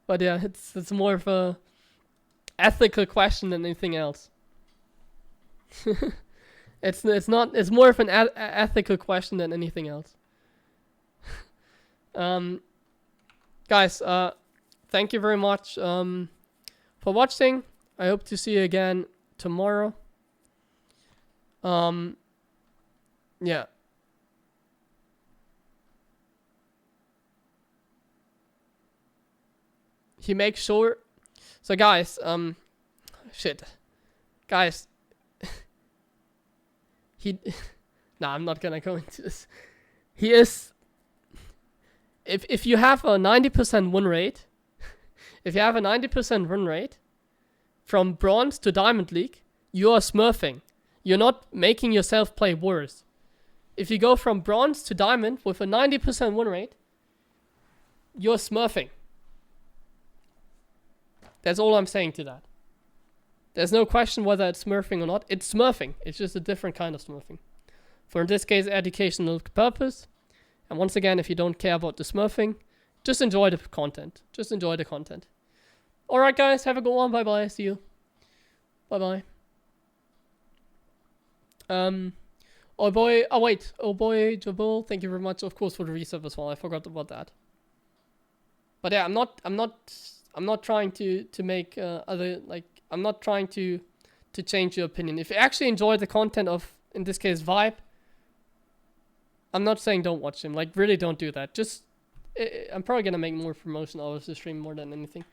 but yeah, it's more of a ethical question than anything else. It's more of an ethical question than anything else. Guys, thank you very much for watching. I hope to see you again tomorrow. Yeah. He makes sure. So guys, shit. Guys. Nah, I'm not gonna go into this. He is... If you have a 90% win rate, if you have a 90% win rate from Bronze to Diamond League, you are smurfing. You're not making yourself play worse. If you go from Bronze to Diamond with a 90% win rate, you're smurfing. That's all I'm saying to that. There's no question whether it's smurfing or not. It's smurfing. It's just a different kind of smurfing. For in this case, educational purpose. And once again, if you don't care about the smurfing, just enjoy the content. Just enjoy the content. Alright guys, have a good one. Bye bye. See you. Bye bye. Oh boy, Jabul, thank you very much, of course, for the resub as well. I forgot about that. But yeah, I'm not trying to make I'm not trying to change your opinion. If you actually enjoy the content of, in this case, Vibe, I'm not saying don't watch him. Like, really don't do that. Just, I'm probably gonna make more promotion out of the stream more than anything.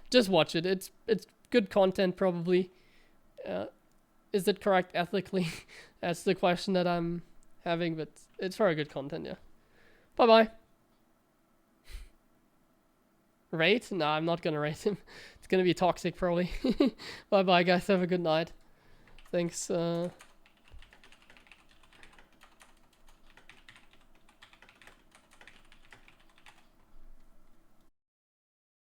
Just watch it. It's good content, probably. Is it correct ethically? That's the question that I'm having, but it's very good content, yeah. Bye-bye. Rate? No, I'm not gonna rate him. It's gonna be toxic, probably. Bye-bye, guys. Have a good night. Thanks,